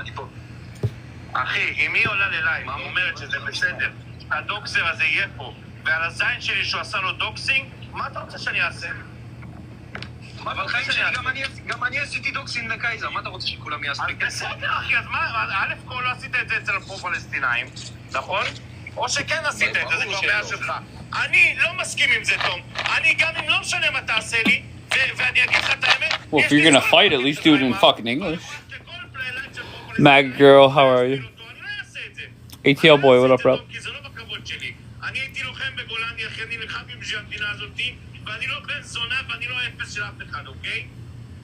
אני פה. אחי, אם היא עולה ללייב, אומרת שזה בסדר, הדוקסר הזה יהיה פה, ועל הזין שלי שהוא עשה לו דוקסינג, מה אתה רוצה שאני אעשה? אבל חיים שלי, גם אני עשיתי דוקסינג לקייזר, מה אתה רוצה שכולם יעשו? בסדר, אחי, אז מה, א' כל לא עשית את זה אצל הפרו-פלסטינאים, נכון? או שכן עשית את זה, זה כבר בעיה שלך. אני לא מסכים עם זה, תום. אני גם אם לא משנה מה תעשה לי, ואני אגיד לך את האמת... Well, if you're gonna fight, at least do it in fucking English. Mag girl, how are you? ATL boy, what up, bro? אני הייתי לוחם בגולני, אחי, אני נלחמתי בשביל המדינה הזאת, ואני לא בן זונה ואני לא אפס של אף אחד, אוקיי?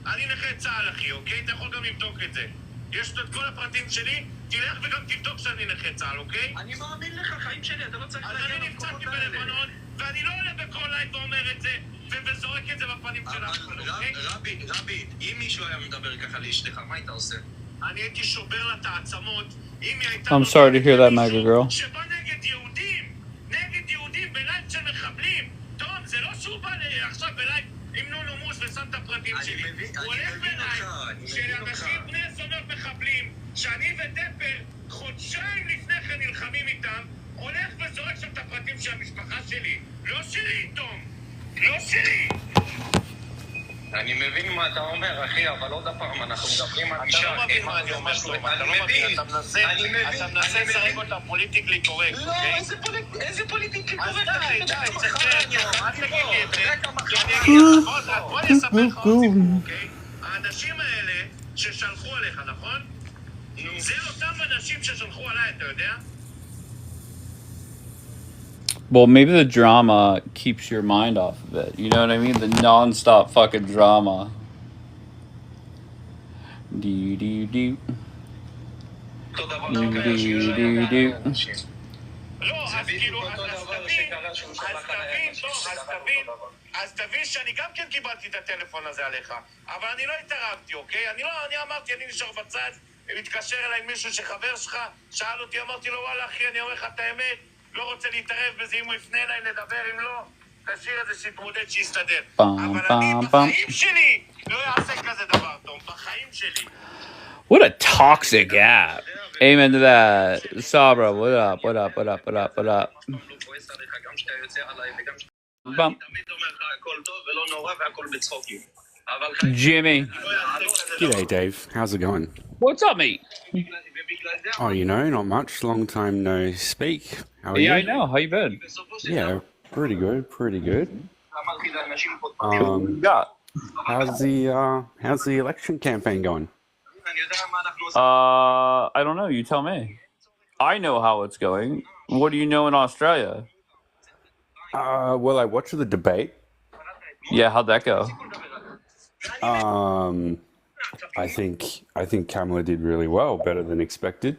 אני נכה צהל, אחי, אוקיי? אתה יכול גם לבדוק את זה. יש את כל הפרטים שלי, תלך וגם תבדוק שאני נכה צהל, אוקיי? אני מאמין לך, חיים שלי, אתה לא צריך להגיע למקומות האלה. אז אני נפצעתי בלבנון, ואני לא עולה בכל לייב ואומר את זה, וזורק את זה בפנים של אף אחד, אוקיי? רבי, אם מישהו היה מדבר ככה לאשתך, מה היית עושה? אני הייתי שובר לה את העצמות, אם היא הייתה... I'm sorry to hear that, Maga girl. שבא נגד יהודים בלייב של מחבלים. טוב, זה לא שהוא בא עכשיו בלייב עם נונו מוס ושם את הפרטים שלי. הוא הולך בלייב של אנשים בני זונות מחבלים, שאני ודפר חודשיים לפני כן נלחמים איתם, הולך וזורק שם את הפרטים של המשפחה שלי. לא שלי, תום. לא שלי. אני מבין מה אתה אומר, אחי, אבל עוד הפעם אנחנו מדברים על אישה. אתה לא מבין מה אני אומר, תום. אתה לא מבין. אתה מנסה לשחק אותה פוליטיקלי קורקט, אוקיי? איזה פוליטיקלי קורקט? די, תסתכל, אל תגיד לי את זה. בוא אני אספר לך עוד סיפור, אוקיי? האנשים האלה ששלחו עליך, נכון? זה אותם אנשים ששלחו עליי, אתה יודע? Well, maybe the drama keeps your mind off of it. You know what I mean? The non-stop fucking drama. Do. Do. לא, אז כאילו, אז תבין שאני גם כן קיבלתי את הטלפון הזה עליך, אבל אני לא התערבתי, אוקיי? אני אמרתי, אני נשאר בצד, מתקשר אליי מישהו שחבר שלך, שאל אותי, אמרתי לו, וואלה אחי, אני אומר לך את האמת, לא רוצה להתערב בזה, אם הוא יפנה אליי נדבר, אם לא, תשאיר איזה שיתמודד שיסתדר. אבל אני בחיים שלי לא יעשה כזה דבר, תום, בחיים שלי. What a toxic app. Amen to that. Sabra, what up? Bump. Jimmy. G'day, Dave. How's it going? What's up, mate? Oh, not much. Long time no speak. How are you? Yeah, I know. How you been? Yeah, pretty good. Yeah. How's the election campaign going? I don't know. You tell me. I know how it's going. What do you know in Australia? Well, I watched the debate. Yeah, how'd that go? I think Kamala did really well, better than expected.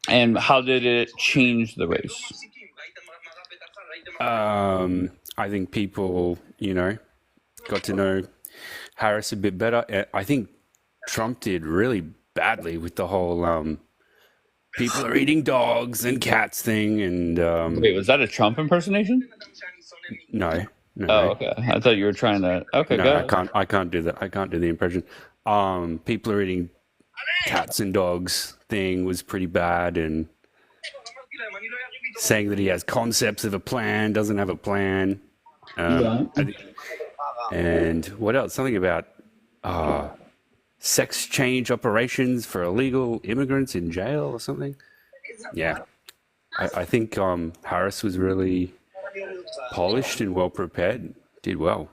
And how did it change the race? I think people, got to know Harris a bit better. I think Trump did really badly with the whole people are eating dogs and cats thing. And wait, was that a Trump impersonation? No. Oh, okay. I thought you were trying to. Okay, no, go. I can't do that. I can't do the impression. People are eating cats and dogs thing was pretty bad, and saying that he has concepts of a plan, doesn't have a plan. And what else? Something about sex change operations for illegal immigrants in jail or something. Yeah, I think Harris was really polished and well prepared, did well,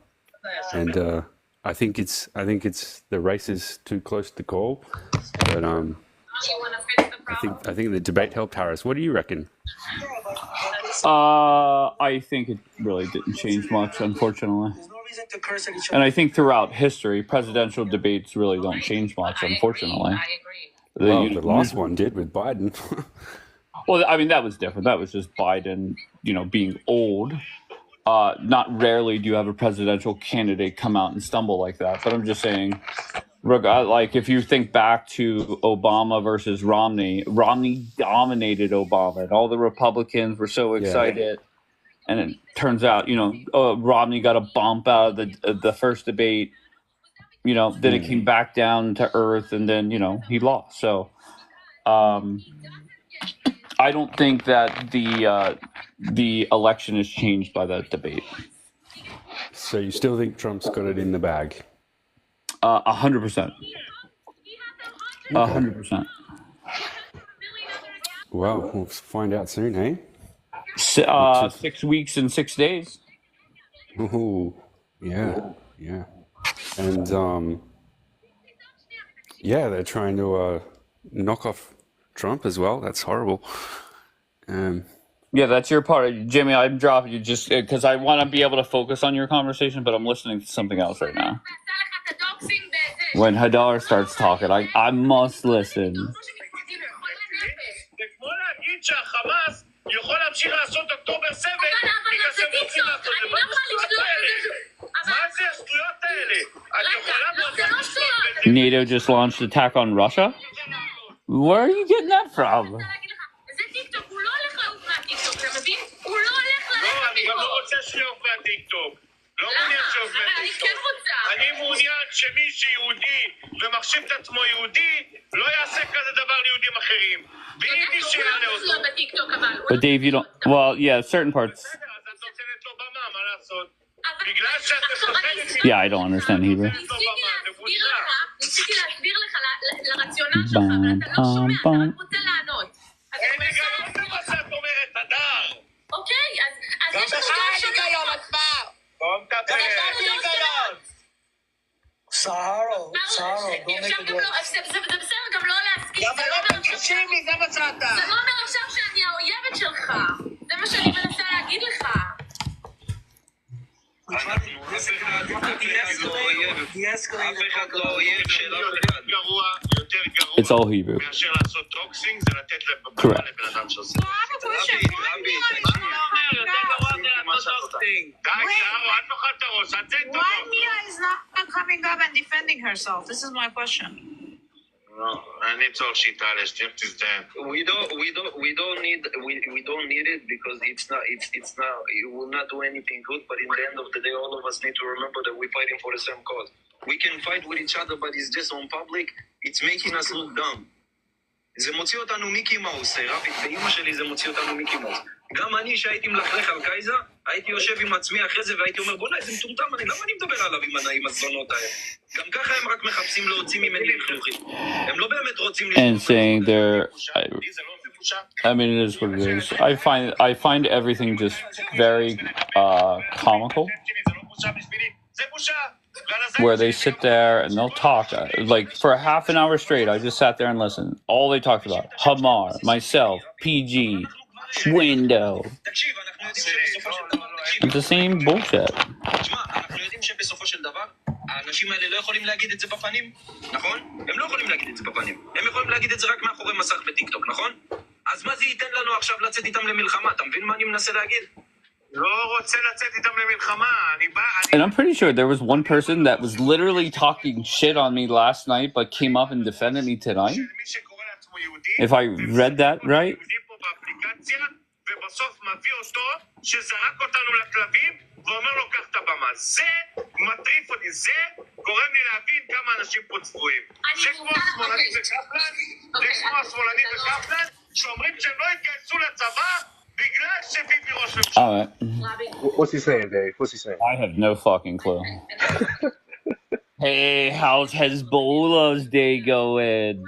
and I think it's the race is too close to call, but I think the debate helped Harris. What do you reckon? I think it really didn't change much, unfortunately. And I think throughout history, presidential debates really don't change much, unfortunately. Well, the last one did with Biden. Well, I mean, that was different. That was just Biden, being old. Not rarely do you have a presidential candidate come out and stumble like that. But I'm just saying, like, if you think back to Obama versus Romney, Romney dominated Obama, and all the Republicans were so excited. Yeah. And it turns out, Romney got a bump out of the first debate. then it came back down to earth, and then he lost. So I don't think that the election is changed by that debate. So you still think Trump's got it in the bag? 100%. 100%. Well, we'll find out soon, eh? 6 weeks and 6 days. Ooh, yeah. And they're trying to knock off Trump as well. That's horrible. Yeah, that's your part. Jimmy, I'm dropping you just because I want to be able to focus on your conversation, but I'm listening to something else right now. When Hadar starts talking, I must listen. זה כמו להגיד שהחמאס יכול להמשיך לעשות אוקטובר 7 בגלל שהם רוצים לעשות את זה. מה זה השטויות האלה? את יכולה לעשות NATO just launched an attack on Russia? Where are you getting that from? זה טיקטוק, הוא לא הולך לעוף מהטיקטוק, אתה מבין? הוא לא הולך ללכת מפה. אני גם לא רוצה שיעוף מהטיקטוק. לא מעוניין שיעוף מהטיקטוק. אני כן רוצה. אני מעוניין שמי שיהודי ומחשיב את עצמו יהודי לא יעשה כזה דבר ליהודים אחרים. ביידיש שיעלה אותו. But Dave, you don't... Well, yeah, certain parts... בסדר, אז את נותנת לו במה, מה לעשות? בגלל שאת מפחדת... Yeah, I don't understand Hebrew. ניסיתי להסביר לך לרציונל שלך, אבל אתה לא שומע, אתה רק רוצה לענות. אין היגיון במה שאת אומרת, הדר. אוקיי, אז יש לך שתי אפשרויות. בוא מדבר. סהרו, אפשר גם לא, זה בסדר גם לא להסכים. אבל לא תקשיבי, זה מה שאתה. זה לא אומר עכשיו שאני האויבת שלך. זה מה שאני מנסה להגיד לך. It's all Hebrew. מאשר לעשות טוקסינג זה לתת לבן אדם שעושה. די, שרו, את נוכל את הראש, את זה טוב. Why Mia is not coming up and defending herself? This is my question. אני צורך שיטה לשתיך תזדהן. We don't need it because it's not it will not do anything good, but in the end of the day all of us need to remember that we're fighting for the same cause. We can fight with each other, but it's just on public, it's making us look dumb. זה מוציא אותנו מיקי מאוס, רבי, באמא שלי זה מוציא אותנו מיקי מאוס. גם אני שהייתי מלכלך על קייזר, הייתי יושב עם עצמי אחרי זה והייתי אומר, בוא'נה, איזה מטומטם אני, למה אני מדבר עליו עם הזונות האלה? גם ככה הם רק מחפשים להוציא ממני לכלוכים. הם לא באמת רוצים... And saying they're... I mean, it is what it is. I find everything just very comical. Where they sit there and they'll talk like for a half an hour straight. I just sat there and listened. All they talked about: Hamar, myself, PG, window. It's the same bullshit. האנשים האלה לא יכולים להגיד את זה בפנים, נכון? הם לא יכולים להגיד את זה בפנים. הם יכולים להגיד את זה רק מאחורי מסך בטיקטוק, נכון? אז מה זה ייתן לנו עכשיו לצאת איתם למלחמה? אתה מבין מה אני מנסה להגיד? לא רוצה לצאת איתם למלחמה, אני בא... And I'm pretty sure there was one person that was literally talking shit on me last night but came up and defended me tonight. If I read that right. ובסוף מביא אותו שזרק אותנו לכלבים ואומר לו קח את הבמה. זה מטריף אותי, זה גורם לי להבין כמה אנשים פה צבועים. זה כמו השמאלנית וקפלן, שאומרים שהם לא התגייסו לצבא בגלל שביבי ראש ממשלה. What's he saying, Dave? What's he saying? I have no fucking clue. Hey, how's Hezbollah's day going?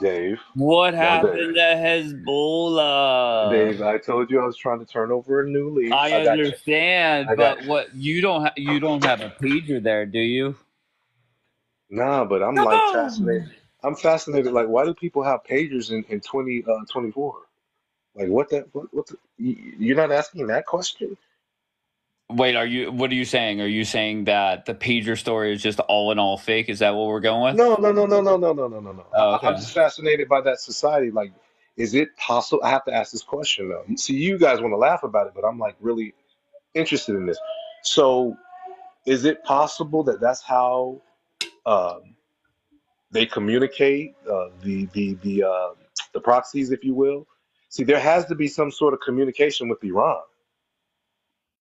Dave. What happened to Hezbollah? Dave, I told you I was trying to turn over a new leaf. I understand, but what you don't have a pager there, do you? Nah, but I'm like fascinated. I'm fascinated. Like, why do people have pagers in 2024? Like, what you're not asking that question? Wait, what are you saying? Are you saying that the pager story is just all in all fake? Is that what we're going with? No. Oh, okay. I'm just fascinated by that society. Like, is it possible? I have to ask this question though. See, you guys want to laugh about it, but I'm like really interested in this. So, is it possible that that's how they communicate the proxies, if you will? See, there has to be some sort of communication with Iran,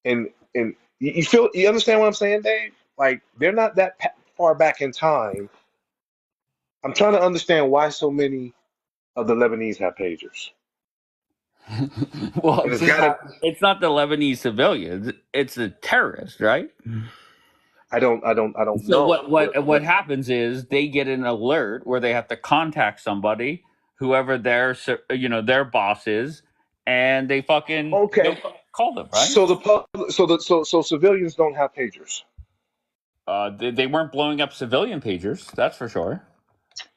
and you understand what I'm saying, Dave? Like, they're not that far back in time, I'm trying to understand why so many of the Lebanese have pagers. Well, And it's it's just got to, it's not the Lebanese civilians; it's the terrorists, right? I don't So know, what happens is they get an alert where they have to contact somebody, whoever their boss is, and they okay. call them, right? So the public, so civilians don't have pagers. They weren't blowing up civilian pagers, that's for sure.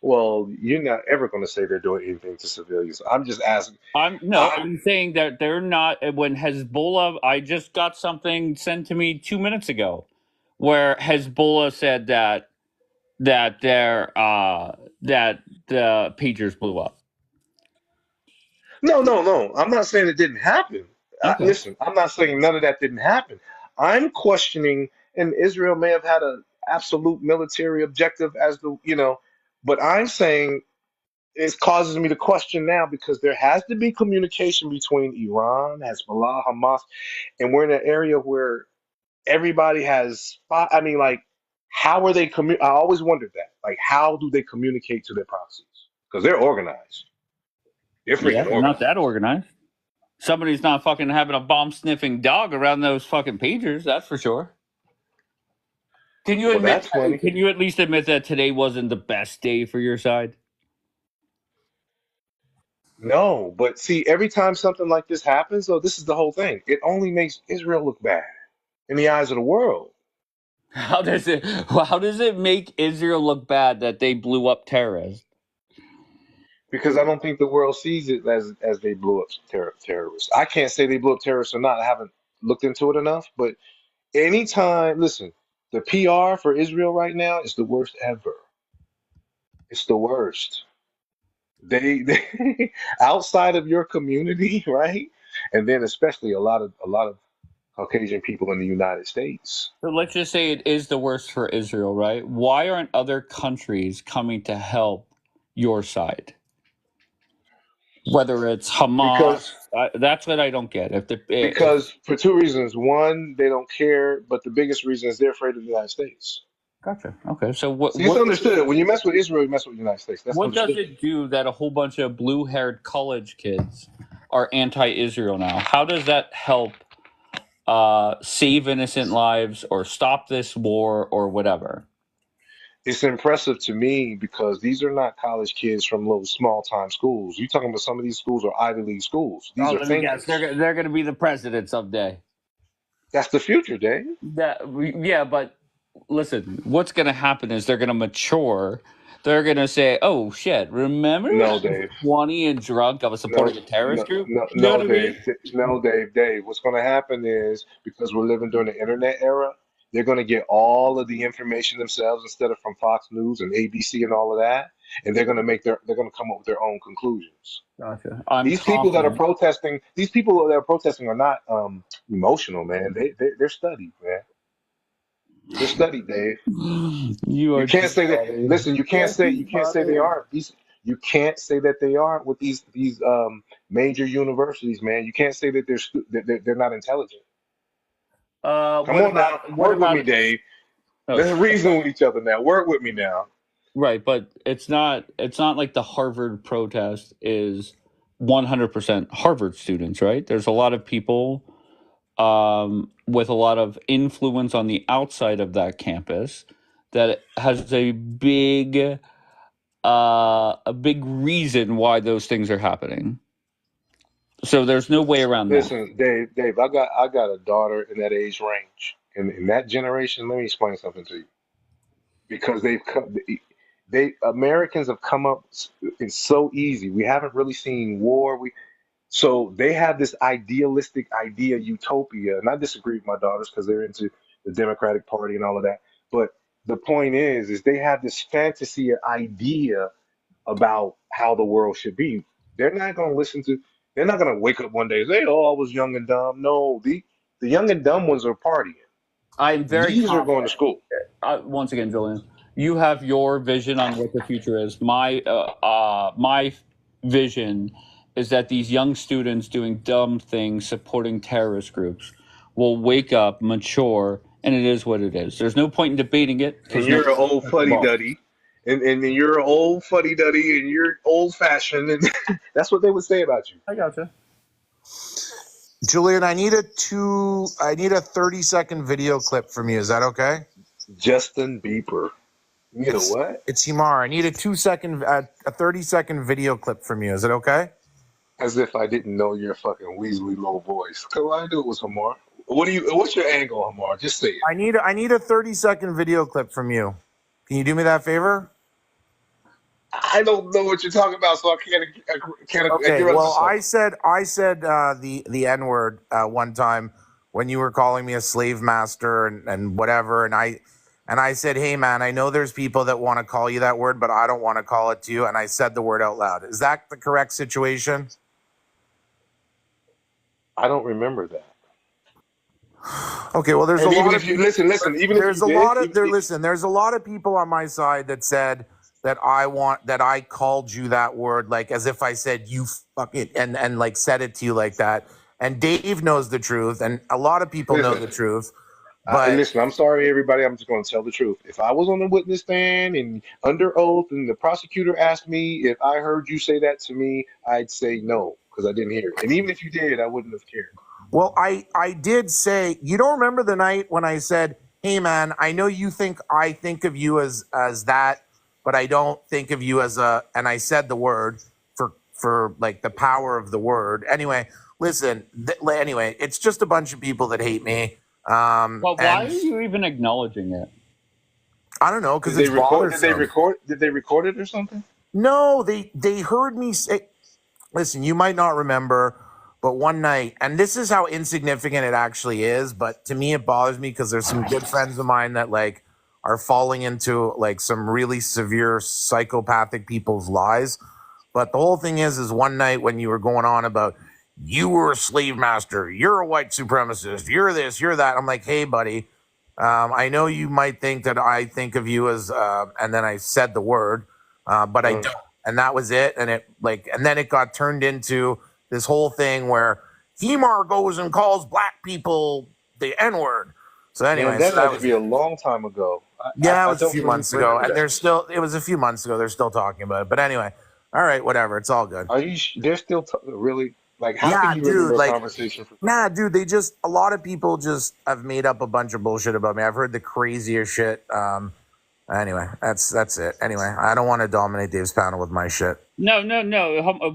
Well, you're not ever going to say they're doing anything to civilians. I'm just asking. I'm I'm saying that they're not. When Hezbollah, I just got something sent to me 2 minutes ago, where Hezbollah said that the pagers blew up. no. I'm not saying it didn't happen. Okay. Listen, I'm not saying none of that didn't happen. I'm questioning, and Israel may have had an absolute military objective as but I'm saying it causes me to question now because there has to be communication between Iran, Hezbollah, Hamas, and we're in an area where everybody has. I mean, like, how are they I always wondered that. Like, how do they communicate to their proxies? Because they're organized. They're Yeah, freaking they're not organized. that organized. Somebody's not fucking having a bomb sniffing dog around those fucking pagers. That's for sure. Can you Well, admit? that's funny. Can you at least admit that today wasn't the best day for your side? No, but see, every time something like this happens, though, this is the whole thing. It only makes Israel look bad in the eyes of the world How does it make Israel look bad that they blew up terrorists? because I don't think the world sees it as they blew up terrorists. I can't say they blew up terrorists or not. I haven't looked into it enough, but anytime, listen, the PR for Israel right now is the worst ever. It's the worst. They outside of your community, right? And then especially a lot of Caucasian people in the United States. So let's just say it is the worst for Israel, right? Why aren't other countries coming to help your side? Whether it's Hamas, Because that's what I don't get. If because for two reasons. One, they don't care, but the biggest reason is they're afraid of the United States. Gotcha. Okay, so what See, it's what understood. When you mess with Israel, you mess with the United States. That's what does understood. it do that a whole bunch of blue-haired college kids are anti-Israel now? How does that help save innocent lives or stop this war or whatever? It's impressive to me because these are not college kids from little small time schools. You're talking about some of these schools are Ivy League schools. These Oh, are let me guess. thinkers. They're going to be the president someday. That's the future, Dave. Yeah, but listen, what's going to happen is they're going to mature. They're going to say, "Oh shit, remember when No, I was Dave. 20 and drunk? I was No, supporting a terrorist no, group." no, You know what no, I mean? Dave. No, Dave. Dave. What's going to happen is because we're living during the internet era, they're going to get all of the information themselves instead of from Fox News and ABC and all of that, and they're going to come up with their own conclusions. Gotcha. I'm These people that are confident. protesting, these people that are protesting are not emotional, man. They're studied, man. They're studied, Dave. You You are can't too say that. funny. Listen, you can't say they aren't. You can't say that they aren't with these major universities, man. You can't say that they're not intelligent. Come What on now, about what work with me, about? Dave. Oh, Let's reason with each other now. Work with me now. right, but it's not like the Harvard protest is 100% Harvard students, right? There's a lot of people with a lot of influence on the outside of that campus that has a big reason why those things are happening. So there's no way around that. Listen, Dave. I got a daughter in that age range, and in that generation. Let me explain something to you. Because they Americans have come up. It's so easy. We haven't really seen war. So they have this idealistic idea, utopia, and I disagree with my daughters because they're into the Democratic Party and all of that. But the point is they have this fantasy idea about how the world should be. They're not going to listen to. They're not going to wake up one day and say, "Oh, I was young and dumb." No, the young and dumb ones are partying. I'm very These are going to confident. school. Once again, Julian, you have your vision on what the future is. My vision is that these young students doing dumb things, supporting terrorist groups, will wake up, mature, and it is what it is. There's no point in debating it And because you're an old fuddy well, duddy, and you're an old fuddy duddy, and you're old fashioned, and that's what they would say about you. I gotcha. Julian, I need a 30-second video clip from you. Is that okay? Justin Bieber. You know what? It's Himar. I need a 30-second video clip from you. Is it okay? As if I didn't know your fucking Weasley low voice. Cause all I knew it was Hamar. What's your angle, Hamar? Just say it. I need a 30-second video clip from you. Can you do me that favor? I don't know what you're talking about, so I can't. Okay. Well, I said the N-word one time when you were calling me a slave master and whatever, and I said, hey man, I know there's people that want to call you that word, but I don't want to call it to you, and I said the word out loud. Is that the correct situation? I don't remember that. Okay, well, there's And a even lot if of you listen, even if there's you a did, lot of even there. if- Listen, there's a lot of people on my side that said that I called you that word, like as if I said you fucking and like said it to you like that. And Dave knows the truth, and a lot of people know Listen. the truth. and But listen, I'm sorry, everybody. I'm just going to tell the truth. If I was on the witness stand and under oath, and the prosecutor asked me if I heard you say that to me, I'd say no because I didn't hear it. And even if you did, I wouldn't have cared. well, I did say, you don't remember the night when I said, hey man, I know you think I think of you as that, but I don't think of you as a, and I said the word for like the power of the word. Anyway, listen, anyway, it's just a bunch of people that hate me. Well, why are And you even acknowledging it? I don't know, because Did it's they record? bothersome. Did they record it or something? No, they heard me say, listen, you might not remember, but one night, and this is how insignificant it actually is, but to me it bothers me because there's some good friends of mine that like are falling into like some really severe psychopathic people's lies. But the whole thing is one night when you were going on about you were a slave master, you're a white supremacist, you're this, you're that. I'm like, hey, buddy, I know you might think that I think of you as, and then I said the word, but I don't. And that was it. And and then it got turned into this whole thing where Hemar goes and calls black people the N-word. So anyway, Man, that so that had to was, be a long time ago. yeah, it I was a don't few really months ago, remember that. it was a few months ago. They're still talking about it. But anyway, all right, whatever. It's all good. Are you? They're still really like. How Yeah, can you remember dude, a like, conversation from? nah, dude, a lot of people just have made up a bunch of bullshit about me. I've heard the craziest shit. Anyway, that's it. Anyway, I don't want to dominate Dave's panel with my shit. No.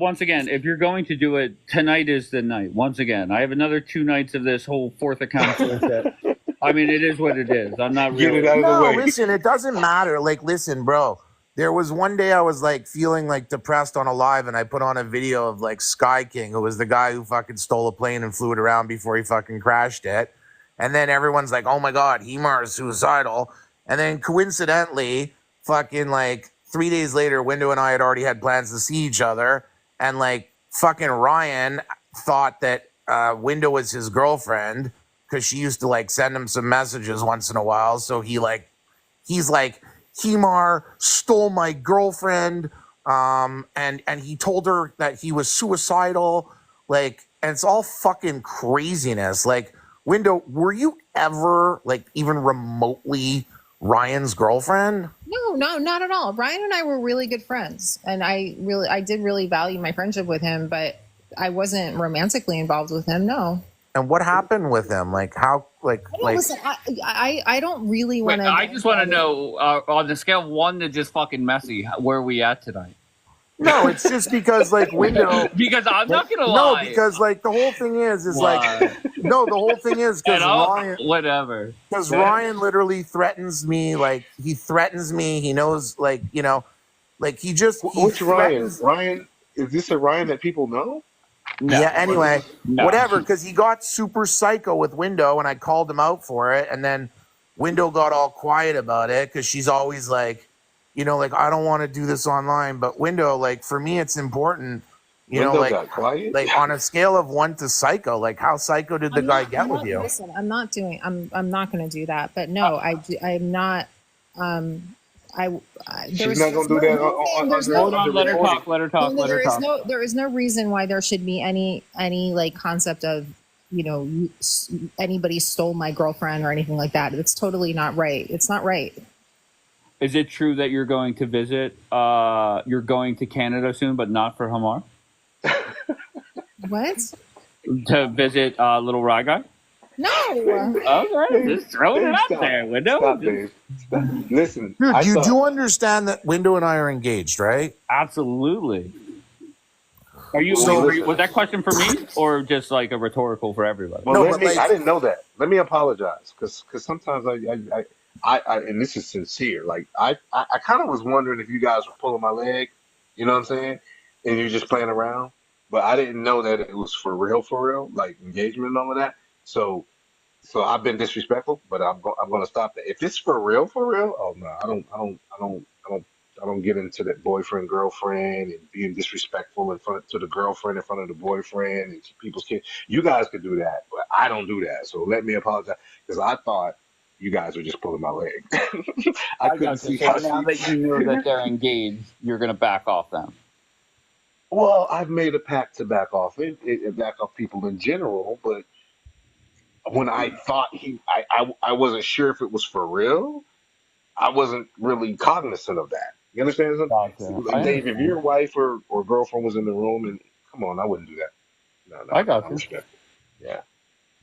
Once again, if you're going to do it, tonight is the night. Once again, I have another 2 nights of this whole fourth account bullshit. I mean, it is what it is. I'm not Get it really. out of the No, way. listen, it doesn't matter. Like, listen, bro. There was one day I was like feeling like depressed on a live, and I put on a video of like Sky King, who was the guy who fucking stole a plane and flew it around before he fucking crashed it. And then everyone's like, oh my God, Hemar is suicidal. And then coincidentally, fucking like 3 days later, Window and I had already had plans to see each other. And like fucking Ryan thought that Window was his girlfriend because she used to like send him some messages once in a while. So he's like, Hemar stole my girlfriend, and he told her that he was suicidal, like, and it's all fucking craziness. Like, Window, were you ever like even remotely Ryan's girlfriend? No, not at all. Ryan and I were really good friends, and I did really value my friendship with him, but I wasn't romantically involved with him. No. And what happened with him? Like, how, Listen, I don't really want to. I just want to know on the scale of 1 to just fucking messy, where are we at tonight? No, it's just because like Window. Because I'm not gonna No, lie. because like the whole thing is Why? like no, the whole thing is because Ryan. Whatever. Because Ryan literally threatens me, like he threatens me. He knows, like like he Which Ryan? threatens. Ryan? Is this a Ryan that people know? No. Yeah. Anyway, No. whatever. Because he got super psycho with Window, and I called him out for it, and then Window got all quiet about it because she's always like, like I don't want to do this online, but Window, like for me, it's important. Window got quiet. Like on a scale of 1 to psycho, like how psycho did the guy get with you? Listen, I'm not going to do that. But no, I'm not. She's not gonna do that on Hold on, let her talk. There is no reason why there should be any like concept of anybody stole my girlfriend or anything like that. It's totally not right. It's not right. Is it true that you're going to visit? You're going to Canada soon, but not for Hamar? What? To visit Little Rye Guy? No. Okay, Dave, just throwing it Dave, out stop. there. Window. Stop, Dave. Stop. Listen, Dude, I you saw. do understand that Window and I are engaged, right? Absolutely. Are you? So- was that question for me, or just like a rhetorical for everybody? Well, No, but like- I didn't know that. Let me apologize, because sometimes I and this is sincere. Like I kind of was wondering if you guys were pulling my leg, you know what I'm saying, and you're just playing around. But I didn't know that it was for real, like engagement and all of that. So I've been disrespectful, but I'm gonna stop that. If it's for real, oh no, I don't get into that boyfriend girlfriend and being disrespectful in front to the girlfriend in front of the boyfriend and to people's kids. You guys could do that, but I don't do that. So let me apologize, because I thought you guys were just pulling my leg. I couldn't got see you. So how now that you know that they're engaged, you're gonna back off them. Well, I've made a pact to back off back off people in general, but when I thought I wasn't sure if it was for real. I wasn't really cognizant of that. You understand? Gotcha. Like, Dave, if your wife or girlfriend was in the room, and come on, I wouldn't do that. No, I got I'm you. respectful. Yeah,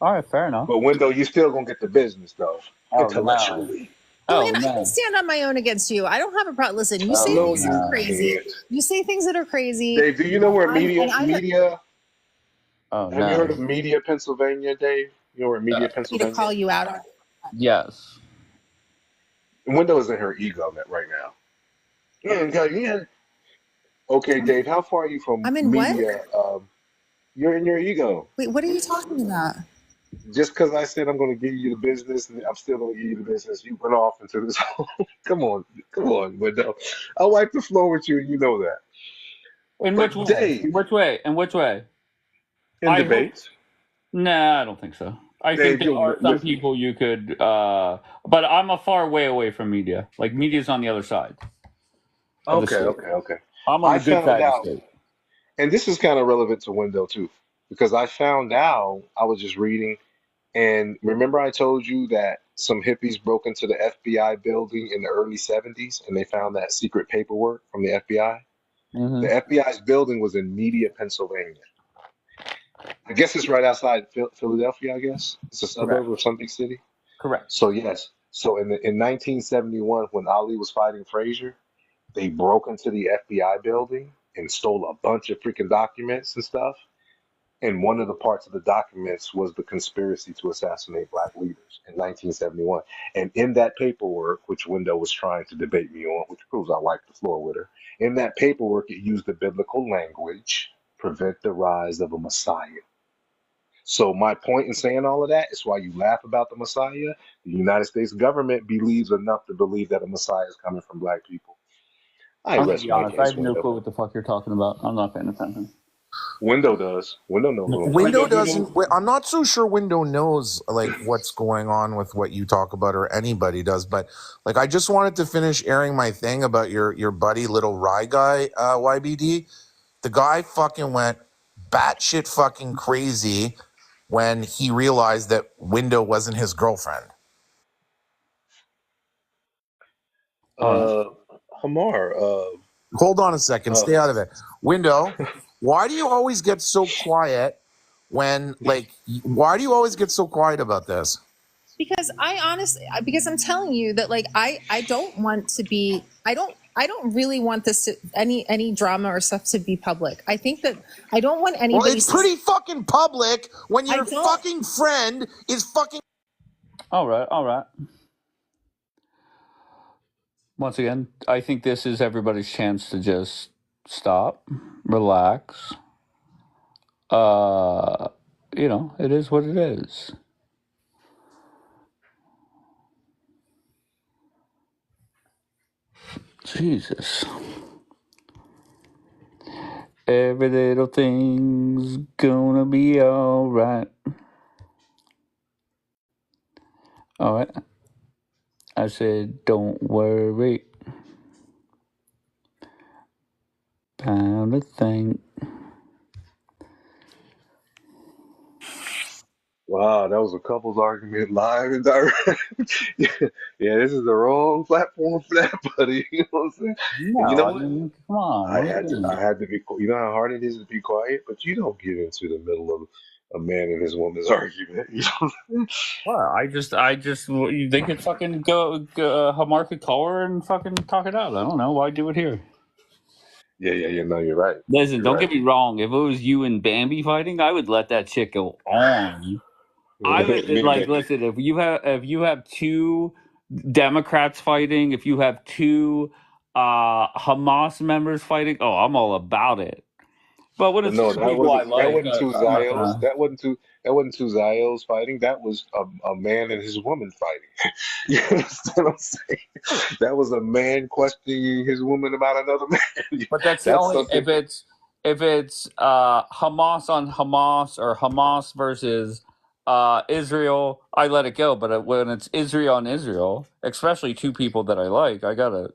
All right, fair enough. but Window, you still gonna get the business though, Oh, intellectually. Julian, Oh, I no. can stand on my own against you. I don't have a problem. Listen, you say No, things that you are crazy. can't. You say things that are crazy. Dave, do you know where And I- media? Oh, Have you heard no. of Media, Pennsylvania, Dave? You know where Media, need to Pennsylvania? call you out on. Yes. Window is in her ego right now. Yeah. Okay, Dave, how far are you from I'm in what? media? You're in your ego. Wait, what are you talking about? Just because I said I'm going to give you the business, and I'm still going to give you the business, you went off into this. Come on, Window. I'll wipe the floor with you, and you know that. In But which way? Dave, In which way? In which way? in I debates, Nah, I don't think so. I Dave, think there are some people you could, but I'm a far way away from media. Like, media's on the other side of the state. Okay. I'm on I the good found side of the out, state. and this is kind of relevant to Window too, because I found out, I was just reading, and remember I told you that some hippies broke into the FBI building in the early 70s, and they found that secret paperwork from the FBI? Hmm. The FBI's building was in Media, Pennsylvania. I guess it's right outside Philadelphia, I guess. It's a suburb of some big city. Correct. So, yes. So, in 1971, when Ali was fighting Frazier, they broke into the FBI building and stole a bunch of freaking documents and stuff. And one of the parts of the documents was the conspiracy to assassinate black leaders in 1971. And in that paperwork, which Window was trying to debate me on, which proves I wiped the floor with her, in that paperwork, it used the biblical language, prevent the rise of a Messiah. So my point in saying all of that is why you laugh about the Messiah. The United States government believes enough to believe that a Messiah is coming from black people. I I'm gonna rest be my honest. I case, have no Window. clue what the fuck you're talking about. I'm not paying attention. Window does. Window knows what I'm talking Window about. doesn't. I'm not so sure Window knows like what's going on with what you talk about, or anybody does. But like, I just wanted to finish airing my thing about your buddy, Little Rye Guy, YBD. The guy fucking went batshit fucking crazy when he realized that Window wasn't his girlfriend. Hamar, Hold on a second. Stay out of it. Window, why do you always get so quiet when, like, why do you always get so quiet about this? Because because I'm telling you that, like, I don't want to be, I don't really want this to any drama or stuff to be public. I think that I don't want anybody. Well, it's pretty fucking public when I your don't- fucking friend is fucking. All right. Once again, I think this is everybody's chance to just stop, relax. It is what it is. Jesus. Every little thing's gonna be alright. Alright. I said, don't worry. Pound a thing. Wow, that was a couples argument live and direct. Yeah, this is the wrong platform for that, buddy. You know what I'm saying? And you No, know I what? mean, come on, what are you I doing? had to be. You know how hard it is to be quiet, but you don't get into the middle of a man and his woman's argument. You know what I'm saying? Well, they could fucking Hamar could call her and fucking talk it out. I don't know. Why do it here? Yeah. No, you're right. Listen, You're don't right. get me wrong. If it was you and Bambi fighting, I would let that shit go on. I would Me and like baby. listen. If you have two Democrats fighting, if you have two Hamas members fighting, oh, I'm all about it. But when But it's no, two people I that like, wasn't two I'm not Zios. gonna. That wasn't two Zios fighting. That was a man and his woman fighting. You understand what I'm saying? That was a man questioning his woman about another man. But that's the That's only something. if it's Hamas on Hamas or Hamas versus Israel, I let it go. But when it's Israel on Israel, especially two people that I like, I gotta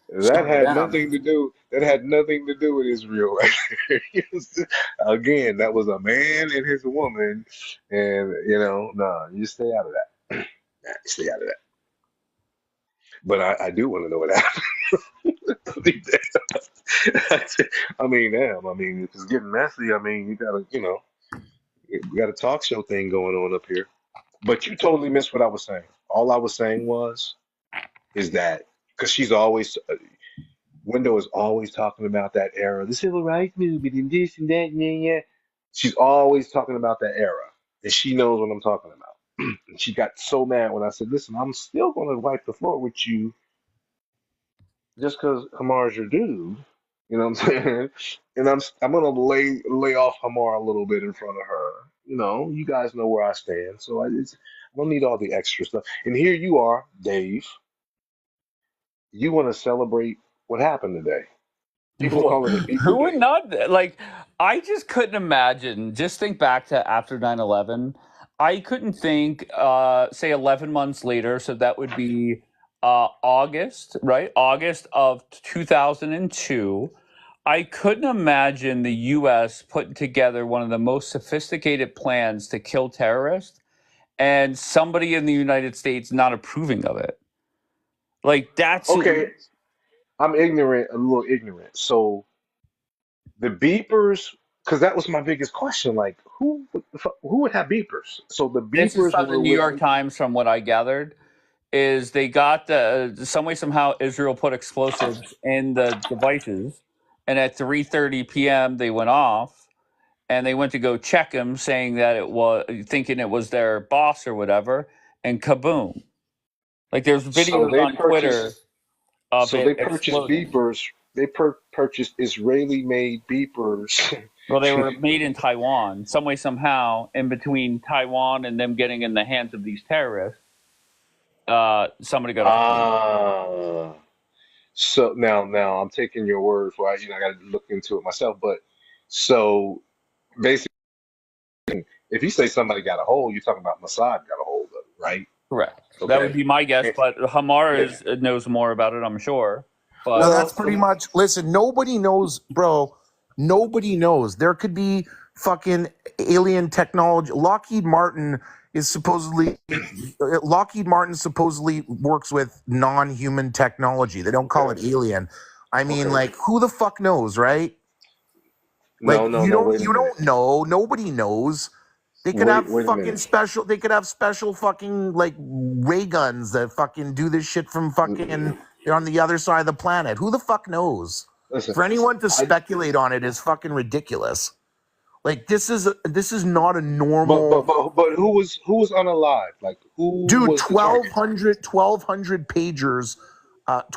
That shut it had down. nothing to do. That had nothing to do with Israel. Right there. Again, that was a man and his woman, and no, you stay out of that. Nah, you stay out of that. But I do want to know what happened. I mean, damn. I mean, if it's getting messy, I mean, you gotta, we got a talk show thing going on up here. But you totally missed what I was saying. All I was saying is that because she's always Window is always talking about that era, the civil rights movement, and this and that, and yeah. She's always talking about that era, and she knows what I'm talking about. And she got so mad when I said, "Listen, I'm still going to wipe the floor with you just because Hamar's your dude." You know what I'm saying? And I'm gonna lay off Hamar a little bit in front of her. You guys know where I stand, so I don't need all the extra stuff. And here you are, Dave. You want to celebrate what happened today. People are calling it Who Beeper would Day. not like? I just couldn't imagine. Just think back to after 9/11. I couldn't think. Say 11 months later, so that would be August, right? August of 2002. I couldn't imagine the U.S. putting together one of the most sophisticated plans to kill terrorists, and somebody in the United States not approving of it. Like that's Okay, I'm ignorant, a little ignorant. So the beepers, because that was my biggest question. Like, who would have beepers? So the this is beepers from the were New with. York Times, from what I gathered. Is they got some way somehow Israel put explosives in the devices, and at 3:30 p.m. they went off, and they went to go check them, saying that it was thinking it was their boss or whatever, and kaboom! Like there's So videos they on Twitter purchased. of So they it purchased exploding. beepers. They purchased Israeli-made beepers. Well, they were made in Taiwan, some way somehow, in between Taiwan and them getting in the hands of these terrorists. Somebody got a hold of them. Ah. So now I'm taking your word for it. I got to look into it myself. But so basically, if you say somebody got a hold, you're talking about Mossad got a hold of it, right? Correct. That would Okay. be my guess, And- but Hamar yeah. knows more about it, I'm sure. No, But that's Well, pretty much. Listen, nobody knows, bro. Nobody knows. There could be fucking alien technology. Lockheed Martin supposedly works with non-human technology. They don't call okay. it alien. I mean, Okay. like, who the fuck knows, right? Like, No, no, no. Wait a you minute. don't know. Nobody knows. Wait a minute. They could have special fucking like ray guns that fucking do this shit from fucking they're on the other side of the planet. Who the fuck knows? Listen, For anyone to I speculate on it is fucking ridiculous. Like this is not a but normal but but but who was unalive? Like who dude. was the target? 1200 pagers,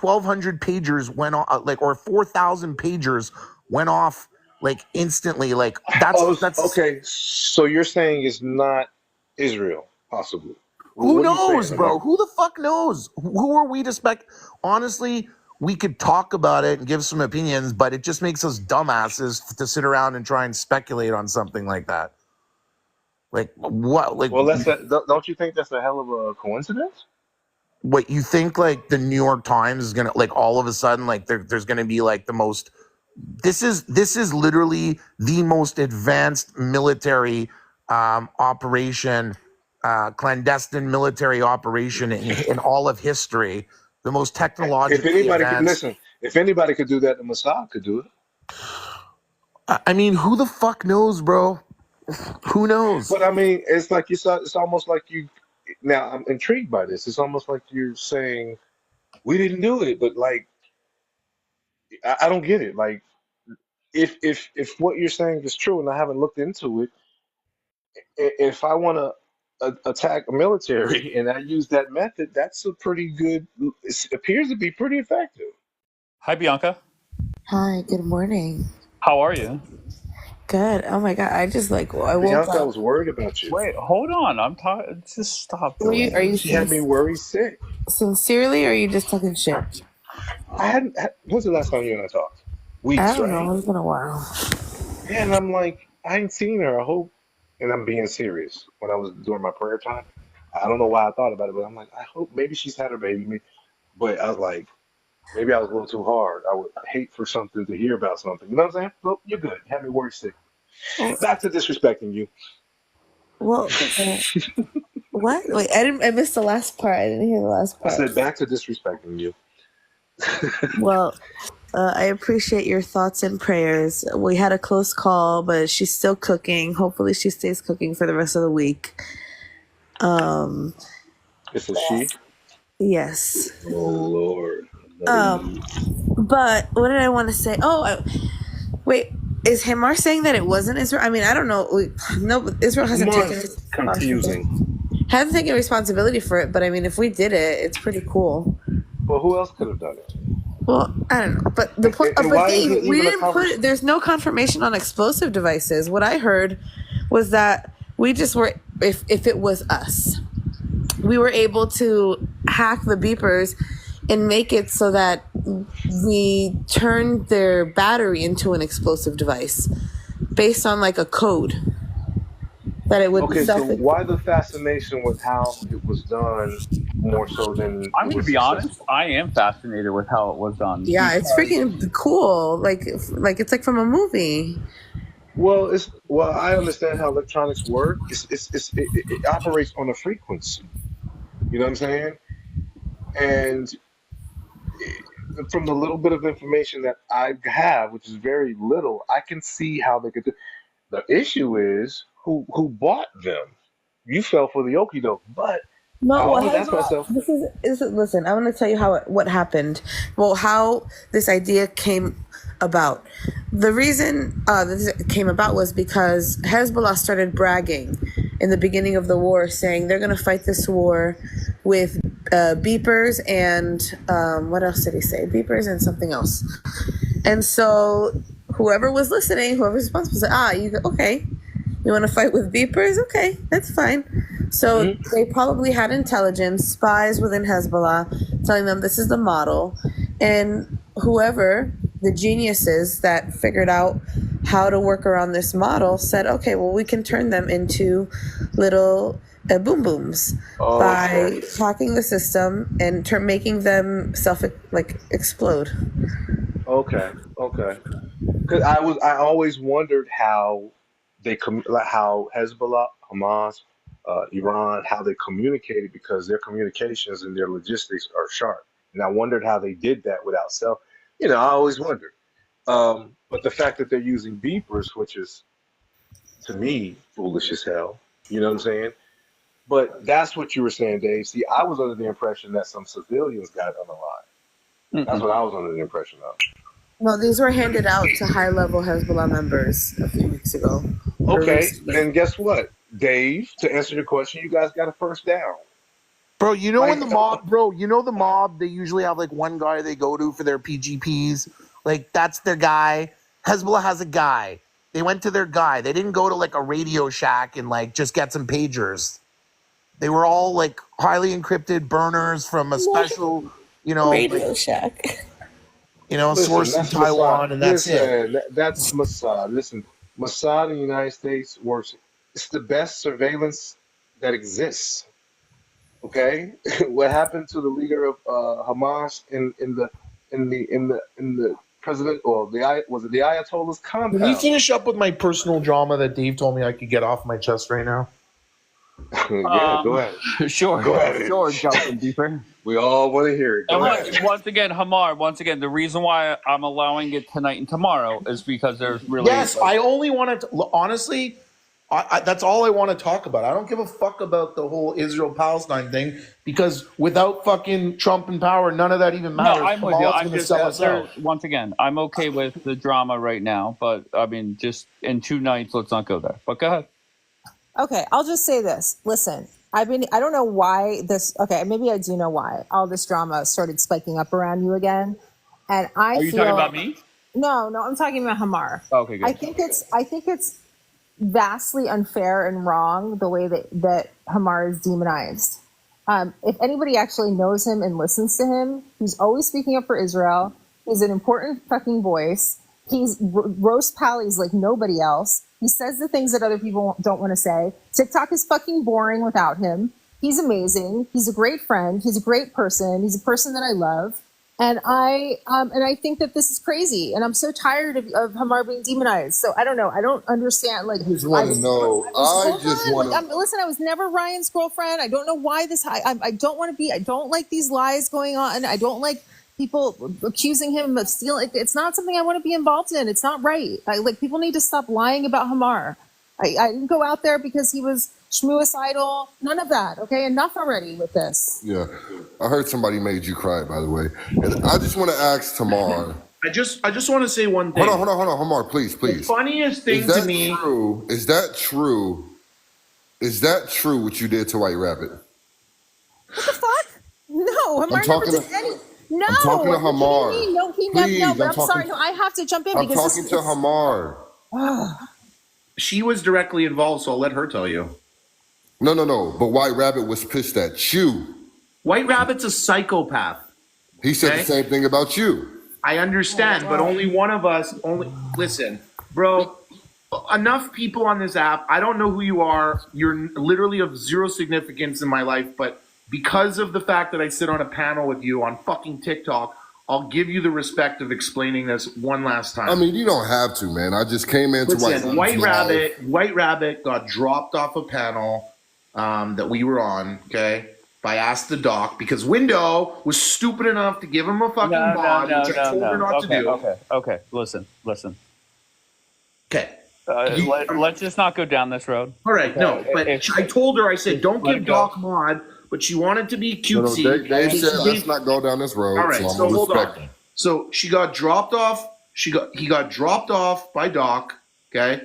1200 pagers went off like or 4,000 pagers went off like instantly. Like Oh, that's okay. So you're saying it's not Israel, possibly. who What are you saying? knows, bro? Who the fuck knows? Who are we to spec? Honestly, we could talk about it and give some opinions, but it just makes us dumbasses to sit around and try and speculate on something like that. Like what? Like Well, don't you think that's a hell of a coincidence? what you think? Like the New York Times is gonna like all of a sudden like there's gonna be like the most. This is literally the most advanced military operation clandestine military operation in all of history, the most If technologically anybody could advanced. listen, if anybody could do that, the Mossad could do it. I mean, who the fuck knows, bro? Who knows? But I mean, it's like it's almost like you. Now I'm intrigued by this. It's almost like you're saying we didn't do it, but like I don't get it. Like if what you're saying is true, and I haven't looked into it, if I want to attack a military and I use that method, that's a pretty good. It appears to be pretty effective. Hi, Bianca. Hi, good morning. How are you? Good. Oh my God. I just like I woke Bianca, I up. was worried about you. Wait, hold on. I'm talking. Just stop Are doing you this. She had me worried sick. sincerely or are you just talking shit? I hadn't. When's the last time you and I talked? I Weeks, don't right? know. It's been a while. Yeah, and I'm like, I ain't seen her. I hope, and I'm being serious. When I was doing my prayer time, I don't know why I thought about it, but I'm like, I hope maybe she's had her baby. But I was like, maybe I was a little too hard. I would hate for something to hear about something. You know what I'm saying? Well, you're good. You had me worried sick. Well, Back to disrespecting you. well, what? Wait, I missed the last part. I didn't hear the last I part. said back to disrespecting you. Well, I appreciate your thoughts and prayers. We had a close call, but she's still cooking. Hopefully, she stays cooking for the rest of the week. It's a she. Yes. Oh Lord. Another ye. But what did I want to say? Wait. Is Hamar saying that it wasn't Israel? I mean, I don't know. No, but Israel hasn't taken responsibility for it. But I mean, if we did it, it's pretty cool. Well, who else could have done it? Well, I don't know. But the point, And but why is Dave, it we even a didn't conversation? there's no confirmation on explosive devices. What I heard was that we just were, if it was us, we were able to hack the beepers and make it so that we turned their battery into an explosive device based on like a code that it would Okay, so why the fascination with how it was done more so than I'm going to be honest. I am fascinated with how it was done. Yeah, it's freaking cool. Like it's like from a movie. Well, I understand how electronics work. It operates on a frequency. You know what I'm saying? And from the little bit of information that I have, which is very little, I can see how they could do. The issue is who bought them. You fell for the okie doke, but I always ask myself. This is listen. I want to tell you what happened. Well, how this idea came about. The reason this came about was because Hezbollah started bragging in the beginning of the war, saying they're going to fight this war with beepers and what else did he say? Beepers and something else. And so whoever was listening, whoever was responsible said, okay. You want to fight with beepers? Okay, that's fine. So they probably had intelligence, spies within Hezbollah, telling them this is the model. And whoever, the geniuses that figured out how to work around this model said, okay, well, we can turn them into little boom booms by hacking the system and making them explode. Okay. Because I always wondered how how Hezbollah, Hamas, Iran, how they communicated, because their communications and their logistics are sharp. And I wondered how they did that without self. I always wondered. But the fact that they're using beepers, which is to me foolish as hell. You know what I'm saying? But that's what you were saying, Dave. See, I was under the impression that some civilians got unalive. That's what I was under the impression of. No, these were handed out to high-level Hezbollah members a few weeks ago. Okay, then guess what, Dave? To answer your question, you guys got a first down. Bro, when the mob, they usually have like one guy they go to for their PGPs. Like, that's their guy. Hezbollah has a guy. They went to their guy. They didn't go to like a Radio Shack and like just get some pagers. They were all like highly encrypted burners from a special, Radio Shack. Source in Taiwan, and that's it. That's Mossad. Listen, Mossad in the United States works. It's the best surveillance that exists. Okay, what happened to the leader of Hamas in the president or the Ayatollah's compound? Can we finish up with my personal drama that Dave told me I could get off my chest right now? Yeah, go ahead. Sure, Go ahead. sure, jumping deeper. We all want to hear it. Go And ahead. once again, Hamar, the reason why I'm allowing it tonight and tomorrow is because there's really Yes, I only want to, honestly, that's all I want to talk about. I don't give a fuck about the whole Israel-Palestine thing because without fucking Trump in power, none of that even No, matters. I'm with you. Kamala's I'm gonna just sell us out. once again, I'm okay with the drama right now, but I mean, just in 2 nights, let's not go there. But go ahead. Okay, I'll just say this. Listen, I don't know why this, okay, maybe I do know why all this drama started spiking up around you again. And I Are you feel, talking about me? No, I'm talking about Hamar. Okay, good. I think it's vastly unfair and wrong the way that Hamar is demonized. If anybody actually knows him and listens to him, he's always speaking up for Israel. He's an important fucking voice. He's roast pallies like nobody else. He says the things that other people don't want to say. TikTok is fucking boring without him. He's amazing. He's a great friend. He's a great person. He's a person that I love. And I think that this is crazy. And I'm so tired of Hamar being demonized. So I don't know. I don't understand. Like, I just want to know. I just want to. Listen, I was never Ryan's girlfriend. I don't know why this. I don't want to be. I don't like these lies going on. I don't like people accusing him of stealing. It's not something I want to be involved in. It's not right. People need to stop lying about Hamar. I didn't go out there because he was schmooicidal. None of that. Okay, enough already with this. Yeah, I heard somebody made you cry, by the way. And I just want to ask Tamar. I just want to say one thing. Hold on, Hamar, please. The funniest thing is that to me. True? Is that true? Is that true what you did to White Rabbit? What the fuck? No, Hamar never did any. No, I'm talking to Hamar. No, he Please, never. No, I'm sorry. No, I have to jump in I'm because talking to Hamar. She was directly involved, so I'll let her tell you. No. But White Rabbit was pissed at you. White Rabbit's a psychopath. He said the same thing about you. I understand, but only one of us. Listen, bro. Enough people on this app. I don't know who you are. You're literally of zero significance in my life, but because of the fact that I sit on a panel with you on fucking TikTok, I'll give you the respect of explaining this one last time. I mean, you don't have to, man. I just came into White Rabbit got dropped off a panel that we were on, okay, by Ask the Doc, because Window was stupid enough to give him a fucking mod, which I told her not to do. Okay. Listen. Okay. Let's just not go down this road. All right, no, but I told her, I said, don't give Doc mod, but she wanted to be cutesy. No, they said, let's not go down this road. All right, so hold on. So she got dropped off. He got dropped off by Doc, okay?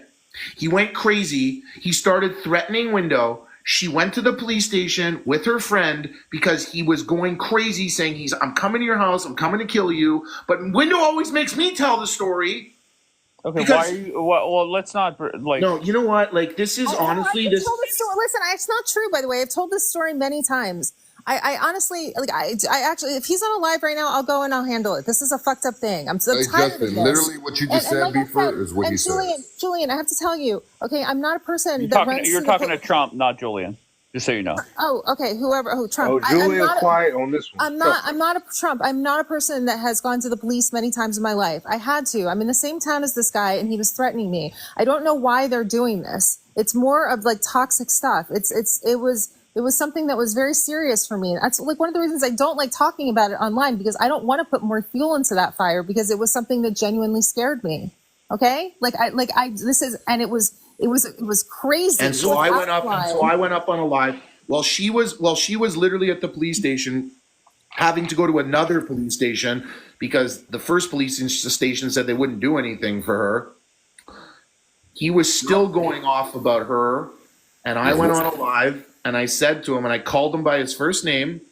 He went crazy. He started threatening Window. She went to the police station with her friend because he was going crazy saying, I'm coming to your house, I'm coming to kill you. But Window always makes me tell the story. Okay, why are you? Well, let's not No, you know what? This is honestly this. Listen, it's not true. By the way, I've told this story many times. I honestly, I actually, if he's on a live right now, I'll go and I'll handle it. This is a fucked up thing. I'm so tired of this. Literally, what you just said before is what he said. Julian, I have to tell you. Okay, I'm not a person that runs. You're talking to Trump, not Julian. Just so you know. Oh, okay. Trump. Oh, Julian's quiet on this one. I'm not a Trump. I'm not a person that has gone to the police many times in my life. I had to. I'm in the same town as this guy, and he was threatening me. I don't know why they're doing this. It's more of toxic stuff. It was something that was very serious for me. That's one of the reasons I don't like talking about it online, because I don't want to put more fuel into that fire, because it was something that genuinely scared me. Okay, it was crazy. And so I went up on a live while she was literally at the police station, having to go to another police station because the first police station said they wouldn't do anything for her. He was still going off about her, and I went on a live and I said to him, and I called him by his first name,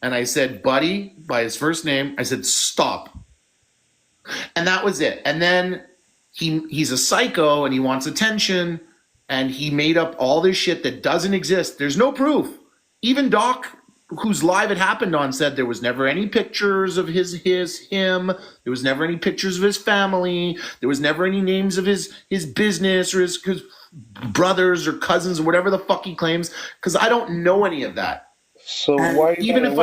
and I said, "Buddy," by his first name. I said, "Stop." And that was it. And then he's a psycho and he wants attention, and he made up all this shit that doesn't exist. There's no proof. Even Doc, whose live it happened on, said there was never any pictures of him. There was never any pictures of his family. There was never any names of his business or his brothers or cousins or whatever the fuck he claims, because I don't know any of that. So why? Even if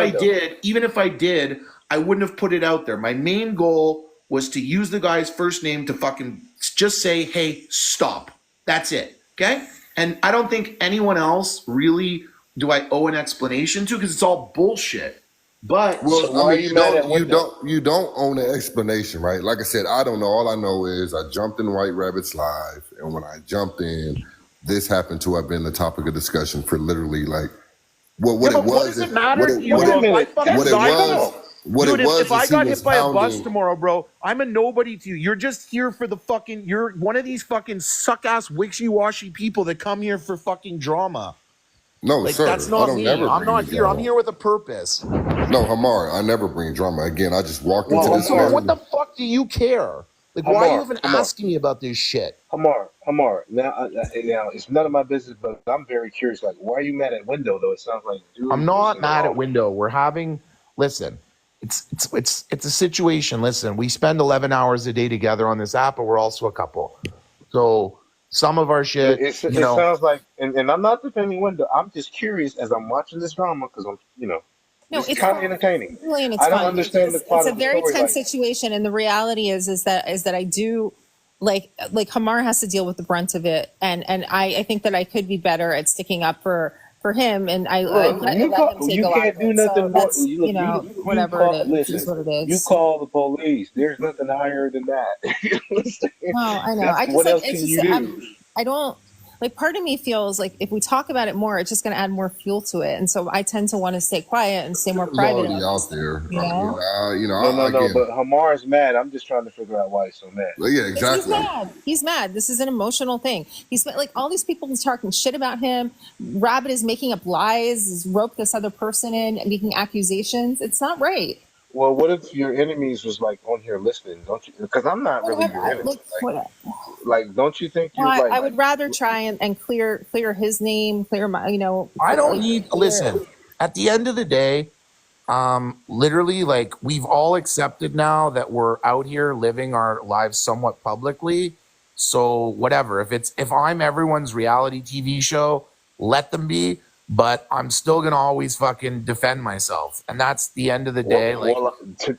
I did, I wouldn't have put it out there. My main goal was to use the guy's first name to fucking just say, "Hey, stop." That's it. Okay? And I don't think anyone else really do I owe an explanation to, because it's all bullshit. But Well, So why are you mad at Window? you don't own an explanation, right? Like I said, I don't know. All I know is I jumped in White Rabbit's live, and when I jumped in, this happened to have been the topic of discussion for literally like what yeah, it but what was. does it matter to you, Wait a bro? If I minute. fucking What it die was. tomorrow, What dude, it was if I is he got was hit by a bus hounding. tomorrow, bro, I'm a nobody to you. You're just here for the fucking. You're one of these fucking suck ass wishy-washy people that come here for fucking drama. No, Like, sir. that's I not don't me. never I'm bring not you here. I'm drama. here with a purpose. No, Hamar, I never bring drama. Again, I just walked Well, into Well, this so Hamar, what man. the fuck do you care? Like, why are you even Hamar, asking me about this shit? Hamar. Now it's none of my business, but I'm very curious. Like, why are you mad at Window though? It sounds like I'm dude was not in the mad at wrong. Window. We're having. Listen, it's a situation. Listen, we spend 11 hours a day together on this app, but we're also a couple. So some of our shit, It sounds like, and I'm not defending Window. I'm just curious as I'm watching this drama because No, this is it's kind of fine. entertaining. Julian, it's I don't fine. understand the It's plot a of the very story. tense Like, situation, and the reality is that I do like Hamar has to deal with the brunt of it, and I think that I could be better at sticking up for him, and I look, let him take you a lot can't of do it. So nothing more. that's Look, you whatever it call. is. It is Listen, what it you is. call the police. There's nothing higher than that. You understand? No, I know. That's I just what like else it's can just you do? I don't like. Part of me feels like if we talk about it more, it's just going to add more fuel to it, and so I tend to want to stay quiet and stay more It was private already about this out stuff. there. You know. No. Again, But Hamar's mad. I'm just trying to figure out why he's so mad. yeah, He's exactly. mad. He's mad. This is an emotional thing. He's like all these people talking shit about him. Rabbit is making up lies, has roped this other person in, and making accusations. It's not right. Well, what if your enemies was like on here listening? Don't you? Because I'm not really Whatever. your enemy. Whatever. Like, don't you think Well, you're like? I would rather try and clear his name, clear my, I don't like, need. clear Listen, it. at the end of the day, literally, like we've all accepted now that we're out here living our lives somewhat publicly. So whatever. If I'm everyone's reality TV show, let them be. But I'm still gonna always fucking defend myself, and that's the end of the day. Like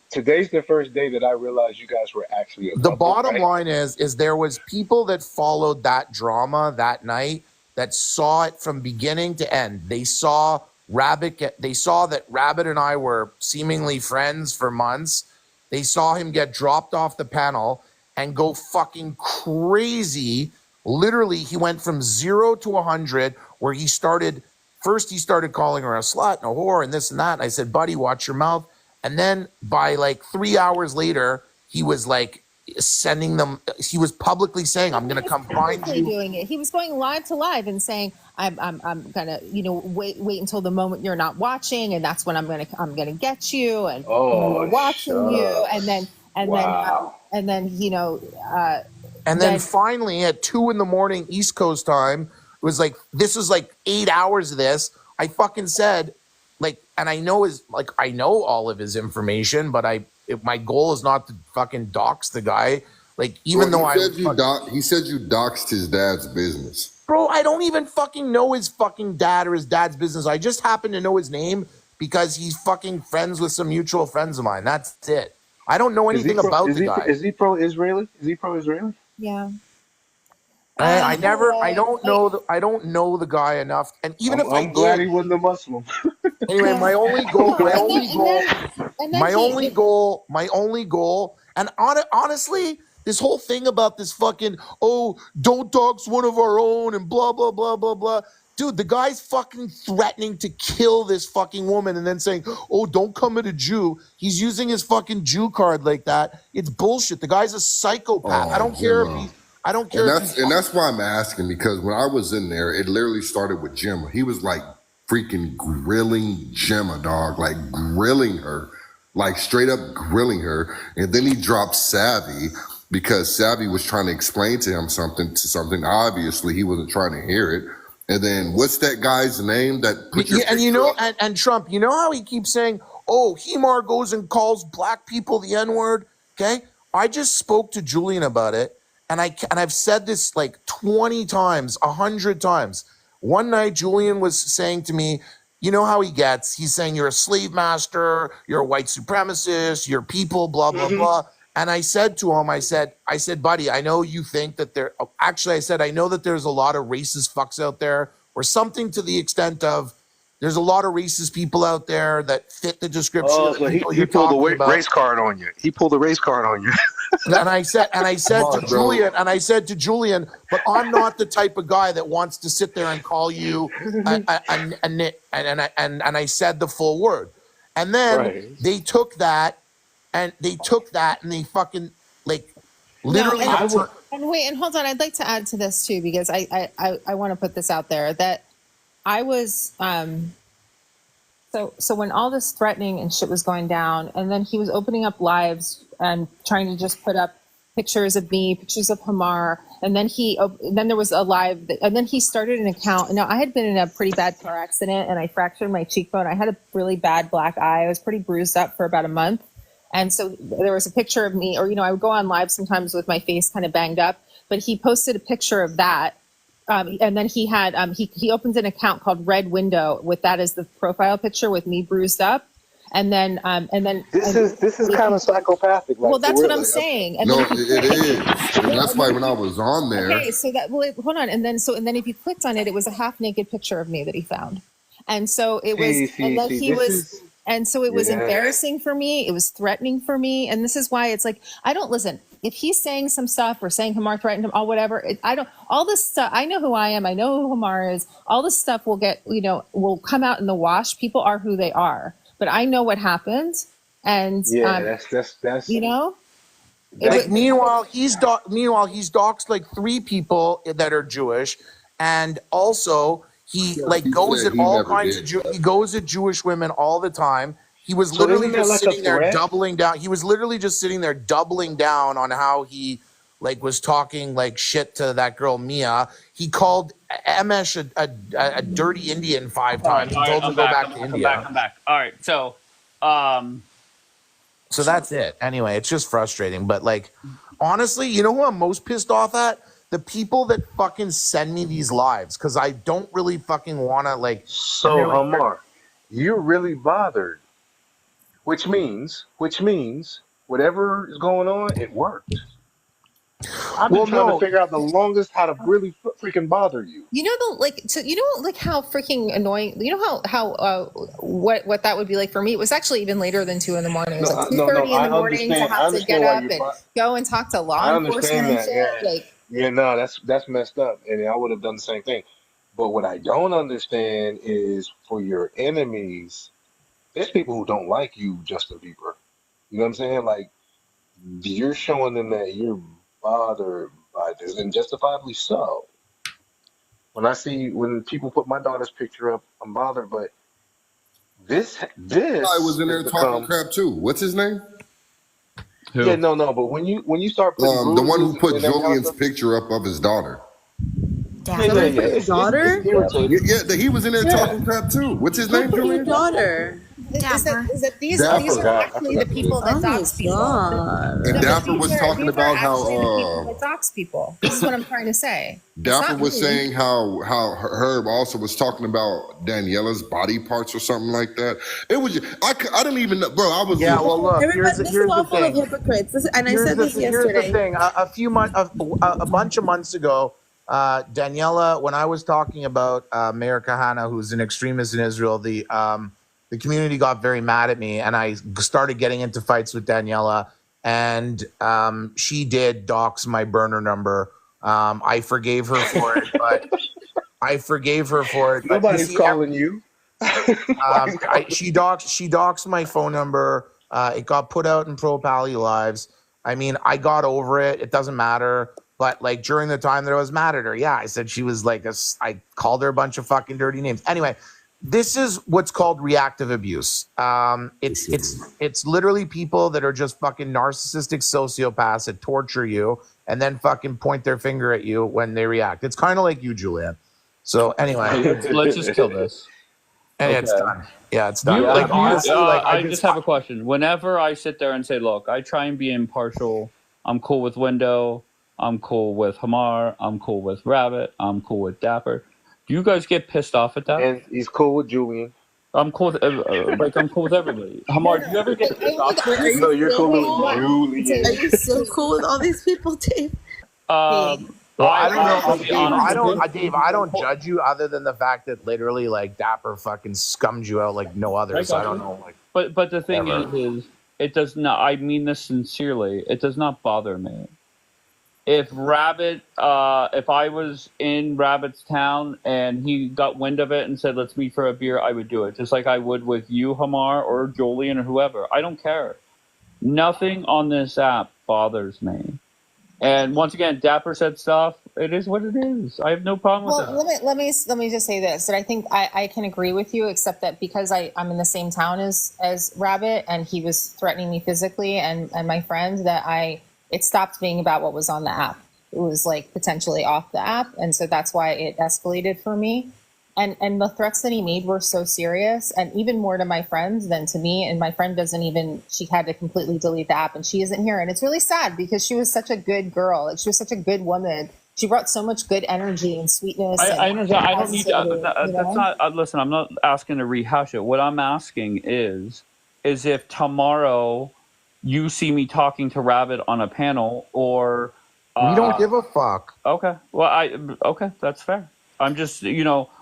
Today's the first day that I realized you guys were actually a the couple, bottom right? line is there was people that followed that drama that night that saw it from beginning to end. They saw they saw that Rabbit and I were seemingly friends for months. They saw him get dropped off the panel and go fucking crazy. Literally, he went from 0 to 100, where he started calling her a slut and a whore and this and that. And I said, buddy, watch your mouth. And then by like 3 hours later, he was like sending them, he was publicly saying, I'm going to come find Publicly you. doing it. He was going live to live and saying, I'm gonna, wait until the moment you're not watching, and that's when I'm gonna get you, and Oh, we're watching you, shucks. and Wow. then And then then finally at 2 a.m. East Coast time, it was like, this was like 8 hours of this. I fucking said, like, and I know all of his information, but my goal is not to fucking dox the guy. Like, even though He said you doxed his dad's business. bro, I don't even fucking know his fucking dad or his dad's business. I just happen to know his name because he's fucking friends with some mutual friends of mine. That's it. I don't know anything about the guy. Is he pro-Israeli? Is he pro-Israeli? yeah. I don't know. Like, I don't know the guy enough. And even if I I'm glad did, he wasn't a Muslim. anyway, yeah. my only goal, And then my only goal, and honestly, this whole thing about this fucking, don't dox one of our own and blah, blah, blah, blah, blah. Dude, the guy's fucking threatening to kill this fucking woman and then saying, don't come at a Jew. He's using his fucking Jew card like that. It's bullshit. The guy's a psychopath. I don't care if he's, I don't care if he's, And that's why I'm asking, because when I was in there, it literally started with Gemma. He was like freaking grilling Gemma, dog, like grilling her, like straight up grilling her. And then he dropped Savvy because Savvy was trying to explain to him something. Obviously, he wasn't trying to hear it. And then what's that guy's name that put your and and Trump, you know how he keeps saying, Hemar goes and calls black people the N-word. Okay. I just spoke to Julian about it. And I've said this like 20 times, 100 times. One night, Julian was saying to me, you know how he gets. He's saying, you're a slave master, you're a white supremacist, you're people, blah, blah, blah. And I said to him, I said, buddy, I know you think that actually, I said, I know that there's a lot of racist fucks out there, or something to the extent of, there's a lot of racist people out there that fit the description Oh, of the so people he you're pulled the talking about. race card on you. He pulled the race card on you. And I said Come to on, bro. Julian, but I'm not the type of guy that wants to sit there and call you a nit. And I said the full word. And then Right. they took that and they fucking like No, literally. and wait, and hold on. I'd like to add to this too, because I want to put this out there that I was so when all this threatening and shit was going down, and then he was opening up lives and trying to just put up pictures of me, pictures of Hamar, and then then there was a live, and then he started an account. Now I had been in a pretty bad car accident, and I fractured my cheekbone. I had a really bad black eye. I was pretty bruised up for about a month. And so there was a picture of me, or, I would go on live sometimes with my face kind of banged up, but he posted a picture of that. And then he had, he opened an account called Red Window with that as the profile picture with me bruised up. And then, this is kind of psychopathic. Like, well, that's what I'm like, saying. And No, then it is. And that's why when I was on there, okay, so hold on. And then if you clicked on it, it was a half naked picture of me that he found. And so it was, and so it was embarrassing for me. It was threatening for me. And this is why it's like, I don't listen. If he's saying some stuff or saying Hamar threatened him or whatever, all this stuff, I know who I am. I know who Hamar is. All this stuff will will come out in the wash. People are who they are. But I know what happened. And that's meanwhile, he's doxed like 3 people that are Jewish. And also, he goes at all kinds of he goes at Jewish women all the time. He was literally just sitting there doubling down. He was literally just sitting there doubling down on how he was talking shit to that girl Mia. He called Amesh a dirty Indian 5 times. He told him to go back to India. I'm back. All right, so so that's it. Anyway, it's just frustrating. But honestly, you know who I'm most pissed off at? The people that fucking send me these lives, because I don't really fucking want to So Hamar, you're really bothered, which means whatever is going on, it worked. I've been trying to figure out the longest how to really freaking bother you. How freaking annoying. You know how what that would be like for me. It was actually even later than 2 a.m. It was 2:30 in the morning to have to get up and go and talk to law enforcement and shit. That's messed up, and I would have done the same thing. But what I don't understand is for your enemies, there's people who don't like you, Justin Bieber. You know what I'm saying? You're showing them that you're bothered by this, and justifiably so. When people put my daughter's picture up, I'm bothered. But this I was in there talking crap too. What's his name? who? Yeah, no. But when you start putting The one who put bruises and Julian's picture up of his daughter. His daughter? Yeah, he was in there talking crap too. What's his name, Your Julian? daughter. Is that these are actually the people that dox people. And Dapper was talking about how that dox people. This is what I'm trying to say. Dapper was saying how Herb also was talking about Daniela's body parts or something like that. It was I didn't even know, bro. I was look. Here's this is the all full of thing. hypocrites. I said this yesterday. Here's the thing. A bunch of months ago, Daniela, when I was talking about Mayor Kahana, who's an extremist in Israel, the community got very mad at me, and I started getting into fights with Daniela, and she did dox my burner number. I forgave her for it, but nobody's calling you. She doxed my phone number. It got put out in Pro Pally Lives. I mean, I got over it. It doesn't matter. But during the time that I was mad at her, I said she was I called her a bunch of fucking dirty names. Anyway, this is what's called reactive abuse. It's literally people that are just fucking narcissistic sociopaths that torture you and then fucking point their finger at you when they react. It's kind of like you, Julian. So anyway, let's just kill this. And it's done. Yeah, it's done. Honestly, I just have a question. Whenever I sit there and say, look, I try and be impartial. I'm cool with Window. I'm cool with Hamar. I'm cool with Rabbit. I'm cool with Dapper. Do you guys get pissed off at that? And he's cool with Julian. I'm cool with I'm cool with everybody. Hamar, do you ever get pissed off? Wait, are you No, you're cool with what? Julian. Are you so cool with all these people, Dave? Um, Well, I don't know, I'll be Dave. honest I with don't, you. Dave. I don't judge you other than the fact that literally, like, Dapper fucking scummed you out like no other. I So I got don't you. know, like, But the thing whatever. is it does not. I mean this sincerely. It does not bother me. If I was in Rabbit's town and he got wind of it and said, "Let's meet for a beer," I would do it, just like I would with you, Hamar, or Julian, or whoever. I don't care. Nothing on this app bothers me. And once again, Dapper said stuff. It is what it is. I have no problem with Well, that. let me just say this, that I think I can agree with you, except that because I'm in the same town as Rabbit, and he was threatening me physically and my friend, that it stopped being about what was on the app. It was like potentially off the app, and so that's why it escalated for me. And the threats that he made were so serious, and even more to my friends than to me. And my friend she had to completely delete the app, and she isn't here. And it's really sad because she was such a good girl. Like, she was such a good woman. She brought so much good energy and sweetness. I understand. I don't need to. Positivity, That's not. Listen, I'm not asking to rehash it. What I'm asking is if tomorrow you see me talking to Rabbit on a panel, or We don't give a fuck. okay. Well, okay, that's fair. I'm just,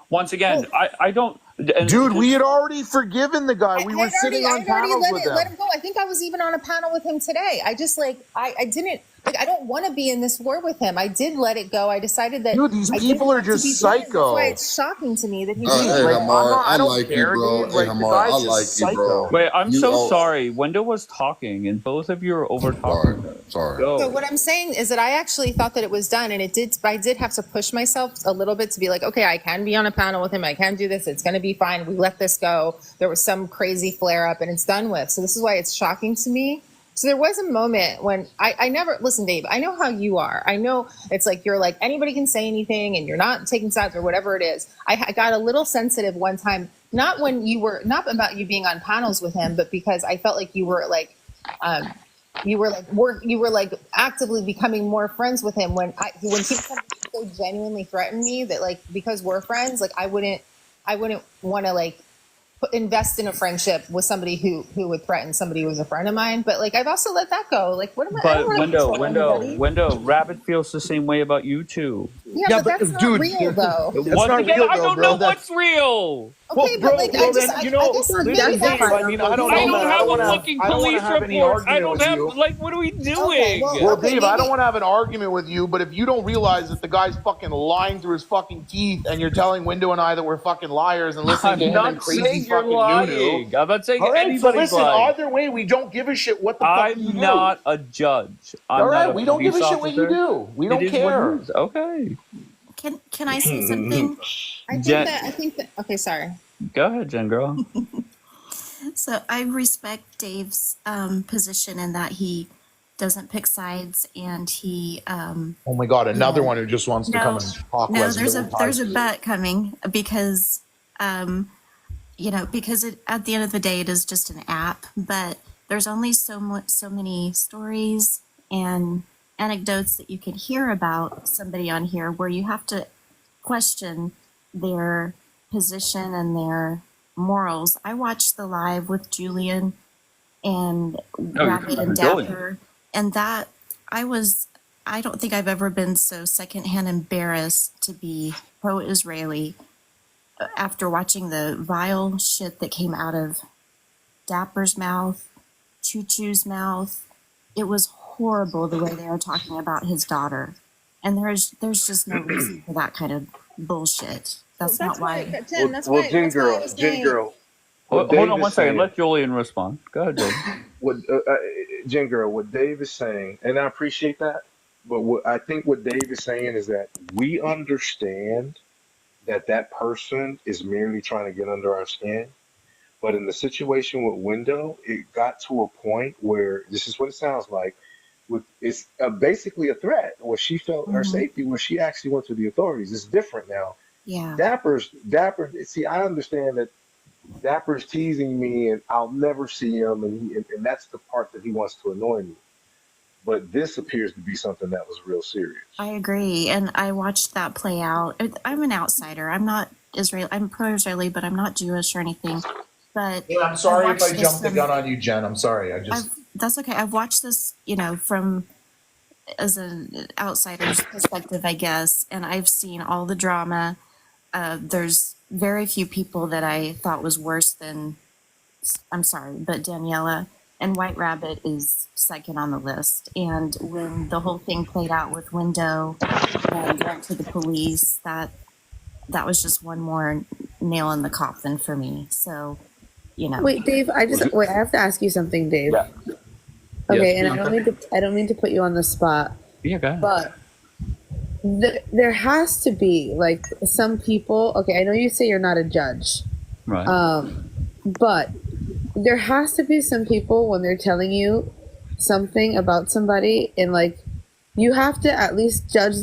once again, I don't. And Dude, we had already forgiven the guy. We were I'd sitting on I'd already panels with let him. him go. I think I was even on a panel with him today. I just I didn't I don't want to be in this war with him. I did let it go. I decided that Dude, these I people didn't are have to just be there. That's psycho. why it's shocking to me that he's Hey, doing Like, that. Hamar, I I don't like you, care, bro. Dave. Hey, Like, the Hamar, I guy's like just you, bro. psycho. wait, I'm You so oh, sorry. Wendell was talking, and both of you are over sorry, talking. sorry. So Go. what I'm saying is that I actually thought that it was done, and I did have to push myself a little bit to be like, okay, I can be on a panel with him. I can do this. It's going to be fine. We let this go. There was some crazy flare up, and it's done with. So this is why it's shocking to me. So there was a moment when I never listen, Dave. I know how you are. I know it's like you're like anybody can say anything, and you're not taking sides or whatever it is. I got a little sensitive one time, not about you being on panels with him, but because I felt like you were like. You were like actively becoming more friends with him when he would so genuinely threaten me that, like, because we're friends, like I wouldn't want to like invest in a friendship with somebody who would threaten somebody who was a friend of mine. But like I've also let that go. Like, what am I? I don't But want to control anybody. Rabbit feels the same way about you too. Yeah, but that's not real though. That's Once not again, real, I though, don't bro. know what's real. Okay, but like I guess maybe That's that's fine. I mean, I don't I know, don't man. I have don't a want to fucking I don't want police to have any report. I argument don't with have, you. like, what are we doing? okay. Well, Okay, Dave, I maybe. don't want to have an argument with you, but if you don't realize that the guy's fucking lying through his fucking teeth, and you're telling Window and I that we're fucking liars and listening to I'm him and not crazy saying you're fucking lying. nunu. I'm not saying All right, so anybody's listen. lying. Either way, we don't give a shit what the fuck you I'm do. not a judge. I'm All not right, a we don't give a police shit what you officer. do. We It don't is what care. it is. Okay. Can I say something? I Jen, think that okay, sorry. go ahead, Jen girl. So I respect Dave's position in that he doesn't pick sides, and he Oh my god, another one who just wants to come no and talk no less there's a bet coming because because at the end of the day it is just an app, but there's only so many stories and anecdotes that you can hear about somebody on here where you have to question their position and their morals. I watched the live with Julian and Rabbit and Dapper, and that I don't think I've ever been so secondhand embarrassed to be pro-Israeli after watching the vile shit that came out of Dapper's mouth, Choo Choo's mouth. It was horrible the way they were talking about his daughter. And there's just no reason for that kind of bullshit. That's not why. Jen, that's Well, why. Jen That's why I girl, was Jen saying. girl. Hold on one second. Let Julian respond. Go ahead, Julian. What Jen girl, what Dave is saying, and I appreciate that, but what I think what Dave is saying is that we understand that person is merely trying to get under our skin. But in the situation with Window, it got to a point where this is what it sounds like. It's basically a threat where she felt her safety, where she actually went to the authorities. It's different now. Yeah. Dapper. See, I understand that Dapper's teasing me, and I'll never see him, and that's the part that he wants to annoy me. But this appears to be something that was real serious. I agree. And I watched that play out. I'm an outsider. I'm not Israel. I'm pro-Israeli, but I'm not Jewish or anything. But Yeah, I'm sorry if I jumped the gun on you, Jen. I'm sorry. That's okay. I've watched this, from as an outsider's perspective, I guess, and I've seen all the drama. There's very few people that I thought was worse than, I'm sorry, but Daniela, and White Rabbit is second on the list. And when the whole thing played out with Window and went to the police, that was just one more nail in the coffin for me. So, Wait, Dave, I have to ask you something, Dave. Yeah. Okay, Yes, and I don't mean to put you on the spot. Yeah, go ahead. But there has to be like some people. Okay, I know you say you're not a judge, Right. but there has to be some people when they're telling you something about somebody, and like you have to at least judge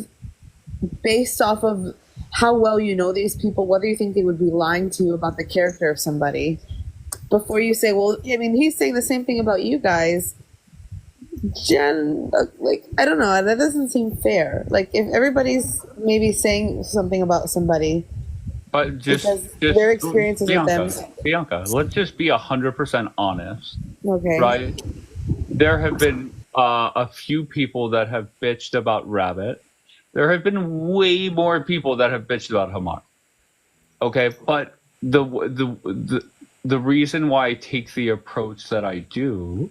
based off of how well you know these people, whether you think they would be lying to you about the character of somebody, before you say, well, I mean, he's saying the same thing about you guys. Jen, like, I don't know, that doesn't seem fair. Like, if everybody's maybe saying something about somebody, But just their experiences with them. Bianca, let's just be 100% honest. Okay. Right? There have been a few people that have bitched about Rabbit. There have been way more people that have bitched about Hamar. Okay, but the reason why I take the approach that I do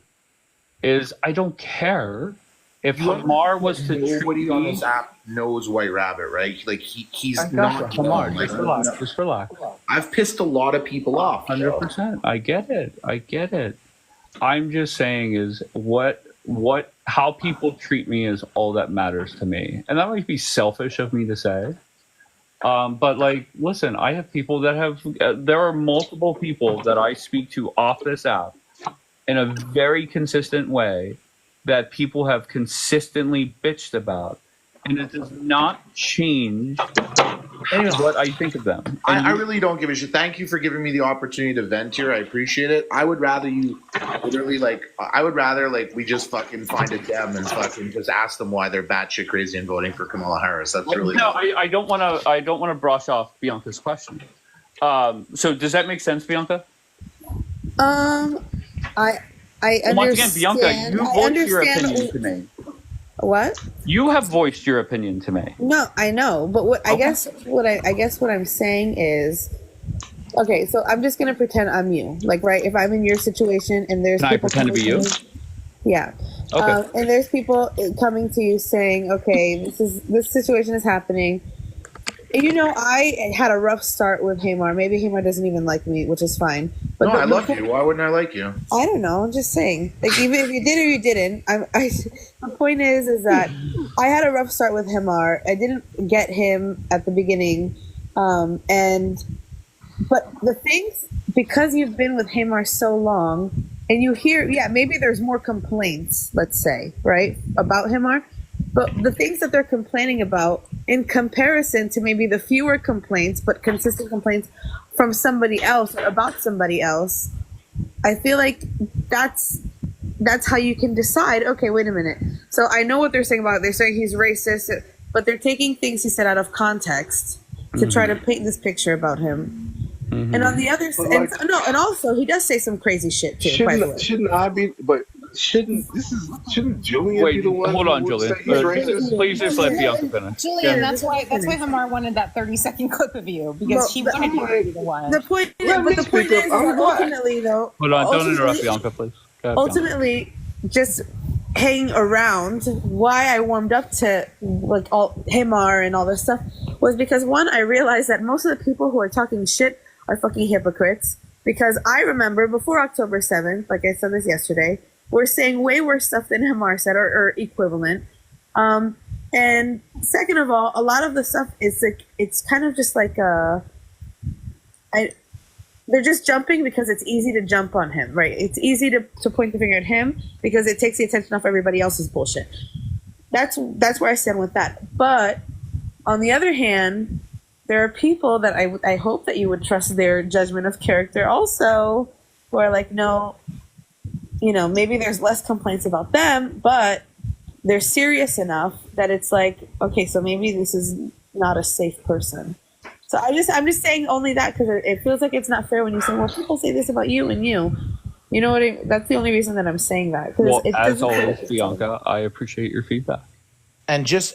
is I don't care if Hamar was to treat Nobody on me. this app knows White Rabbit, right? Like he's I not gotcha, Hamar, known. just relax, just relax. I've pissed a lot of people off. 100%. I get it. I'm just saying is how people treat me is all that matters to me. And that might be selfish of me to say. But like, listen, I have people that there are multiple people that I speak to off this app in a very consistent way that people have consistently bitched about. And it does not change what I think of them. I really don't give a shit. Thank you for giving me the opportunity to vent here. I appreciate it. I would rather you literally we just fucking find a Dem and fucking just ask them why they're batshit crazy and voting for Kamala Harris. That's really no. I don't want to brush off Bianca's question. So does that make sense, Bianca? I understand. Once again, Bianca, you voiced your opinion to me. What? You have voiced your opinion to me. No, I know, but what I guess what I'm saying is, okay, so I'm just gonna pretend I'm you, like, right? If I'm in your situation and there's Can I pretend to be you? Yeah. Okay. And there's people coming to you saying, okay, this situation is happening. I had a rough start with Hamar. Maybe Hamar doesn't even like me, which is fine. But I love you. Why wouldn't I like you? I don't know. I'm just saying. Like, even if you did or you didn't, the point is that I had a rough start with Hamar. I didn't get him at the beginning, but the things, because you've been with Hamar so long, and you hear, maybe there's more complaints, let's say, right, about Hamar. But the things that they're complaining about, in comparison to maybe the fewer complaints, but consistent complaints from somebody else or about somebody else, I feel like that's how you can decide, okay, wait a minute. So I know what they're saying about it. They're saying he's racist, but they're taking things he said out of context to try to paint this picture about him. Mm-hmm. And on the other side, and also he does say some crazy shit too. Shouldn't I be? But shouldn't Julian be the one? Hold on, Julian. Please just let Bianca finish. Julian, that's why Hamar wanted that 30-second clip of you, because she wanted you to be the one. The point is ultimately, though. Hold on, don't interrupt Bianca, please. Ahead, ultimately, just hanging around, why I warmed up to like all Hamar and all this stuff was because, one, I realized that most of the people who are talking shit are fucking hypocrites. Because I remember before October 7th, like I said this yesterday, we're saying way worse stuff than Hamar said, or equivalent. And second of all, a lot of the stuff is like, it's kind of just like they're just jumping because it's easy to jump on him, right? It's easy to point the finger at him because it takes the attention off everybody else's bullshit. That's where I stand with that. But on the other hand, there are people that I hope that you would trust their judgment of character also, who are like, no, maybe there's less complaints about them, but they're serious enough that it's like, okay, so maybe this is not a safe person So I'm just saying only that because it feels like it's not fair when you say, well, people say this about you and you. You know what I mean? That's the only reason that I'm saying that. Well, It as doesn't feel always, like it's Bianca, I appreciate your feedback. And just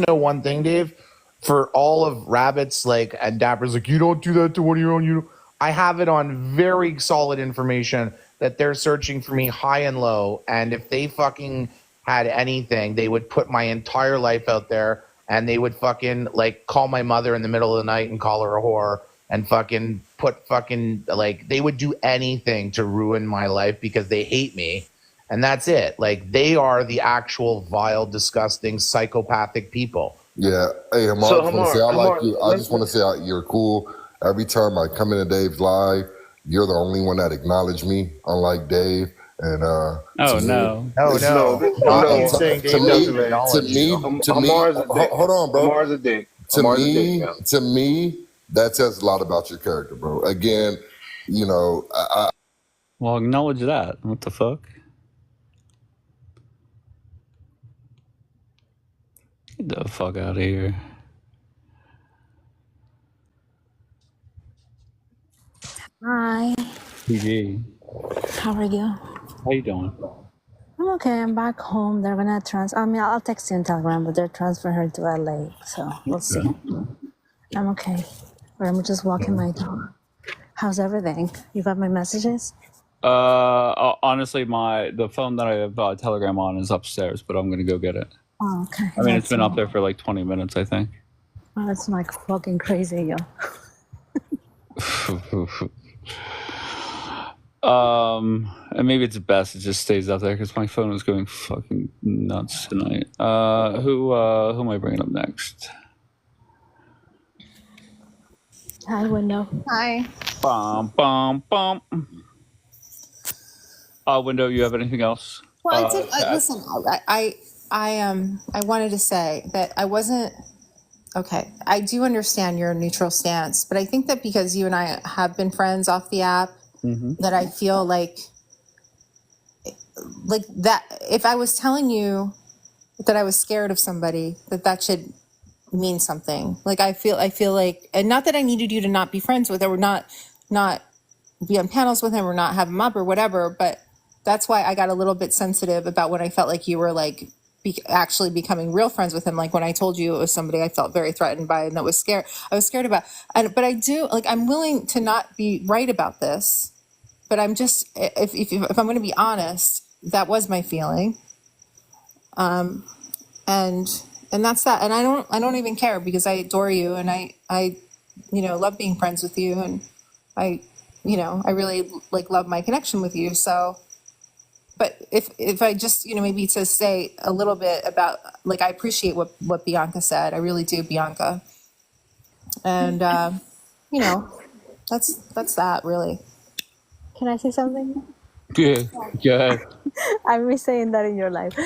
know one thing, Dave. For all of Rabbit's and Dapper's you don't do that to one of your own. I have it on very solid information that they're searching for me high and low. And if they fucking had anything, they would put my entire life out there, and they would fucking call my mother in the middle of the night and call her a whore, and fucking put fucking they would do anything to ruin my life because they hate me. And that's it. They are the actual vile, disgusting, psychopathic people. Yeah. Hey, Hamar, So I just want to say I Hamar, like you. I just want to say you're cool. Every time I come into Dave's live, you're the only one that acknowledged me, unlike Dave. And Oh, to me, no. Not you saying Dave doesn't acknowledge you. Hamar's a dick. hold on, bro. Hamar's a dick. Hamar's a dick, yeah. To me, that says a lot about your character, bro. Again, Well, acknowledge that. What the fuck? Get the fuck out of here. Hi, PG. how are you? How you doing? I'm okay. I'm back home. They're gonna I'll text you on Telegram, but they're transferring her to LA, so we'll see. I'm okay. But I'm just walking my dog. How's everything? You got my messages? Honestly, the phone that I have Telegram on is upstairs, but I'm gonna go get it. Oh, okay. I mean, it's been up there for 20 minutes, I think. Oh, it's fucking crazy, yo. And maybe it's best it just stays up there because my phone is going fucking nuts tonight. Who am I bringing up next? Hi, Window. Hi. Bum bum bum. Window, you have anything else? Well, I did. Listen, I wanted to say that I wasn't. Okay, I do understand your neutral stance, but I think that because you and I have been friends off the app, that I feel like that if I was telling you that I was scared of somebody, that should mean something. I feel like, and not that I needed you to not be friends with, or not be on panels with him, or not have him up, or whatever. But that's why I got a little bit sensitive about when I felt like you were actually becoming real friends with him. Like when I told you it was somebody I felt very threatened by and that I was scared about. But I do, I'm willing to not be right about this, but I'm just, if I'm going to be honest, that was my feeling. And that's that. And I don't even care because I adore you, and I love being friends with you, and I really love my connection with you. So, but if I just, maybe to say a little bit about, I appreciate what Bianca said. I really do, Bianca. And, that's that really. Can I say something? Good. I'm be saying that in your life.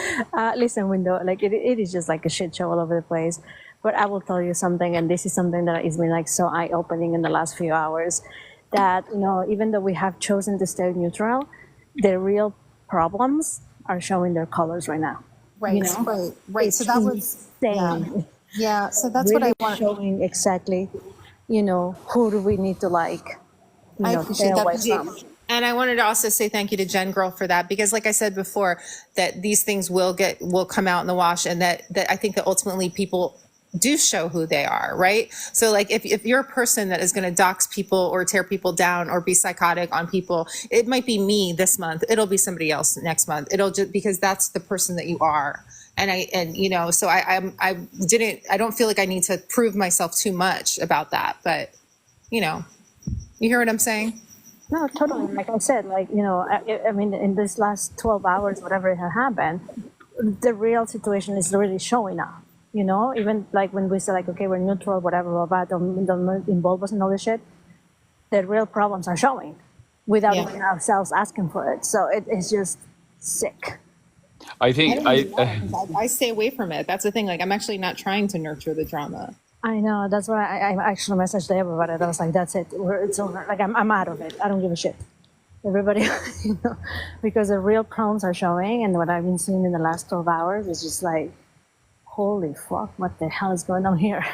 Listen, Window, it is just a shit show all over the place. But I will tell you something, and this is something that has been so eye-opening in the last few hours, that, even though we have chosen to stay neutral, the real problems are showing their colors right now. Right, right. So that was insane. Yeah. So that's really what I want. Showing exactly, who do we need to I appreciate stay that, away PG. from. And I wanted to also say thank you to Jen Girl for that, because like I said before, that these things will come out in the wash, and that I think that ultimately people do show who they are, right? So if you're a person that is going to dox people or tear people down or be psychotic on people, it might be me this month, it'll be somebody else next month, it'll just, because that's the person that you are. And so I don't feel like I need to prove myself too much about that, but you hear what I'm saying? No, totally. Like I said, I mean, in this last 12 hours, whatever had happened, the real situation is really showing up. Even when we say okay, we're neutral, whatever, don't involve us in all this shit, the real problems are showing without even ourselves asking for it. So it's just sick. I think I stay away from it. That's the thing. I'm actually not trying to nurture the drama. I know. That's why I actually messaged Dave about it. I was like, that's it. It's over. I'm out of it. I don't give a shit. Everybody, because the real problems are showing, and what I've been seeing in the last 12 hours is just holy fuck, what the hell is going on here?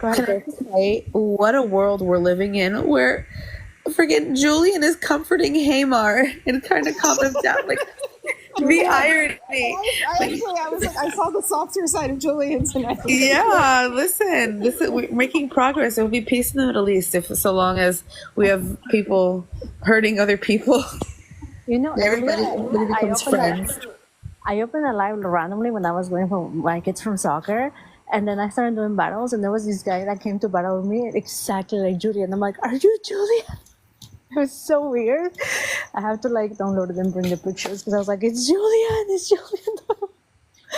Go ahead, Can I Dave. just say what a world we're living in where friggin' Julian is comforting Hamar and kind of calm him down. Like the irony. I was like, I saw the softer side of Julian tonight. Yeah, listen, we're making progress. There will be peace in the Middle East if so long as we have people hurting other people. You know, Everybody I becomes friends. I opened a live randomly when I was going for my kids from soccer, and then I started doing battles, and there was this guy that came to battle with me exactly like Julian. I'm like, are you Julian? It was so weird. I have to like download it and bring the pictures because I was like, it's Julian, it's Julian.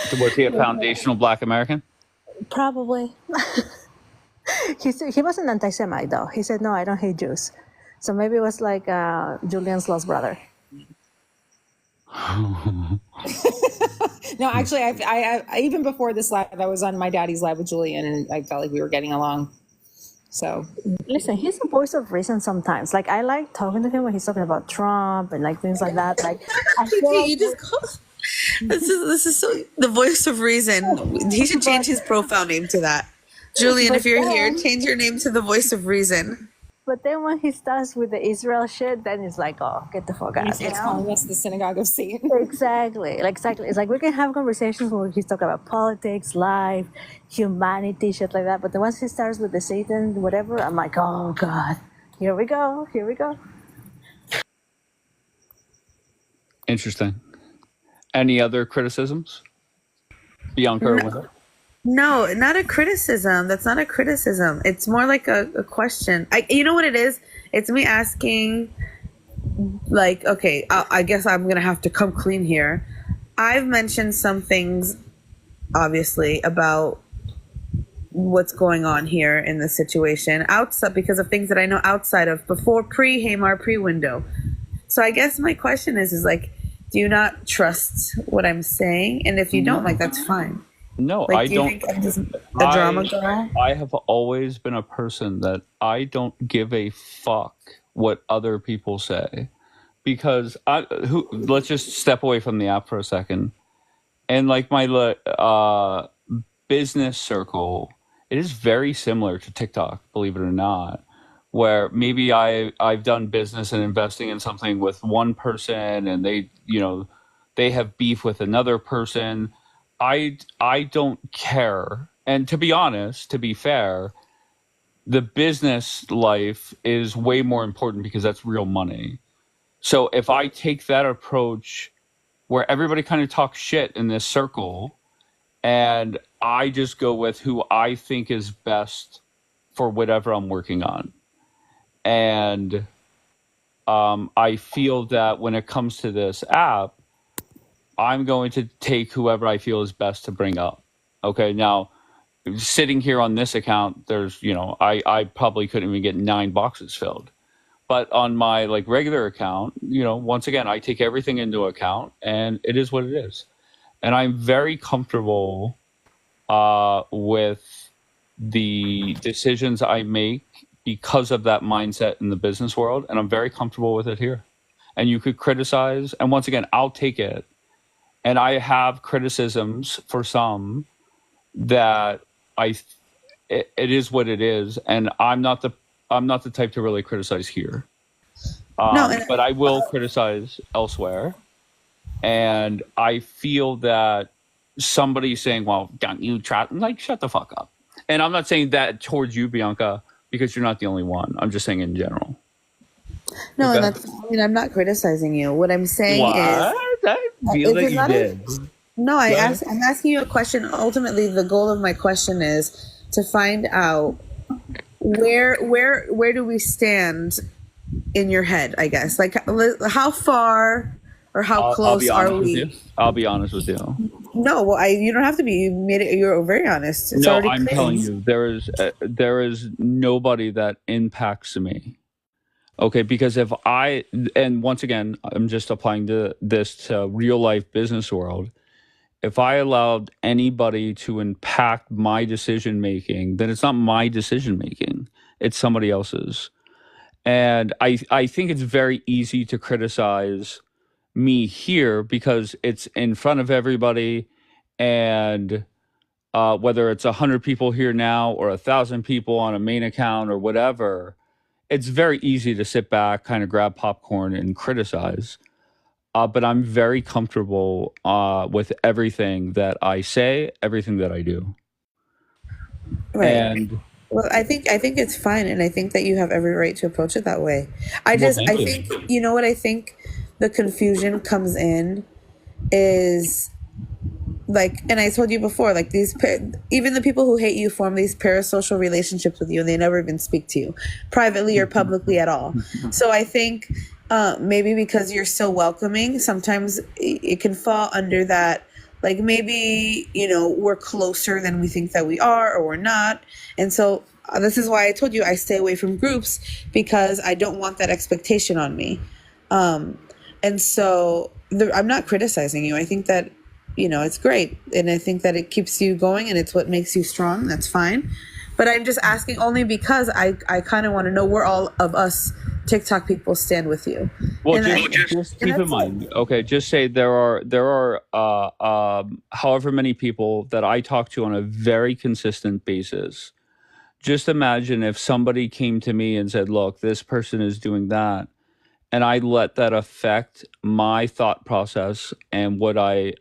So was he a foundational Black American? Probably. He wasn't anti-Semite though. He said, no, I don't hate Jews. So maybe it was like Julian's lost brother. No, actually, I even before this live, I was on my daddy's live with Julian, and I felt like we were getting along. So listen, he's a voice of reason sometimes. Like I like talking to him when he's talking about Trump and like things like that. Like I feel like You just this is so the voice of reason. He should change his profile name to that. Julian, if you're here, change your name to the voice of reason. But then when he starts with the Israel shit, then it's like, oh, get the fuck out. It's calling us the synagogue of Satan. Exactly. It's like we can have conversations where he's talking about politics, life, humanity, shit like that. But then once he starts with the Satan, whatever, I'm like, oh God, here we go. Interesting. Any other criticisms? Bianca or Wendell? No, not a criticism. That's not a criticism. It's more like a question. You know what it is? It's me asking, like, okay, I guess I'm going to have to come clean here. I've mentioned some things, obviously, about what's going on here in the situation outside because of things that I know outside of before pre-Hamar, pre-window. So I guess my question is like, do you not trust what I'm saying? And if you don't, like, that's fine. No, Like, I do you don't. think I'm just a drama girl? I have always been a person that I don't give a fuck what other people say, because let's just step away from the app for a second. And like my business circle, it is very similar to TikTok, believe it or not, where maybe I've done business and investing in something with one person, and they have beef with another person. I don't care. And to be honest, to be fair, the business life is way more important because that's real money. So if I take that approach where everybody kind of talks shit in this circle and I just go with who I think is best for whatever I'm working on. And I feel that when it comes to this app, I'm going to take whoever I feel is best to bring up. Okay, now sitting here on this account, there's, I probably couldn't even get 9 boxes filled. But on my like regular account, once again, I take everything into account and it is what it is. And I'm very comfortable with the decisions I make because of that mindset in the business world. And I'm very comfortable with it here. And you could criticize. And once again, I'll take it. And I have criticisms for some that it is what it is, and I'm not the type to really criticize here. But I will criticize elsewhere, and I feel that somebody saying, "Well, don't you try?" Like, shut the fuck up. And I'm not saying that towards you, Bianca, because you're not the only one. I'm just saying in general. No, I'm not criticizing you. What I'm saying is, I feel that you did. No, I'm asking you a question. Ultimately, the goal of my question is to find out where do we stand in your head, I guess. Like, how far or how close are we? I'll be honest with you. No, well, you don't have to be. You made it. You're very honest. It's no, I'm telling you, there is nobody that impacts me. Okay, because and once again, I'm just applying this to real life business world. If I allowed anybody to impact my decision making, then it's not my decision making; it's somebody else's. And I think it's very easy to criticize me here because it's in front of everybody, and whether it's 100 people here now or 1,000 people on a main account or whatever, it's very easy to sit back, kind of grab popcorn and criticize. But I'm very comfortable with everything that I say, everything that I do. Right. And Well, I think it's fine, and I think that you have every right to approach it that way. I well, just I thank you. think you know what I think the confusion comes in is like, and I told you before, like even the people who hate you form these parasocial relationships with you, and they never even speak to you privately or publicly at all. So I think maybe because you're so welcoming, sometimes it can fall under that. Like maybe, we're closer than we think that we are, or we're not. And so this is why I told you I stay away from groups, because I don't want that expectation on me. And so I'm not criticizing you. I think that, it's great. And I think that it keeps you going and it's what makes you strong. That's fine. But I'm just asking only because I kind of want to know where all of us TikTok people stand with you. Well, And just keep in mind, okay, just say there are however many people that I talk to on a very consistent basis. Just imagine if somebody came to me and said, look, this person is doing that, and I let that affect my thought process and what I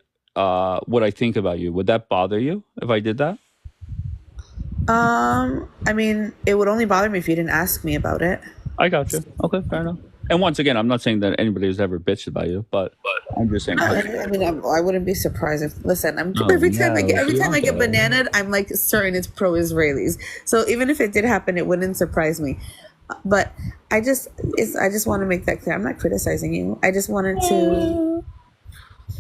think about you. Would that bother you if I did that? I mean, it would only bother me if you didn't ask me about it. I got you. Okay, fair enough. And once again, I'm not saying that anybody has ever bitched about you, but I'm just saying. I mean, I wouldn't be surprised if. Listen, every time I get bananaed, I'm like certain it's pro-Israelis. So even if it did happen, it wouldn't surprise me. But I just want to make that clear. I'm not criticizing you. I just wanted to.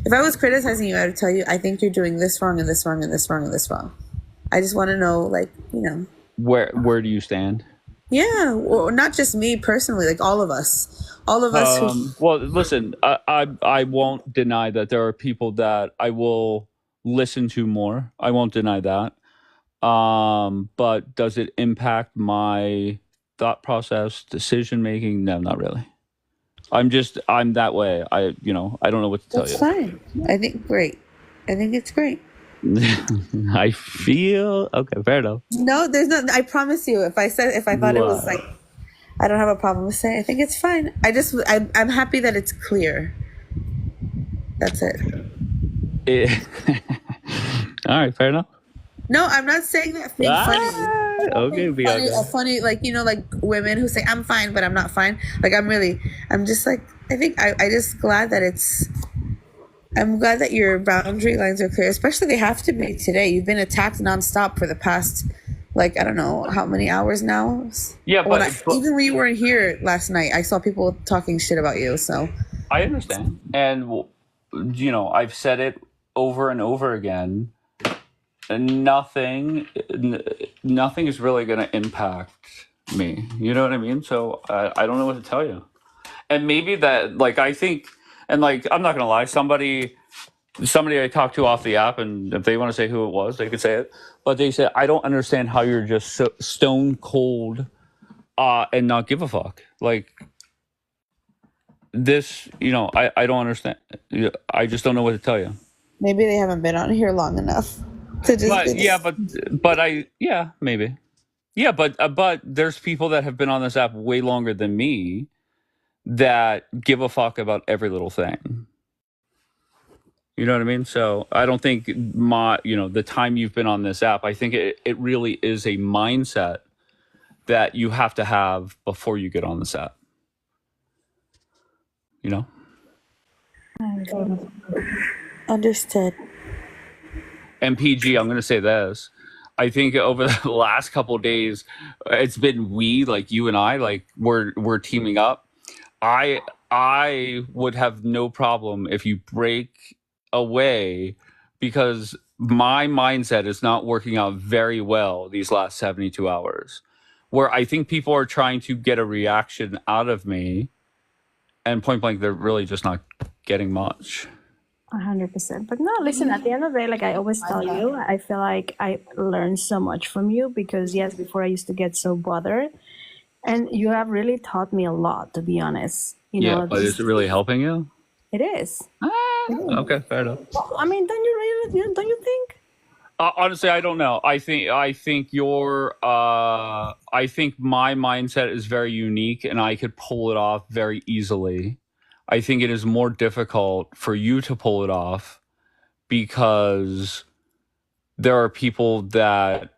If I was criticizing you, I would tell you I think you're doing this wrong and this wrong and this wrong and this wrong. I just want to know, like, where do you stand? Yeah, well, not just me personally, like all of us. Well, listen, I won't deny that there are people that I will listen to more. I won't deny that. But does it impact my thought process, decision making? No, not really. I'm that way. I don't know what to tell you. That's fine. I think it's great. I feel okay. Fair enough. No, there's no. I promise you. If I thought it was like, I don't have a problem with saying. I think it's fine. I'm happy that it's clear. That's it. All right. Fair enough. No, I'm not saying that being funny. Okay, funny, like like women who say I'm fine, but I'm not fine. Like I'm just like I think I just glad that it's. I'm glad that your boundary lines are clear, especially they have to be today. You've been attacked nonstop for the past, like, I don't know how many hours now. Yeah, but even when you weren't here last night, I saw people talking shit about you. So I understand, and I've said it over and over again. And nothing is really going to impact me. You know what I mean? So I don't know what to tell you. And maybe that, like, I think. And like, I'm not gonna lie, somebody I talked to off the app, and if they want to say who it was, they could say it. But they said, I don't understand how you're just so stone cold and not give a fuck. Like this, I don't understand. I just don't know what to tell you. Maybe they haven't been on here long enough to just. Maybe. Yeah, but there's people that have been on this app way longer than me that give a fuck about every little thing. You know what I mean? So I don't think the time you've been on this app, I think it really is a mindset that you have to have before you get on this app. Understood. And PG, I'm going to say this. I think over the last couple of days, it's been like you and I, like we're teaming up. I would have no problem if you break away, because my mindset is not working out very well these last 72 hours, where I think people are trying to get a reaction out of me, and point blank, they're really just not getting much. 100%. But no, listen, at the end of the day, like I always tell you, I feel like I learned so much from you, because yes, before I used to get so bothered. And you have really taught me a lot, to be honest. But is it really helping you? It is. Okay, fair enough. I mean, don't you think? Honestly, I don't know. I think I think my mindset is very unique, and I could pull it off very easily. I think it is more difficult for you to pull it off because there are people that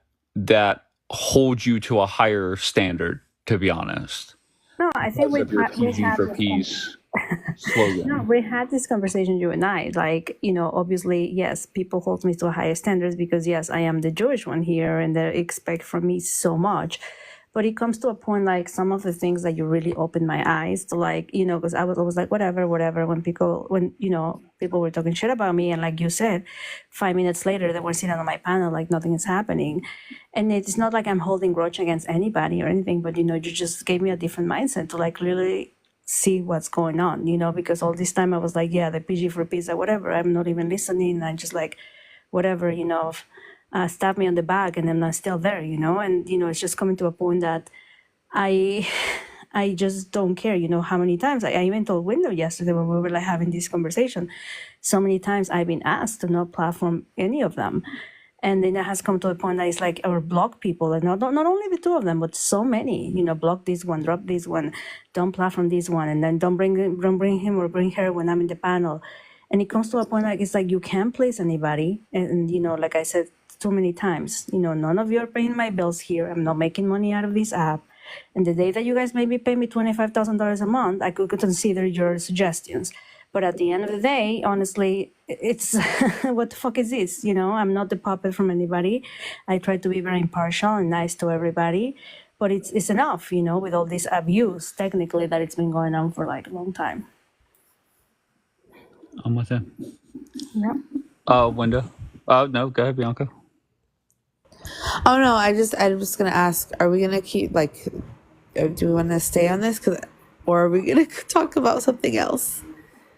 hold you to a higher standard. To be honest, No, I think because of your we PG had for this peace no, slogan. we had this conversation, you and I. Like, obviously, yes, people hold me to higher standards because yes, I am the Jewish one here, and they expect from me so much. But it comes to a point, like some of the things that you really open my eyes to, like, because I was always like, whatever, whatever. When people were talking shit about me, and like you said, 5 minutes later they were sitting on my panel like nothing is happening. And it's not like I'm holding grudge against anybody or anything, but you just gave me a different mindset to like really see what's going on, because all this time I was like, yeah, the PG for pizza, whatever. I'm not even listening. I just like, whatever, stab me on the back, and then I'm still there, and it's just coming to a point that I just don't care, how many times I even told Window yesterday when we were like having this conversation, so many times I've been asked to not platform any of them. And then it has come to a point that it's like, or block people, and not only the two of them, but so many, block this one, drop this one, don't platform this one, and then don't bring him or bring her when I'm in the panel. And it comes to a point like, it's like you can't please anybody. And like I said too many times, none of you are paying my bills here. I'm not making money out of this app. And the day that you guys maybe pay me $25,000 a month, I could consider your suggestions. But at the end of the day, honestly, it's what the fuck is this? I'm not the puppet from anybody. I try to be very impartial and nice to everybody. But it's enough, with all this abuse, technically, that it's been going on for like a long time. I'm with him. Yeah. Wenda. No, go ahead, Bianca. Oh no, I'm just gonna ask: are we gonna keep do we want to stay on this, or are we gonna talk about something else?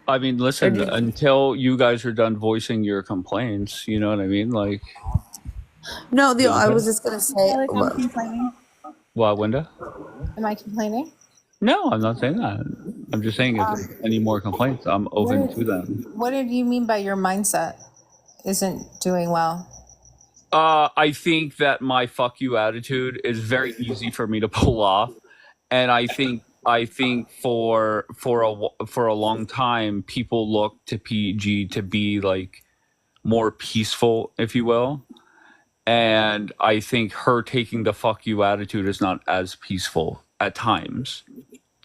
I mean, listen, until you guys are done voicing your complaints, you know what I mean? Like, no, I was just gonna say. I'm complaining. What, Wenda? Am I complaining? No, I'm not saying that. I'm just saying if there's any more complaints, I'm open to them. What did you mean by your mindset isn't doing well? I think that my fuck you attitude is very easy for me to pull off, and I think for a long time people look to PG to be like more peaceful, if you will, and I think her taking the fuck you attitude is not as peaceful at times.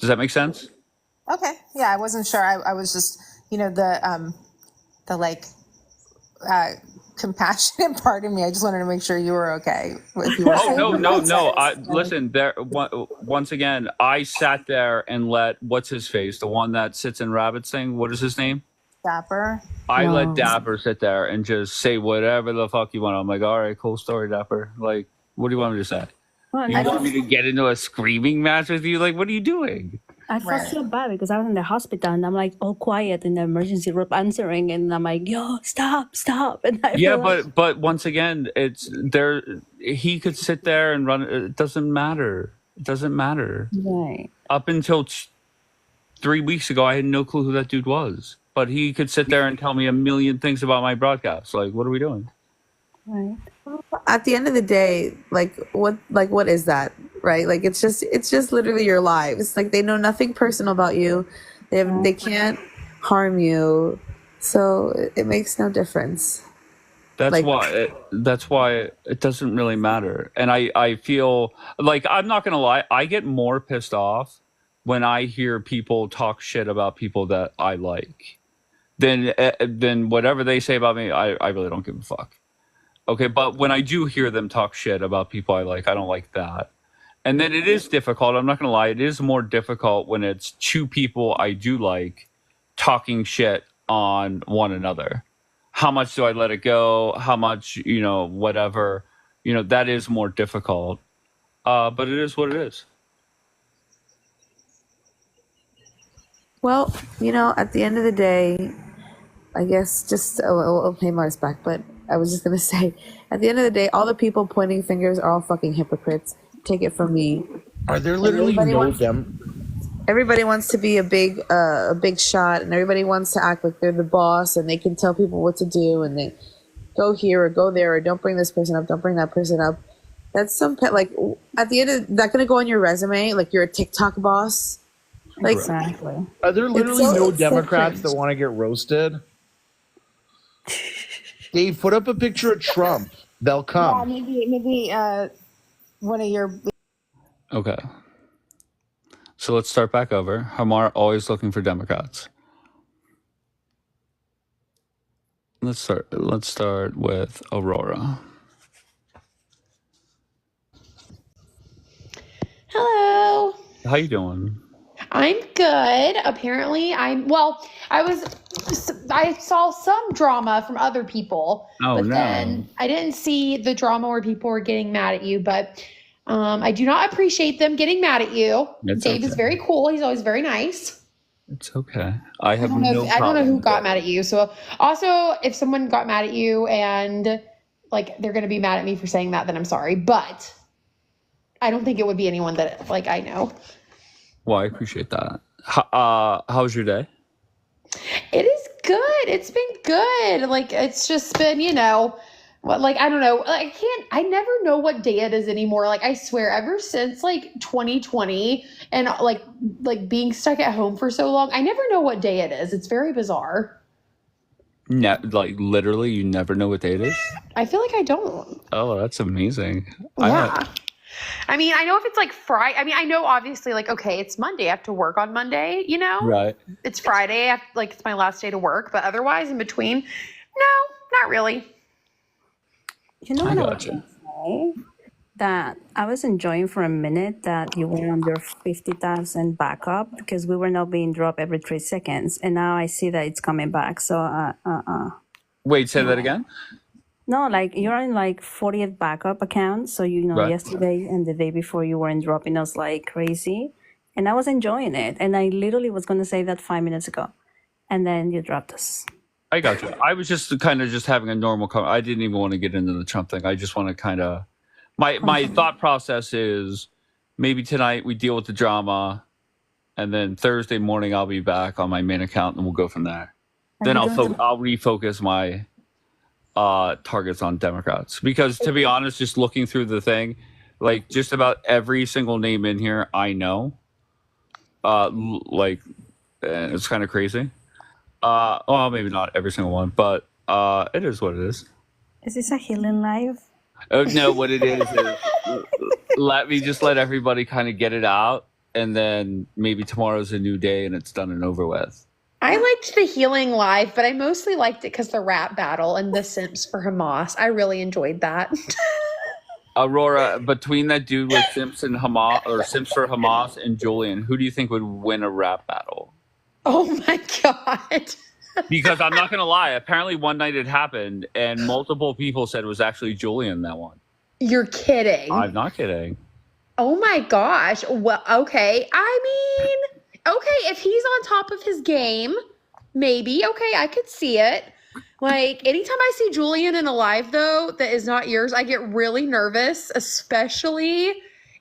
Does that make sense? Okay. Yeah, I wasn't sure. I was just, the like compassionate part of me. I just wanted to make sure you were okay. If you were no. Listen, once again, I sat there and let what's his face, the one that sits in Rabbit's thing. What is his name? Dapper. I let Dapper sit there and just say whatever the fuck you want. I'm like, all right, cool story, Dapper. Like, what do you want me to say? Well, you want me to get into a screaming match with you? Like, what are you doing? I felt so bad because I was in the hospital and I'm like all quiet in the emergency room answering, and I'm like, yo, stop. And but once again, it's there. He could sit there and run. It doesn't matter. Right. Up until 3 weeks ago, I had no clue who that dude was. But he could sit there and tell me a million things about my broadcast. Like, what are we doing? Right. At the end of the day, what is that, right? Like, it's just literally your lives. Like, they know nothing personal about you. They can't harm you, so it makes no difference. That's why it doesn't really matter. And I feel like, I'm not gonna lie, I get more pissed off when I hear people talk shit about people that I like. Then whatever they say about me, I really don't give a fuck. Okay, but when I do hear them talk shit about people I like, I don't like that. And then it is difficult. I'm not going to lie. It is more difficult when it's two people I do like talking shit on one another. How much do I let it go? How much, whatever. That is more difficult. But it is what it is. Well, at the end of the day, I guess just I'll pay my respect, but I was just gonna say, at the end of the day, all the people pointing fingers are all fucking hypocrites. Take it from me. Are there literally everybody wants to be a big shot, and everybody wants to act like they're the boss, and they can tell people what to do, and go here or go there, or don't bring this person up, don't bring that person up. That's some like at the end of that gonna go on your resume, like you're a TikTok boss. Like Exactly. Are there literally so- no it's so Democrats that cringe. want to get roasted? Dave, put up a picture of Trump. They'll Yeah, come. maybe one of your Okay. So let's start back over. Hamar always looking for Democrats. Let's start with Aurora. Hello. How you doing? I'm good. Apparently, I saw some drama from other people, Oh, but no. then I didn't see the drama where people were getting mad at you, but I do not appreciate them getting mad at you. It's Dave is okay. very cool. He's always very nice. It's okay. I have I don't know, no I don't know problem who with got it. mad at you. So also, if someone got mad at you and like they're going to be mad at me for saying that, then I'm sorry. But I don't think it would be anyone that like I know. Well, I appreciate that. How was your day? It is good. It's been good. Like it's just been, like I don't know. I never know what day it is anymore. Like I swear ever since like 2020 and like being stuck at home for so long, I never know what day it is. It's very bizarre. Like literally, you never know what day it is? I feel like I don't. Oh, that's amazing. Yeah. I mean, I know if it's like Friday. I mean, I know obviously like, okay, it's Monday. I have to work on Monday, Right. It's Friday. It's my last day to work. But otherwise in between, no, not really. You know I what I was gotcha. gonna say? That I was enjoying for a minute that you were on your 50,000 backup because we were not being dropped every 3 seconds, and now I see that it's coming back. So Wait, say that again? no, like you're in like 40th backup account. So Right. yesterday and the day before you weren't dropping us like crazy, and I was enjoying it. And I literally was gonna say that 5 minutes ago, and then you dropped us. I got you. I was just kind of just having a normal I didn't even want to get into the Trump thing. I just want to kind of my thought process is maybe tonight we deal with the drama, and then Thursday morning I'll be back on my main account and we'll go from there. And Then you I'll don't. I'll refocus my targets on Democrats because to be honest, just looking through the thing, like just about every single name in here I know. It's kind of crazy. Well, maybe not every single one, but it is what it is. Is this a healing live? Oh no, what it is let me just let everybody kind of get it out, and then maybe tomorrow's a new day and it's done and over with. I liked the healing live, but I mostly liked it because the rap battle and the simps for Hamas. I really enjoyed that. Aurora, between that dude with Simps and Hamas, or Simps for Hamas and Julian, who do you think would win a rap battle? Oh my God. Because I'm not gonna lie, apparently one night it happened and multiple people said it was actually Julian that one. You're kidding. I'm not kidding. Oh my gosh. Well, okay. I mean, okay, if he's on top of his game, maybe. Okay, I could see it. Like, anytime I see Julian in a live, though, that is not yours, I get really nervous, especially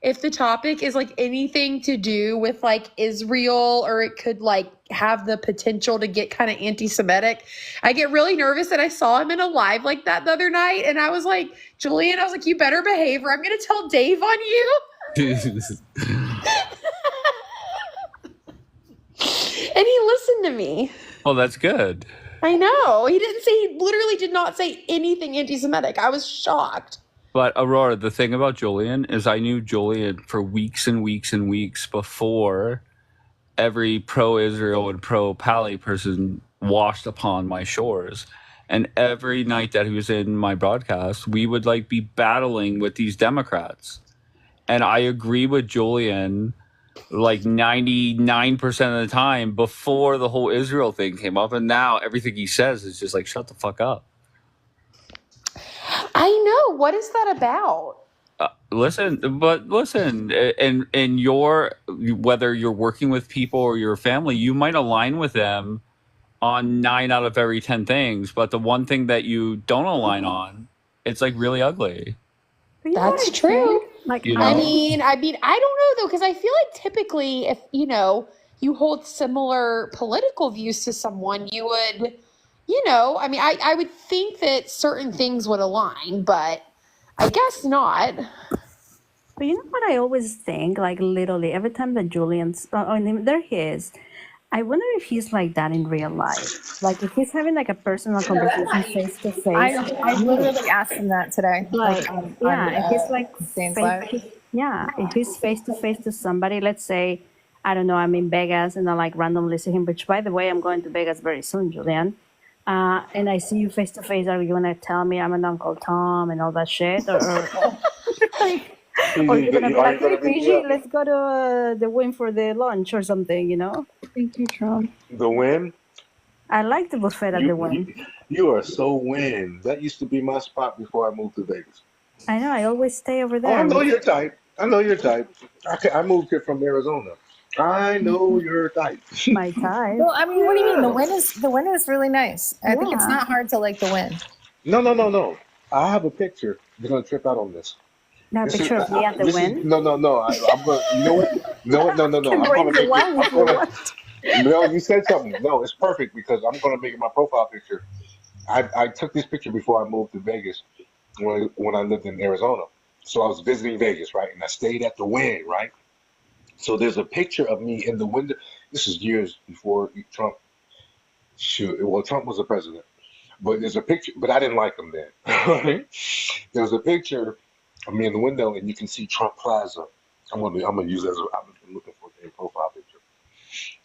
if the topic is like anything to do with like Israel, or it could like have the potential to get kind of anti-Semitic. I get really nervous, and I saw him in a live like that the other night, and I was like, Julian, I was like, you better behave or I'm going to tell Dave on you. And he listened to me. Well, that's good. I know. He literally did not say anything anti-Semitic. I was shocked. But Aurora, the thing about Julian is I knew Julian for weeks and weeks and weeks before every pro-Israel and pro-Pally person washed upon my shores. And every night that he was in my broadcast, we would like be battling with these Democrats. And I agree with Julian like 99% of the time before the whole Israel thing came up. And now everything he says is just like, shut the fuck up. I know. What is that about? Listen, and whether you're working with people or your family, you might align with them on 9 out of every 10 things, but the one thing that you don't align on, it's like really ugly. That's true. Like, You know? I mean, I don't know though, because I feel like typically if, you hold similar political views to someone, you would, you know, I mean, I would think that certain things would align, but I guess not. But you know what I always think? Like literally every time that Julian's, there he is. I wonder if he's like that in real life. Like if he's having like a personal conversation face to face. I literally asked him that today. Like, if he's like Zane's live. if he's face to face to somebody, let's say, I don't know, I'm in Vegas and I like randomly see him, which by the way, I'm going to Vegas very soon, Julian. And I see you face to face. Are you gonna tell me I'm an Uncle Tom and all that shit, or like, or you're gonna be like, hey, PG, let's go to the Win for the lunch or something, you know? Thank you, Trump. The Win? I like the buffet at the Win. You are so Win. That used to be my spot before I moved to Vegas. I know. I always stay over Oh, there. I know your type. I know your type. I moved here from Arizona. I know your type. My type. Well, I mean, what do you mean? The Win is really nice. I think it's not hard to like the Win. No. I have a picture. You're gonna trip out on this. Now, picture of me at the Win. No. I'm gonna. You know what? No. I'm gonna make it. No, you said something. No, it's perfect because I'm gonna make it my profile picture. I took this picture before I moved to Vegas when I lived in Arizona. So I was visiting Vegas, right? And I stayed at the Win, right? So there's a picture of me in the window. This is years before Trump. Trump was the president. But there's a picture, but I didn't like him then. There's a picture of me in the window, and you can see Trump Plaza. I'm gonna use it as I'm looking for a profile picture.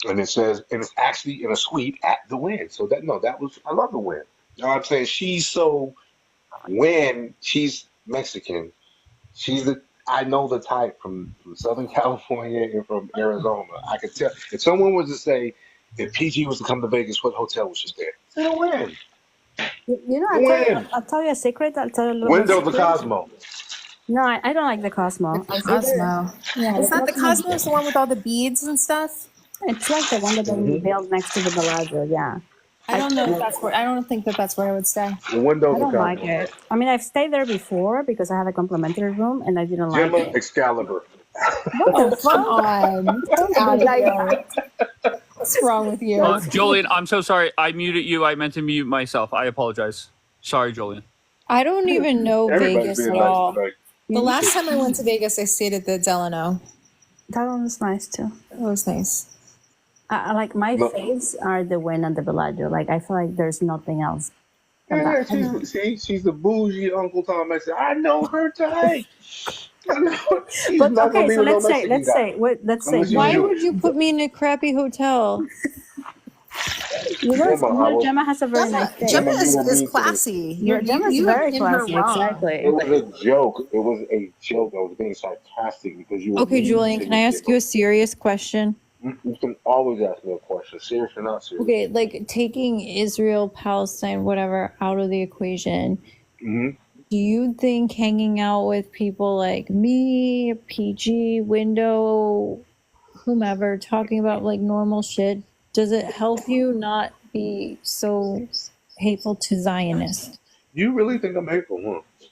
And it says, and it's actually in a suite at the Win. So I love the Win. You know what I'm saying? She's so Win. She's Mexican. I know the type from Southern California and from Arizona. I could tell if someone was to say, if PG was to come to Vegas, what hotel would she stay at? It's a Win. You know, I'll tell you a secret. I'll tell you a little Window of the secret. Cosmo. No, I don't like the Cosmo. Cosmo. Yeah, It's not the Cosmo, it's the one with all the beads and stuff. It's like the one that they built next to the Bellagio. Yeah. I don't know if that's where. I don't think that's where I would stay. The window I of the don't Cosmo. like it. I mean, I've stayed there before because I had a complimentary room and I didn't like Gemma it. Excalibur. What the fuck? Get out of here. What's wrong with you? Julian, I'm so sorry. I muted you. I meant to mute myself. I apologize. Sorry, Julian. I don't even know Everybody's Vegas being at nice all. tonight. The last time I went to Vegas, I stayed at the Delano. That one was nice too. It was nice. Like my faves are the Win and the Bellagio. Like I feel like there's nothing else. Yeah, she's the bougie Uncle Tom Mexican. I know her type. But okay, so let's say. Why would you put me in a crappy hotel? You know, Gemma has a very nice face. Gemma is classy. Gemma's very classy. Exactly. It was a joke. It was a joke. I was being sarcastic because you were. Okay, Julian, can I ask you a serious question? You can always ask me a question, serious or not serious. Okay, like taking Israel, Palestine, whatever, out of the equation, Mm-hmm. do you think hanging out with people like me, PG, Window, whomever, talking about like normal shit, does it help you not be so hateful to Zionists? You really think I'm hateful, huh?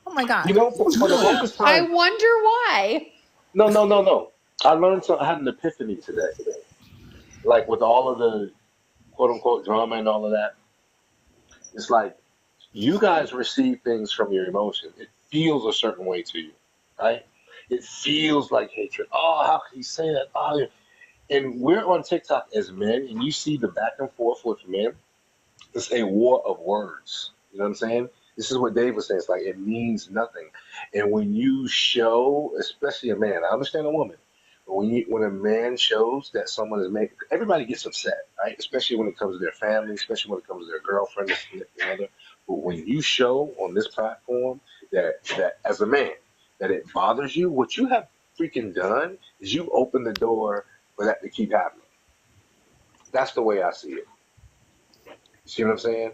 Oh my God. You know, for the longest I time. wonder why. No. I learned something. I had an epiphany today. Like with all of the quote unquote drama and all of that. It's like you guys receive things from your emotion. It feels a certain way to you, right? It feels like hatred. Oh, how can you say that? Oh, yeah. And we're on TikTok as men, and you see the back and forth with men. It's a war of words. You know what I'm saying? This is what Dave was saying. It's like it means nothing. And when you show, especially a man, I understand a woman, but when a man shows that someone is making, everybody gets upset, right? Especially when it comes to their family, especially when it comes to their girlfriend or significant other. But when you show on this platform that as a man, that it bothers you, what you have freaking done is you open the door for that to keep happening. That's the way I see it. See what I'm saying?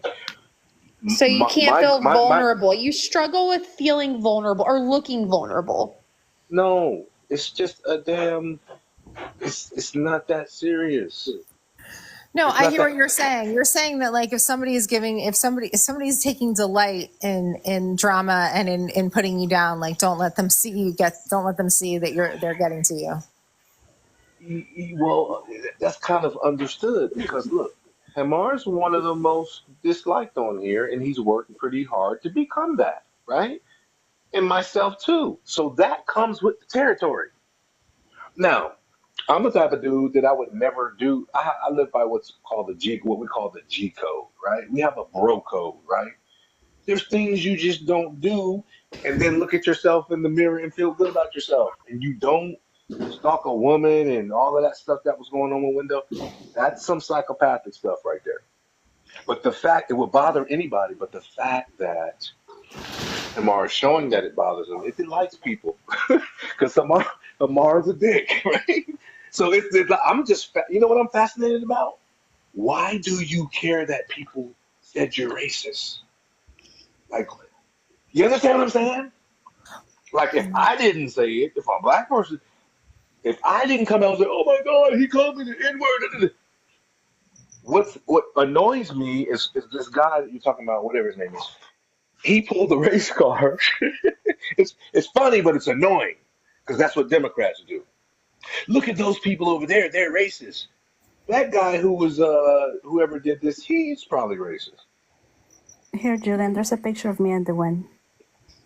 So you can't feel vulnerable. You struggle with feeling vulnerable or looking vulnerable. No, it's just a damn. It's not that serious. No, I hear what you're saying. You're saying that like if somebody's taking delight in drama and in putting you down, like don't let them see that they're getting to you. Well, that's kind of understood because look, Hamar's one of the most disliked on here, and he's working pretty hard to become that, right? And myself too. So that comes with the territory. Now, I'm the type of dude that I would never do. I live by what's called what we call the G code, right? We have a bro code, right? There's things you just don't do, and then look at yourself in the mirror and feel good about yourself. And you don't stalk a woman and all of that stuff that was going on with Window. That's some psychopathic stuff right there. But the fact it would bother anybody, but the fact that Amar is showing that it bothers him, it delights people because Amar's a dick, right? So I'm just, you know what I'm fascinated about? Why do you care that people said you're racist? Like, you understand what I'm saying? Like, if I didn't say it, if I'm a black person, if I didn't come out and say, "Oh my God, he called me the N-word," what annoys me is this guy that you're talking about, whatever his name is. He pulled the race card. It's funny, but it's annoying because that's what Democrats do. Look at those people over there; they're racist. That guy who was whoever did this, he's probably racist. Here, Julian, there's a picture of me and the one.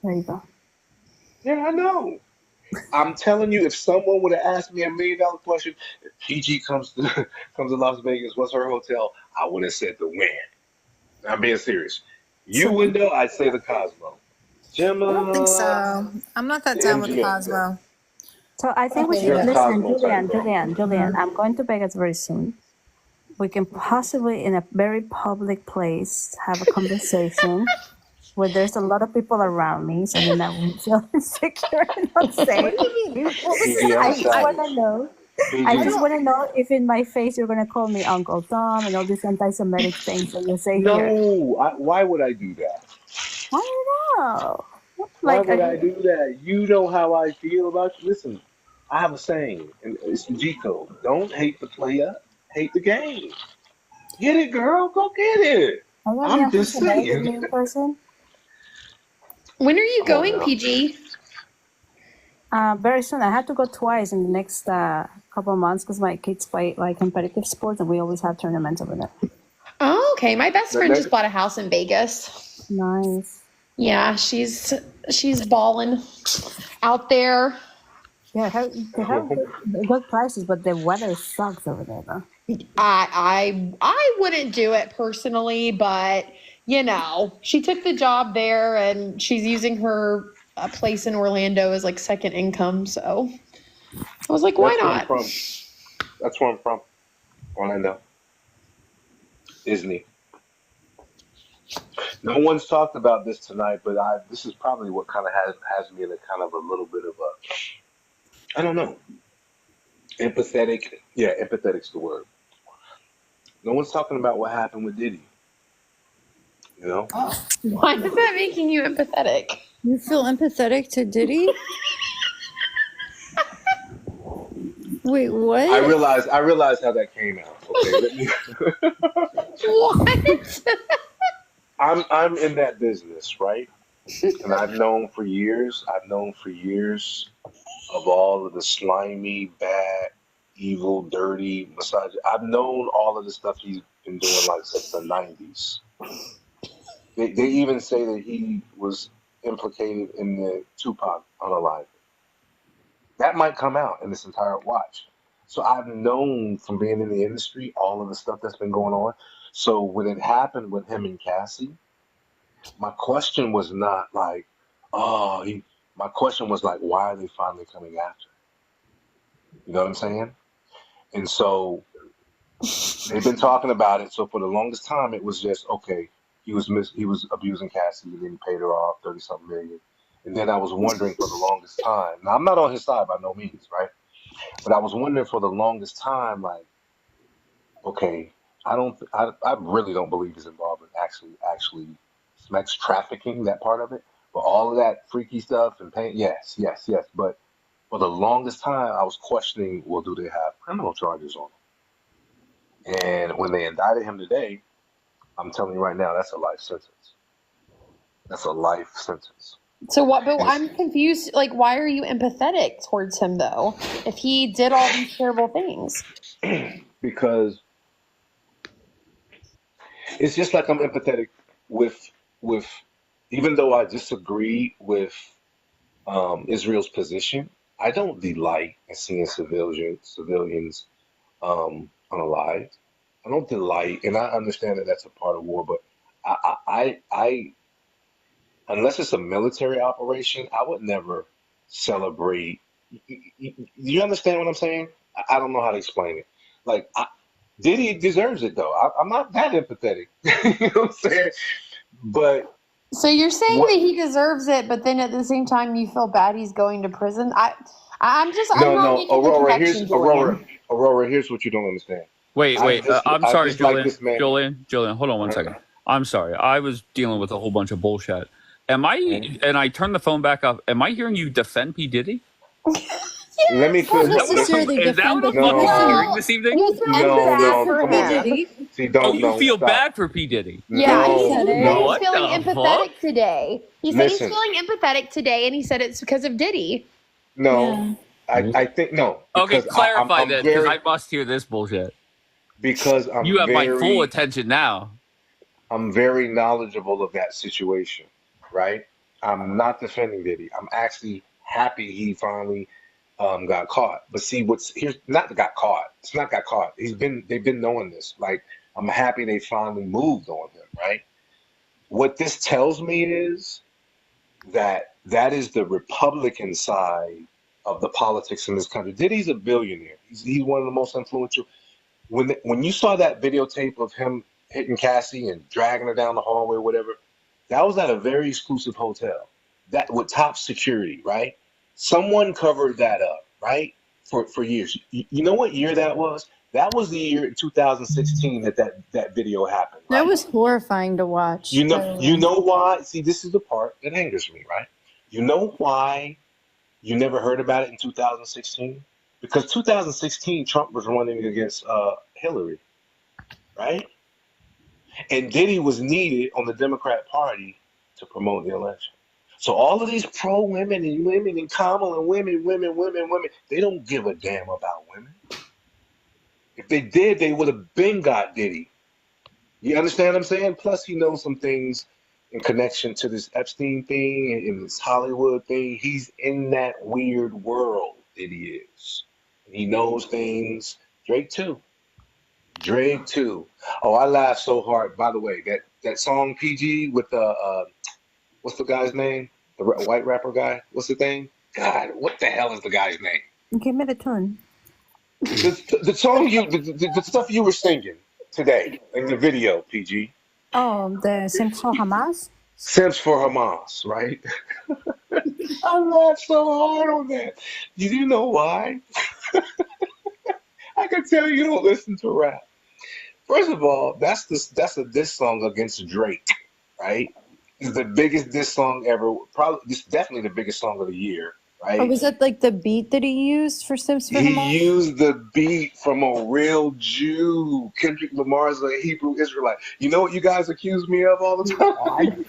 There you go. Yeah, I know. I'm telling you, if someone would have asked me $1 million question, if PG comes to Las Vegas, what's her hotel? I would have said the Wynn. I'm being serious. You Window, I'd say the Cosmo. Gemma, I don't think so. I'm not that the down with the MGM. Cosmo. So I think we should You're a listen, Cosmo type, Julian. I'm going to Vegas very soon. We can possibly, in a very public place, have a conversation where there's a lot of people around me, so then I won't feel insecure and unsafe. What do you mean? PG, I'm I a just want savage. to know. PG. I just want to know if in my face you're going to call me Uncle Tom and all these anti-Semitic things that you say here. No, why would I do that? I don't know. Why Like, would I do that? You know how I feel about you. Listen, I have a saying, and it's the G code. Don't hate the player, hate the game. Get it, girl. Go get it. are you I'm going to be just anti-Semitic with saying. me in person? When are you Come on going, now. PG? Very soon. I have to go twice in the next couple of months because my kids play like competitive sports and we always have tournaments over there. Oh, okay. My best The friend just next, bought a house in Vegas. Nice. Yeah, she's balling out there. Yeah, they have good prices, but the weather sucks over there, though. I wouldn't do it personally, but you know, she took the job there and she's using her place in Orlando as like second income. So I was like, why that's where I'm not? from. That's where I'm from. Orlando. Disney. No one's talked about this tonight, but this is probably what kind of has me in a kind of a little bit of a, I don't know, empathetic. Yeah, empathetic's the word. No one's talking about what happened with Diddy. You know? Why is that making you empathetic? You feel empathetic to Diddy? Wait, what? I realized how that came out. Okay, let me. What? I'm in that business, right? And I've known for years of all of the slimy, bad, evil, dirty massage. I've known all of the stuff he's been doing like since the 90s. They even say that he was implicated in the Tupac unaliving. That might come out in this entire watch. So I've known from being in the industry all of the stuff that's been going on. So when it happened with him and Cassie, my question was not like, my question was like, why are they finally coming after? You know what I'm saying? And so they've been talking about it. So for the longest time, it was just, okay, he was abusing Cassie and then he paid her off 30-something million. And then I was wondering for the longest time. Now I'm not on his side by no means, right? But I was wondering for the longest time, like, okay, I really don't believe he's involved in actually sex trafficking, that part of it. But all of that freaky stuff and pain, yes. But for the longest time, I was questioning, well, do they have criminal charges on him? And when they indicted him today, I'm telling you right now, that's a life sentence. That's a life sentence. So what? But And I'm confused. Like, why are you empathetic towards him though? If he did all these terrible things. because It's just like I'm empathetic with even though I disagree with Israel's position, I don't delight in seeing civilians unalived. I don't delight, and I understand that that's a part of war, but I unless it's a military operation, I would never celebrate. You understand what I'm saying? I don't know how to explain it. Like, Diddy deserves it though. I'm not that empathetic. You know what I'm saying? But So you're saying what? that he deserves it, but then at the same time you feel bad he's going to prison? I'm No, not no, making the Aurora. connection, Julian. Aurora. Here's what you don't understand. Wait, I'm I sorry, dislike this man. Julian, hold on one second. I'm sorry. I was dealing with a whole bunch of bullshit. And I turned the phone back up. Am I hearing you defend P. Diddy? Let me finish. Not necessarily Is that defend what the I'm fucking No. hearing this evening? He's empathetic for Come on. him. See, don't. You feel stop. bad for P. Diddy? Yeah, he said No. he's feeling What the empathetic fuck? today. He said Listen. he's feeling empathetic today, and he said it's because of Diddy. No. I think no. Okay, Because clarify I'm this, because very I must hear this bullshit. because You have my full very attention now. I'm very knowledgeable of that situation, right? I'm not defending Diddy. I'm actually happy he finally got caught. But see, here's not got caught. It's not got caught. They've been knowing this. Like, I'm happy they finally moved on him, right? What this tells me is that is the Republican side of the politics in this country. Diddy's a billionaire. He's one of the most influential. When you saw that videotape of him hitting Cassie and dragging her down the hallway, or whatever, that was at a very exclusive hotel, that with top security, right? Someone covered that up, right, for years. You know what year that was? That was the year in 2016 that video happened. Right? That was horrifying to watch. You know why? See, this is the part that angers me, right? You know why you never heard about it in 2016? Because 2016 Trump was running against Hillary, right? And Diddy was needed on the Democrat Party to promote the election. So all of these pro-women and Kamala and women, they don't give a damn about women. If they did, they would have been got Diddy. You understand what I'm saying? Plus, he knows some things in connection to this Epstein thing and this Hollywood thing. He's in that weird world, Diddy is. He knows things. Drake too. Oh, I laughed so hard. By the way, that song PG with the what's the guy's name? The white rapper guy. What's the thing? God, what the hell is the guy's name? Give me the tune. The song the stuff you were singing today in the video, PG. Oh, the Simps for Hamas? Simps for Hamas, right? I laughed so hard on that. Do you know why? I can tell you don't listen to rap. First of all, that's a diss song against Drake, right? It's the biggest diss song ever. Probably, it's definitely the biggest song of the year, right? Oh, was that like the beat that he used for Sims for Hamas? He used the beat from a real Jew. Kendrick Lamar's a Hebrew Israelite. You know what you guys accuse me of all the time?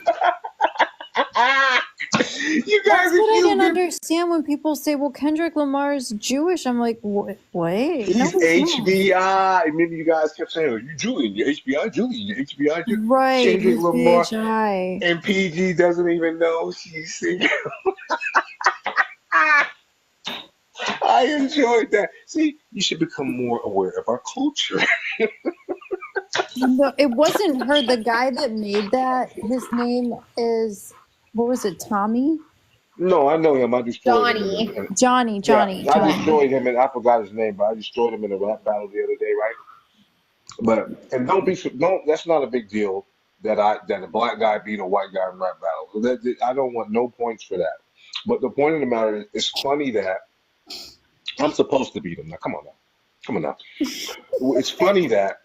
You guys That's what I didn't accuse me. understand when people say, well, Kendrick Lamar's Jewish. I'm like, wait. He's No, he's not. HBI. Maybe you guys kept saying, "Oh, you Julian, you're HBI, Julian, you're HBI." Right, Kendrick he's Lamar, BHI. and PG doesn't even know she's singing. I enjoyed that. See, you should become more aware of our culture. No, it wasn't her. The guy that made that, his name is, what was it, Tommy? No, I know him. I destroyed him. Johnny. I destroyed him, and I forgot his name, but I destroyed him in a rap battle the other day, right? But that's not a big deal that a black guy beat a white guy in rap battle. I don't want no points for that. But the point of the matter is, it's funny that I'm supposed to beat him. Now, come on now. It's funny that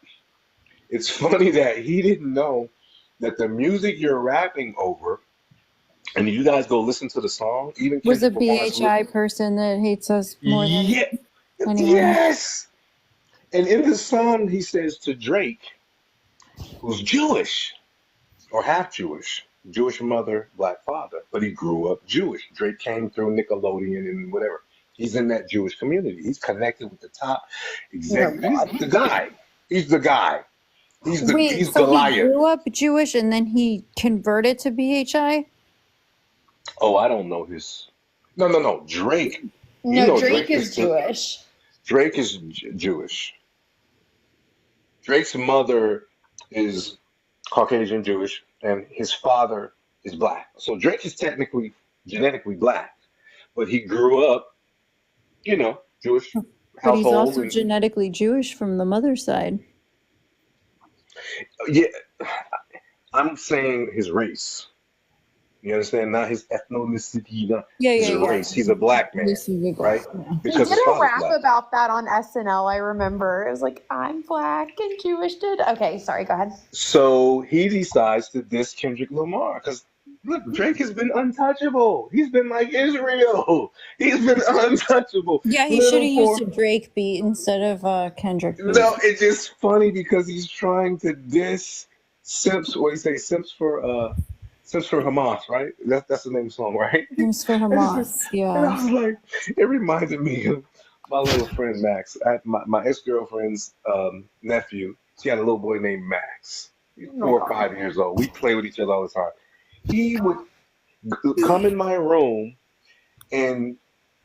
he didn't know that the music you're rapping over, and you guys go listen to the song, even Was a Kendrick Lamar's BHI person that hates us more than anyone. Yes. And in the song, he says to Drake, who's Jewish or half Jewish mother, black father, but he grew up Jewish. Drake came through Nickelodeon and whatever. He's in that Jewish community. He's connected with the top executive. He's the guy. Wait, He's so he Goliath. grew up Jewish and then he converted to BHI? Oh, I don't know his. No. Drake. You No, know Drake Drake is is the Jewish. Drake is Jewish. Drake's mother is Caucasian Jewish, and his father is black. So Drake is technically genetically black, but he grew up, Jewish But he's household, also and genetically Jewish from the mother's side. yeah, I'm saying his race. You understand? Not his ethnicity, not Yeah, his yeah, yeah. race. He's a black man, This is a right? yeah. He Because did his a father's rap black. about that on SNL, I remember. It was like, I'm black and Jewish. Okay, sorry, go ahead. So he decides to diss Kendrick Lamar because look, Drake has been untouchable. He's been like Israel. He's been untouchable. Yeah, he should Little have used poor. a Drake beat instead of Kendrick beat. No, it's just funny because he's trying to diss Simps. What do you say? Simps for Hamas, right? That's the name of the song, right? Thanks for And Hamas. I Yeah. was like, it reminded me of my little friend Max. My ex-girlfriend's nephew. She had a little boy named Max. He's 4 or 5 years old. We play with each other all the time. He would come in my room and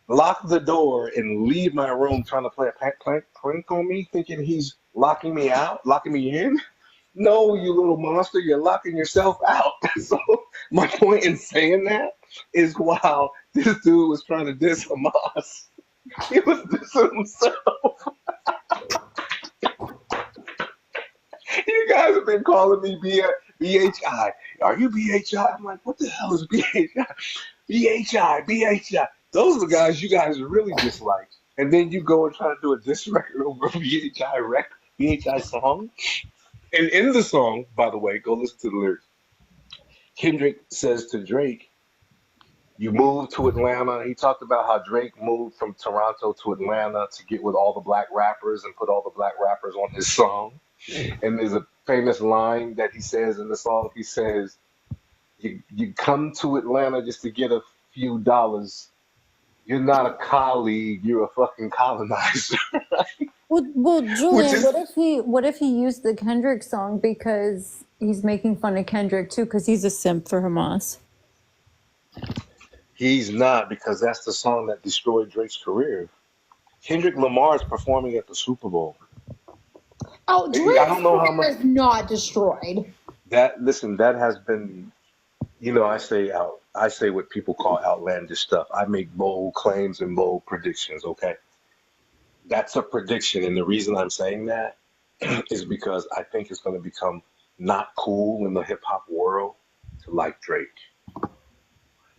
lock the door and leave my room trying to play a prank on me, thinking he's locking me out, locking me in. No, you little monster, you're locking yourself out. So my point in saying that is while this dude was trying to diss Hamas, he was dissing himself. You guys have been calling me BHI. Are you BHI? I'm like, what the hell is BHI? BHI. Those are the guys you guys really dislike. And then you go and try to do a diss record over a BHI song. And in the song, by the way, go listen to the lyrics. Kendrick says to Drake, you moved to Atlanta. He talked about how Drake moved from Toronto to Atlanta to get with all the black rappers and put all the black rappers on his song. And there's a famous line that he says in the song. He says, you come to Atlanta just to get a few dollars. You're not a colleague. You're a fucking colonizer. Well, Julian, is, what if he used the Kendrick song because he's making fun of Kendrick too because he's a simp for Hamas? He's not, because that's the song that destroyed Drake's career. Kendrick Lamar is performing at the Super Bowl. Oh, I Drake's don't know how career much is not destroyed. that. Listen, that has been. I say what people call outlandish stuff. I make bold claims and bold predictions. Okay, that's a prediction, and the reason I'm saying that is because I think it's going to become not cool in the hip hop world to like Drake.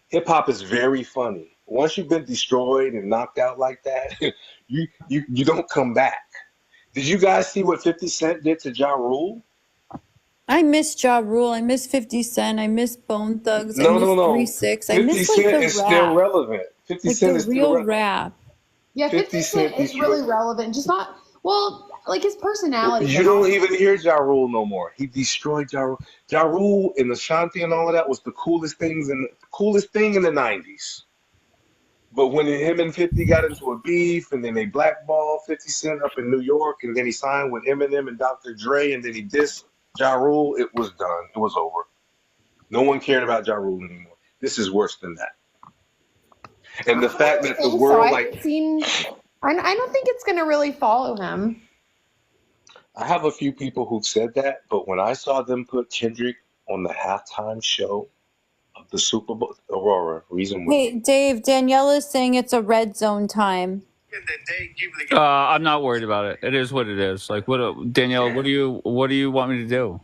Hip hop is very funny. Once you've been destroyed and knocked out like that, you don't come back. Did you guys see what 50 Cent did to Ja Rule? I miss Ja Rule. I miss 50 Cent. I miss Bone Thugs. I No, miss no, no. 3-6. I 50 miss like Cent the is still rap, relevant. 50 like Cent the is still real relevant. rap. Yeah, 50 50 Cent Cent is really relevant. Just not, well, like his personality. You don't even hear Ja Rule no more. He destroyed Ja Rule. Ja Rule and Ashanti and all of that was the coolest thing in the 90s. But when him and 50 got into a beef, and then they blackballed 50 Cent up in New York, and then he signed with Eminem and Dr. Dre, and then he dissed Ja Rule, it was done. It was over. No one cared about Ja Rule anymore. This is worse than that. And the fact that the world, I don't think it's going to really follow him. I have a few people who've said that, but when I saw them put Kendrick on the halftime show of the Super Bowl, Aurora, reason why. Hey, Dave, Danielle is saying it's a red zone time. I'm not worried about it. It is what it is. Like, Danielle? What do you want me to do?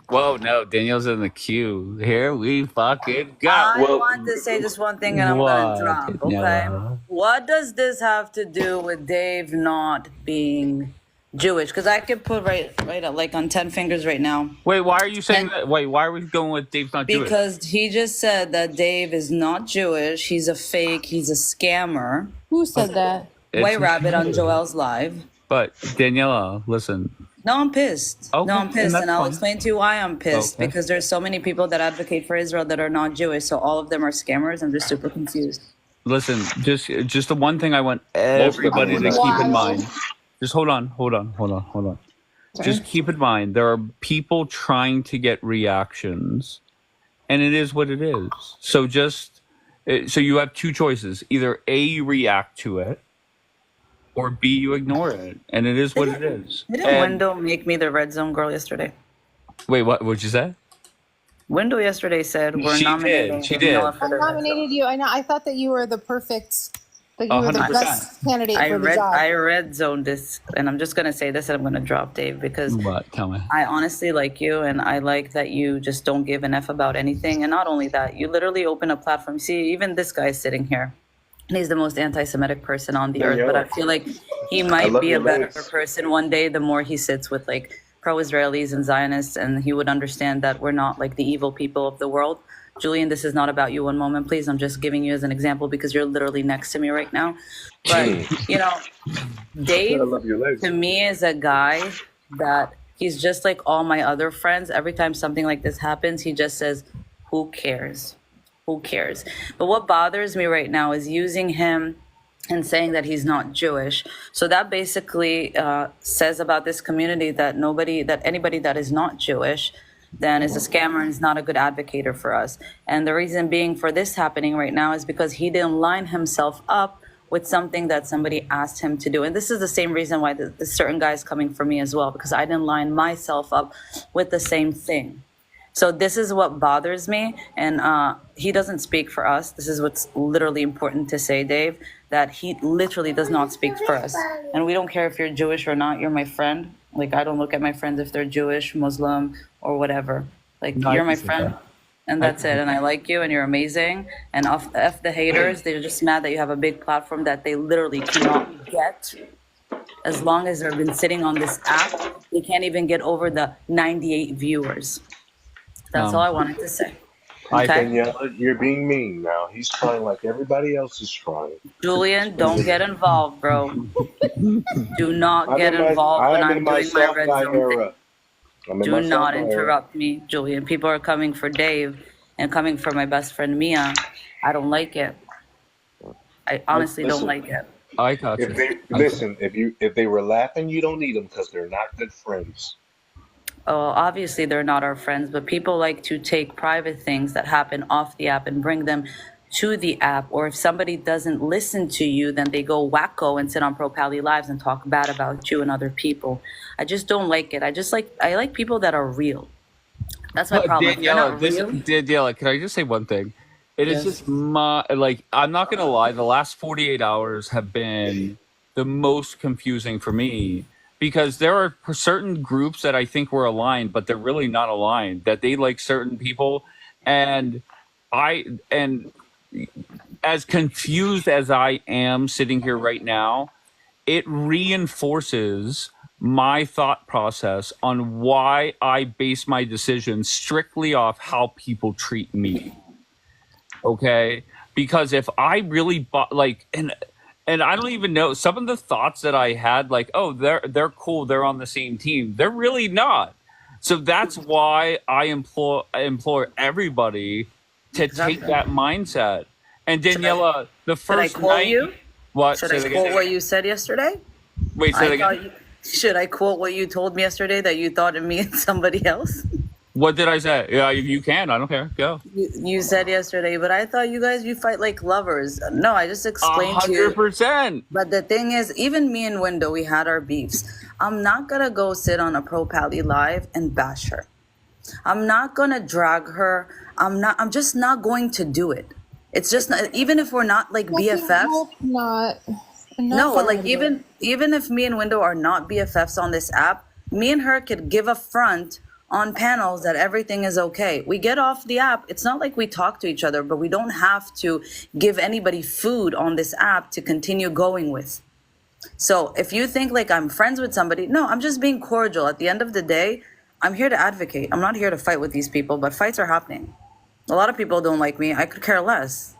Whoa, no, Danielle's in the queue. Here we fucking go. I want to say just one thing and I'm going to drop, okay? Daniela? What does this have to do with Dave not being Jewish? Because I could put right like on 10 fingers right now. Wait, why are you saying that? Wait, why are we going with Dave's not Jewish? Because he just said that Dave is not Jewish. He's a fake. He's a scammer. Who said that? White Rabbit on Joel's Live. But Daniela, listen. No, I'm pissed. Okay, No, I'm pissed. And I'll fine. explain to you why I'm pissed. Okay. Because there's so many people that advocate for Israel that are not Jewish. So all of them are scammers. I'm just super confused. Listen, just the one thing I want everybody to keep in mind. Just hold on. just keep in mind there are people trying to get reactions, and it is what it is. So so you have two choices: either A, you react to it, or B, you ignore it, and it is what it is. Didn't Window make me the red zone girl yesterday? Wait, what'd you say? Window yesterday said we're nominating She did. Daniela for I the red zone. nominated you. I thought that you were the perfect, that you were the 100%. best candidate for the job. I red zoned this, and I'm just gonna say this, and I'm gonna drop Dave because What? Tell me. I honestly like you, and I like that you just don't give an F about anything. And not only that, you literally open a platform. See, even this guy sitting here, and he's the most anti-Semitic person on the earth. But I feel like he might be a better person one day the more he sits with like pro-Israelis and Zionists, and he would understand that we're not like the evil people of the world. Julian, this is not about you. One moment, please. I'm just giving you as an example because you're literally next to me right now. But, you know, Dave, to me, is a guy that he's just like all my other friends. Every time something like this happens, he just says, who cares? Who cares? But what bothers me right now is using him and saying that he's not Jewish. So that basically says about this community that anybody that is not Jewish then is a scammer and is not a good advocate for us. And the reason being for this happening right now is because he didn't line himself up with something that somebody asked him to do. And this is the same reason why the certain guy is coming for me as well, because I didn't line myself up with the same thing. So this is what bothers me, and he doesn't speak for us. This is what's literally important to say, Dave, that he literally does not speak for us. And we don't care if you're Jewish or not, you're my friend. Like, I don't look at my friends if they're Jewish, Muslim, or whatever. Like, you're my friend, and that's it. And I like you, and you're amazing. And F the haters, they're just mad that you have a big platform that they literally cannot get. As long as they've been sitting on this app, they can't even get over the 98 viewers. That's all I wanted to say. Okay? Daniela, you're being mean now. He's trying like everybody else is trying. Julian, don't get involved, bro. Do not get involved when I'm doing my red zone thing. Do not interrupt me, Julian. People are coming for Dave and coming for my best friend Mia. I don't like it. I honestly don't like it. I got you. If they were laughing, you don't need them because they're not good friends. Oh, obviously they're not our friends, but people like to take private things that happen off the app and bring them to the app. Or if somebody doesn't listen to you, then they go wacko and sit on Pro Pally Lives and talk bad about you and other people. I just don't like it. I like people that are real. That's my problem. Daniela, can I just say one thing? It is just I'm not gonna lie, the last 48 hours have been the most confusing for me. Because there are certain groups that I think were aligned, but they're really not aligned, that they like certain people. And as confused as I am sitting here right now, it reinforces my thought process on why I base my decisions strictly off how people treat me. Okay? Because if I really and I don't even know, some of the thoughts that I had, like, oh, they're cool, they're on the same team. They're really not. So that's why I implore everybody to take that mindset. And Daniela, the first night... You? What? Should I quote what you said yesterday? Wait, say that again. Should I quote what you told me yesterday that you thought of me and somebody else? What did I say? Yeah, you can. I don't care. Go. You said yesterday, but I thought you fight like lovers. No, I just explained to you. 100%. But the thing is, even me and Window, we had our beefs. I'm not going to go sit on a Pro Pally Live and bash her. I'm not going to drag her. I'm just not going to do it. It's just not, even if we're not like BFFs. No, like even if me and Window are not BFFs on this app, me and her could give a front on panels that everything is okay. We get off the app. It's not like we talk to each other, but we don't have to give anybody food on this app to continue going with. So if you think like I'm friends with somebody, no, I'm just being cordial. At the end of the day, I'm here to advocate. I'm not here to fight with these people, but fights are happening. A lot of people don't like me. I could care less.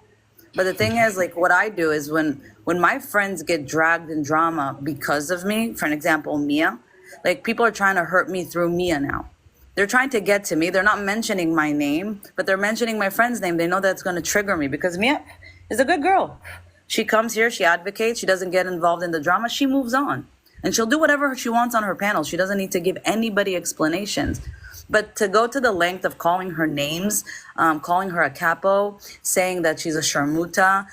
But the thing is, like, what I do is when my friends get dragged in drama because of me, for an example, Mia, like people are trying to hurt me through Mia now. They're trying to get to me. They're not mentioning my name, but they're mentioning my friend's name. They know that's going to trigger me because Mia is a good girl. She comes here, she advocates, she doesn't get involved in the drama, she moves on. And she'll do whatever she wants on her panel. She doesn't need to give anybody explanations. But to go to the length of calling her names, calling her a capo, saying that she's a sharmuta,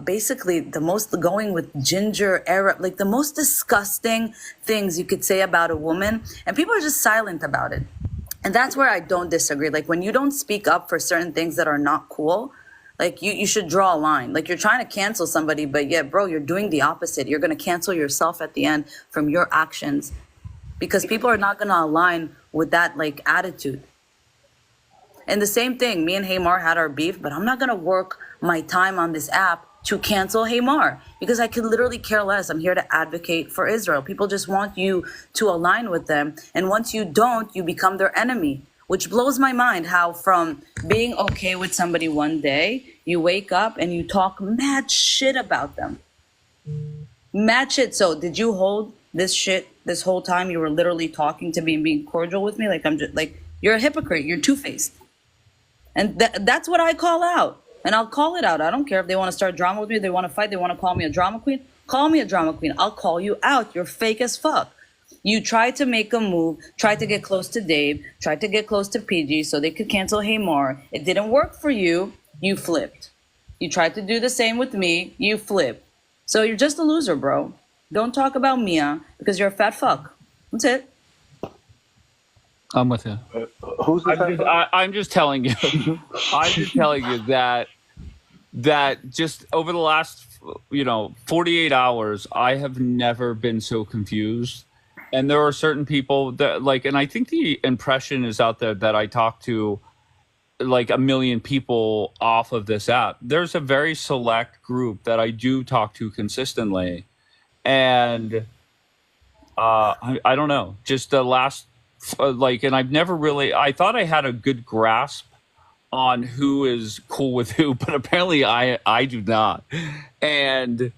basically going with ginger era, like the most disgusting things you could say about a woman, and people are just silent about it. And that's where I don't disagree. Like when you don't speak up for certain things that are not cool, like you should draw a line. Like you're trying to cancel somebody, but yeah, bro, you're doing the opposite. You're going to cancel yourself at the end from your actions, because people are not going to align with that like attitude. And the same thing, me and Haymar had our beef, but I'm not going to work my time on this app to cancel Haymar, because I could literally care less. I'm here to advocate for Israel. People just want you to align with them. And once you don't, you become their enemy, which blows my mind how from being okay with somebody one day, you wake up and you talk mad shit about them. Mad shit. So did you hold this shit this whole time? You were literally talking to me and being cordial with me? Like I'm just like, you're a hypocrite. You're two-faced. And that's what I call out. And I'll call it out. I don't care if they want to start drama with me, they want to fight, they want to call me a drama queen. Call me a drama queen. I'll call you out. You're fake as fuck. You tried to make a move, tried to get close to Dave, tried to get close to PG so they could cancel Haymar. It didn't work for you. You flipped. You tried to do the same with me. You flipped. So you're just a loser, bro. Don't talk about Mia because you're a fat fuck. That's it. I'm with you. Who's the I'm just telling you. I'm just telling you that just over the last 48 hours, I have never been so confused. And there are certain people that and I think the impression is out there that I talk to like a million people off of this app. There's a very select group that I do talk to consistently. And I don't know, just the last and I've never really, I thought I had a good grasp on who is cool with who, but apparently I do not. And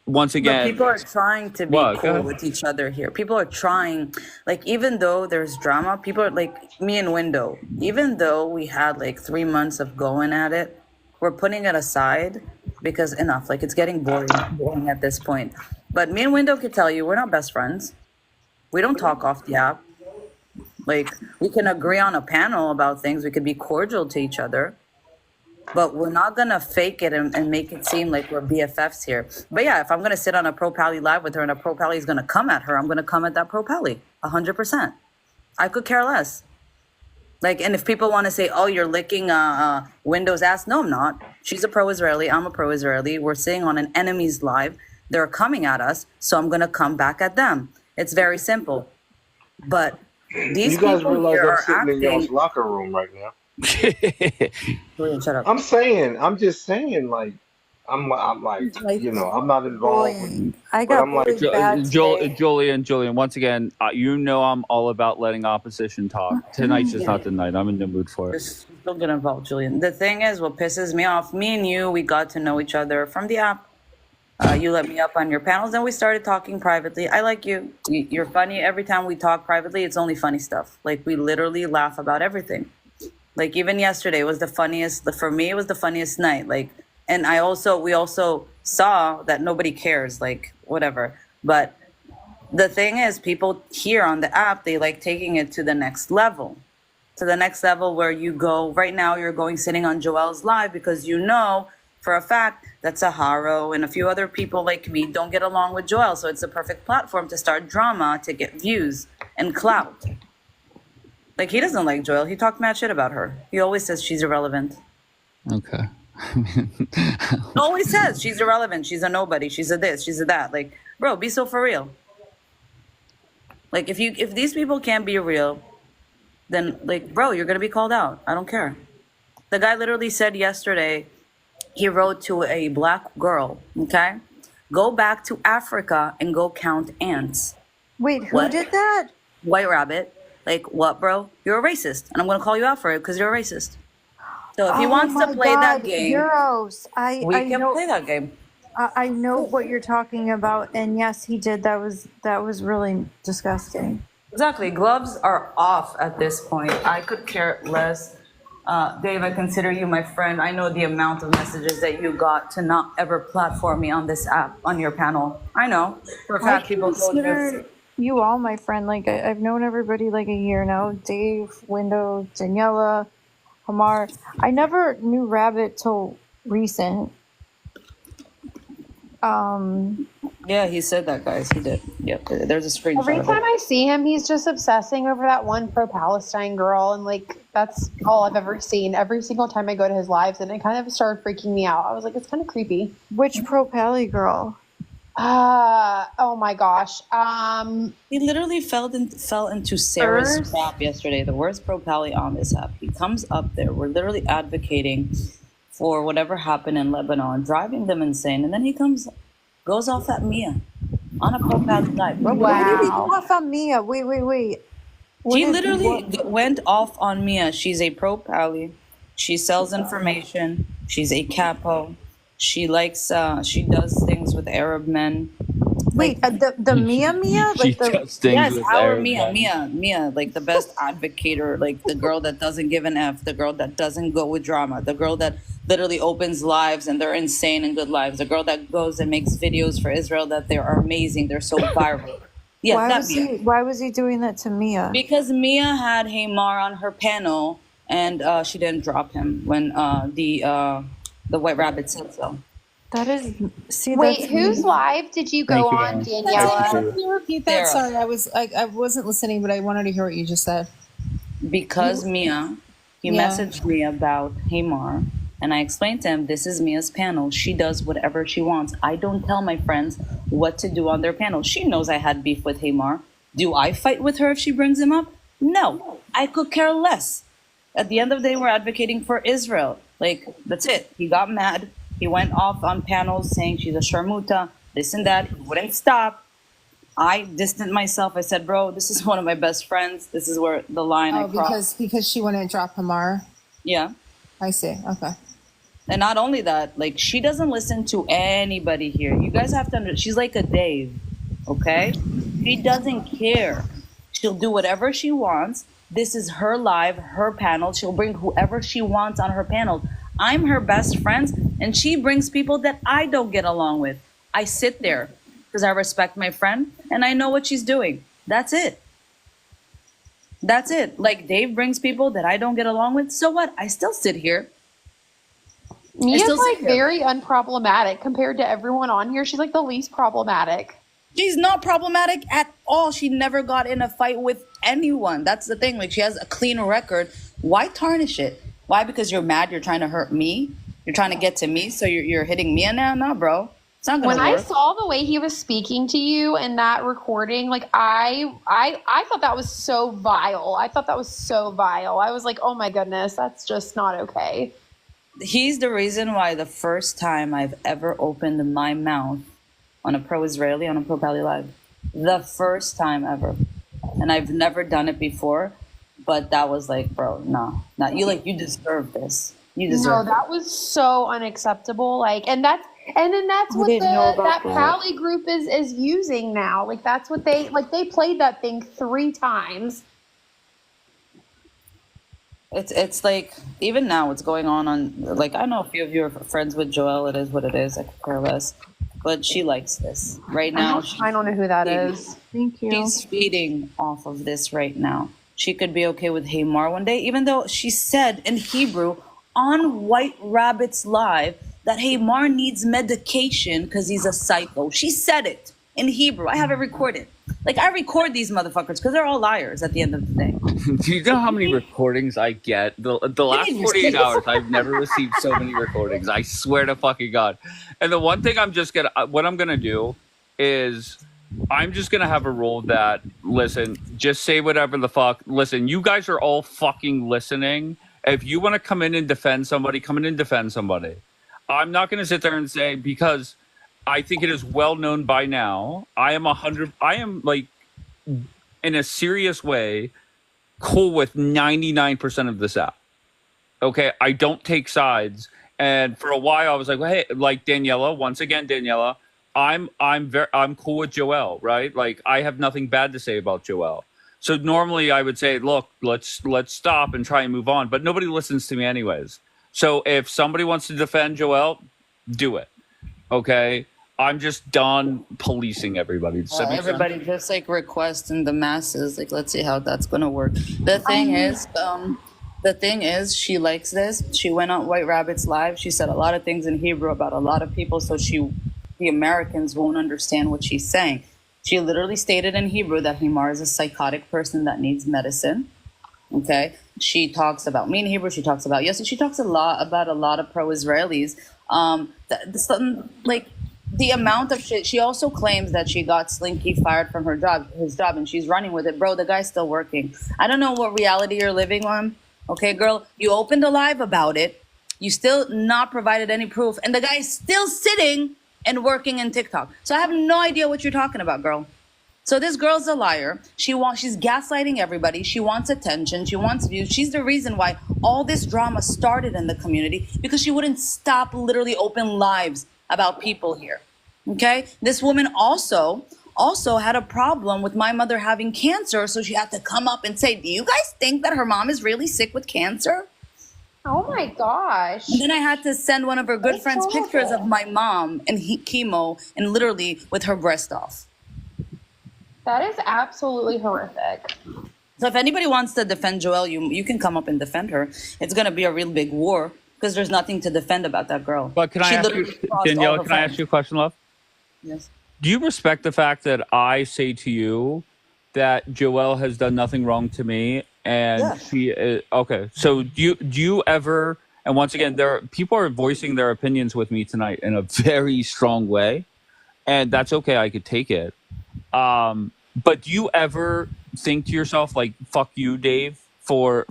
once again, but people are trying to be cool with each other here. People are trying, like, even though there's drama, people are like me and Window, even though we had like 3 months of going at it, we're putting it aside because enough, like it's getting boring at this point. But me and Window could tell you we're not best friends. We don't talk off the app. Like, we can agree on a panel about things. We could be cordial to each other. But we're not going to fake it and make it seem like we're BFFs here. But yeah, if I'm going to sit on a Pro Pally live with her and a Pro Pally is going to come at her, I'm going to come at that Pro Pally 100%. I could care less. Like, and if people want to say, oh, you're licking Windows ass. No, I'm not. She's a pro-Israeli. I'm a pro-Israeli. We're sitting on an enemy's live. They're coming at us. So I'm going to come back at them. It's very simple. But these you guys people realize here I'm are sitting in y'all's acting... locker room right now. Julian, shut up. I'm just saying, like, I'm like, I'm not involved. I got bullied bad today. Julian, once again, I'm all about letting opposition talk. Tonight's just not the night. I'm in the mood for it. Just don't get involved, Julian. The thing is, what pisses me off, me and you, we got to know each other from the app. You let me up on your panels, and we started talking privately. I like you. You're funny. Every time we talk privately, it's only funny stuff. Like, we literally laugh about everything. Like, even yesterday was the funniest. For me, it was the funniest night. Like, and we also saw that nobody cares. Like, whatever. But the thing is, people here on the app, they like taking it to the next level. To the next level where you go. Right now, you're going sitting on Joel's live because you know for a fact that Saharo and a few other people like me don't get along with Joel. So it's the perfect platform to start drama, to get views and clout. Like, he doesn't like Joel. He talked mad shit about her. He always says she's irrelevant. Okay. Always says she's irrelevant. She's a nobody. She's a this. She's a that. Like, bro, be so for real. Like, if these people can't be real, then, like, bro, you're going to be called out. I don't care. The guy literally said yesterday, he wrote to a black girl, okay? Go back to Africa and go count ants. Wait, who did that? White Rabbit. Like, what, bro? You're a racist. And I'm going to call you out for it because you're a racist. So if he wants to play that game, Euros. we can play that game. I know what you're talking about. And yes, he did. That was really disgusting. Exactly. Gloves are off at this point. I could care less. Dave, I consider you my friend. I know the amount of messages that you got to not ever platform me on this app, on your panel. I know. For a I fact, people told consider you. you all my friend. Like I've known everybody like a year now. Dave, Window, Daniela, Hamar. I never knew Rabbit till recent. Yeah, he said that, guys. He did. Yep. There's a screenshot Every of time it. I see him, he's just obsessing over that one pro-Palestine girl, and like that's all I've ever seen. Every single time I go to his lives, and it kind of started freaking me out. I was like, it's kind of creepy. Which pro-Pally girl? Oh my gosh. He literally fell into Sarah's trap yesterday, the worst pro-Pally on this app. He comes up there. We're literally advocating for whatever happened in Lebanon, driving them insane, and then he goes off at Mia on a pro-Pally live. Bro, Why did he go off on Mia? Wait. He literally went off on Mia. She's a pro-Pally. She sells information. She's a capo. She likes, she does things with Arab men. Wait, the Mia? Like Yes, our Mia, like the best advocator, like the girl that doesn't give an F, the girl that doesn't go with drama, the girl that literally opens lives and they're insane and good lives, the girl that goes and makes videos for Israel that they are amazing, they're so viral. Yeah, why was he doing that to Mia? Because Mia had Hamar on her panel and she didn't drop him when the White Rabbit said so. That is. Wait, whose live did you go on, Daniela? Can you repeat that? Sorry, I wasn't listening, but I wanted to hear what you just said. Because Mia, he messaged me about Hamar, and I explained to him, this is Mia's panel. She does whatever she wants. I don't tell my friends what to do on their panel. She knows I had beef with Hamar. Do I fight with her if she brings him up? No, I could care less. At the end of the day, we're advocating for Israel. Like, that's it. He got mad. He went off on panels saying she's a sharmuta, this and that. He wouldn't stop. I distanced myself. I said, bro, this is one of my best friends. This is where the line I crossed. Because she wouldn't drop Hamar. Yeah. I see. Okay. And not only that, like, she doesn't listen to anybody here. You guys have to understand. She's like a Dave, okay? She doesn't care. She'll do whatever she wants. This is her live, her panel. She'll bring whoever she wants on her panel. I'm her best friend, and she brings people that I don't get along with. I sit there because I respect my friend, and I know what she's doing. That's it. That's it. Like, Dave brings people that I don't get along with. So what? I still sit here. Mia's like very unproblematic compared to everyone on here. She's like the least problematic. She's not problematic at all. She never got in a fight with anyone. That's the thing. Like, she has a clean record. Why tarnish it? Why? Because you're mad? You're trying to hurt me? You're trying to get to me? So you're hitting Mia now? No, bro. It's not gonna work. When I saw the way he was speaking to you in that recording, like I thought that was so vile. I was like, oh my goodness, that's just not okay. He's the reason why the first time I've ever opened my mouth on a pro-Israeli, on a pro-Pally live. The first time ever. And I've never done it before. But that was like, bro, no. You deserve this. You deserve that was so unacceptable. Like, and that's what that Pally group is using now. Like, that's what they played that thing 3 times. It's like, even now what's going on, like, I know a few of you are friends with Joelle. It is what it is. I could care less. But she likes this. Right now. I don't know who that is. Thank you. She's feeding off of this right now. She could be okay with Hamar one day, even though she said in Hebrew on White Rabbit's live that Hamar needs medication because he's a psycho. She said it in Hebrew. I have it recorded. Like, I record these motherfuckers because they're all liars at the end of the day. Do you know how many recordings I get? The last 48 hours, I've never received so many recordings. I swear to fucking God. And the one thing what I'm going to do is I'm just going to have a rule that, listen, just say whatever the fuck. Listen, you guys are all fucking listening. If you want to come in and defend somebody, come in and defend somebody. I'm not going to sit there and say, because I think it is well known by now, I am like, in a serious way, cool with 99% of this app. Okay, I don't take sides. And for a while, I was like, well, hey, like Daniela, once again, I'm cool with Joelle, right? Like, I have nothing bad to say about Joelle. So normally I would say, look, let's stop and try and move on. But nobody listens to me anyways. So if somebody wants to defend Joel, do it. Okay? I'm just done policing everybody. Does that make sense? Everybody just like request in the masses. Like, let's see how that's gonna work. The thing is, she likes this. She went on White Rabbit's live. She said a lot of things in Hebrew about a lot of people, so the Americans won't understand what she's saying. She literally stated in Hebrew that Himar is a psychotic person that needs medicine. Okay, she talks about me in Hebrew. She talks about she talks a lot about a lot of pro-Israelis. Like the amount of shit. She also claims that she got Slinky fired from his job, and she's running with it. Bro, the guy's still working. I don't know what reality you're living on. Okay, girl, you opened a live about it. You still not provided any proof, and the guy's still sitting and working in TikTok. So I have no idea what you're talking about, girl. So this girl's a liar. She's gaslighting everybody. She wants attention. She wants views. She's the reason why all this drama started in the community, because she wouldn't stop literally open lives about people here. Okay? This woman also had a problem with my mother having cancer, so she had to come up and say, do you guys think that her mom is really sick with cancer? Oh my gosh. And then I had to send one of her good friends pictures of my mom and chemo and literally with her breast off. That is absolutely horrific. So if anybody wants to defend Joelle, you can come up and defend her. It's going to be a real big war because there's nothing to defend about that girl. But can I ask you, Danielle, can I ask you a question, love? Yes. Do you respect the fact that I say to you that Joelle has done nothing wrong to me? And she is, okay. So do you ever, and once again, people are voicing their opinions with me tonight in a very strong way, and that's okay. I could take it. But do you ever think to yourself, like, fuck you, Dave, for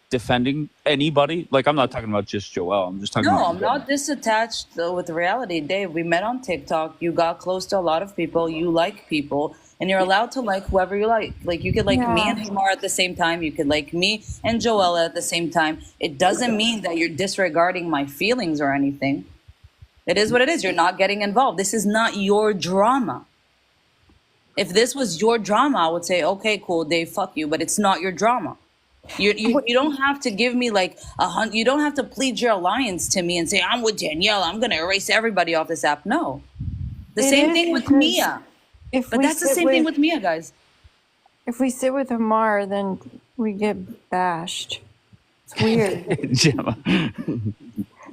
defending anybody? Like, I'm not talking about just Joelle. I'm just talking about... No, I'm not disattached with reality, Dave. We met on TikTok. You got close to a lot of people. You like people. And you're allowed to like whoever you like. Like, you could like me and Himar at the same time. You could like me and Joella at the same time. It doesn't mean that you're disregarding my feelings or anything. It is what it is. You're not getting involved. This is not your drama. If this was your drama, I would say, okay, cool, Dave, fuck you. But it's not your drama. You don't have to give me like you don't have to plead your alliance to me and say, I'm with Danielle. I'm going to erase everybody off this app. No. The same thing with Mia. But that's the same thing with Mia, guys. If we sit with Amar, then we get bashed. It's weird. Gemma.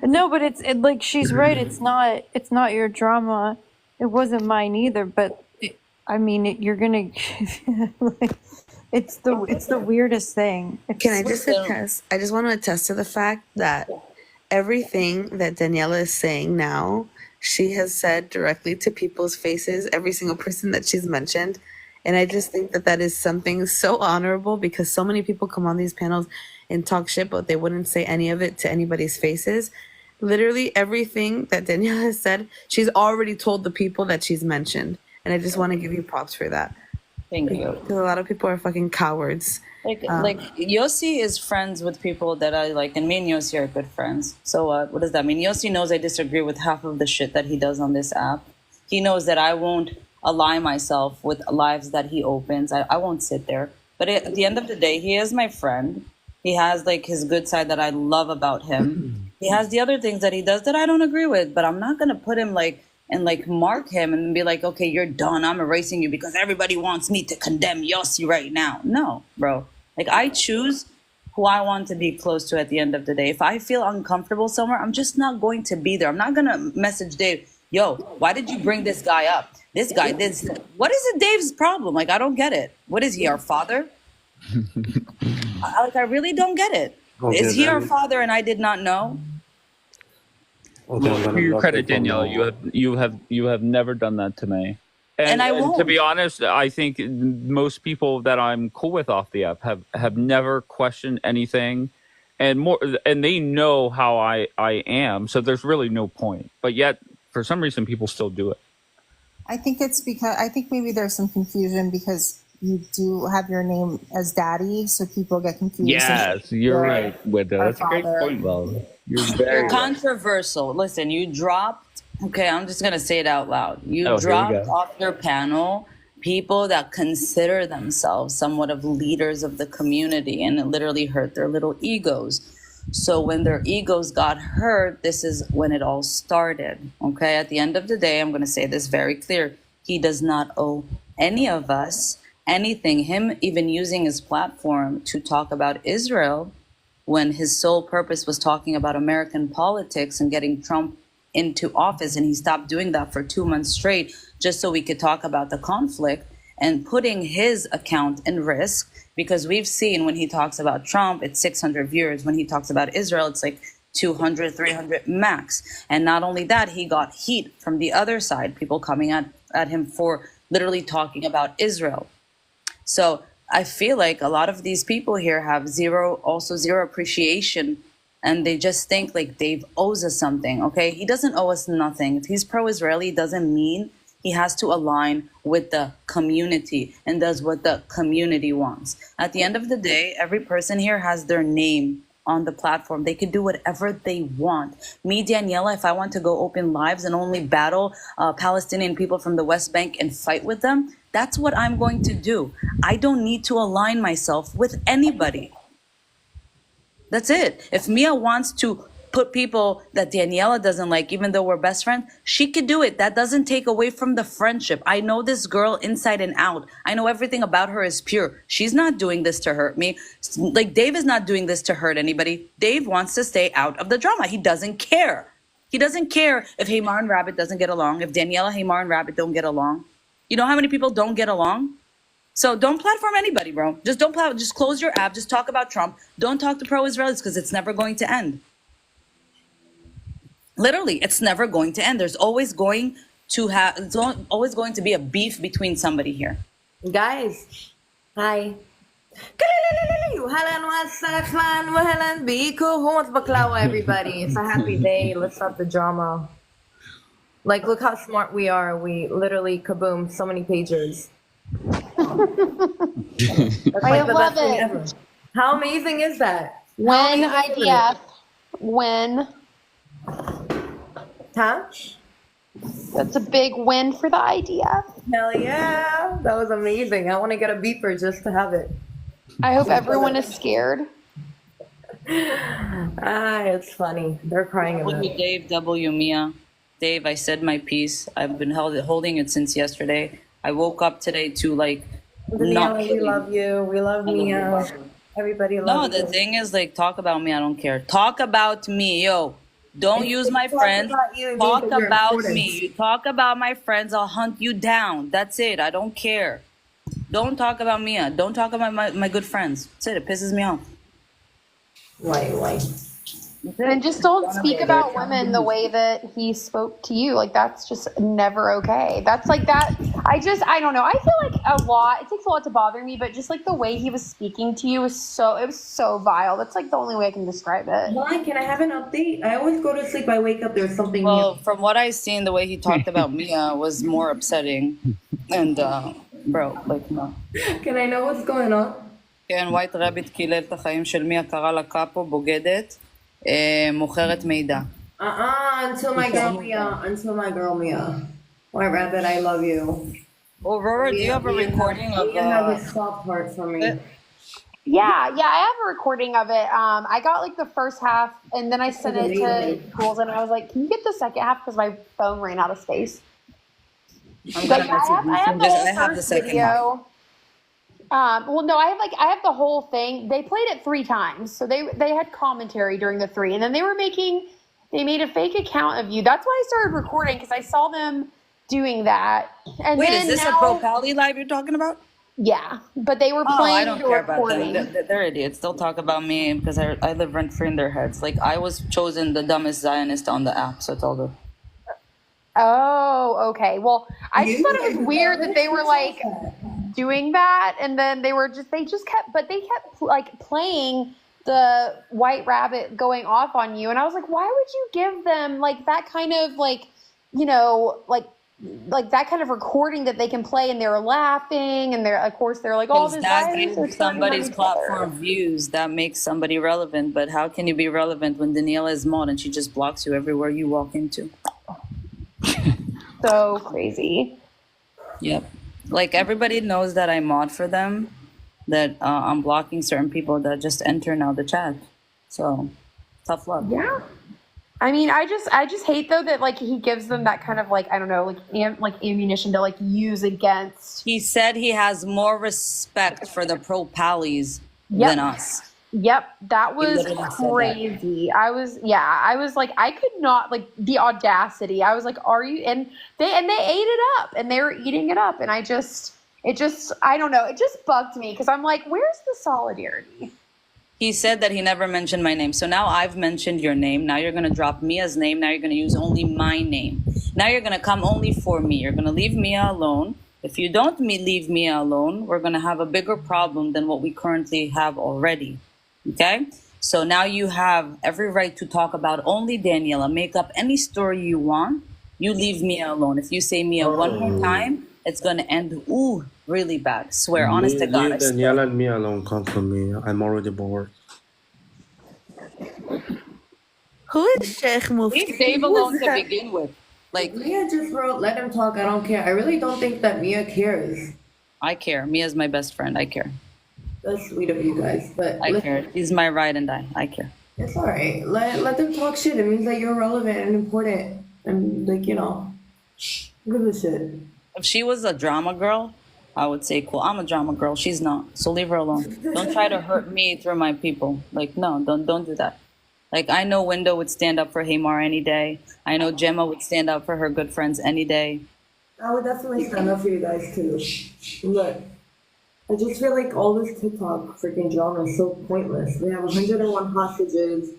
No, but it's like she's right. It's not your drama. It wasn't mine either. But you're gonna. Like, it's the weirdest thing. Can I just attest? I just want to attest to the fact that everything that Daniela is saying now, she has said directly to people's faces, every single person that she's mentioned. And I just think that is something so honorable, because so many people come on these panels and talk shit, but they wouldn't say any of it to anybody's faces. Literally everything that Danielle has said, she's already told the people that she's mentioned. And I just want to give you props for that. Thank you. Because a lot of people are fucking cowards. Like Yossi is friends with people that I like, and me and Yossi are good friends. So what does that mean? Yossi knows I disagree with half of the shit that he does on this app. He knows that I won't ally myself with lives that he opens. I won't sit there. But at the end of the day, he is my friend. He has like his good side that I love about him. He has the other things that he does that I don't agree with, but I'm not going to put him and mark him and be like, okay, you're done. I'm erasing you because everybody wants me to condemn Yossi right now. No, bro. Like, I choose who I want to be close to at the end of the day. If I feel uncomfortable somewhere, I'm just not going to be there. I'm not going to message Dave, yo, why did you bring this guy up? This guy, what is it Dave's problem? Like, I don't get it. What is he, our father? I really don't get it. Is he our father and I did not know? To your credit, Danielle, you have never done that to me. And I won't. To be honest, I think most people that I'm cool with off the app have never questioned anything, and they know how I am. So there's really no point. But yet, for some reason, people still do it. I think it's because maybe there's some confusion because you do have your name as Daddy, so people get confused. Yes, you're right, Widow. That's a great point, Well. You're controversial. Listen, you dropped. Okay, I'm just gonna say it out loud. You dropped off your panel people that consider themselves somewhat of leaders of the community, and it literally hurt their little egos. So when their egos got hurt, this is when it all started. Okay, at the end of the day, I'm going to say this very clear. He does not owe any of us anything. Him even using his platform to talk about Israel when his sole purpose was talking about American politics and getting Trump into office, and he stopped doing that for 2 months straight just so we could talk about the conflict, and putting his account in risk, because we've seen when he talks about Trump, it's 600 viewers. When he talks about Israel, it's like 200, 300 max. And not only that, he got heat from the other side, people coming at him for literally talking about Israel. So I feel like a lot of these people here have zero appreciation, and they just think like Dave owes us something. Okay, he doesn't owe us nothing. If he's pro-Israeli, doesn't mean he has to align with the community and does what the community wants. At the end of the day, every person here has their name on the platform. They can do whatever they want. Me, Daniela, if I want to go open lives and only battle Palestinian people from the West Bank and fight with them, that's what I'm going to do. I don't need to align myself with anybody. That's it. If Mia wants to put people that Daniela doesn't like, even though we're best friends, she could do it. That doesn't take away from the friendship. I know this girl inside and out. I know everything about her is pure. She's not doing this to hurt me. Like, Dave is not doing this to hurt anybody. Dave wants to stay out of the drama. He doesn't care. He doesn't care if Hamar and Rabbit doesn't get along, if Daniela, Hamar, and Rabbit don't get along. You know how many people don't get along? So don't platform anybody, bro. Just close your app. Just talk about Trump. Don't talk to pro-Israelis, because it's never going to end. Literally, it's never going to end. There's always going to be a beef between somebody here. Guys, hi. Everybody. It's a happy day. Let's stop the drama. Like, look how smart we are. We literally kaboom so many pages. That's like the best thing ever. How amazing is that? When IDF, when. Huh? That's a big win for the IDF. Hell yeah. That was amazing. I want to get a beeper just to have it. I hope everyone is scared. It's funny. They're crying about it. Dave W. Mia. Dave, I said my piece. I've been holding it since yesterday. I woke up today to like Mia, we love you. We love Mia. Everybody loves you. No, the thing is, like, talk about me. I don't care. Talk about me, yo. Don't use my friends. Talk about me. You talk about my friends, I'll hunt you down. That's it. I don't care. Don't talk about Mia. Don't talk about my good friends. That's it. It pisses me off. Why? And just don't speak about women the way that he spoke to you. Like, that's just never okay. That's like that. I don't know. I feel like it takes a lot to bother me, but just like the way he was speaking to you was so vile. That's like the only way I can describe it. Why? Can I have an update? I always go to sleep. I wake up, there's something Well, new. from what I've seen, the way he talked about Mia was more upsetting. And, bro, like, no. Can I know what's going on? כן, ווייט רביט קילל את החיים של מיה, קרא לה קאפו, בוגדת, מוכרת מידע. Until my girl Mia. White Rabbit, I love you. Well, Aurora, do you have a recording of Mia has a soft heart for me. Yeah, I have a recording of it. I got like the first half, and then I sent it to Jules, and I was like, "Can you get the second half?" Because my phone ran out of space. I have the second half. Well, no, I have the whole thing. They played it 3 times, so they had commentary during the 3, and then they made a fake account of you. That's why I started recording, because I saw them doing that. And Wait, then is this a Propality live you're talking about? Yeah, but they were playing. I don't care about them. They're idiots. They'll talk about me because I live rent free in their heads. Like, I was chosen the dumbest Zionist on the app, so it's all good. Oh, okay. Well, I just thought it was weird that they were like doing that, and then they kept like playing the White Rabbit going off on you, and I was like, why would you give them like that kind of like, you know, like that kind of recording that they can play, and they're laughing, and they're like, oh, this gives somebody's platform views. That makes somebody relevant. But how can you be relevant when Daniela is mod and she just blocks you everywhere you walk into? So crazy. Yep. Like everybody knows that I mod for them, that I'm blocking certain people that just enter now the chat. So tough luck. Yeah. I mean, I just hate though that like he gives them that kind of like I don't know like ammunition to like use against. He said he has more respect for the pro pallies Yep. than us. Yep, that He was literally said that. crazy. I was like, I could not like the audacity. I was like, are you? And they ate it up, and they were eating it up, and I just I don't know, it just bugged me because I'm like, where's the solidarity? He said that he never mentioned my name. So now I've mentioned your name. Now you're going to drop Mia's name. Now you're going to use only my name. Now you're going to come only for me. You're going to leave Mia alone. If you don't leave Mia alone, we're going to have a bigger problem than what we currently have already. Okay? So now you have every right to talk about only Daniela. Make up any story you want. You leave Mia alone. If you say Mia one more time, it's going to end really bad. Swear, honest to God. Leave Daniela and me alone. Come for me. I'm already bored. Who is Sheikh Mufti? Leave Dave alone to begin with. Like Mia just wrote, "Let him talk. I don't care." I really don't think that Mia cares. I care. Mia's my best friend. I care. That's sweet of you guys, but I care. He's my ride and die. I care. It's all right. Let them talk shit. It means that you're relevant and important, and like you know, give a shit. If she was a drama girl, I would say cool. I'm a drama girl. She's not. So leave her alone. Don't try to hurt me through my people. Like no, don't do that. Like I know Window would stand up for Hamar any day. I know Gemma would stand up for her good friends any day. I would definitely stand up for you guys too. Look, I just feel like all this TikTok freaking drama is so pointless. We have 101 hostages.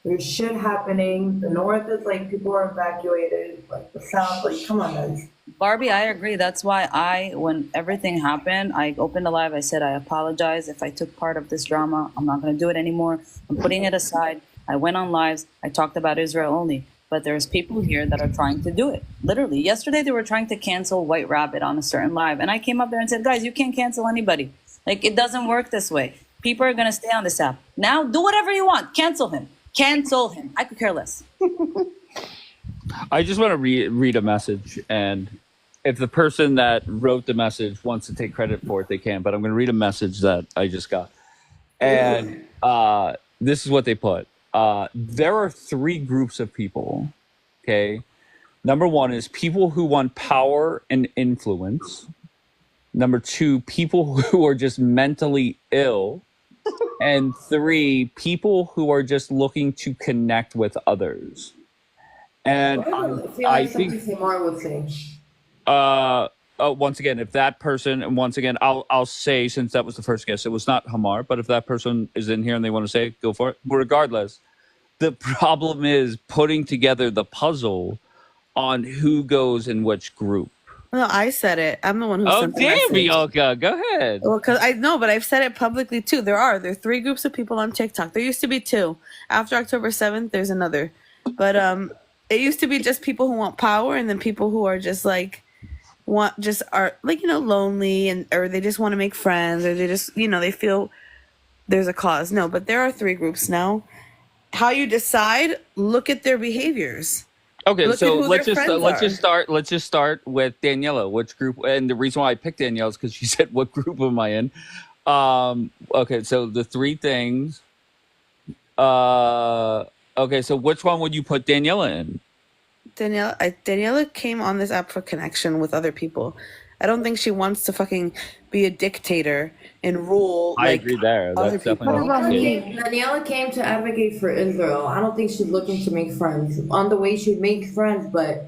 There's shit happening. The north is like people are evacuated. Like the south, like come on, guys. Barbie, I agree. That's why when everything happened, I opened a live. I said, I apologize if I took part of this drama. I'm not going to do it anymore. I'm putting it aside. I went on lives. I talked about Israel only. But there's people here that are trying to do it. Literally. Yesterday, they were trying to cancel White Rabbit on a certain live. And I came up there and said, guys, you can't cancel anybody. Like, it doesn't work this way. People are going to stay on this app. Now, do whatever you want. Cancel him. Cancel him. I could care less. I just want to read a message, and if the person that wrote the message wants to take credit for it, they can. But I'm going to read a message that I just got, and this is what they put. There are three groups of people. Okay, number one is people who want power and influence. Number two, people who are just mentally ill. And three, people who are just looking to connect with others. And I think once again, if that person, and once again, I'll say, since that was the first guest, it was not Hamar, but if that person is in here and they want to say it, go for it. But regardless, the problem is putting together the puzzle on who goes in which group. No, I said it. I'm the one who sent the damn, message. Bianca, go ahead. Well, because I know, but I've said it publicly too. There are three groups of people on TikTok. There used to be two. After October 7th, there's another. But it used to be just people who want power, and then people who are just like lonely, and or they just want to make friends, or they just they feel there's a cause. No, but there are three groups now. How you decide? Look at their behaviors. Okay, Look so at who let's their just friends are. let's just start with Daniela. Which group? And the reason why I picked Daniela is because she said, "What group am I in?" Okay, so the three things. Okay, so which one would you put Daniela in? Daniela came on this app for connection with other people. I don't think she wants to fucking be a dictator and rule. I agree there. That's definitely not the case. Daniela came to advocate for Israel. I don't think she's looking to make friends. On the way, she'd make friends, but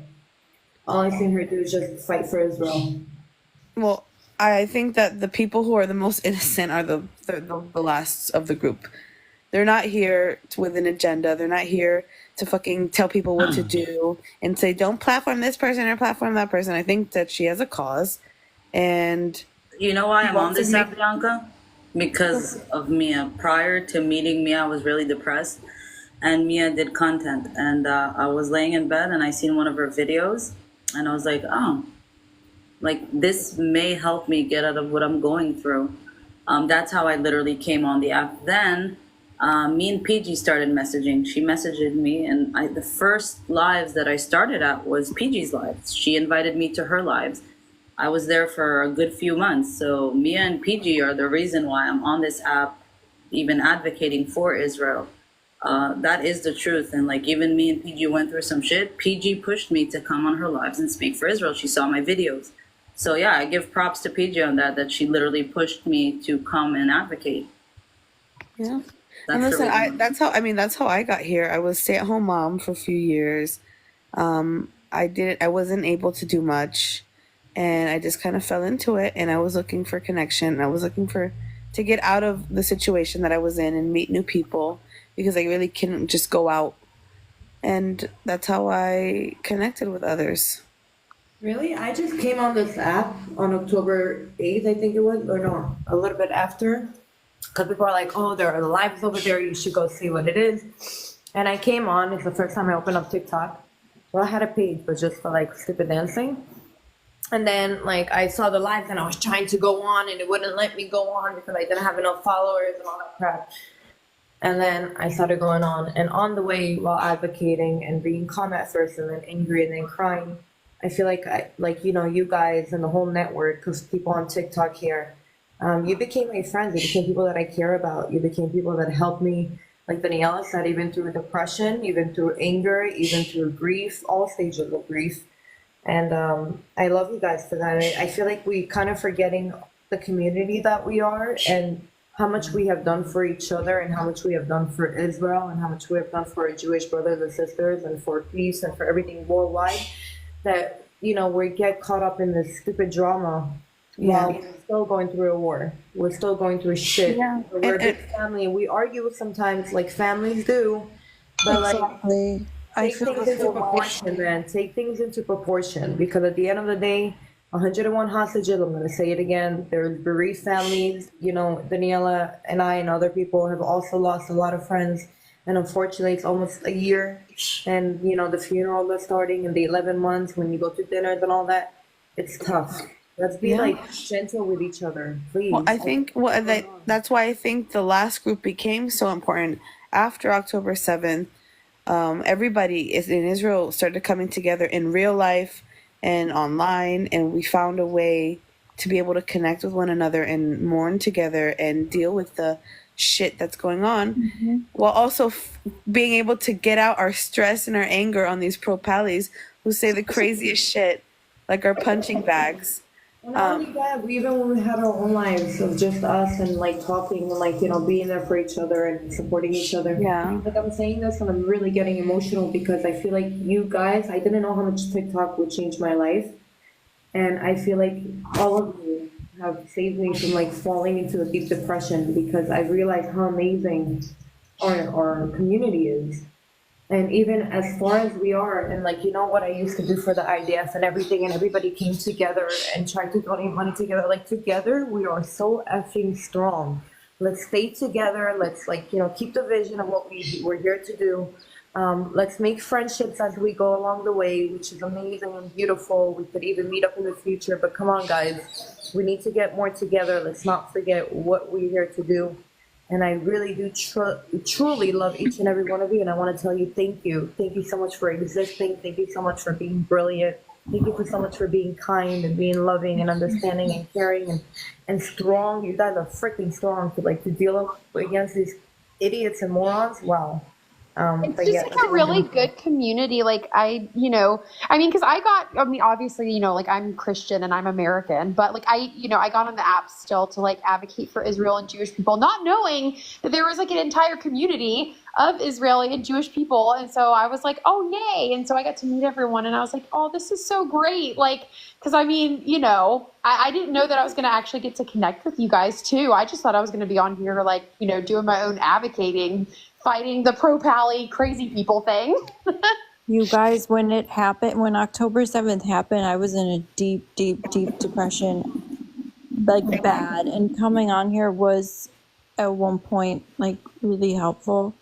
all I've seen her do is just fight for Israel. Well, I think that the people who are the most innocent are the last of the group. They're not here with an agenda. They're not here to fucking tell people what to do and say, don't platform this person or platform that person. I think that she has a cause. And you know why I'm on this app, Bianca? Because of Mia. Prior to meeting Mia, I was really depressed. And Mia did content. And I was laying in bed and I seen one of her videos. And I was like, oh, like this may help me get out of what I'm going through. That's how I literally came on the app. Then me and PG started messaging. She messaged me, and the first lives that I started at was PG's lives. She invited me to her lives, I was there for a good few months. So Mia and PG are the reason why I'm on this app, even advocating for Israel. That is the truth. And like even me and PG went through some shit. PG pushed me to come on her lives and speak for Israel. She saw my videos. So yeah, I give props to PG on that she literally pushed me to come and advocate. Yeah. That's And the listen, reason. that's how I got here. I was stay-at-home mom for a few years. I wasn't able to do much, and I just kind of fell into it, and I was looking for connection. I was looking to get out of the situation that I was in and meet new people, because I really couldn't just go out. And that's how I connected with others. Really? I just came on this app on October 8th, I think it was, or no, a little bit after. Because people are like, oh, there are lives over there, you should go see what it is. And I came on, it's the first time I opened up TikTok. Well, I had a page, but just for like stupid dancing. And then like I saw the lives and I was trying to go on and it wouldn't let me go on because I didn't have enough followers and all that crap. And then I started going on, and on the way while advocating and being calm at first and then angry and then crying, I feel like you guys and the whole network, because people on TikTok here, you became my friends. You became people that I care about. You became people that helped me, like Daniela said, even through depression, even through anger, even through grief, all stages of grief. And I love you guys for that. I feel like we kind of forgetting the community that we are and how much we have done for each other and how much we have done for Israel and how much we have done for our Jewish brothers and sisters and for peace and for everything worldwide, that, we get caught up in this stupid drama while we're still going through a war. We're still going through shit. Yeah. We're a big family. We argue sometimes like families do, but Exactly. I take feel things the into same way. proportion, man. Take things into proportion, because at the end of the day, 101 hostages, I'm going to say it again, there's bereaved families. Daniela and I and other people have also lost a lot of friends. And unfortunately, it's almost a year. And, the funeral is starting, and the 11 months when you go to dinners and all that, it's tough. Let's be gentle with each other, please. Well, I think that's why I think the last group became so important. After October 7th, everybody in Israel started coming together in real life and online, and we found a way to be able to connect with one another and mourn together and deal with the shit that's going on, while also being able to get out our stress and our anger on these pro-pallies who say the craziest shit, like our punching bags. And not only that, even when we had our own lives of just us and talking and being there for each other and supporting each other. Yeah. Like I'm saying this and I'm really getting emotional because I feel like you guys, I didn't know how much TikTok would change my life. And I feel like all of you have saved me from falling into a deep depression, because I realized how amazing our community is. And even as far as we are, and what I used to do for the IDF and everything, and everybody came together and tried to donate money together. Together, we are so effing strong. Let's stay together. Let's keep the vision of what we're here to do. Let's make friendships as we go along the way, which is amazing and beautiful. We could even meet up in the future, but come on, guys. We need to get more together. Let's not forget what we're here to do. And I really do truly love each and every one of you. And I want to tell you, thank you. Thank you so much for existing. Thank you so much for being brilliant. Thank you so much for being kind and being loving and understanding and caring and strong. You guys are freaking strong to deal against these idiots and morons. Wow. It's just a really good community. Because obviously, I'm Christian and I'm American, but I got on the app still to advocate for Israel and Jewish people, not knowing that there was an entire community of Israeli and Jewish people. And so I was like, oh, yay. And so I got to meet everyone and I was like, oh, this is so great. Because I didn't know that I was going to actually get to connect with you guys too. I just thought I was going to be on here, doing my own advocating, fighting the pro-pally crazy people thing. You guys, when October 7th happened, I was in a deep, deep, deep depression, bad. And coming on here was at one point really helpful.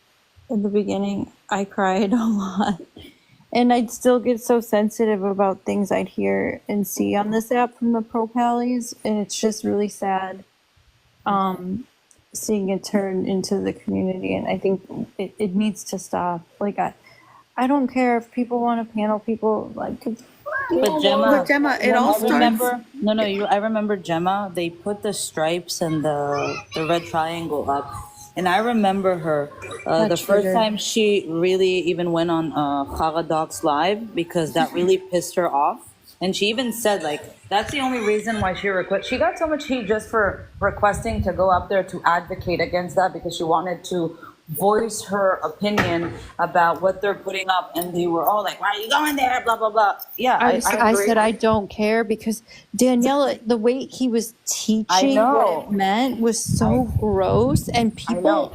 In the beginning, I cried a lot. And I'd still get so sensitive about things I'd hear and see on this app from the pro-pallies. And it's just really sad. Seeing it turn into the community, and I think it needs to stop. I don't care if people want to panel people, it's But But Gemma, it all I starts. remember. No, I remember Gemma. They put the stripes and the red triangle up, and I remember her That the first triggered. time she really even went on Chara Doc's live because that really pissed her off, and she even said like that's the only reason why she got so much heat just for requesting to go up there to advocate against that because she wanted to voice her opinion about what they're putting up, and they were all like, "Why are you going there?" Blah blah blah. Yeah, I I agree. said I don't care because Daniela, the way he was I teaching what know. it meant was so gross, and people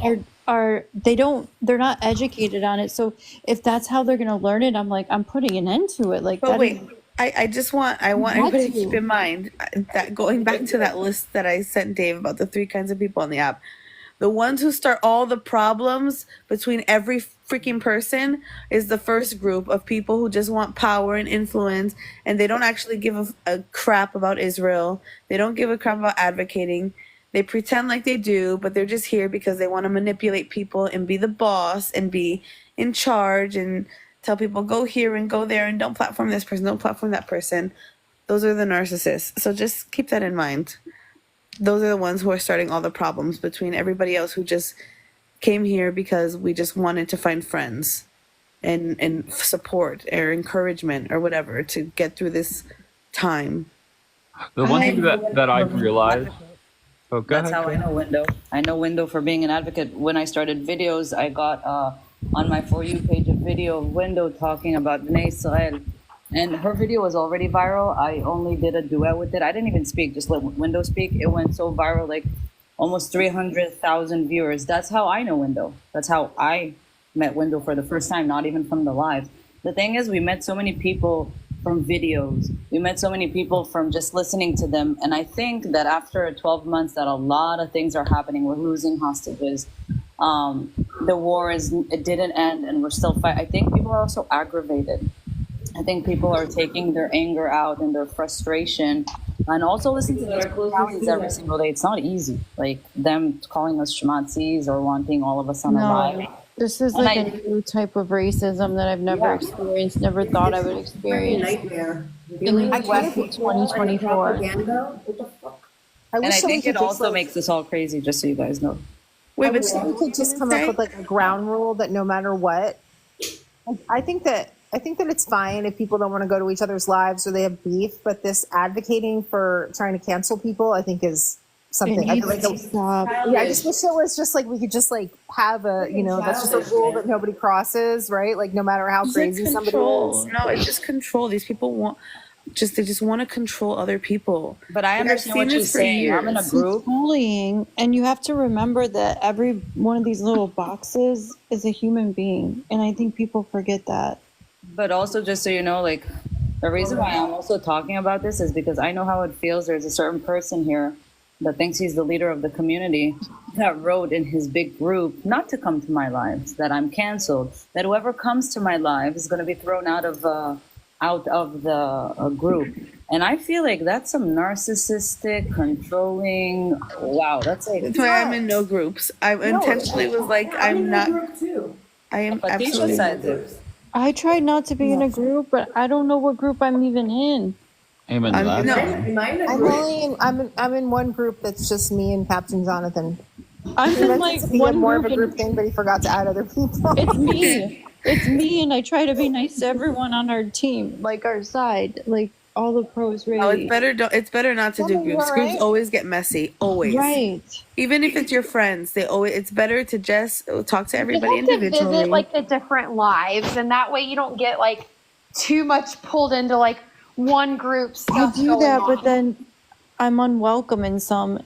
are they're not educated on it. So if that's how they're gonna learn it, I'm like, I'm putting an end to it. Like But that wait, is I want Not everybody to keep to. in mind that going back to that list that I sent Dave about the 3 kinds of people on the app, the ones who start all the problems between every freaking person is the first group of people who just want power and influence, and they don't actually give a crap about Israel. They don't give a crap about advocating. They pretend like they do, but they're just here because they want to manipulate people and be the boss and be in charge and tell people go here and go there and don't platform this person, don't platform that person. Those are the narcissists. So just keep that in mind. Those are the ones who are starting all the problems between everybody else who just came here because we just wanted to find friends and support or encouragement or whatever to get through this time. The one thing that I've realized. Oh, go That's ahead. how I know Window. I know Window for being an advocate. When I started videos, I got on my For You page a video of Window talking about Bnei Israel. And her video was already viral. I only did a duet with it. I didn't even speak, just let Window speak. It went so viral, like almost 300,000 viewers. That's how I know Window. That's how I met Window for the first time, not even from the live. The thing is, we met so many people from videos. We met so many people from just listening to them. And I think that after 12 months that a lot of things are happening. We're losing hostages. The war it didn't end and we're still fighting. I think people are also aggravated. I think people are taking their anger out and their frustration and also listen to these closes every single day. It's not easy. Like them calling us schmatzis or wanting all of us on a live. no. This is And like a new type of racism that I've never experienced, never thought I would Fucking experience nightmare. in Dealing the with US in people and 2024. propaganda. What the fuck? I And wish I that we think could it just also like, makes us all crazy, just so you guys know. I wish that we could just come up with like a ground rule that no matter what, I think that it's fine if people don't want to go to each other's lives or they have beef, but this advocating for trying to cancel people, I think is It something. I feel needs like to stop. yeah, I just wish it was just like we could just like have a that's just a rule that nobody crosses, right? Like no matter how It's like crazy somebody control. is. No, it's just control. These people they just want to control other people. But I Like, I've understand seen what this she's for saying. I'm in a years. group. Bullying, and you have to remember that every one of these little boxes is a human being, and I think people forget that. But also, just so you know, like, the reason why I'm also talking about this is because I know how it feels. There's a certain person here that thinks he's the leader of the community that wrote in his big group not to come to my lives, that I'm canceled, that whoever comes to my live is going to be thrown out of the group. And I feel like that's some narcissistic, controlling. Wow, that's like. That's why I'm in no groups. I intentionally was like, I'm not. I am But Tisha absolutely said it. I tried not to be in a group, but I don't know what group I'm even in. Amen to that. I'm in one group that's just me and Captain Jonathan. I'm He in meant like it to be one more of a group group thing, but he forgot to add other people. It's me. It's me, and I try to be nice to everyone on our team, like our side, like all the pros. Really, Oh, it's better not to do Something groups. all Groups right? always get messy. Always. Right. Even if it's your friends, it's better to just talk to everybody You have to individually. visit like the different lives, and that way you don't get like too much pulled into like one group I stuff. do going that, on. but then I'm unwelcome in some,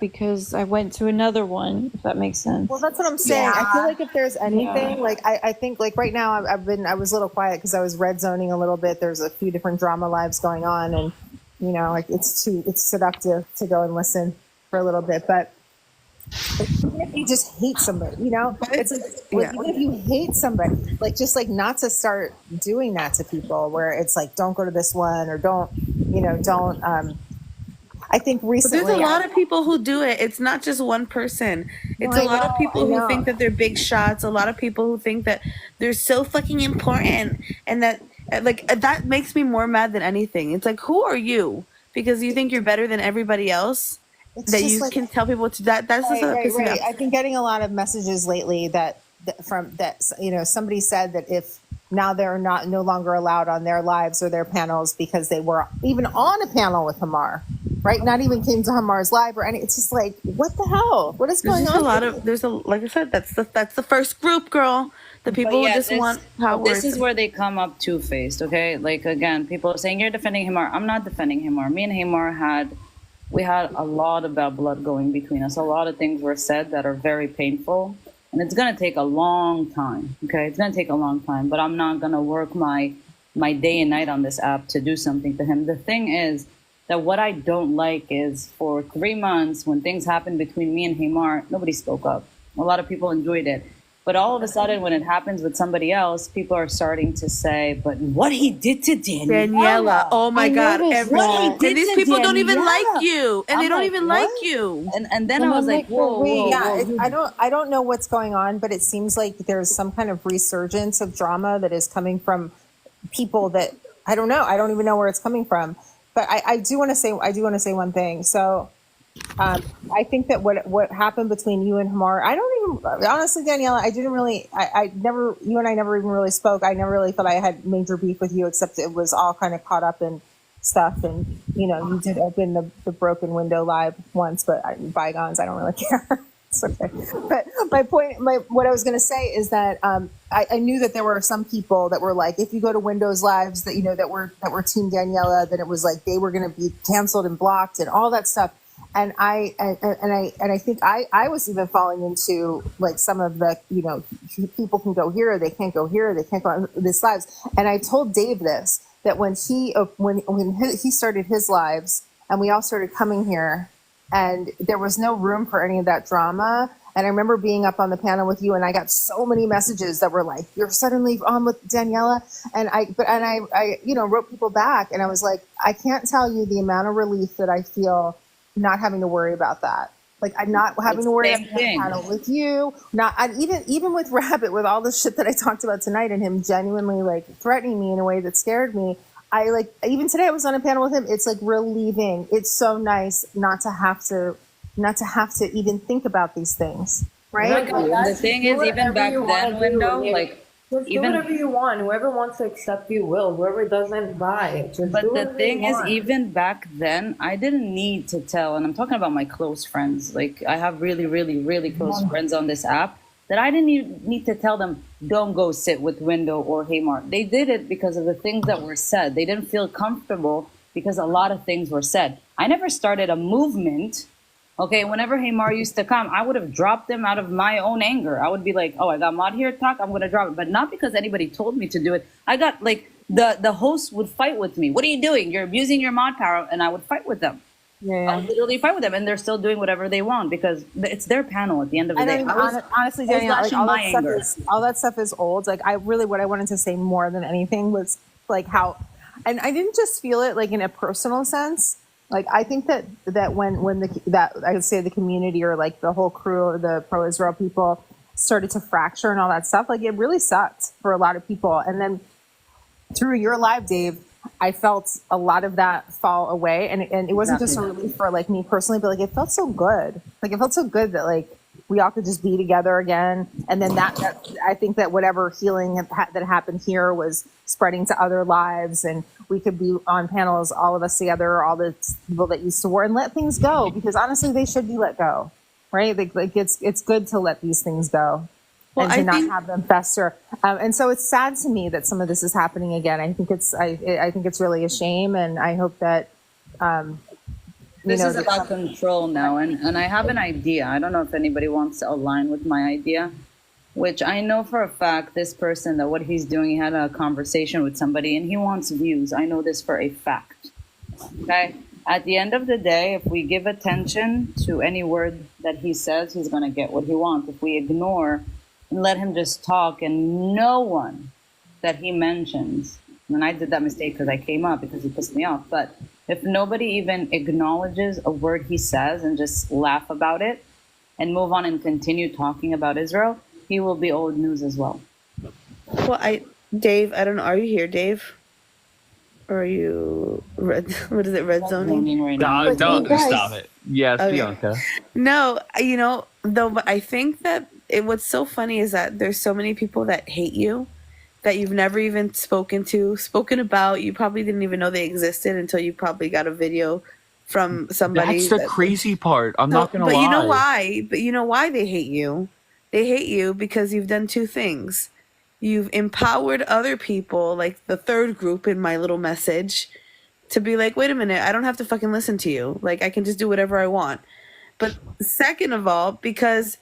because I went to another one. If that makes sense. Well, that's what I'm saying. I feel like if there's anything, Yeah. like I think like right now I was a little quiet because I was red zoning a little bit. There's a few different drama lives going on, and like it's seductive to go and listen for a little bit. But even if you just hate somebody, it's like even if you hate somebody, like just like not to start doing that to people, where it's like don't go to this one or don't. I think But recently there's a lot of people who do it. It's not just one person. It's No, a I lot of know, people I who know. think that they're big shots. A lot of people who think that they're so fucking important and that Like that makes me more mad than anything. It's like, who are you? Because you think you're better than everybody else, It's that just you like can tell people to that. That's just right, what right, pisses me right. off. I've been getting a lot of messages lately that somebody said that if now they're no longer allowed on their lives or their panels because they were even on a panel with Hamar, right? Not even came to Hamar's live or any. It's just like, what the hell? What is There's going just on? like I said, that's the first group, girl. The people who just want power. This is where they come up two-faced, okay? Like, again, people are saying, you're defending Hamar. I'm not defending Hamar. Me and Hamar we had a lot of bad blood going between us. A lot of things were said that are very painful. And it's going to take a long time, okay? It's going to take a long time. But I'm not going to work my day and night on this app to do something to him. The thing is that what I don't like is for 3 months when things happened between me and Hamar, nobody spoke up. A lot of people enjoyed it. But all of a sudden, when it happens with somebody else, people are starting to say, but what he did to Daniela, oh my God. And these people don't even like you. And I'm they don't like, even what? like you. And then I was like, whoa. I don't know what's going on, but it seems like there's some kind of resurgence of drama that is coming from people that I don't know. I don't even know where it's coming from. But I do want to say one thing. So I think that what happened between you and Hamar, I don't even honestly, Daniela, you and I never even really spoke. I never really thought I had major beef with you, except it was all kind of caught up in stuff. And you did open the broken window live once, but bygones, I don't really care. It's okay. But what I was going to say is that I knew that there were some people that were like, if you go to Windows Lives that that were Team Daniela, then it was like they were going to be canceled and blocked and all that stuff. And I think I was even falling into like some of the people can go here, they can't go here, they can't go on this lives. And I told Dave this, that when he started his lives and we all started coming here, and there was no room for any of that drama. And I remember being up on the panel with you, and I got so many messages that were like, "You're suddenly on with Daniela," and I wrote people back, and I was like, I can't tell you the amount of relief that I feel not having to worry about that. Like I'm not having to worry about the panel with you. Even with Rabbit, with all the shit that I talked about tonight, and him genuinely like threatening me in a way that scared me. Even today I was on a panel with him. It's like relieving. It's so nice not to have to even think about these things, right? The thing is, even back then, Window, like just do whatever you want. Whoever wants to accept you will. Whoever doesn't, buy. But the thing is, even back then, I didn't need to tell, and I'm talking about my close friends. Like I have really, really, really close friends on this app that I didn't even need to tell them, don't go sit with Window or Hamar. They did it because of the things that were said. They didn't feel comfortable because a lot of things were said. I never started a movement. Okay, whenever Hamar used to come, I would have dropped him out of my own anger. I would be like, oh, I got Mod here to talk, I'm going to drop it. But not because anybody told me to do it. I got, like, the host would fight with me. What are you doing? You're abusing your mod power. And I would fight with them. I would literally fight with them. And they're still doing whatever they want because it's their panel at the end of the day. Honestly, Danielle, like, all that stuff is old. Like, what I wanted to say more than anything was, like, how, and I didn't just feel it, like, in a personal sense. Like I think that when I would say the community or like the whole crew or the pro-Israel people started to fracture and all that stuff, like it really sucked for a lot of people. And then through your live, Dave, I felt a lot of that fall away, and it wasn't just a relief for like me personally, but like it felt so good. Like it felt so good that like we all could just be together again. And then that I think that whatever healing that happened here was spreading to other lives, and we could be on panels, all of us together, all the people that used to war, and let things go, because honestly, they should be let go, right? Like it's good to let these things go and to not have them fester. And so it's sad to me that some of this is happening again. I think it's really a shame, and I hope that this is about control now, and I have an idea. I don't know if anybody wants to align with my idea, which I know for a fact this person, that what he's doing, he had a conversation with somebody and he wants views. I know this for a fact. Okay? At the end of the day, if we give attention to any word that he says, he's going to get what he wants. If we ignore and let him just talk, and no one that he mentions, and I did that mistake because I came up because he pissed me off, but if nobody even acknowledges a word he says and just laugh about it and move on and continue talking about Israel, he will be old news as well. Well, Dave, I don't know. Are you here, Dave? or are you red? What is it? Red zoning? Zoning right now. No, But you don't guys, stop it. Yes, okay. Bianca. No, though, but I think that what's so funny is that there's so many people that hate you that you've never even spoken about. You probably didn't even know they existed until you probably got a video from somebody. That's the crazy part. I'm not gonna But lie. you know why? But you know why they hate you? They hate you because you've done two things. You've empowered other people, like the third group in my little message, to be like, wait a minute, I don't have to fucking listen to you. Like, I can just do whatever I want. But second of all, because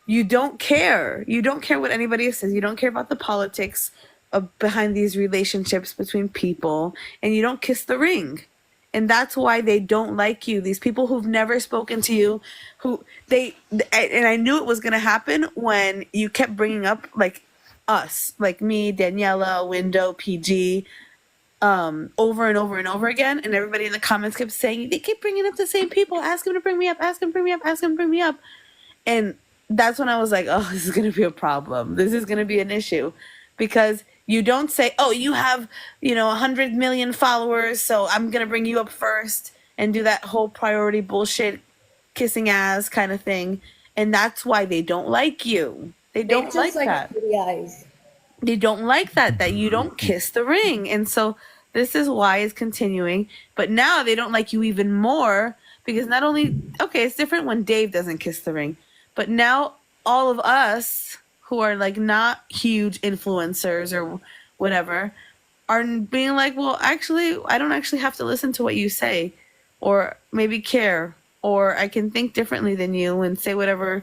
you don't care. You don't care what anybody says. You don't care about the politics behind these relationships between people. And you don't kiss the ring. And that's why they don't like you. These people who've never spoken to you, and I knew it was going to happen when you kept bringing up, like, us, like me, Daniela, Window, PG, over and over and over again. And everybody in the comments kept saying, they keep bringing up the same people. Ask him to bring me up. Ask him to bring me up. Ask him to bring me up. And that's when I was like, oh, this is going to be a problem. This is going to be an issue. Because you don't say, oh, you have, 100 million followers, so I'm going to bring you up first and do that whole priority bullshit, kissing ass kind of thing. And that's why they don't like you. They don't like that. Pretty eyes. They don't like that you don't kiss the ring. And so this is why it's continuing. But now they don't like you even more because not only, okay, it's different when Dave doesn't kiss the ring, but now all of us who are like not huge influencers or whatever are being like, well, actually, I don't actually have to listen to what you say or maybe care, or I can think differently than you and say whatever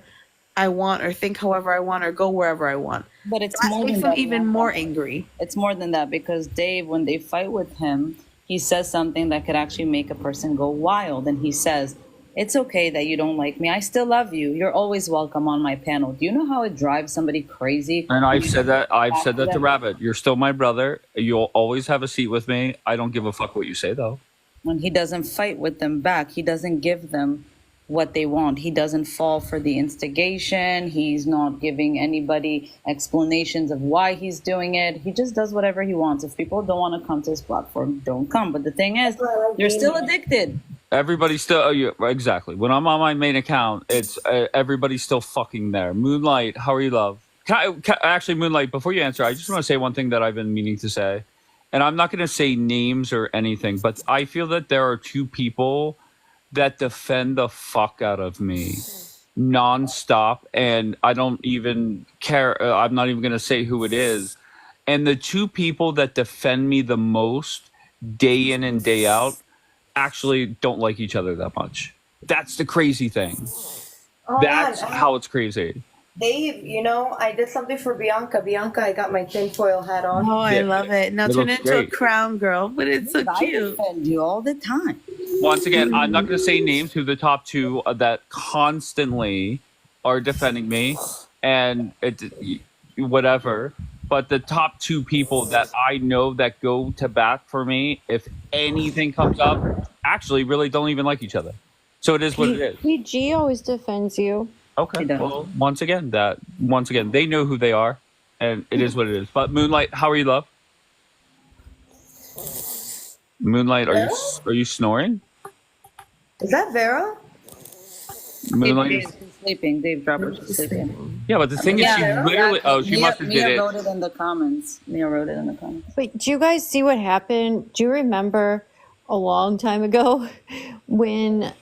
I want or think however I want or go wherever I want. But it's So more that than makes them that. even more angry. It's more than that because Dave, when they fight with him, he says something that could actually make a person go wild. And he says, it's okay that you don't like me. I still love you. You're always welcome on my panel. Do you know how it drives somebody crazy? And I've said that to Rabbit. You're still my brother. You'll always have a seat with me. I don't give a fuck what you say, though. When he doesn't fight with them back, he doesn't give them what they want. He doesn't fall for the instigation. He's not giving anybody explanations of why he's doing it. He just does whatever he wants. If people don't want to come to his platform, don't come. But the thing is, you're still addicted. Everybody's still exactly. When I'm on my main account, it's everybody's still fucking there. Moonlight, how are you, love? Actually, Moonlight, before you answer, I just want to say one thing that I've been meaning to say, and I'm not going to say names or anything, but I feel that there are two people that defend the fuck out of me nonstop, and I don't even care. I'm not even going to say who it is. And the two people that defend me the most, day in and day out, actually don't like each other that much. That's the crazy thing. That's how it's crazy. Dave, I did something for Bianca. Bianca, I got my tinfoil hat on. Oh, I love it. Now It turn looks into a great. crown girl, but it's so I cute. defend you all the time. Once again, I'm not going to say names who the top two that constantly are defending me and whatever. But the top two people that I know that go to bat for me, if anything comes up, actually really don't even like each other. So it is what it is. PG always defends you. Okay. Well, once again, they know who they are, and it is what it is. But Moonlight, how are you, love? Moonlight, are you snoring? Is that Vera? Moonlight. Dave's sleeping. Dave Dropper is sleeping. Yeah, but the thing is, she literally. Oh, she must have did Mia it. wrote it in the comments. Mia wrote it in the comments. But do you guys see what happened? Do you remember a long time ago when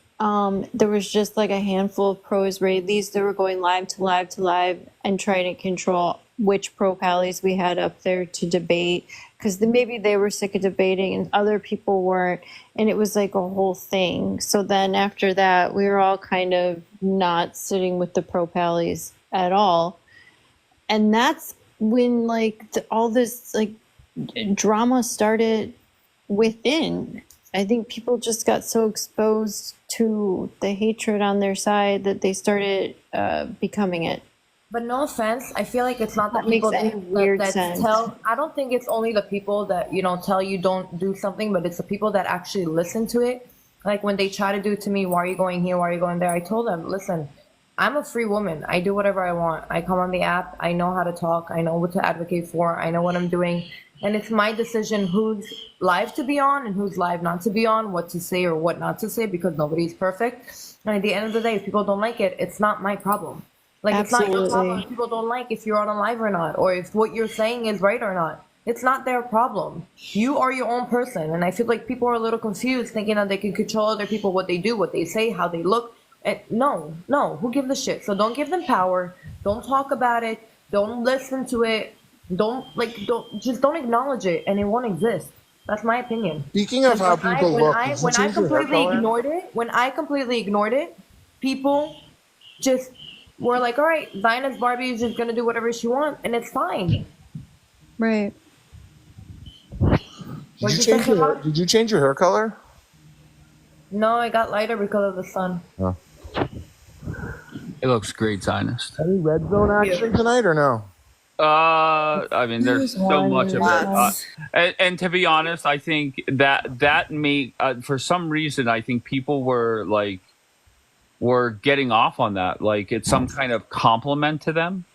there was just like a handful of pro Israelis that were going live to live to live and trying to control which pro pallies we had up there to debate, because maybe they were sick of debating and other people weren't, and it was like a whole thing. So then after that, we were all kind of not sitting with the pro pallies at all, and that's when like all this like drama started within. I think people just got so exposed to the hatred on their side that they started becoming it. But no offense, I feel like it's not the That makes people any weird that sense. tell. I don't think it's only the people that tell you don't do something, but it's the people that actually listen to it. Like when they try to do it to me, why are you going here? Why are you going there? I told them, listen, I'm a free woman. I do whatever I want. I come on the app. I know how to talk. I know what to advocate for. I know what I'm doing. and it's my decision whose live to be on and whose live not to be on, what to say or what not to say, because nobody's perfect. And at the end of the day, if people don't like it, it's not my problem. Like, it's not your problem if people don't like if you're on a live or not, or if what you're saying is right or not. It's not their problem. You are your own person. And I feel like people are a little confused, thinking that they can control other people, what they do, what they say, how they look. And no, who gives a shit? So don't give them power. Don't talk about it. Don't listen to it. Don't acknowledge it, and it won't exist. That's my opinion. Speaking of how people look, when I completely ignored it, people just were like, all right, Zionist Barbie is just gonna do whatever she wants, and it's fine. Right. Did you change your hair color? No, I got lighter because of the sun. Oh. It looks great, Zionist. Any red zone action tonight or no? I mean, there's so much of it. And to be honest, I think that made, for some reason, I think people were getting off on that. Like, it's some kind of compliment to them.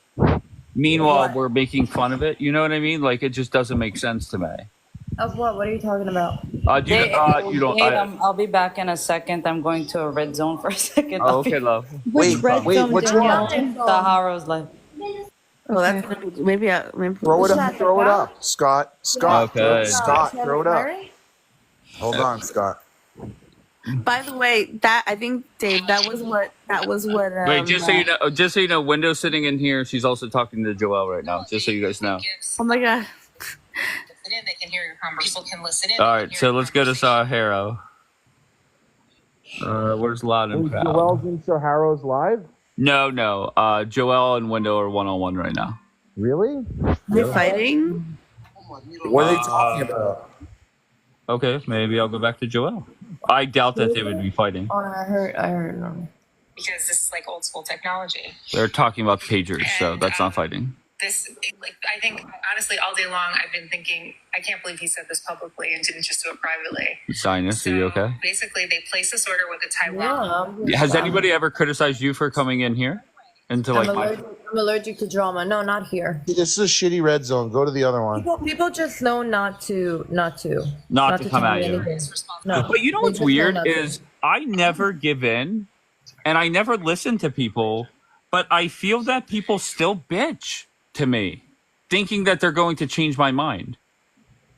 Meanwhile, we're making fun of it. You know what I mean? Like, it just doesn't make sense to me. Of what? What are you talking about? You don't. I'll be back in a second. I'm going to a red zone for a second. Oh, okay, love. Wait, which one? Saharo's life. Well, that's gonna be, maybe throw it up, Scott. Okay. Scott, throw it up. Hold on, Scott. By the way, that I think, Dave, that was what. Wait, just so you know, Window's sitting in here. She's also talking to Joelle right now. Just so you guys know. Oh my god. They can hear your conversation. People can listen in. All right, so let's go to Saharo. Where's Loud and Proud? Joelle's in Saharo's live? No. Joelle and Window are one-on-one right now. Really? They're fighting? What are they talking about? Okay, maybe I'll go back to Joelle. I doubt that they would be fighting. Oh, I heard. No. Because this is like old school technology. They're talking about pagers, so that's not fighting. I think, honestly, all day long, I've been thinking, I can't believe he said this publicly and didn't just do it privately. Zionist, are you okay? Basically, they placed this order with the Taiwan. Has anybody ever criticized you for coming in here? I'm allergic to drama. No, not here. This is a shitty red zone. Go to the other one. People just know not to come at you. No. But you know what's weird is I never give in, and I never listen to people, but I feel that people still bitch to me, thinking that they're going to change my mind,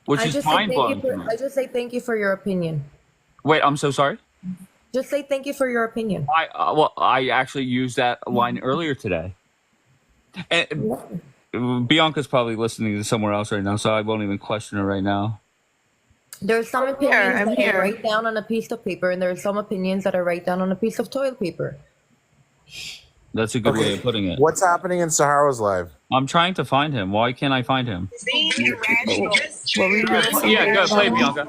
which is mind-blowing. I just say thank you for your opinion. Wait, I'm so sorry? Just say thank you for your opinion. I actually used that line earlier today. And Bianca's probably listening to somewhere else right now, so I won't even question her right now. There's some opinions that I write down on a piece of paper, and there's some opinions that I write down on a piece of toilet paper. That's a good way of putting it. What's happening in Saharo's live? I'm trying to find him. Why can't I find him? Yeah, go play, Bianca.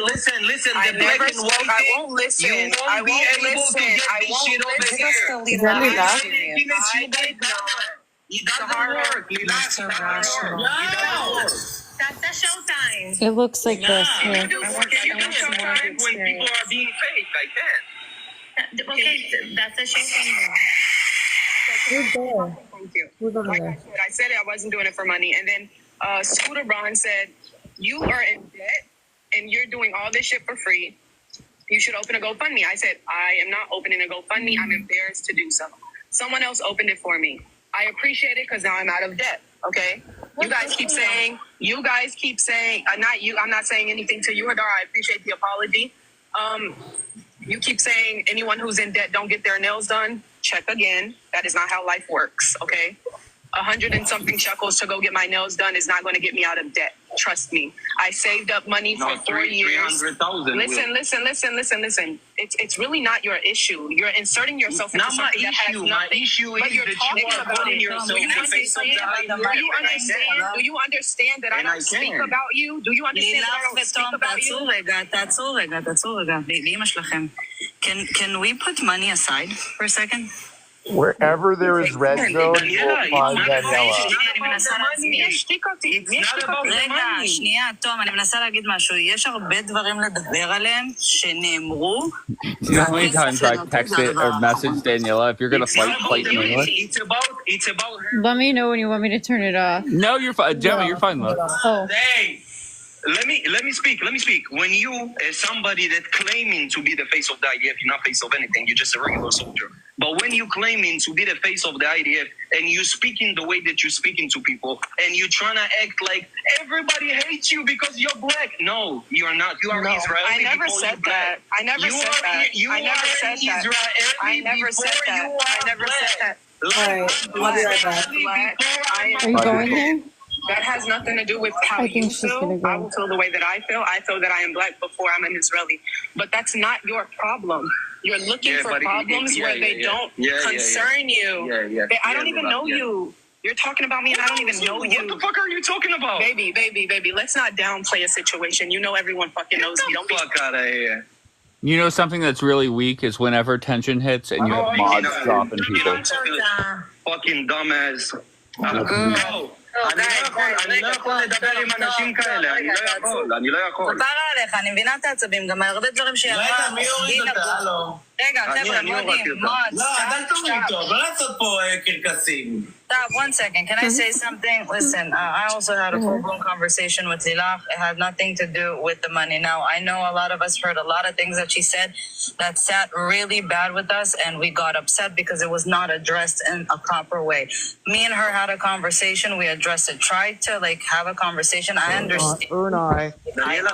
Listen. The black and white thing, I won't listen. I won't listen. I won't listen. It doesn't work. That's a showtime. It looks like this. When people are being fake, I can't. Okay, that's a showtime. Who's there? Thank you. Who's over Like there? I said I wasn't doing it for money. And then Scooter Braun said, you are in debt and you're doing all this shit for free. You should open a GoFundMe. I said, I am not opening a GoFundMe. I'm embarrassed to do so. Someone else opened it for me. I appreciate it because now I'm out of debt. Okay? You guys keep saying, not you, I'm not saying anything to you, Hadar. I appreciate the apology. You keep saying anyone who's in debt don't get their nails done. Check again. That is not how life works, okay? 100 and something shekels to go get my nails done is not going to get me out of debt. Trust me. I saved up money for 4 years. Listen. It's really not your issue. You're inserting yourself into something that has nothing. My issue is that you are putting yourself in the face of God. Do you understand that I don't speak about you? Do you understand that I don't speak about you? Can we put money aside for a second? Wherever there is red zone, you will Daniela, find it's not Daniela. It's not about the רגע, money. שנייה, תום, אני מנסה להגיד משהו. יש הרבה דברים לדבר עליהם שנאמרו. You know how many times I texted or messaged Daniela, if you're gonna It's not fight, about fight the in money. English? It's about her. Let me know when you want me to turn it off. No, you're fine, Gemma. You're fine, love. Oh. Hey, let me speak. When you somebody that claiming to be the face of the IDF, you're not face of anything. You're just a regular soldier. But when you claiming to be the face of the IDF and you speaking the way that you're speaking to people and you trying to act like everybody hates you because you're black, no, you are not. You are Israeli. I never before said you're black. that. I never said that. I never said that. I never said that. I never said that. Alright, I'll be right back. Are you going there? That has nothing to do with how I think you she's feel. gonna go. I will feel the way that I feel. I feel that I am black before I'm an Israeli. But that's not your problem. You're looking Yeah, for but problems where they don't concern you. I don't even know you. You're talking about me and I don't even know you. What the fuck are you talking about? Baby, let's not downplay a situation. You know everyone fucking knows me. Don't be Fuck out of here. You know something that's really weak is whenever tension hits and you have mods dropping people. Fucking dumbass. No. אני לא יכול לדבר עם אנשים כאלה, אני לא יכול. כפרה עליך, אני מבינה את העצבים, גם הרבה דברים שהיא אמרה. רגע, מי הוריד אותה? הלו. רגע, חבר'ה, מודים, לא, אל תוריד אותו, לא לעשות פה קרקסים. Stop, 1 second. Can I say something? Listen, I also had a full-blown conversation with Lilach. It had nothing to do with the money. Now, I know a lot of us heard a lot of things that she said that sat really bad with us, and we got upset because it was not addressed in a proper way. Me and her had a conversation. We addressed it. Tried to, have a conversation. I understand. דניאלה,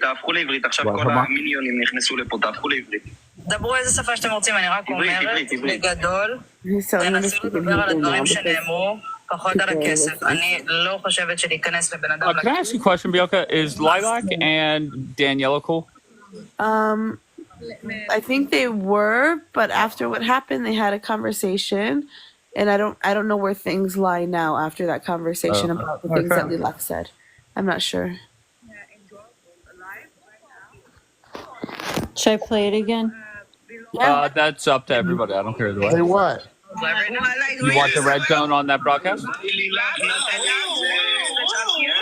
תהפכו לעברית. עכשיו כל המיליונים נכנסו לפה, תהפכו לעברית. דברו איזה שפה שאתם רוצים, אני רק אומרת, בגדול, תנסו לדבר על הדברים שנאמרו, פחות על הכסף. אני לא חושבת שלהיכנס לבן אדם... Can I ask you a question, Bielka? Is Lilac and Daniela cool? I think they were, but after what happened, they had a conversation, and I don't know where things lie now after that conversation about the things that Lilac said. I'm not sure. Should I play it again? That's up to everybody. I don't care the way. Say what? You want the red zone on that broadcast?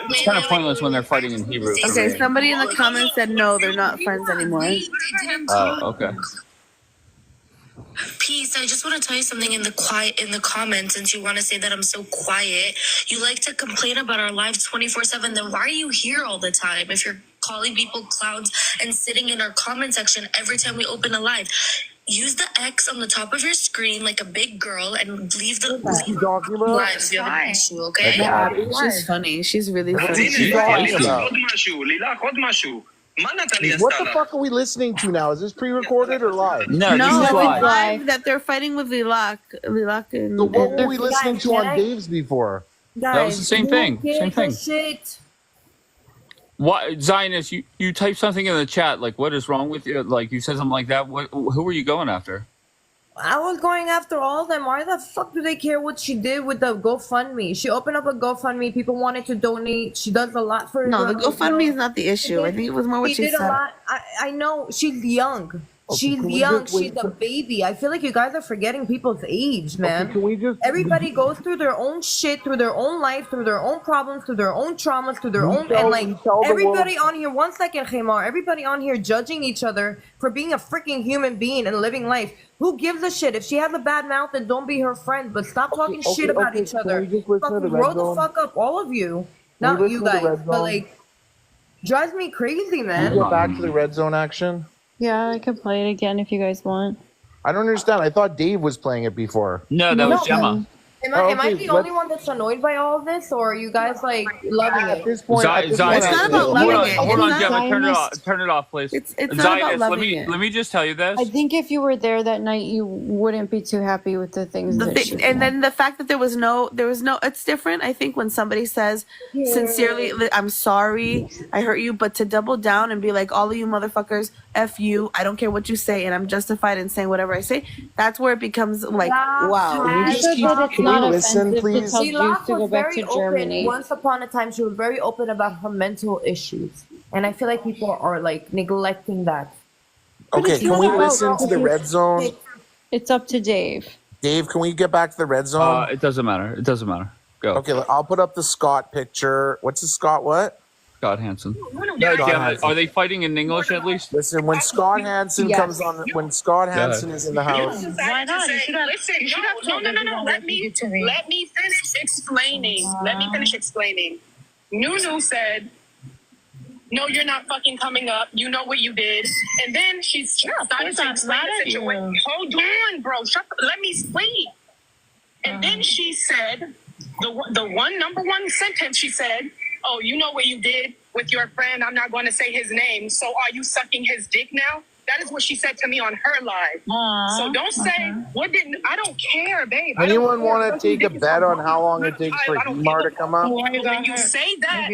It's kind of pointless when they're fighting in Hebrew. Okay, somebody in the comments said no, they're not friends anymore. Oh, okay. Peace. I just want to tell you something in the comments. Since you want to say that I'm so quiet, you like to complain about our lives 24/7. Then why are you here all the time? If you're calling people clowns and sitting in our comment section every time we open a live, use the X on the top of your screen like a big girl and leave the lives. You have an issue, okay? Yeah, she's funny. She's really funny. עוד משהו. What the fuck are we listening to now? Is this pre-recorded or live? No, No, this it's is live. live that they're fighting with Lilac. And So what were we listening to on Dave's before? That was the same thing. Same thing. Shit. What, Zionist? You typed something in the chat. Like, what is wrong with you? Like, you said something like that. Who were you going after? I was going after all of them. Why the fuck do they care what she did with the GoFundMe? She opened up a GoFundMe. People wanted to donate. She does a lot for. No, the GoFundMe is not the issue. I think it was more what she did said. a lot. I know she's young. She's can we young. just wait She's a baby. I feel like you guys are forgetting people's age, man. Can we just? Everybody goes through their own shit, through their own life, through their own problems, through their own traumas, through their own, and like everybody on here. 1 second, Khemar. Everybody on here judging each other for being a freaking human being and living life. Who gives a shit? If she has a bad mouth, then don't be her friend. But stop talking shit about each other. Fucking grow the fuck up, all of you. Not you guys, but like, drives me crazy, man. Can we get back to the red zone action? Yeah, I can play it again if you guys want. I don't understand. I thought Dave was playing it before. No, that was Gemma. Am I the only one that's annoyed by all of this, or are you guys like loving it? At this point, It's not about loving it. Hold on, Gemma. Zionist. Turn it off, please. It's not about Zionist, loving it. let me just tell you this. I think if you were there that night, you wouldn't be too happy with the things that she And then the fact that there was no, it's different. I think when somebody says sincerely, I'm sorry, I hurt you, but to double down and be like, all of you motherfuckers, F you, I don't care what you say, and I'm justified in saying whatever I say, that's where it becomes like, wow. Can we listen, please? Lilach was very open. Once upon a time, she was very open about her mental issues, and I feel like people are like neglecting that. Okay, can we listen to the red zone? It's up to Dave. Dave, can we get back to the red zone? It doesn't matter. It doesn't matter. Go. Okay, I'll put up the Scott picture. What's the Scott what? Scott Hansen. Scott Hansen. Are they fighting in English at least? Listen, when Scott Hansen comes on, when Scott Hansen is in the house. Why not? You should have. No. Let me finish explaining. Let me finish explaining. Nunu said, "No, you're not fucking coming up. You know what you did." And then she started to explain the situation. Hold on, bro. Let me speak. And then she said, the number one sentence she said, "Oh, you know what you did with your friend. I'm not going to say his name. So are you sucking his dick now?" That is what she said to me on her live. So don't say, I don't care, babe. Anyone want to take a bet on how long it takes for Hemar to come up? When you say that,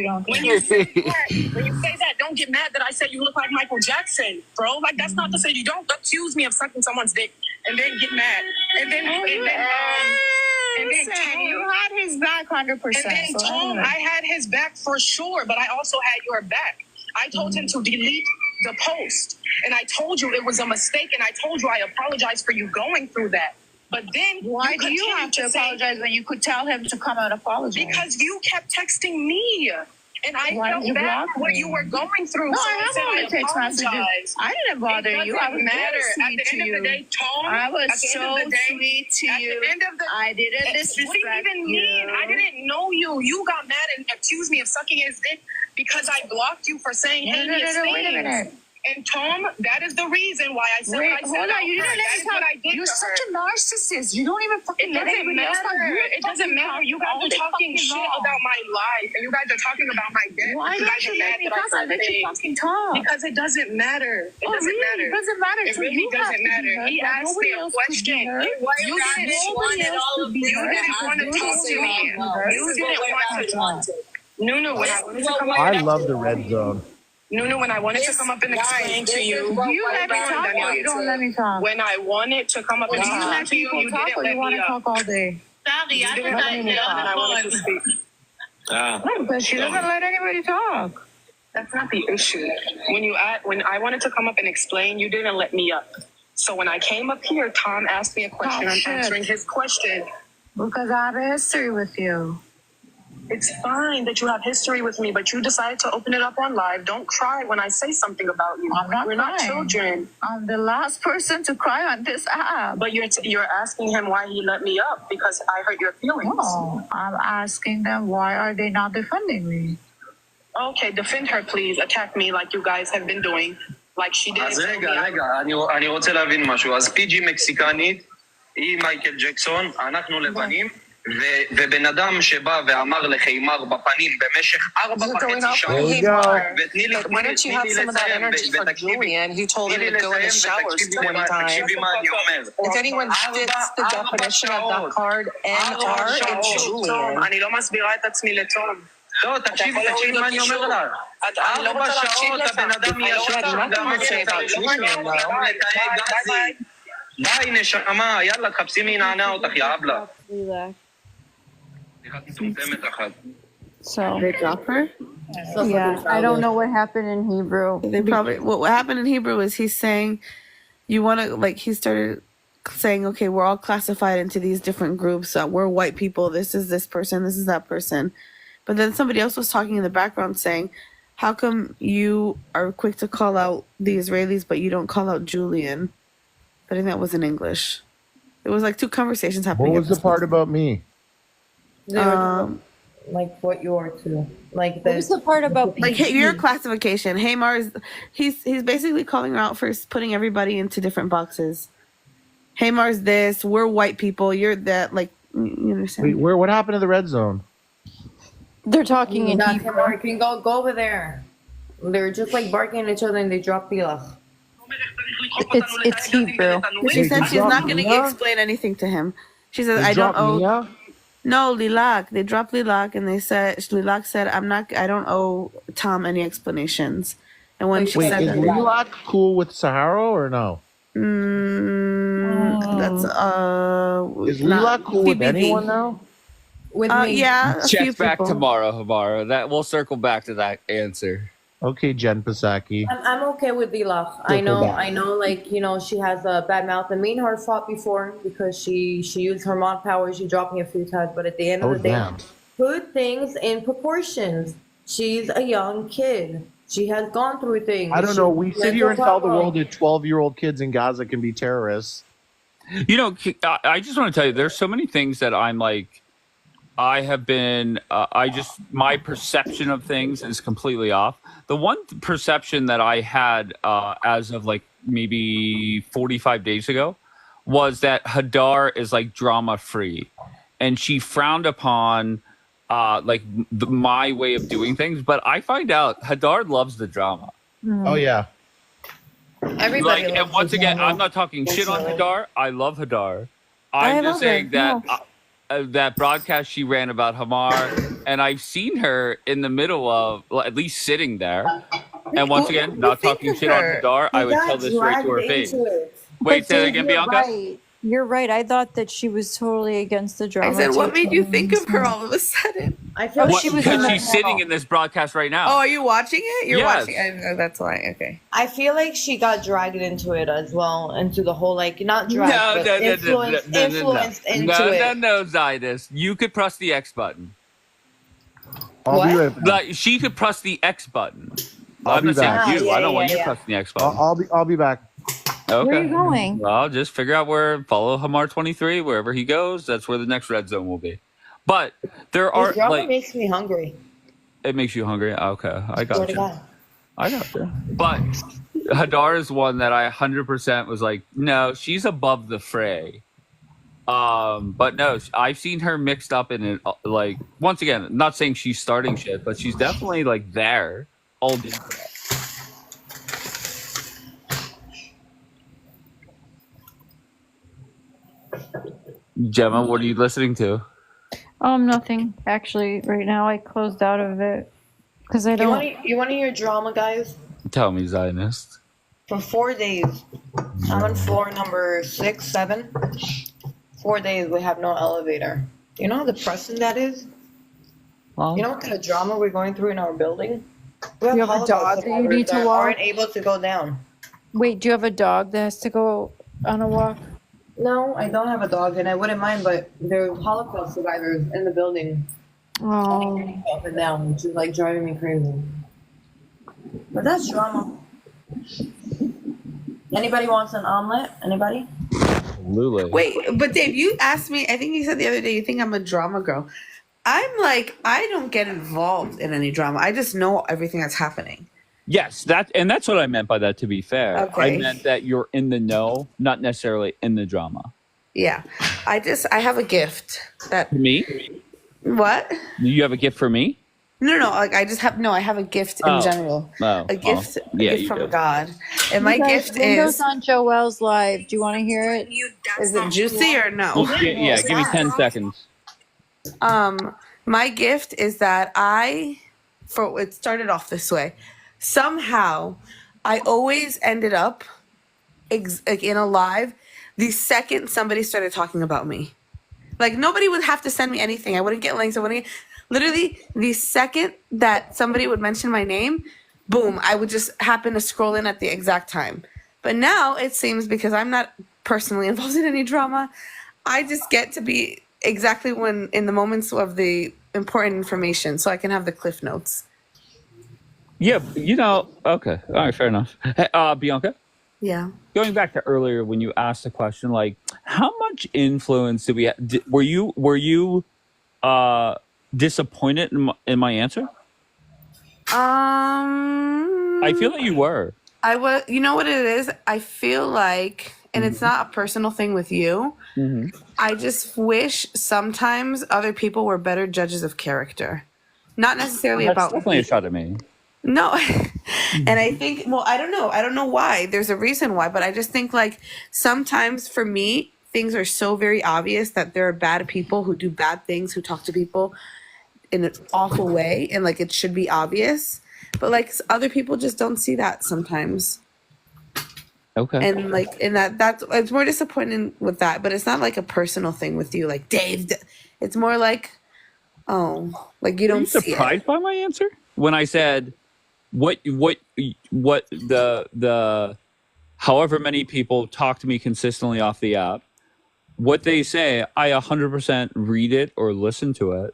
don't get mad that I said you look like Michael Jackson, bro. Like, that's not to say you don't accuse me of sucking someone's dick and then get mad. And then Tom, you had his back 100%. And then Tom, I had his back for sure, but I also had your back. I told him to delete the post, and I told you it was a mistake, and I told you I apologize for you going through that. But then why do you have to apologize when you could tell him to come out and apologize? Because you kept texting me. And I felt bad what you were going through. No, so I have all the text messages. I didn't bother you. I was matter. Very sweet at the end of the day, Tom. I was so sweet to you. I didn't disrespect What do you even mean? I didn't know you. You got mad and accused me of sucking his dick because I blocked you for saying heinous things. Wait a minute. And Tom, that is the reason why I said what I said. Hold on, you didn't let me talk. You're such a narcissist. You don't even fucking let anybody else talk. It doesn't matter. You guys are talking shit about my life, and you guys are talking about my death. Why don't you let me talk? I let you fucking talk. Because it doesn't matter. It doesn't matter. It doesn't matter. It really doesn't matter. He asked me a question. You didn't want to talk to me. You didn't want to. Nunu, when I wanted to come up, I love the red zone. Nunu, when I wanted to come up and explain to you, do you let me talk or you don't let me talk? When I wanted to come up and explain to you, you didn't let me talk all day. Sorry, I wanted to speak. But she doesn't let anybody talk. That's not the issue. When I wanted to come up and explain, you didn't let me up. So when I came up here, Tom asked me a question. I'm answering his question. Because I have a history with you. It's fine that you have history with me, but you decided to open it up on live. Don't cry when I say something about you. I'm not We're crying. not children. I'm the last person to cry on this app. But you're asking him why he let me up because I hurt your feelings. No, I'm asking them why are they not defending me? Okay, defend her, please. Attack me like you guys have been doing. Like she did. אז רגע, אני רוצה להבין משהו. אז PG מקסיקנית, היא מייקל ג'קסון, אנחנו לבנים. ובן אדם שבא ואמר לחיימר בפנים במשך 4.5 שעות, ותני לי לסיים, תקשיבי מה אני אומר. If anyone fits the definition of that card, NR, it's Julian. אני לא מסבירה את עצמי לתום. לא, תקשיבי מה אני אומר לך. 4 שעות הבן אדם ישב גם לתאי גזי. די נשמה, יאללה, תחפשי מי נענה אותך, יא אבלה. So they drop her? Yeah, I don't know what happened in Hebrew. They probably what happened in Hebrew is he's saying you want to like he started saying okay we're all classified into these different groups. We're white people. This is this person. This is that person. But then somebody else was talking in the background saying, how come you are quick to call out the Israelis but you don't call out Julian? I think that was in English. It was like two conversations happening. What was the part about me? Like what you are too. Like what was the part about like hey, your classification. Hamar is he's basically calling her out for putting everybody into different boxes. Hamar's this, we're white people, you're that, like you understand? Wait, what happened to the red zone? They're talking in Hebrew. Can go over there. They're just like barking at each other and they drop pilach. It's Hebrew. She said she's not going to explain anything to him. She says, I don't owe. Mia? No, Lilak. They dropped Lilak and they said, Lilak said, I don't owe Tom any explanations. And when she said is that. Lilak cool with Sahara or no? That's, is Lilak cool with anyone now? With me. Yeah. Check back tomorrow, Hamara. That we'll circle back to that answer. Okay, Jen Psaki. I'm okay with Lila. I know, like, you know, she has a bad mouth, and me and her fought before because she used her mod power. She dropped me a few times, but at the end of the day, put things in proportions. She's a young kid. She has gone through things. I don't know. We sit here and tell the world that 12-year-old kids in Gaza can be terrorists. You know, I just want to tell you, there's so many things that I'm like, I have been, my perception of things is completely off. The one perception that I had as of like maybe 45 days ago was that Hadar is like drama free, and she frowned upon like my way of doing things. But I find out Hadar loves the drama. Oh yeah. Everybody like, and once again, I'm not talking shit on Hadar. I love Hadar. I'm just saying that that broadcast she ran about Hamar, and I've seen her in the middle of, well, at least sitting there. And once again, not talking shit on Hadar, I would tell this right to her face. Wait, say that again, Bianca? Right. You're right. I thought that she was totally against the drama. I said, what made you think of her all of a sudden? I feel like she was because she's sitting in this broadcast right now. Oh, are you watching it? You're Yes. watching. That's why. Okay. I feel like she got dragged into it as well, into the whole, like, not dragged, but influenced into it. No, Zydus. You could press the X button. I'll be right back. Like, she could press the X button. I'll I'm be not saying back. you. I don't want you pressing the X button. I'll be back. Okay. Where are you going? Well, just figure out follow Hamar 23, wherever he goes. That's where the next red zone will be. But there are, This drama like, makes me hungry. it makes you hungry. Okay, I Swear got to you. God. I got you. But Hadar is one that I 100% was like, no, she's above the fray. But no, I've seen her mixed up in it. Like, once again, not saying she's starting shit, but she's definitely like there all day. Gemma, what are you listening to? Nothing. Actually, right now I closed out of it because I don't. You want to hear drama, guys? Tell me, Zionist. For 4 days, I'm on floor number 6, 7. 4 days, we have no elevator. You know how depressing that is? Well, you know what kind of drama we're going through in our building? We You have a Holocaust dog that you survivors need to that walk? aren't able to go down. Wait, do you have a dog that has to go on a walk? No, I don't have a dog, and I wouldn't mind, but there are Holocaust survivors in the building. Oh. Up and down, which is like driving me crazy. But that's drama. Anybody wants an omelet? Anybody? Lulu. Wait, but Dave, you asked me, I think you said the other day, you think I'm a drama girl. I'm like, I don't get involved in any drama. I just know everything that's happening. Yes, that's what I meant by that, to be fair. Okay. I meant that you're in the know, not necessarily in the drama. Yeah. I have a gift that. Me? What? You have a gift for me? No. Like I have a gift in general. Oh. A gift, Yeah, a gift you from do. God. And my gift Windows is. on Joelle's live. Do you want to hear it? Is it juicy or no? Yeah, give me 10 seconds. My gift is that it started off this way. Somehow, I always ended up like in a live the second somebody started talking about me. Like nobody would have to send me anything. I wouldn't get links. Literally the second that somebody would mention my name, boom, I would just happen to scroll in at the exact time. But now it seems because I'm not personally involved in any drama, I just get to be exactly when in the moments of the important information so I can have the cliff notes. Yeah, okay. All right, fair enough. Hey, Bianca? Yeah. Going back to earlier when you asked the question, like, how much influence did we have? Were you disappointed in my answer? I feel that you were. I was. You know what it is? I feel like, and it's not a personal thing with you. Mm-hmm. I just wish sometimes other people were better judges of character. Not necessarily That's about definitely a shot at me. No. And I think, well, I don't know. I don't know why. There's a reason why, but I just think like sometimes for me, things are so very obvious that there are bad people who do bad things, who talk to people in an awful way. And like, it should be obvious, but like other people just don't see that sometimes. Okay. And like, that's it's more disappointing with that, but it's not like a personal thing with you. Like Dave, it's more like, oh, like you don't see it. Surprised by my answer when I said, what the however many people talk to me consistently off the app, what they say, I 100% read it or listen to it,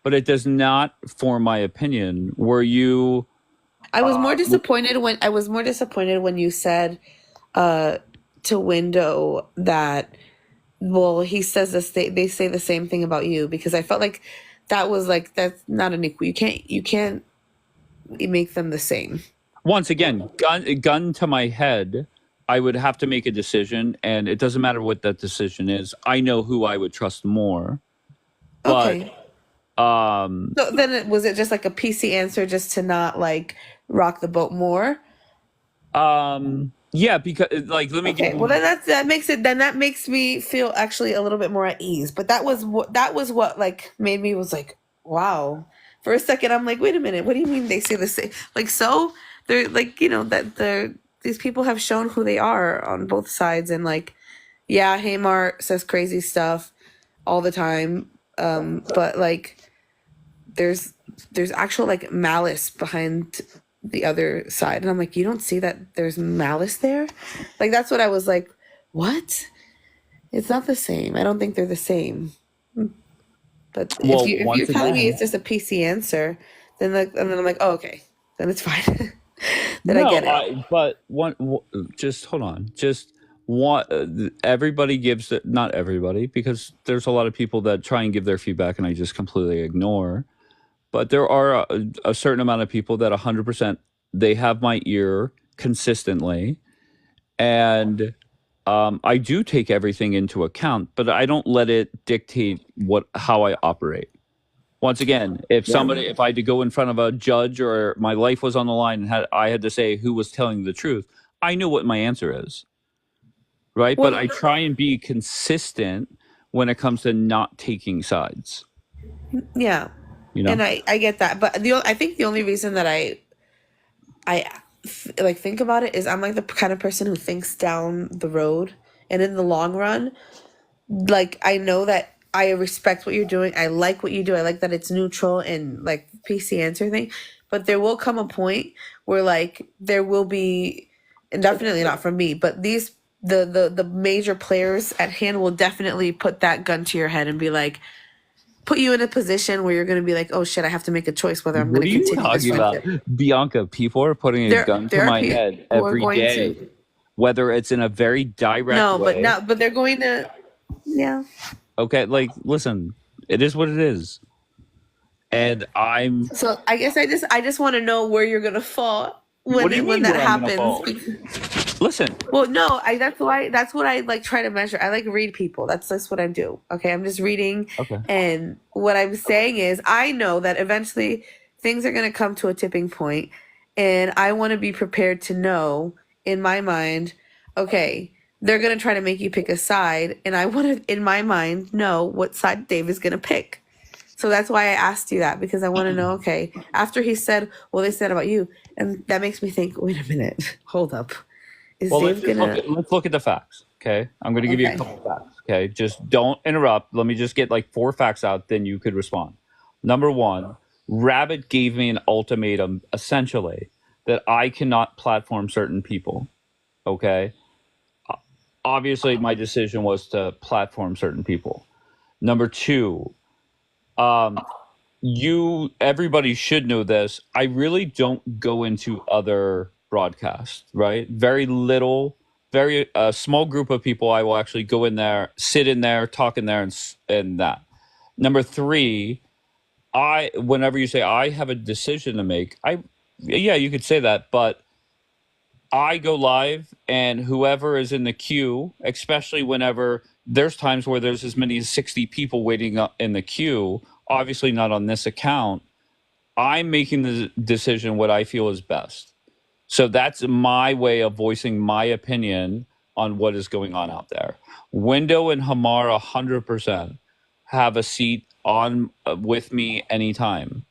but it does not form my opinion. Were you? I was more disappointed when you said to Window that, well, he says this, they say the same thing about you, because I felt like that was like, that's not an equal. You can't make them the same. Once again, gun to my head, I would have to make a decision, and it doesn't matter what that decision is. I know who I would trust more. But Okay. So then was it just like a PC answer just to not like rock the boat more? Yeah, because like let me Okay, well then that makes me feel actually a little bit more at ease. But that was what like made me was like, wow. For a second I'm like, wait a minute, what do you mean they say the same? Like, so they're like, you know, that these people have shown who they are on both sides, and like, yeah, Hamar says crazy stuff all the time. But like there's actual like malice behind the other side, and I'm like, you don't see that there's malice there? Like, that's what I was like, what? It's not the same. I don't think they're the same. But Well, if once you're telling me again- it's just a PC answer, then I'm like, oh, okay, then it's fine. Then I get it. But just hold on. Just one. Everybody gives it. Not everybody, because there's a lot of people that try and give their feedback, and I just completely ignore. But there are a certain amount of people that 100% they have my ear consistently, and I do take everything into account, but I don't let it dictate how I operate. Once again, if I had to go in front of a judge or my life was on the line and I had to say who was telling the truth, I know what my answer is, right? Well, but I try and be consistent when it comes to not taking sides. Yeah. You know? And I get that, but I think the only reason that I like think about it is I'm like the kind of person who thinks down the road, and in the long run, like, I know that I respect what you're doing. I like what you do. I like that it's neutral and like PC answer thing, but there will come a point where like there will be, and definitely not from me, but the major players at hand will definitely put that gun to your head and be like, put you in a position where you're going to be like, oh shit, I have to make a choice whether I'm What going are to you continue this talking about? friendship. Bianca, people are putting a gun to my head every day, whether it's in a very direct No, way. but they're going to, yeah. Okay, like, listen, it is what it is. And So I guess I just want to know where you're going to fall What do you when mean that where I'm gonna happens. Listen. Well, no, that's what I like try to measure. I like read people. That's what I do. Okay, I'm just reading. Okay. And what I'm saying is, I know that eventually things are going to come to a tipping point, and I want to be prepared to know in my mind, okay, they're going to try to make you pick a side, and I want to, in my mind, know what side Dave is going to pick. So that's why I asked you that, because I want to know, okay, after he said, well, they said about you, and that makes me think, wait a minute, hold up. Is Well, Dave gonna... let's look at the facts, okay? I'm going to give you a couple facts, okay? Just don't interrupt. Let me just get like 4 facts out, then you could respond. Number 1, Rabbit gave me an ultimatum, essentially, that I cannot platform certain people, okay? Obviously, my decision was to platform certain people. Number 2, everybody should know this. I really don't go into other broadcasts, right? Very little, very small group of people. I will actually go in there, sit in there, talk in there, and that. Number 3, whenever you say I have a decision to make, yeah, you could say that, but I go live, and whoever is in the queue, especially whenever there's times where there's as many as 60 people waiting up in the queue, obviously not on this account, I'm making the decision what I feel is best. So that's my way of voicing my opinion on what is going on out there. Window and Hamar 100% have a seat on with me anytime.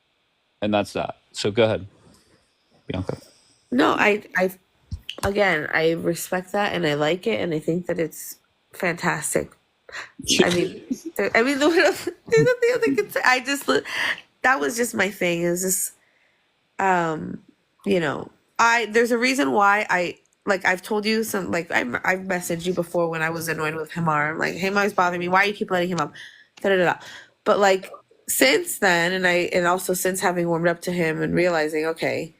And that's that. So go ahead, Bianca. No, again, I respect that, and I like it, and I think that it's fantastic. I mean, there's nothing else I can say. That was just my thing. Is just, you know, there's a reason why I've told you some, like, I've messaged you before when I was annoyed with Hamar. I'm like, Hamar's bothering me. Why you keep letting him up? Da, da, da, da. But like since then, and also since having warmed up to him and realizing, okay,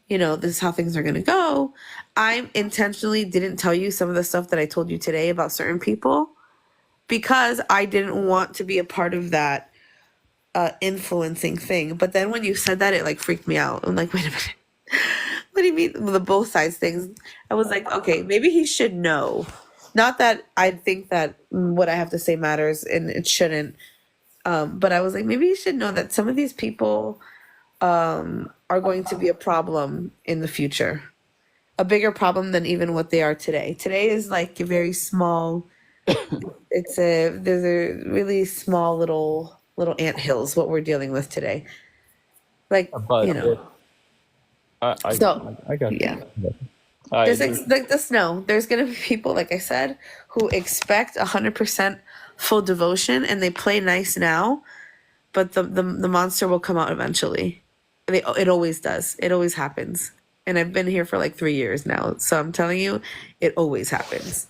you know, this is how things are gonna go. I intentionally didn't tell you some of the stuff that I told you today about certain people because I didn't want to be a part of that influencing thing. But then when you said that, it like freaked me out. I'm like, wait a minute. What do you mean the both sides things? I was like, okay, maybe he should know. Not that I think that what I have to say matters and it shouldn't. But I was like, maybe you should know that some of these people are going to be a problem in the future. A bigger problem than even what they are today. Today is like a very small, there's a really small little anthills what we're dealing with today. Like, But you know. I got you. Yeah. I Just know there's gonna be people, like I said, who expect 100% full devotion and they play nice now, but the monster will come out eventually. It always does. It always happens. And I've been here for like 3 years now, so I'm telling you, it always happens.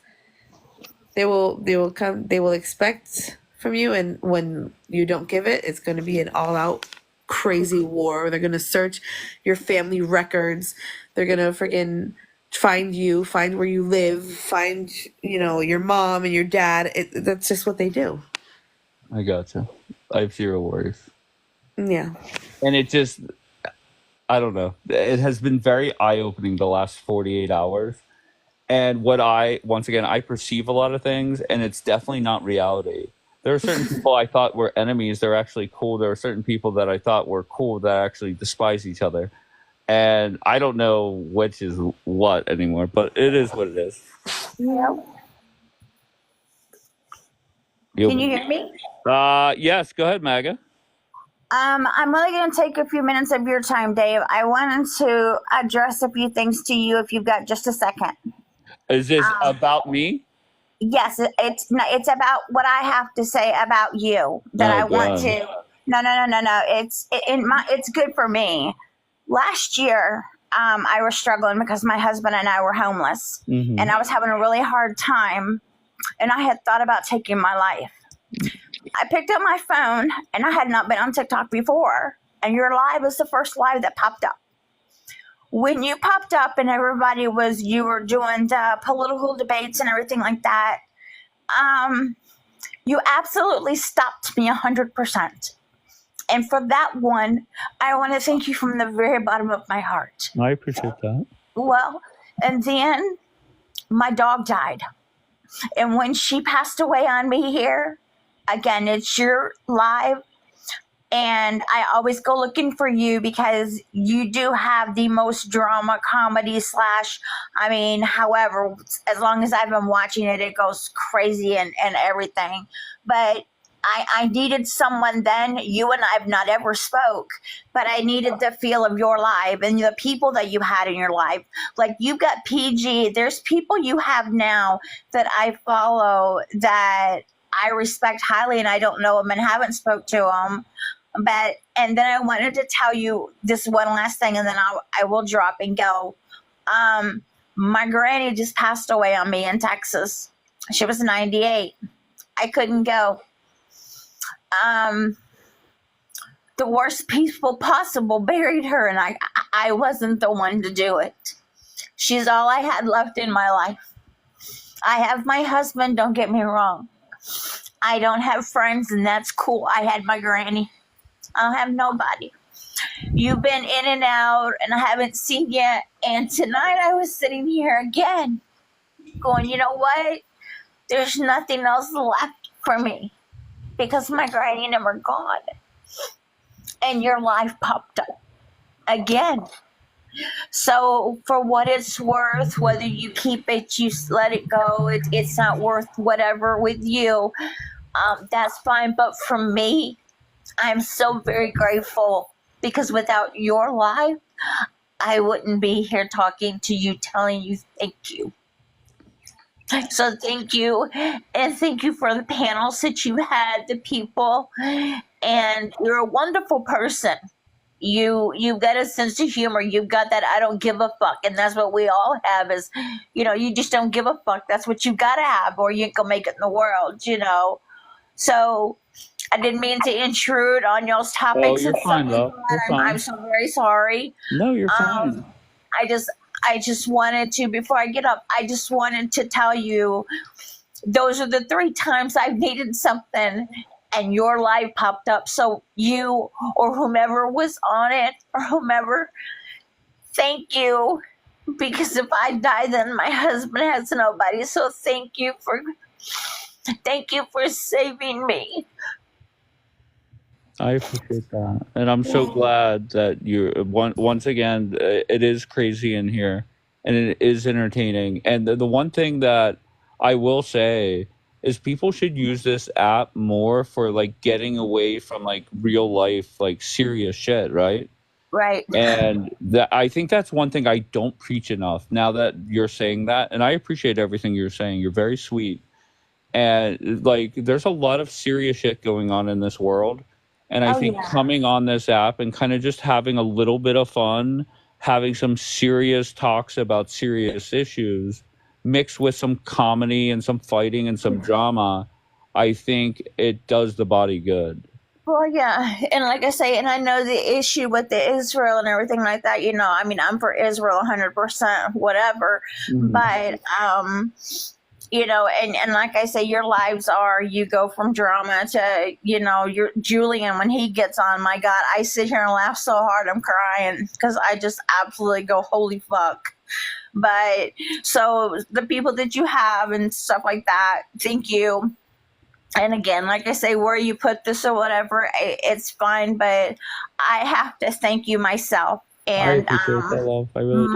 They will come. They will expect from you, and when you don't give it, it's going to be an all-out crazy war. They're going to search your family records. They're going to friggin' find where you live, find, you know, your mom and your dad. That's just what they do. I gotcha. I have zero worries. Yeah. And it just, I don't know. It has been very eye-opening the last 48 hours. And once again, I perceive a lot of things, and it's definitely not reality. There are certain people I thought were enemies. They're actually cool. There are certain people that I thought were cool that actually despise each other. And I don't know which is what anymore, but it is what it is. Yeah. Can you hear me? Yes, go ahead, Maga. I'm only going to take a few minutes of your time, Dave. I wanted to address a few things to you if you've got just a second. Is this about me? Yes, it's about what I have to say about you that I want to. No. It's good for me. Last year, I was struggling because my husband and I were homeless, and I was having a really hard time, and I had thought about taking my life. I picked up my phone, and I had not been on TikTok before, and your live was the first live that popped up. When you popped up and you were doing the political debates and everything like that, you absolutely stopped me 100%. And for that one, I want to thank you from the very bottom of my heart. I appreciate that. Well, and then my dog died. And when she passed away on me here, again, it's your live. And I always go looking for you because you do have the most drama comedy however, as long as I've been watching it, it goes crazy and everything. But I needed someone then. You and I have not ever spoke, but I needed the feel of your life and the people that you had in your life. Like you've got PG. There's people you have now that I follow that I respect highly, and I don't know them and haven't spoke to them. And then I wanted to tell you this one last thing, and then I will drop and go. My granny just passed away on me in Texas. She was 98. I couldn't go. The worst people possible buried her, and I wasn't the one to do it. She's all I had left in my life. I have my husband, don't get me wrong. I don't have friends, and that's cool. I had my granny. I don't have nobody. You've been in and out, and I haven't seen you. And tonight I was sitting here again going, you know what? There's nothing else left for me because my granny and him are gone. And your life popped up again. So for what it's worth, whether you keep it, you let it go, it's not worth whatever with you, that's fine. But for me, I'm so very grateful because without your life, I wouldn't be here talking to you, telling you thank you. So thank you, and thank you for the panels that you had, the people, and you're a wonderful person. you've got a sense of humor. You've got that I don't give a fuck, and that's what we all have. Is you just don't give a fuck. That's what you got to have, or you ain't gonna make it in the world. So I didn't mean to intrude on y'all's Oh, topics you're and stuff fine, like love. You're that. I'm fine. so very sorry. No, you're Um, fine. I just wanted to, before I get up, I just wanted to tell you those are the 3 times I've needed something and your live popped up. So you or whomever was on it or whomever, thank you. Because if I die, then my husband has nobody. So thank you for saving me. I appreciate that, and I'm so glad that you're once again. It is crazy in here, and it is entertaining. And the one thing that I will say is people should use this app more for like getting away from like real life, like serious shit, right? Right. And that I think that's one thing I don't preach enough. Now that you're saying that, and I appreciate everything you're saying. You're very sweet. And like there's a lot of serious shit going on in this world, and I Oh think yeah. coming on this app and kind of just having a little bit of fun, having some serious talks about serious issues mixed with some comedy and some fighting and some drama, I think it does the body good. Well, yeah, and like I say, and I know the issue with the Israel and everything like that. I mean, I'm for Israel 100%, whatever. But and like I say, your lives are, you go from drama to, your Julian, when he gets on, my God, I sit here and laugh so hard I'm crying because I just absolutely go, holy fuck. But so the people that you have and stuff like that, thank you. And again, like I say, where you put this or whatever, it's fine, but I have to thank you myself. I And appreciate that, love. I really do.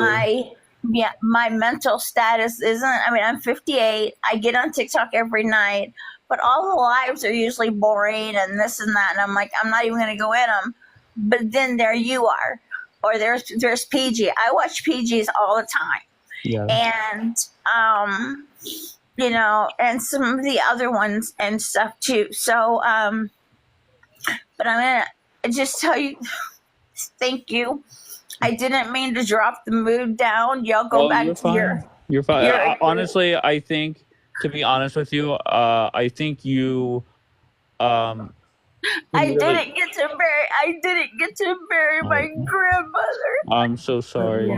my mental status isn't, I mean, I'm 58. I get on TikTok every night, but all the lives are usually boring and this and that. And I'm like, I'm not even going to go in them. But then there you are. Or there's PG. I watch PGs all the time. Yeah. And, and some of the other ones and stuff too. So, but I'm going to just tell you, thank you. I didn't mean to drop the mood down. Y'all go Oh, back you're to fine. You're fine. your Honestly, I think, to be honest with you, I think you can I really. didn't get to bury my grandmother. I'm so sorry.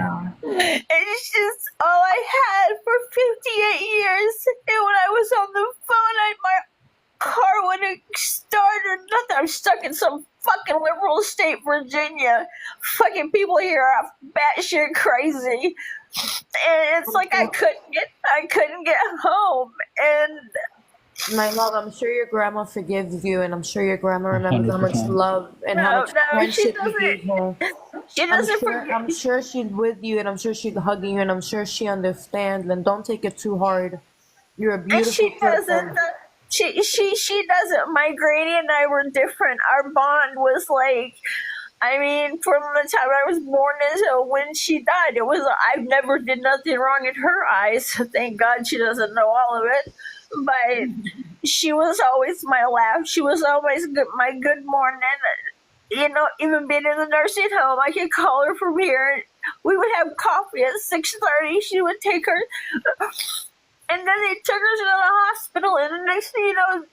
It's just all I had for 58 years. And when I was on the phone, my car wouldn't start or nothing. I'm stuck in some fucking liberal state, Virginia. Fucking people here are batshit crazy. And it's like I couldn't get home. And My love, I'm sure your grandma forgives you, and I'm sure your grandma remembers how much 100%. love and how much she friendship you doesn't. gave her. She doesn't forget. I'm sure she's with you, and I'm sure she's hugging you, and I'm sure she understands. And don't take it too hard. You're a And beautiful she person. doesn't. She doesn't. My granny and I were different. Our bond was like, I mean, from the time I was born until when she died, it was, I never did nothing wrong in her eyes. Thank God she doesn't know all of it. But she was always my laugh. She was always my good morning. Even being in the nursing home, I could call her from here. We would have coffee at 6:30. She would take her, and then they took her to the hospital. And the next thing you know,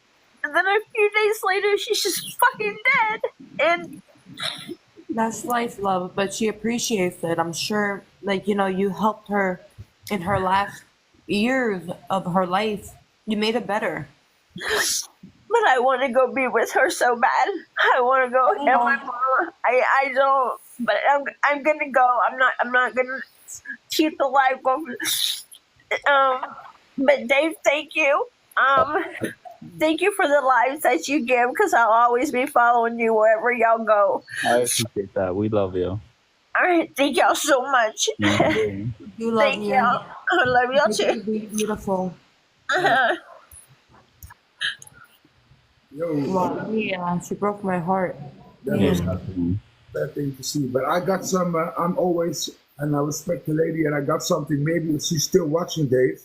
and then a few days later, she's just fucking dead. And That's life, love, but she appreciates it. I'm sure, you helped her in her last years of her life. You made it better. But I want to go be with her so bad. I want to go. And my mom, I don't. But I'm gonna go. I'm not gonna keep the life going. But Dave, thank you. Thank you for the lives that you give, because I'll always be following you wherever y'all go. I appreciate that. We love you. All right, thank y'all so much. You love Thank you. y'all. I love y'all too. Beautiful. Uh-huh. Wow. Yeah, she broke my heart. That was a bad thing to see. But I got some, I'm always, and I respect the lady, and I got something, maybe if she's still watching, Dave.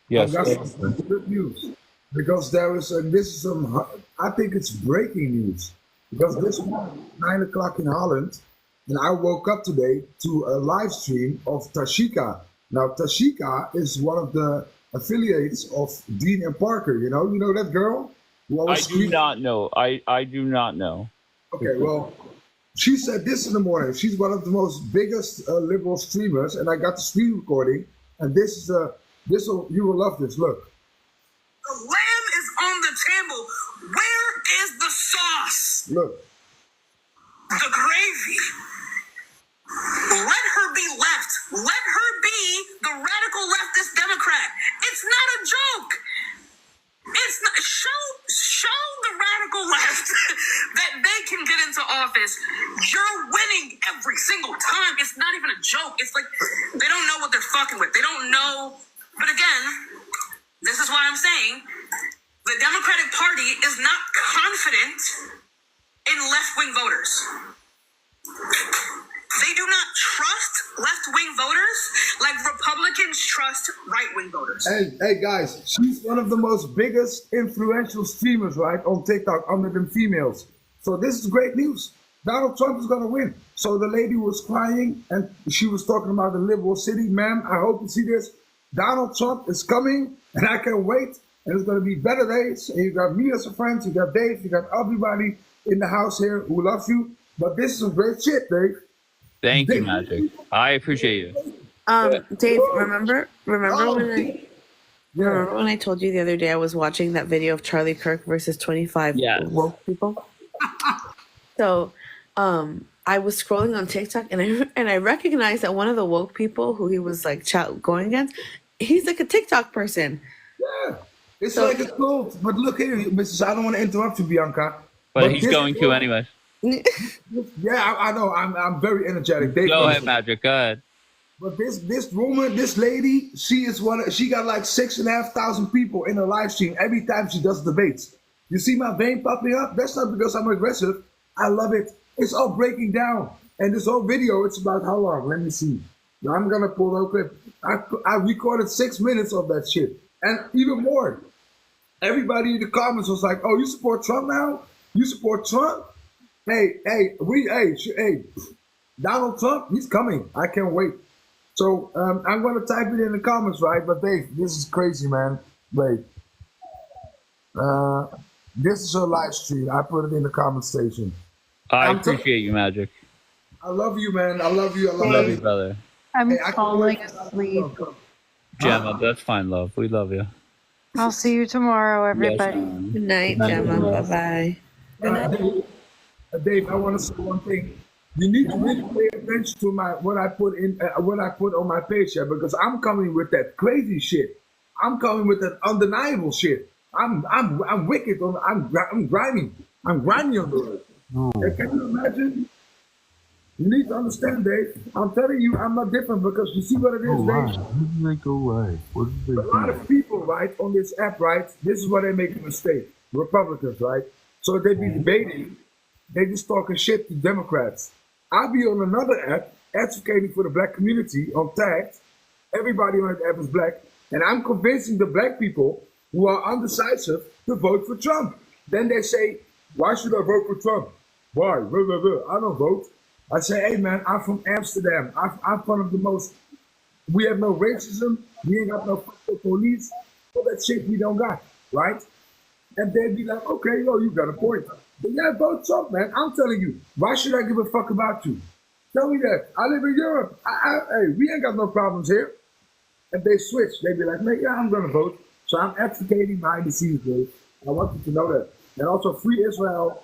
Yes. I got some good news. Because there is, and this is some, I think it's breaking news. Because this morning, 9 o'clock in Holland, And I woke up today to a live stream of Tashika. Now, Tashika is one of the affiliates of Dean and Parker. You know that girl who I always do screams. not know. I do not know. Okay, well, she said this in the morning. She's one of the most biggest liberal streamers, and I got the screen recording. And you will love this. Look. The lamb is on the table. Where is the sauce? Look. The gravy. Let her be left. Let her be the radical leftist Democrat. It's not a joke. It's not, show the radical left that they can get into office. You're winning every single time. It's not even a joke. It's like they don't know what they're fucking with. They don't know. But again, this is why I'm saying the Democratic Party is not confident in left-wing voters. They do not trust left-wing voters like Republicans trust right-wing voters. Hey guys, she's one of the most biggest influential streamers, right, on TikTok under them females. So this is great news. Donald Trump is going to win. So the lady was crying and she was talking about the liberal city. Ma'am, I hope you see this. Donald Trump is coming and I can't wait. And it's going to be better days. And you got me as a friend, you got Dave, you got everybody in the house here who loves you. But this is some great shit, Dave. Thank you, Magic. I appreciate you. Dave, remember when I told you the other day I was watching that video of Charlie Kirk versus 25 woke people? So, I was scrolling on TikTok and I recognized that one of the woke people who he was like going against, he's like a TikTok person. Yeah, it's like a cult. But look here, Mrs. I don't want to interrupt you, Bianca. But he's going to anyway. Yeah, I know. I'm very energetic. Go ahead, Magic. Go ahead. But this woman, this lady, she got like 6,500 people in her live stream every time she does debates. You see my vein popping up? That's not because I'm aggressive. I love it. It's all breaking down. And this whole video, it's about how long? Let me see. Now I'm gonna pull the clip. I recorded 6 minutes of that shit. And even more. Everybody in the comments was like, oh, you support Trump now? You support Trump? Hey, Donald Trump, he's coming. I can't wait. So I'm going to type it in the comments, right? But Dave, this is crazy, man. Wait. This is her live stream. I put it in the comment section. I appreciate you, Magic. I love you, man. I love you. I love you, brother. I'm falling asleep. Gemma, that's fine, love. We love you. I'll see you tomorrow, everybody. Yes, good night, Gemma. Bye-bye. Good night. Dave, I want to say one thing. You need to really pay attention to what I put on my page here, because I'm coming with that crazy shit. I'm coming with that undeniable shit. I'm wicked. I'm grimy. I'm grimy on the road. Hey, can you imagine? You need to understand, Dave. I'm telling you, I'm not different, because you see what it is, Dave. Who did they go right? What did they A lot of people, right, on this app, right, this is where they make a mistake. Republicans, right? So they be debating, they just talking shit to Democrats. I'll be on another app advocating for the black community on Tagged. Everybody on that app is black. And I'm convincing the black people who are undecisive to vote for Trump. Then they say, why should I vote for Trump? Why? I don't vote. I say, hey man, I'm from Amsterdam. I'm one of the most, we have no racism. We ain't got no fucking police. All that shit we don't got, right? And they'd be like, okay, yo, you got a point. But yeah, vote Trump, man. I'm telling you, why should I give a fuck about you? Tell me that. I live in Europe. Hey, we ain't got no problems here. And they switch. They'd be like, man, yeah, I'm going to vote. So I'm advocating behind the scenes, Dave. I want you to know that. And also free Israel.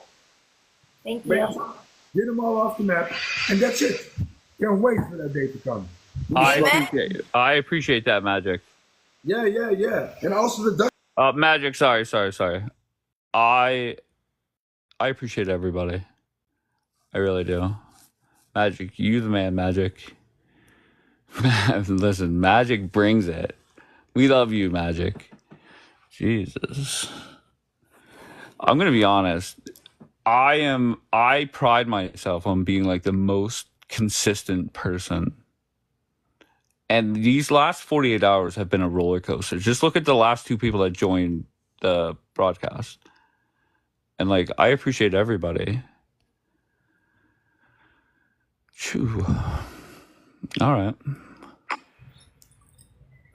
Thank you. Get them all off the map. And that's it. Can't wait for that day to come. I appreciate that, Magic. Yeah. And also the Magic, sorry. I appreciate everybody. I really do. Magic, you the man, Magic. Listen, Magic brings it. We love you, Magic. Jesus. I'm gonna be honest. I pride myself on being like the most consistent person. And these last 48 hours have been a roller coaster. Just look at the last two people that joined the broadcast. And like, I appreciate everybody. Phew. All right.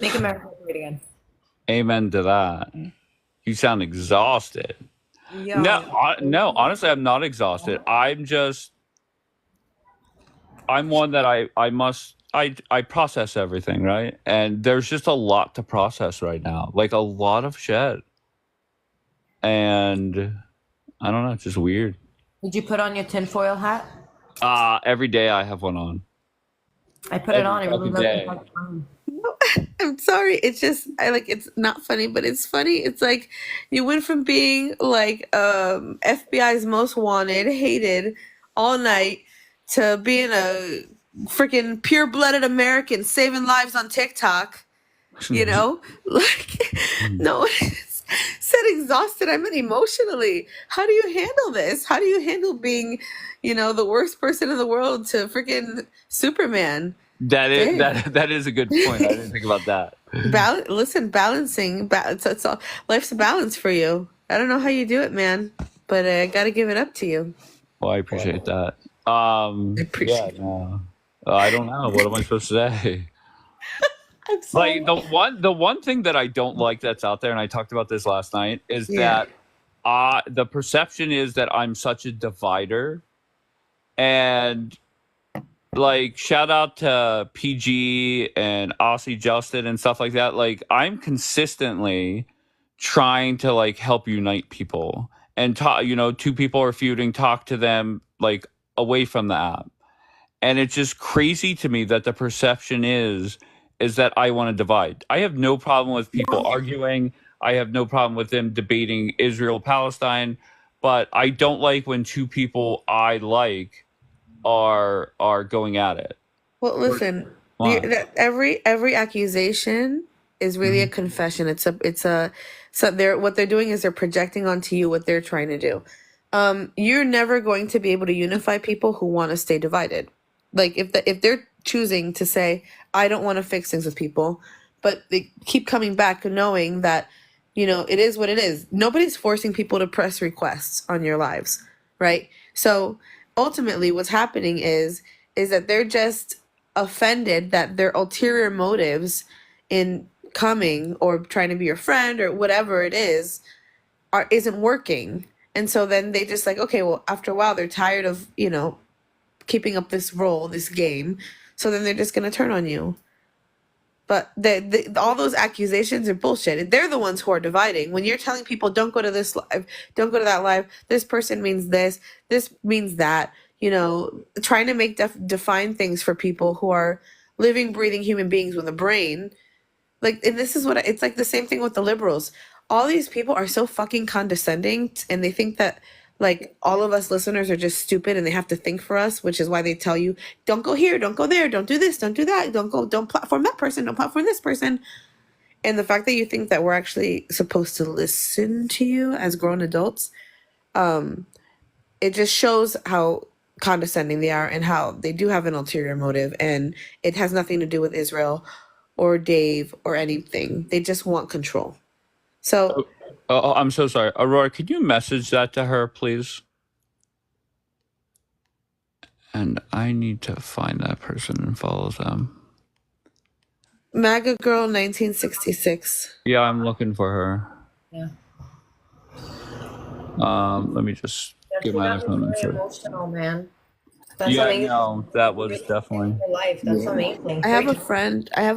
Make America great again. Amen to that. You sound exhausted. Yo. No, honestly, I'm not exhausted. I'm one that I process everything, right? And there's just a lot to process right now. Like a lot of shit. And I don't know, it's just weird. Did you put on your tinfoil hat? Every day I have one on. I put it on. It really Every day. looked fun. I'm sorry. It's just it's not funny, but it's funny. It's like you went from being like FBI's most wanted, hated all night to being a freaking pure-blooded American saving lives on TikTok. You know? Like no one said exhausted. I meant emotionally. How do you handle this? How do you handle being, the worst person in the world to freaking Superman? That is a good point. I didn't think about that. Balancing. It's all, life's a balance for you. I don't know how you do it, man, but I got to give it up to you. Well, I appreciate that. No. I don't know. What am I supposed to say? I'm sorry. Like the one thing that I don't like that's out there, and I talked about this last night, is that the perception is that I'm such a divider, and like shout out to PG and Aussie Justin and stuff like that. Like I'm consistently trying to like help unite people and talk. Two people are feuding, talk to them like away from the app, and it's just crazy to me that the perception is that I want to divide. I have no problem with people arguing. I have no problem with them debating Israel Palestine, but I don't like when two people I like are going at it. Well, listen, every accusation is really a confession. What they're doing is they're projecting onto you what they're trying to do. You're never going to be able to unify people who want to stay divided. Like if they're choosing to say, I don't want to fix things with people, but they keep coming back knowing that, it is what it is. Nobody's forcing people to press requests on your lives, right? So ultimately what's happening is that they're just offended that their ulterior motives in coming or trying to be your friend or whatever it isn't working. And so then they just like, okay, well, after a while they're tired of, keeping up this role, this game. So then they're just going to turn on you. But all those accusations are bullshit. They're the ones who are dividing. When you're telling people, don't go to this live, don't go to that live, this person means this means that, trying to make define things for people who are living, breathing human beings with a brain. Like, and this is it's like the same thing with the liberals. All these people are so fucking condescending, and they think that like all of us listeners are just stupid and they have to think for us, which is why they tell you, don't go here, don't go there, don't do this, don't do that, don't platform that person, don't platform this person. And the fact that you think that we're actually supposed to listen to you as grown adults, it just shows how condescending they are and how they do have an ulterior motive, and it has nothing to do with Israel or Dave or anything. They just want control. So I'm so sorry. Aurora, could you message that to her, please? And I need to find that person and follow them. MAGA Girl 1966. Yeah, I'm looking for her. Yeah. Let me just get my phone. Emotional, man. That's Yeah, amazing. no, that was definitely Your life. That's amazing. I have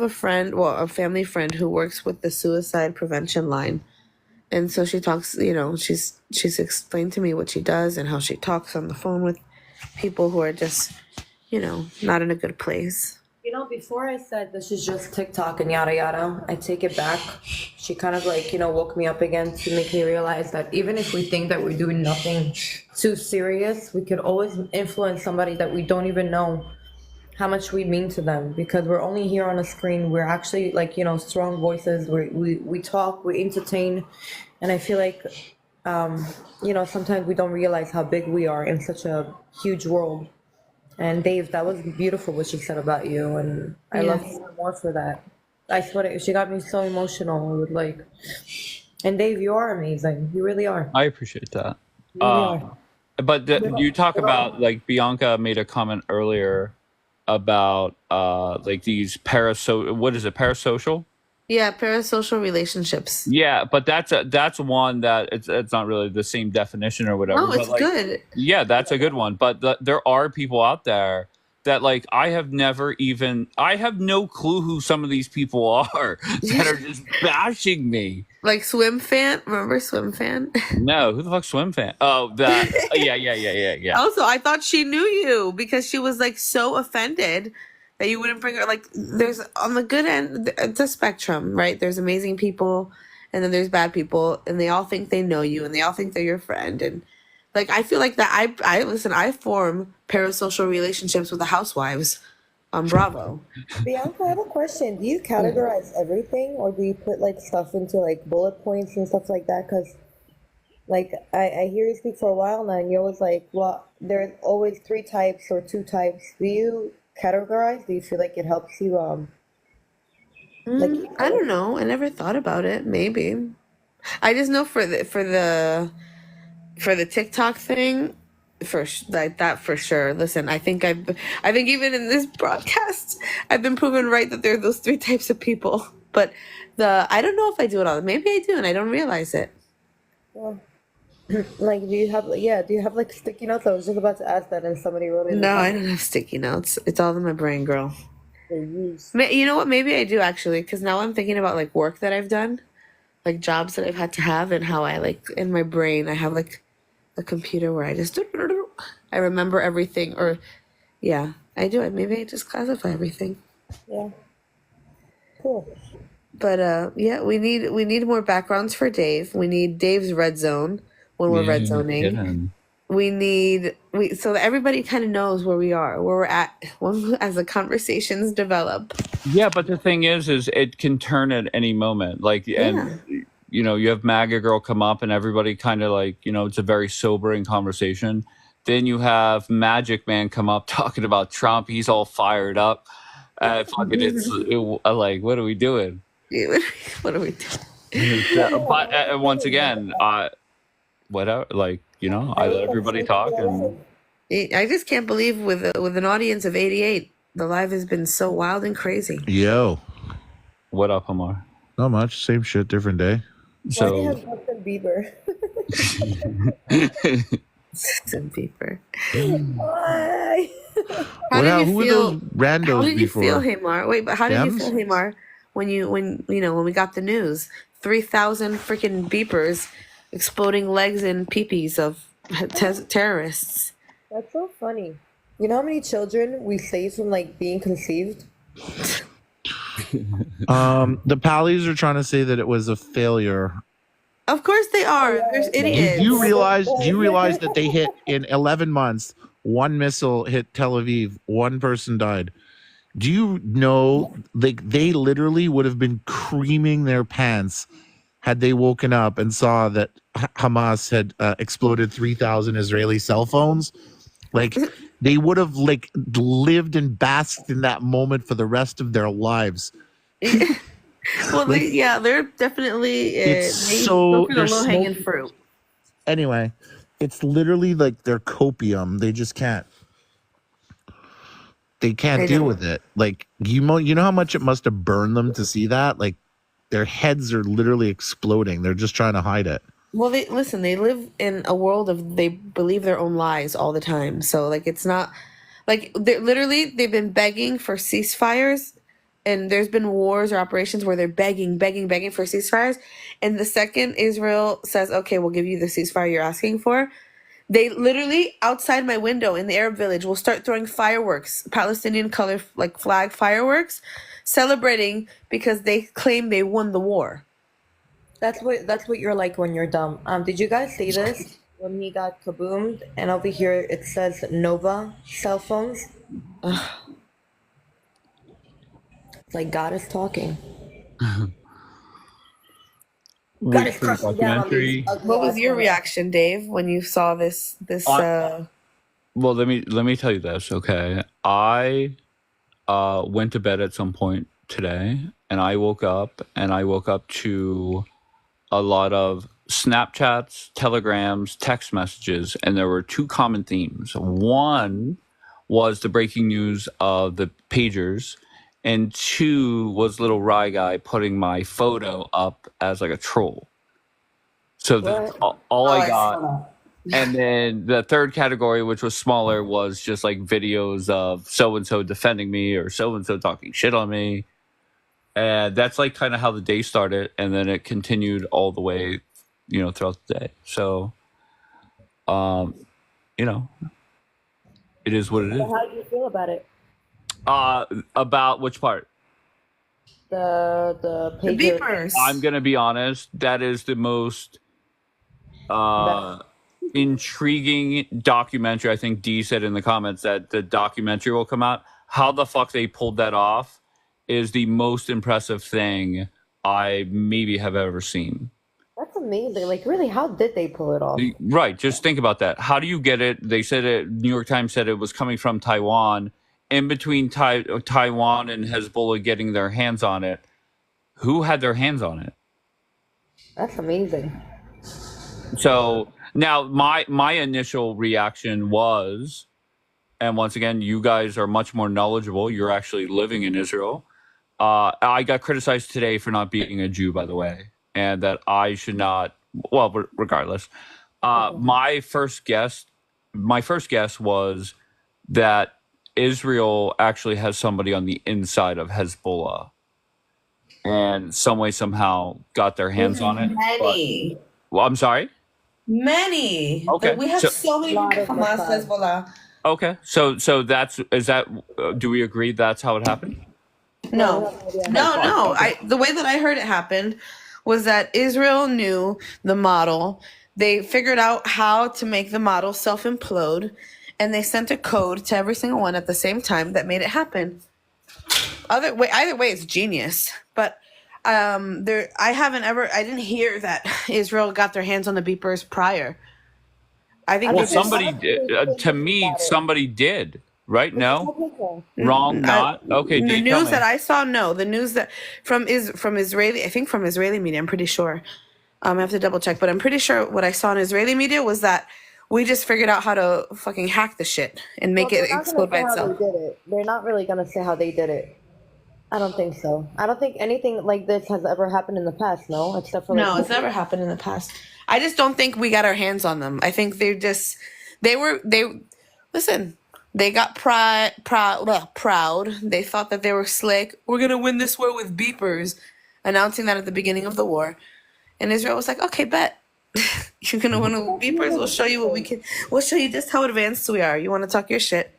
a friend, well, a family friend who works with the suicide prevention line. And so she talks, she's explained to me what she does and how she talks on the phone with people who are just, not in a good place. Before I said this is just TikTok and yada yada, I take it back. She kind of woke me up again to make me realize that even if we think that we're doing nothing too serious, we could always influence somebody that we don't even know how much we mean to them, because we're only here on a screen. We're actually strong voices. We talk, we entertain, and I feel like sometimes we don't realize how big we are in such a huge world. And Dave, that was beautiful what she said about you, and I love her more for that. I swear, she got me so emotional with and Dave, you are amazing. You really are. I appreciate that. You really are. But you talk about like Bianca made a comment earlier about like these parasocial? Yeah, parasocial relationships. Yeah, but that's one that it's not really the same definition or whatever. No, But it's like, good. yeah, that's a good one. But there are people out there that like I have no clue who some of these people are that are just bashing me. Like Swim Fan. Remember Swim Fan? No, who the fuck Swim Fan? Oh, that. Yeah. Also, I thought she knew you because she was like so offended that you wouldn't bring her. Like, there's on the good end, it's a spectrum, right? There's amazing people, and then there's bad people, and they all think they know you, and they all think they're your friend. And like, I feel like that. I listen. I form parasocial relationships with the housewives on Bravo. Bianca, I have a question. Do you categorize everything, or do you put like stuff into like bullet points and stuff like that? Because like I hear you speak for a while now, and you're always like, well, there's always 3 types or 2 types. Do you categorize? Do you feel like it helps you? I don't know. I never thought about it. Maybe. I just know for the TikTok thing, like that for sure. Listen, I think even in this broadcast, I've been proven right that there are those 3 types of people. But I don't know if I do it all. Maybe I do, and I don't realize it. Well, like, do you have like sticky notes? I was just about to ask that, and somebody wrote it. No, I don't have sticky notes. It's all in my brain, girl. They use. You know what? Maybe I do actually, because now I'm thinking about like work that I've done, like jobs that I've had to have, and how I like in my brain I have like a computer where I remember everything, or yeah, I do it. Maybe I just classify everything. Yeah. Cool. But yeah, we need more backgrounds for Dave. We need Dave's red zone when we're red zoning. So that everybody kind of knows where we are, where we're at as the conversations develop. Yeah, but the thing is it can turn at any moment. Like, and you know, you have MAGA girl come up, and everybody kind of like, you know, it's a very sobering conversation. Then you have Magic Man come up talking about Trump. He's all fired up. Like, what are we doing? What are we doing? But once again, whatever, like, you know, I let everybody talk, and I just can't believe with an audience of 88, the live has been so wild and crazy. Yo. What up, Amar? Not much. Same shit, different day. Why do you have Justin Bieber? Justin Bieber. Why? How did you feel? Who were those randos How did you before? feel, Hamar? Wait, but how did you feel, Hamar, when we got the news? 3,000 freaking beepers exploding legs and peepees of terrorists. That's so funny. You know how many children we saved from like being conceived? The Pallies are trying to say that it was a failure. Of course they are. There's idiots. Do you realize that they hit in 11 months, 1 missile hit Tel Aviv, 1 person died? Do you know, like, they literally would have been creaming their pants had they woken up and saw that Hamas had exploded 3,000 Israeli cell phones? Like, they would have like lived and basked in that moment for the rest of their lives. Well, like, they're definitely they're low hanging fruit. Anyway, it's literally like their copium. They just can't. They can't deal with it. Like, you know how much it must have burned them to see that? Like, their heads are literally exploding. They're just trying to hide it. Well, they live in a world of, they believe their own lies all the time. So like, it's not like they've been begging for ceasefires, and there's been wars or operations where they're begging for ceasefires. And the second Israel says, okay, we'll give you the ceasefire you're asking for, they literally outside my window in the Arab village will start throwing fireworks, Palestinian color like flag fireworks, celebrating because they claim they won the war. That's what you're like when you're dumb. Did you guys see this when he got kaboomed? And over here it says Nova cell phones. Ugh. It's like God is talking. God is crashing down on these ugly What was ass your phones. reaction, Dave, when you saw this? Well, let me tell you this, okay? I went to bed at some point today, and I woke up to a lot of Snapchats, telegrams, text messages, and there were two common themes. One was the breaking news of the pagers, and two was little Rye Guy putting my photo up as like a troll. So all I got. And then the third category, which was smaller, was just like videos of so-and-so defending me or so-and-so talking shit on me. And that's like kind of how the day started. And then it continued all the way, throughout the day. So, it is what it is. How do you feel about it? About which part? The beepers. I'm going to be honest. That is the most intriguing documentary. I think Dee said in the comments that the documentary will come out. How the fuck they pulled that off is the most impressive thing I maybe have ever seen. That's amazing. Like, really, how did they pull it off? Right. Just think about that. How do you get it? They said it, New York Times said it was coming from Taiwan. In between Taiwan and Hezbollah getting their hands on it, who had their hands on it? That's amazing. So now my initial reaction was, and once again, you guys are much more knowledgeable. You're actually living in Israel. I got criticized today for not being a Jew, by the way, and that I should not. Well, regardless, my first guess was that Israel actually has somebody on the inside of Hezbollah, and some way somehow got their hands on it. Many. Well, I'm sorry. Many. Okay, We have so many people from Hamas, Hezbollah. Okay, so is that? Do we agree that's how it happened? No. The way that I heard it happened was that Israel knew the model. They figured out how to make the model self-implode, and they sent a code to every single one at the same time that made it happen. Either way, it's genius. But I didn't hear that Israel got their hands on the beepers prior. I think somebody did. To me, somebody did. Right? No? Wrong? Not? Okay. The news that I saw, no. The news that from Israeli, I think from Israeli media, I'm pretty sure. I have to double check, but I'm pretty sure what I saw in Israeli media was that we just figured out how to fucking hack the shit and make it explode by itself. They're not really going to say how they did it. I don't think so. I don't think anything like this has ever happened in the past, no? Except for it's never happened in the past. I just don't think we got our hands on them. I think they got proud. They thought that they were slick. We're going to win this war with beepers, announcing that at the beginning of the war. And Israel was like, okay, bet. You're going to win with beepers. We'll show you we'll show you just how advanced we are. You want to talk your shit?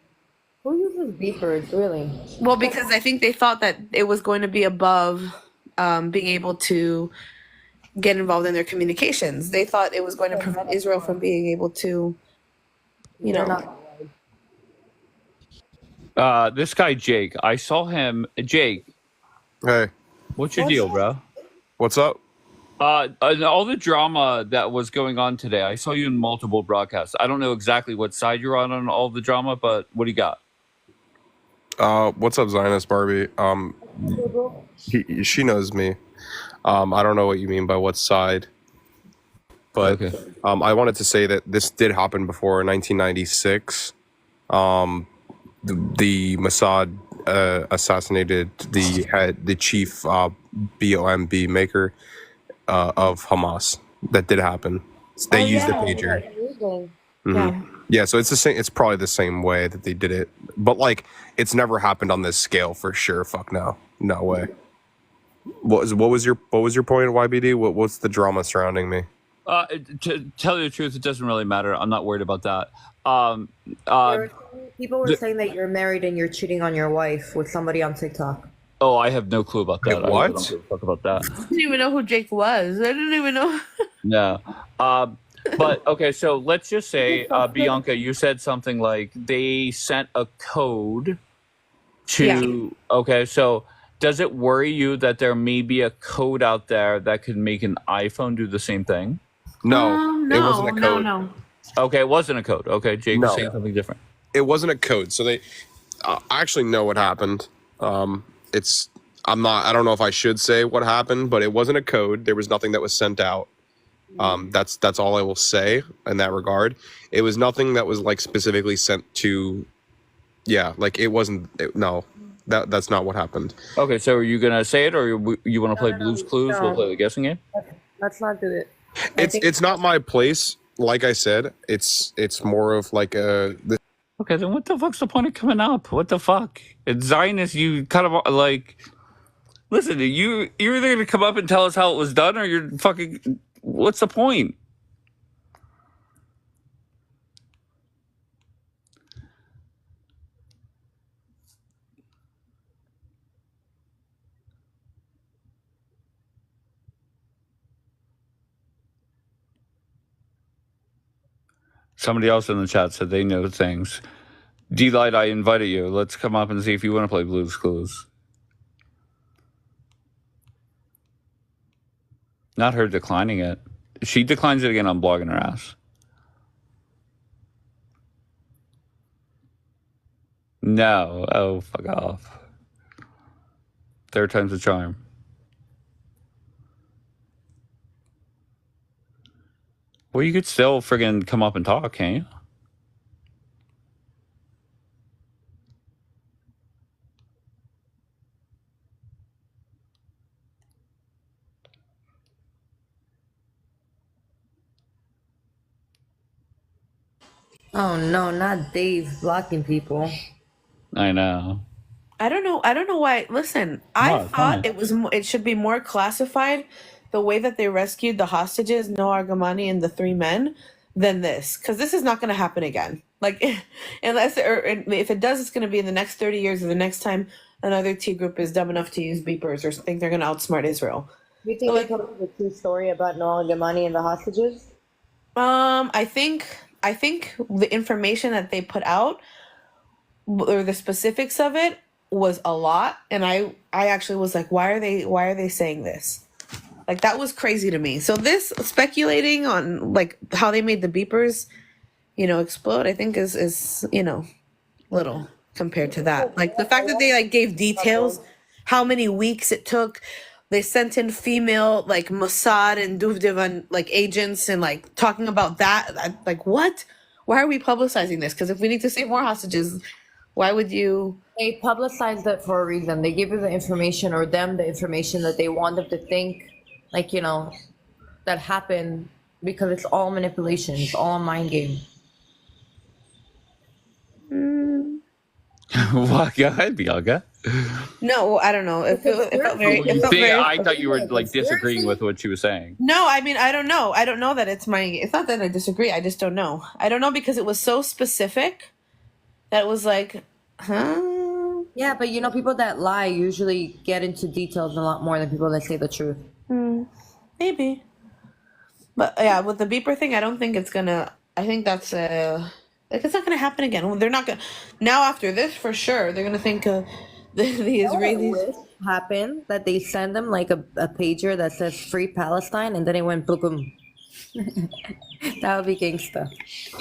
Who uses beepers, really? Well, because I think they thought that it was going to be above being able to get involved in their communications. They thought it was going to prevent Israel from being able to, this guy, Jake, I saw him. Jake. Hey. What's your deal, bro? What's up? All the drama that was going on today, I saw you in multiple broadcasts. I don't know exactly what side you're on all the drama, but what do you got? What's up, Zionist Barbie? She knows me. I don't know what you mean by what side. But okay. I wanted to say that this did happen before in 1996. The Mossad assassinated the chief bomb maker of Hamas. That did happen. They used the pager. Yeah, so it's the same. It's probably the same way that they did it, but like it's never happened on this scale for sure. Fuck no, no way. What was your point, YBD? What's the drama surrounding me? To tell you the truth, it doesn't really matter. I'm not worried about that. People were saying that you're married and you're cheating on your wife with somebody on TikTok. Oh, I have no clue about that. Wait, what? I don't give a fuck about that. I didn't even know who Jake was. I didn't even know. No. But okay, so let's just say, Bianca, you said something like they sent a code to. Yeah. Okay, so does it worry you that there may be a code out there that could make an iPhone do the same thing? No, it wasn't a code. No. Okay, it wasn't a code. Okay, Jake was saying something different. It wasn't a code. So they, I actually know what happened. I don't know if I should say what happened, but it wasn't a code. There was nothing that was sent out. That's all I will say in that regard. It was nothing that was like specifically sent to. Yeah, like it wasn't. No, that's not what happened. Okay, so are you gonna say it, or you want to play Blue's Clues? We'll play the guessing game. Let's not do it. It's not my place. Like I said, it's more of like a. Okay, then what the fuck's the point of coming up? What the fuck? It's Zionist. You kind of like. Listen, you're either gonna come up and tell us how it was done, or you're fucking. What's the point? Somebody else in the chat said they know things. D-Light, I invited you. Let's come up and see if you want to play Blue's Clues. Not her declining it. She declines it again, I'm blogging her ass. No. Oh, fuck off. Third time's a charm. Well, you could still friggin' come up and talk, can't you? Oh no, not Dave blocking people. I know. I don't know why. Listen, I thought it should be more classified the way that they rescued the hostages, Noah Argamani and the 3 men, than this, because this is not going to happen again. Like, unless if it does, it's going to be in the next 30 years or the next time another T group is dumb enough to use beepers or think they're going to outsmart Israel. You think they come up with a true story about Noah Argamani and the hostages? I think the information that they put out or the specifics of it was a lot, and I actually was like, why are they saying this? Like, that was crazy to me. So this speculating on like how they made the beepers, explode, I think is little compared to that. Like the fact that they like gave details, how many weeks it took. They sent in female like Mossad and Duvdevan like agents and like talking about that. Like, what? Why are we publicizing this? Because if we need to save more hostages, why would you? They publicized it for a reason. They give you the information, or them the information that they want them to think, like, that happened, because it's all manipulation. It's all a mind game. Well, go ahead, Bianca. No, I don't know. It felt very. I thought you were like disagreeing with what she was saying. No, I mean, I don't know. I don't know that it's not that I disagree. I just don't know. I don't know because it was so specific that it was like, huh? Yeah, but people that lie usually get into details a lot more than people that say the truth. Maybe. But yeah, with the beeper thing, I don't think it's gonna. I think that's like it's not gonna happen again. Well, they're not gonna. Now after this, for sure, they're gonna think the Israelis happen that they send them like a pager that says "Free Palestine" and then it went boom. That would be gangsta.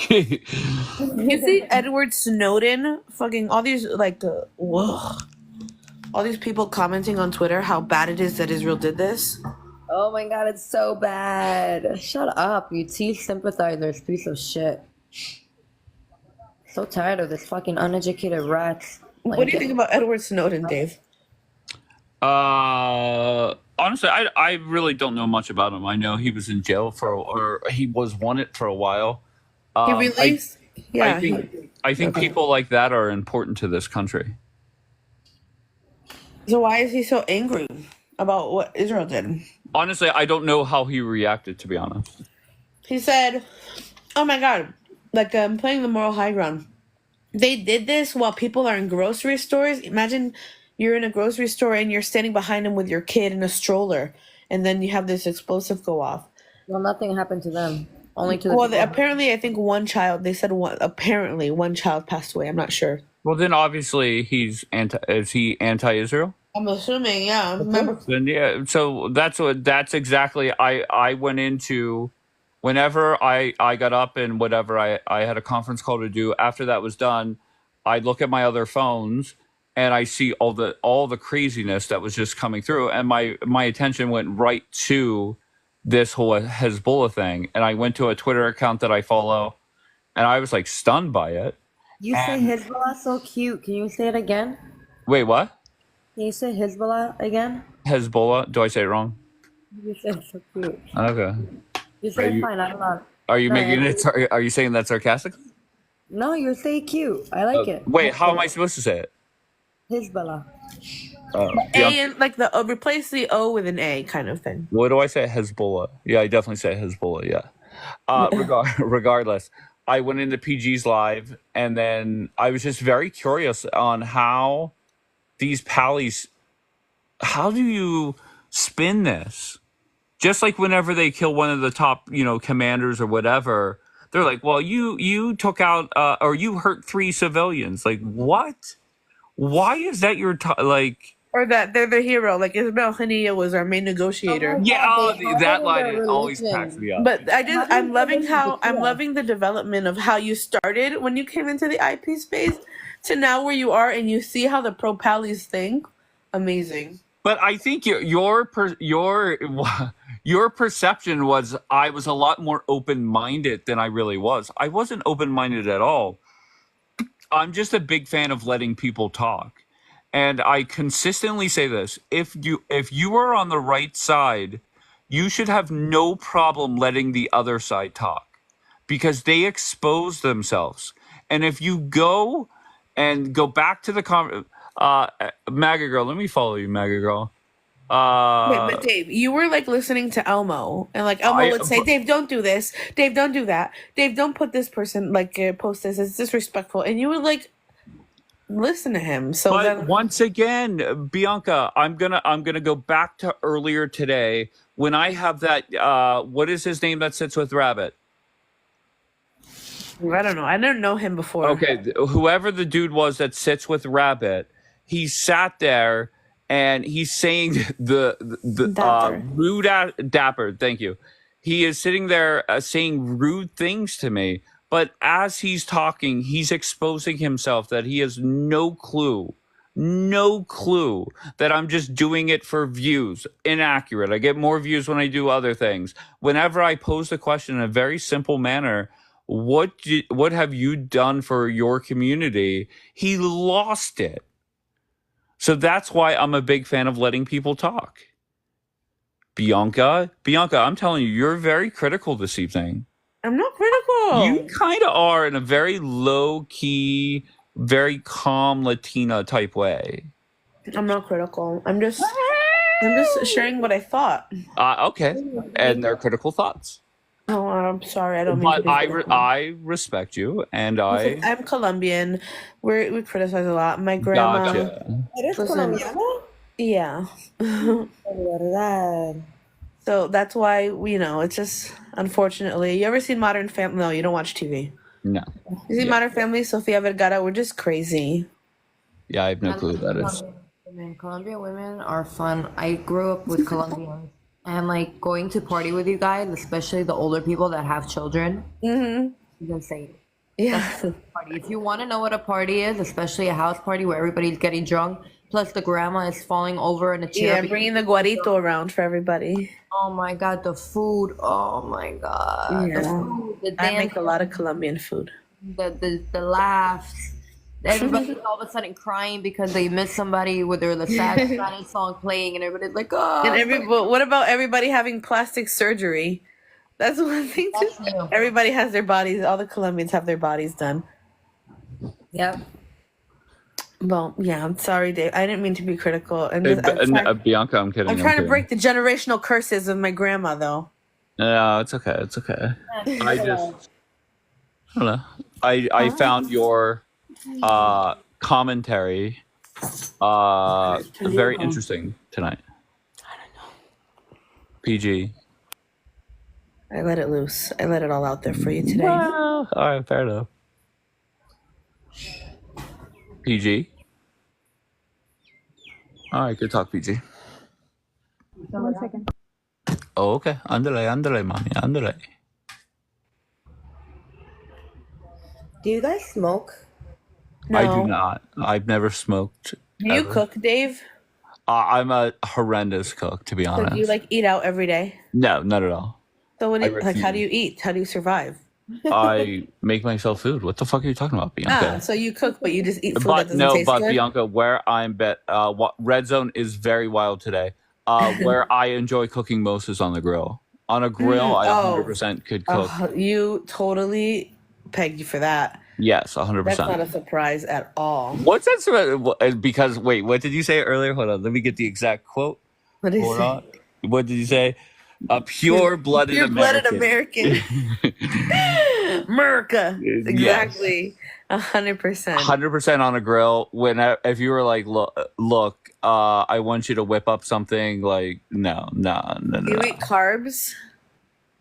You see Edward Snowden fucking all these like all these people commenting on Twitter how bad it is that Israel did this. Oh my god, it's so bad. Shut up, you T sympathizers, piece of shit. So tired of this fucking uneducated rats. What do you think about Edward Snowden, Dave? Honestly, I really don't know much about him. I know he was in jail or he was wanted for a while. He released. I think people like that are important to this country. So why is he so angry about what Israel did? Honestly, I don't know how he reacted, to be honest. He said, "Oh my god, like I'm playing the moral high ground. They did this while people are in grocery stores. Imagine you're in a grocery store and you're standing behind them with your kid in a stroller, and then you have this explosive go off." Well, nothing happened to them. Only to the apparently, I think one child. They said apparently one child passed away. I'm not sure. Well, then obviously is he anti-Israel? I'm assuming, yeah. Remember? Then yeah. So that's exactly I went into. Whenever I got up and whatever I had a conference call to do, after that was done, I look at my other phones and I see all the craziness that was just coming through, and my attention went right to this whole Hezbollah thing, and I went to a Twitter account that I follow, and I was like stunned by it. You say And Hezbollah so cute. Can you say it again? wait, what? Can you say Hezbollah again? Hezbollah? Do I say it wrong? You said it so cute. Okay. You Are say it you fine. I don't know. are you No, making it? Are you saying that sarcastically? no, you're saying cute. I like it. Wait, how am I supposed to say it? Hezbollah. A Bianca, and like the replace the O with an A kind of thing. what do I say? Hezbollah. Yeah, I definitely say Hezbollah. Yeah. Regardless, I went into PG's live, and then I was just very curious on how these pallies. How do you spin this? Just like whenever they kill one of the top, commanders or whatever, they're like, "Well, you took out or you hurt 3 civilians." Like, what? Why is that your like? Or that they're the hero, like Isabel Haniyeh was our main negotiator. Yeah, that line it always cracks me up. But I'm loving the development of how you started when you came into the IP space to now where you are, and you see how the pro pallies think. Amazing. But I think your perception was I was a lot more open-minded than I really was. I wasn't open-minded at all. I'm just a big fan of letting people talk. And I consistently say this, if you are on the right side, you should have no problem letting the other side talk because they expose themselves. And if you go back to the MAGA girl, let me follow you, MAGA girl. Wait, but Dave, you were like listening to Elmo, and like Elmo would say, "Dave, don't do this. Dave, don't do that. Dave, don't put this person post this. It's disrespectful." And you would like listen to him. So but then, once again, Bianca, I'm gonna go back to earlier today when I have that. What is his name that sits with Rabbit? I don't know. I didn't know him before. Okay, whoever the dude was that sits with Rabbit, he sat there and he's saying the rude Dapper. Thank you. He is sitting there saying rude things to me, but as he's talking, he's exposing himself that he has no clue that I'm just doing it for views. Inaccurate. I get more views when I do other things. Whenever I pose the question in a very simple manner, what have you done for your community? He lost it. So that's why I'm a big fan of letting people talk. Bianca, I'm telling you, you're very critical this evening. I'm not critical. You kind of are in a very low-key, very calm Latina type way. I'm not critical. I'm just sharing what I thought. Okay. And they're critical thoughts. Oh, I'm sorry. I don't mean to be critical. I respect you, and I'm Colombian. We criticize a lot. My grandma. Gotcha. ¿Eres colombiana? Yeah. Verdad. So that's why it's just unfortunately. You ever seen Modern Family? No, you don't watch TV. No. You see Modern Family? Sofia Vergara. We're just crazy. Yeah, I have no clue who that is. Colombian women are fun. I grew up with Colombians. And like going to party with you guys, especially the older people that have children, is insane. Yeah. That's a party. If you want to know what a party is, especially a house party where everybody's getting drunk, plus the grandma is falling over in a chair. Yeah, bringing the guarito around for everybody. Oh my God, the food. Oh my God. Yeah. The food, the I dance, make a lot of Colombian food. the laughs. Everybody's all of a sudden crying because they missed somebody with the sad Spanish song playing, and everybody's like, "Oh!" And what about everybody having plastic surgery? That's one thing too. Everybody has their bodies. All the Colombians have their bodies done. Yep. Well, yeah. I'm sorry, Dave. I didn't mean to be critical. Bianca, I'm kidding. I'm trying to break the generational curses of my grandma, though. No, it's okay. It's okay. I don't know. I found your commentary very interesting tonight. I don't know. PG. I let it loose. I let it all out there for you today. Well, all right, fair enough. PG. All right, good talk, PG. 1 second. Oh, okay. Ándale, mami, ándale. Do you guys smoke? No. I do not. I've never smoked. Do you cook, Dave? I'm a horrendous cook, to be So do you honest. like eat out every day? No, not at all. So when I like how do you refuse. eat? How do you survive? I make myself food. What the fuck are you talking about, Bianca? So you cook, but you just eat food that But doesn't no, taste but good. Bianca, where I'm Red Zone is very wild today. Where I enjoy cooking most is on the grill. On a grill, I 100% could cook. You totally pegged you for that. Yes, That's not 100%. a surprise at all. What's that? Because wait, what did you say earlier? Hold on, let me get the exact quote. What did he Hold say? on. What did you say? A pure-blooded Pure-blooded American. America. Yes. Exactly. 100%. 100% on a grill. If you were like, look, I want you to whip up something, like, no. You eat carbs?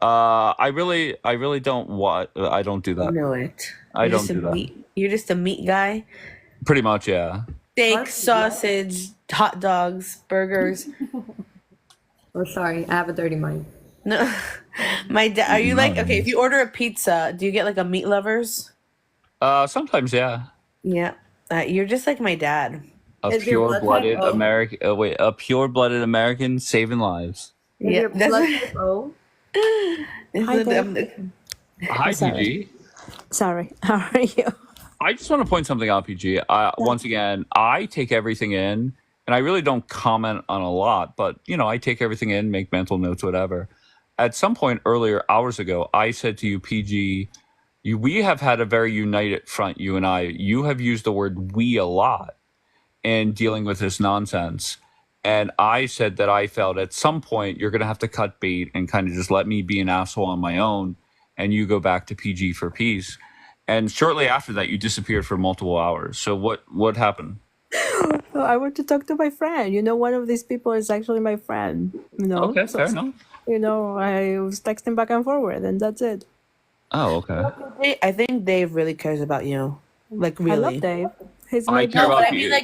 I really don't I don't do that. I know it. I don't do that. You're just a meat guy? Pretty much, yeah. Steak, sausage, hot dogs, burgers. Oh, sorry. I have a dirty mind. No. My dad, are you like, okay, if you order a pizza, do you get like a meat lovers? Sometimes, yeah. Yeah. You're just like my dad. A pure-blooded American. A pure-blooded American saving lives. Yeah. Oh. Hi, Dave. Hi, PG. Sorry. How are you? I just want to point something out, PG. Once again, I take everything in, and I really don't comment on a lot, but, I take everything in, make mental notes, whatever. At some point earlier, hours ago, I said to you, PG, we have had a very united front, you and I. You have used the word we a lot in dealing with this nonsense. And I said that I felt at some point you're going to have to cut bait and kind of just let me be an asshole on my own, and you go back to PG for peace. And shortly after that, you disappeared for multiple hours. So what happened? I want to talk to my friend. One of these people is actually my friend. Okay, fair enough. I was texting back and forward, and that's it. Oh, okay. I think Dave really cares about you. Like, really. I love Dave. He's my care dad. about you.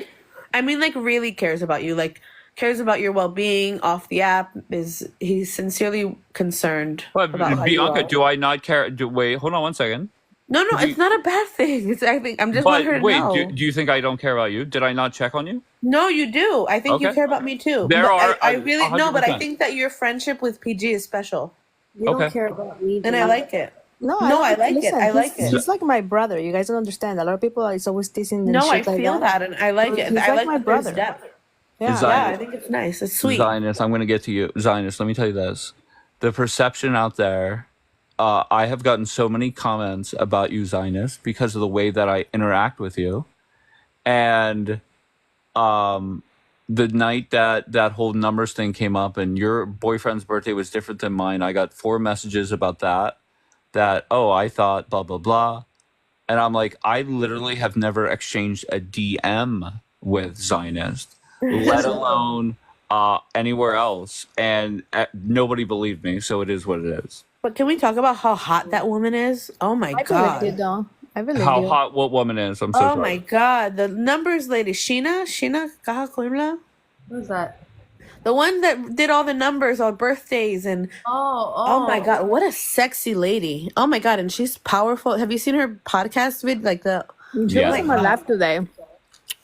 I mean, really cares about you. Like, cares about your well-being off the app. He's sincerely concerned But about how you Bianca, are. do I not care? Wait, hold on one second. No, it's not a bad thing. I'm just wanting her to know. Do you think I don't care about you? Did I not check on you? No, you do. I think you Okay. care about me too. I really no, but I 100%. think that your friendship with PG is special, You don't care about me. and I like it. No, I like it. I like He's it. like my brother. You guys don't understand. A lot of people are always teasing and No, I shit like feel that, and I like it. He's I like like my that there's brother. depth. Yeah. I think it's nice. It's sweet. Zionist, I'm going to get to you. Zionist, let me tell you this. The perception out there, I have gotten so many comments about you, Zionist, because of the way that I interact with you. And the night that whole numbers thing came up and your boyfriend's birthday was different than mine, I got 4 messages about that, I thought blah, blah, blah. And I'm like, I literally have never exchanged a DM with Zionist, let alone anywhere else. And nobody believed me, so it is what it is. But can we talk about how hot that woman is? Oh my I god! believe you, though. I believe How you. hot what woman is? I'm so Oh sorry. my god! The numbers lady, Sheena, Kaha Koimla? Who's that? The one that did all the numbers on birthdays and oh my god, what a sexy lady! Oh my god, and she's powerful. Have you seen her podcast vid? Like the She was on my live today.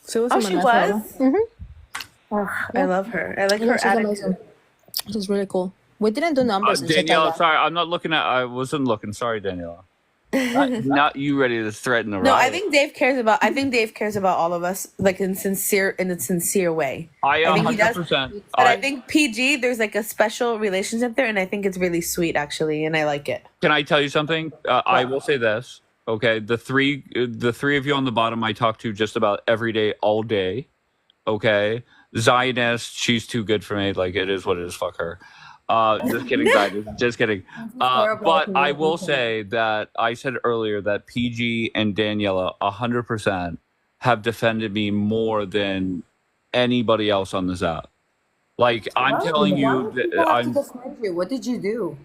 She was on my she live. was. Mm-hmm. I love her. I like her She's attitude. amazing. She's really cool. We didn't do numbers and shit like Danielle, that. sorry, I'm not looking at. I wasn't looking. Sorry, Danielle. Not you ready to threaten a riot. No, I think Dave cares about all of us, like in a sincere way. I think he does. 100%. But I think PG, there's like a special relationship there, and I think it's really sweet actually, and I like it. Can I tell you something? I will say this. Okay, the three of you on the bottom, I talk to just about every day, all day. Okay, Zionist, she's too good for me. Like, it is what it is. Fuck her. Just kidding, Zionist. Just kidding. But I will say that I said earlier that PG and Daniela 100% have defended me more than anybody else on this app. Like, I'm telling you that What did you do?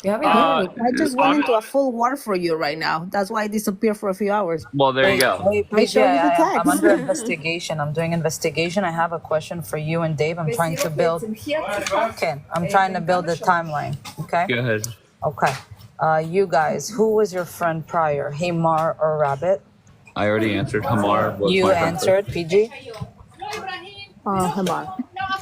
You haven't I just went into a full war for you right now. That's why I disappeared for a few hours. Well, there you go. I showed you the text. I'm under investigation. I'm doing investigation. I have a question for you and Dave. I'm trying to build. Okay, I'm trying to build a timeline. Okay. Go ahead. Okay. You guys, who was your friend prior? Hamar or Rabbit? I already answered. Hamar was You my friend. answered. PG. Hamar.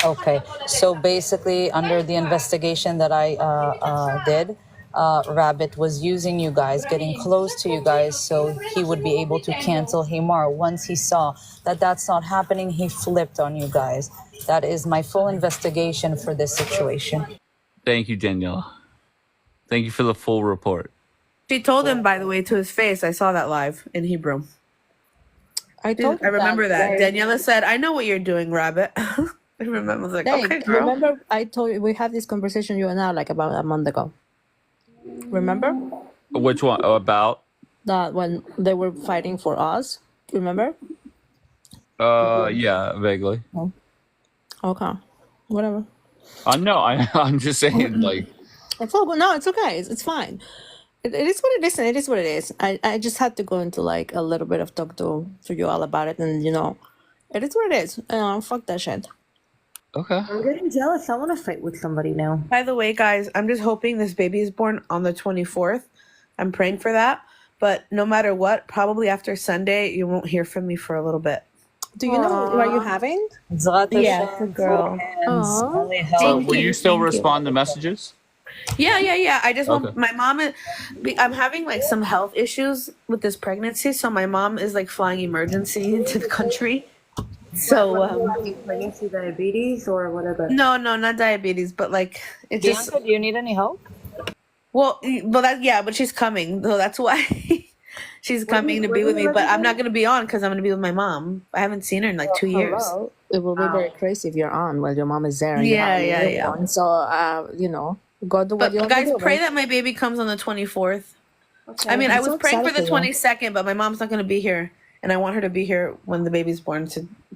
Okay, so basically, under the investigation that I did, Rabbit was using you guys, getting close to you guys, so he would be able to cancel Hamar. Once he saw that that's not happening, he flipped on you guys. That is my full investigation for this situation. Thank you, Daniela. Thank you for the full report. She told him, by the way, to his face. I saw that live in Hebrew. I told I remember that. Daniela said, "I know what you're doing, Rabbit." I remember. I was like, Hey, "Okay, girl." remember I told you we had this conversation, you and I, like about a month ago. Remember? Which one? About? That when they were fighting for us. Remember? Yeah, vaguely. Oh. Okay. Whatever. No, I'm just saying, like, It's all good. No, it's okay. It's fine. It is what it is, and it is what it is. I just had to go into like a little bit of talk to you all about it, and it is what it is. Fuck that shit. Okay. I'm getting jealous. I want to fight with somebody now. By the way, guys, I'm just hoping this baby is born on the 24th. I'm praying for that. But no matter what, probably after Sunday, you won't hear from me for a little bit. Do you know what you're having? Yeah, it's a girl. So will you still respond to messages? Yeah. I just want Okay. my mom. I'm having like some health issues with this pregnancy, so my mom is like flying emergency into the country. So pregnancy diabetes or whatever. no, not diabetes, but like it just. Bianca, do you need any help? Well, but she's coming, so that's why she's coming to be with me. But I'm not gonna be on because I'm gonna be with my mom. I haven't seen her in like 2 years. Hello. It will be very crazy if you're on while your mom is there. And Yeah. yeah. So go do what But you want guys, to do. pray right? that my baby comes on the 24th. Okay. I mean, I'm I was so praying for excited the for you. 22nd, but my mom's not gonna be here, and I want her to be here when the baby's born.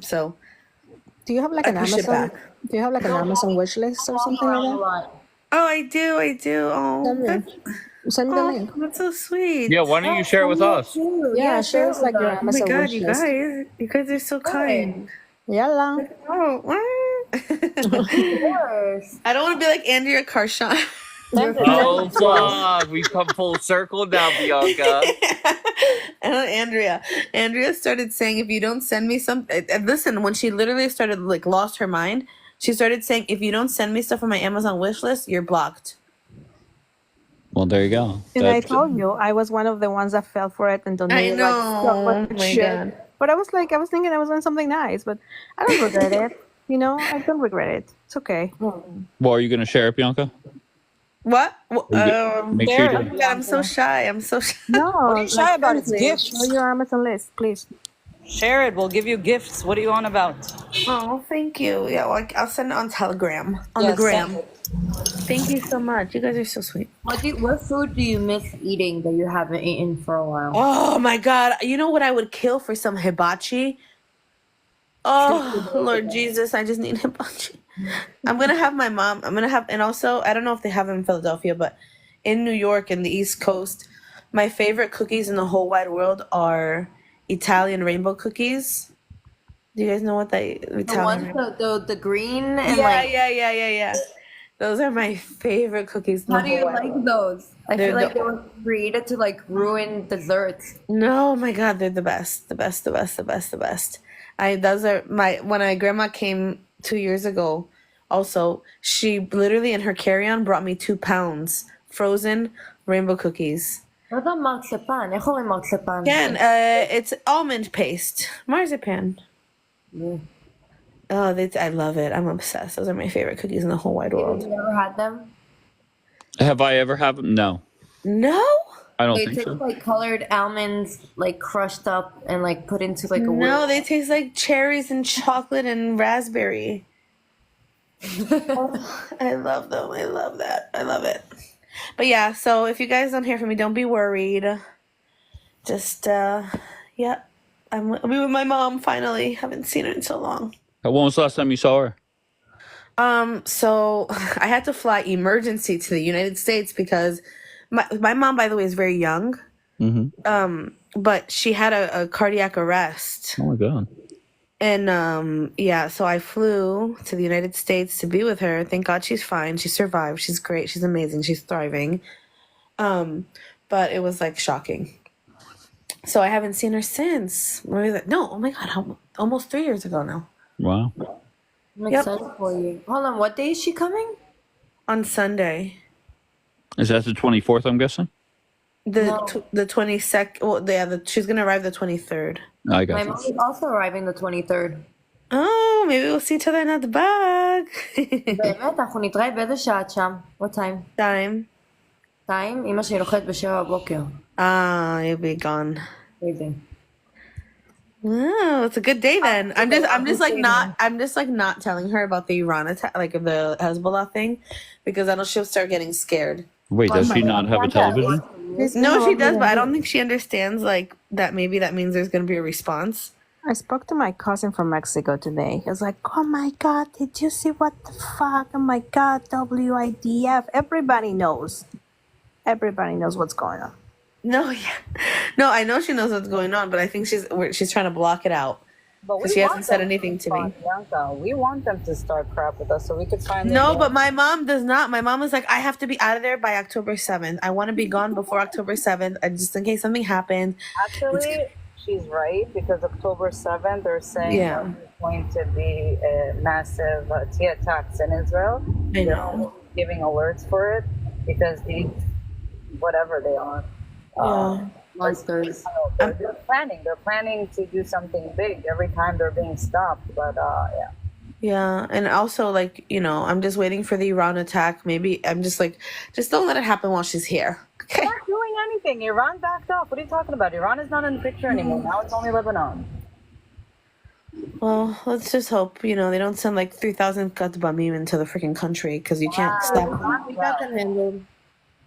So Do you have like I an pushed it Amazon? back. Do you have like an Amazon wish list or something like that? Oh, I do. Send me the link. That's so sweet. Yeah, why don't you share it with us? Yeah, share us like your Oh my Amazon god, wish you list. guys are so kind. Yalla. Oh, I don't want to be like Andrea Carshon. Oh, fuck. We come full circle now, Bianca. And Andrea started saying, if you don't send me something, listen, when she literally started like lost her mind, she started saying, if you don't send me stuff on my Amazon wish list, you're blocked. Well, there you go. And I told you, I was one of the ones that fell for it and donated like stuff Oh with my shit. god. But I was thinking I was doing something nice, but I don't regret it. I don't regret it. It's okay. Well, are you going to share it, Bianca? What? Make sure you Oh do. my god, I'm so shy. No, What are you shy about? It's seriously, gifts. show your Amazon list, please. Share it. We'll give you gifts. What are you on about? Oh, thank you. Yeah, well, I'll send it on Telegram. On the Yes, gram. send it. Thank you so much. You guys are so sweet. What food do you miss eating that you haven't eaten for a while? Oh my god. You know what I would kill for some hibachi? Oh, Lord Jesus, I just need hibachi. I'm gonna have my mom. And also, I don't know if they have it in Philadelphia, but in New York and the East Coast, my favorite cookies in the whole wide world are Italian rainbow cookies. Do you guys know what The Italian? ones the green and Yeah. Those are my favorite cookies in the How do whole you wide like world. those? I They're feel like the- they were created to like ruin desserts. No, my God, they're the best. The best. Those are when my grandma came 2 years ago. Also, she literally in her carry-on brought me 2 pounds frozen rainbow cookies. What about marzipan? איך אומרים marzipan? Again, it's almond paste, marzipan. Yeah. Oh, I love it. I'm obsessed. Those are my favorite cookies in the whole wide Have world. you ever had them? Have I ever had them? No. No? I don't They think taste so. like colored almonds, like crushed up and like put into like a No, whip. they taste like cherries and chocolate and raspberry. Oh, I love them. I love that. I love it. But yeah, so if you guys don't hear from me, don't be worried. Just, yeah. I'll be with my mom finally. Haven't seen her in so long. When was the last time you saw her? So I had to fly emergency to the United States because my mom, by the way, is very young. Mm-hmm. But she had a cardiac arrest. Oh, my God. And yeah, so I flew to the United States to be with her. Thank God she's fine. She survived. She's great. She's amazing. She's thriving. But it was like shocking. So I haven't seen her since. Oh my God, almost 3 years ago now. Wow. I'm Yep. excited for you. Hold on, what day is she coming? On Sunday. Is that the 24th, I'm guessing? No. The 22nd. Well, yeah, she's gonna arrive the 23rd. I My got mom you. is also arriving the 23rd. Oh, maybe we'll see each other at the bag. באמת, אנחנו נתראה באיזה שעה את שם? What time? Time. time? אמא שלי נוחת ב7 בבוקר. You'll be gone. Maybe. Wow, it's a good day then. I'm just like not telling her about the Iran attack, like the Hezbollah thing, because I know she'll start getting scared. Wait, does she not have a television? No, she does, but I don't think she understands like that. Maybe that means there's gonna be a response. I spoke to my cousin from Mexico today. He was like, "Oh my God, did you see what the fuck? Oh my God, WIDF." Everybody knows. Everybody knows what's going on. No, yeah, no, I know she knows what's going on, but I think she's trying to block it out But because she hasn't said anything to me. Bianca, we want them to start crap with us so we could find. No, but my mom does not. My mom is like, I have to be out of there by October 7th. I want to be gone before October 7th, just in case something happens. Actually, she's right because October 7th, they're saying Yeah. there's going to be a massive tea attacks in Israel. I know. They're giving alerts for it because these, whatever they are, monsters. They're planning to do something big every time they're being stopped. But yeah. Yeah, and also like, I'm just waiting for the Iran attack. Maybe I'm just like, just don't let it happen while she's here. They're not doing anything. Iran backed off. What are you talking about? Iran is not in the picture anymore. Now it's only Lebanon. Well, let's just hope, they don't send like 3,000 Katbamim into the freaking country because you can't stop them. We got them handled.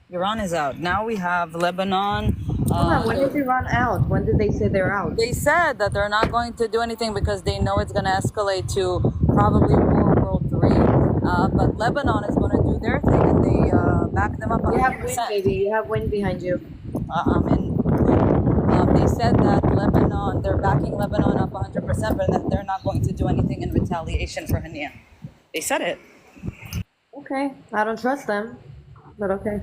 Iran is out. Now we have Lebanon. Hold on, when is Iran out? When did they say they're out? They said that they're not going to do anything because they know it's going to escalate to probably World War III. But Lebanon is going to do their thing and they back them up 100%. You have wind, baby. You have wind behind you. They said that they're backing Lebanon up 100%, but that they're not going to do anything in retaliation for Hania. They said it. Okay, I don't trust them, but okay.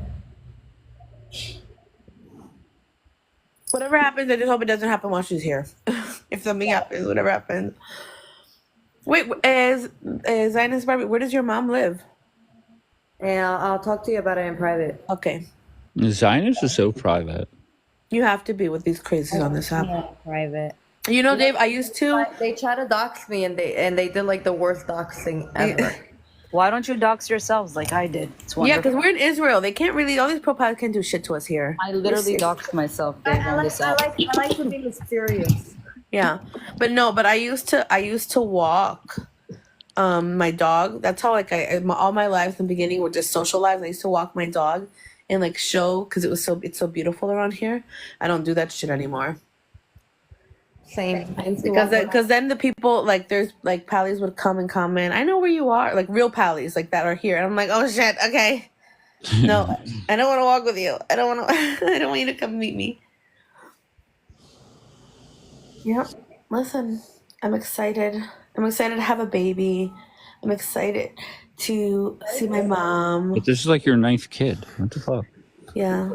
Whatever happens, I just hope it doesn't happen while she's here. If something happens, whatever happens. Wait, is Zionist Barbie, where does your mom live? Yeah, I'll talk to you about it in private. Okay. Zionist is so private. You have to be with these crazies on this app. Private. Dave, I used to. They try to dox me, and they did like the worst doxing ever. Why don't you dox yourselves like I did? It's Yeah, wonderful. because we're in Israel. They can't really. All these profiles can't do shit to us here. I literally doxed myself. I like to be mysterious. Yeah, but I used to walk my dog. That's how all my lives in the beginning were just social lives. I used to walk my dog and like show because it's so beautiful around here. I don't do that shit anymore. Same. Because then the people like there's like pallies would come and comment. I know where you are, like real pallies like that are here, and I'm like, oh shit, okay, no, I don't want to walk with you. I don't want to. I don't want you to come meet me. Yep. Listen, I'm excited. I'm excited to have a baby. I'm excited to see my mom. But this is like your 9th kid. What the fuck? Yeah.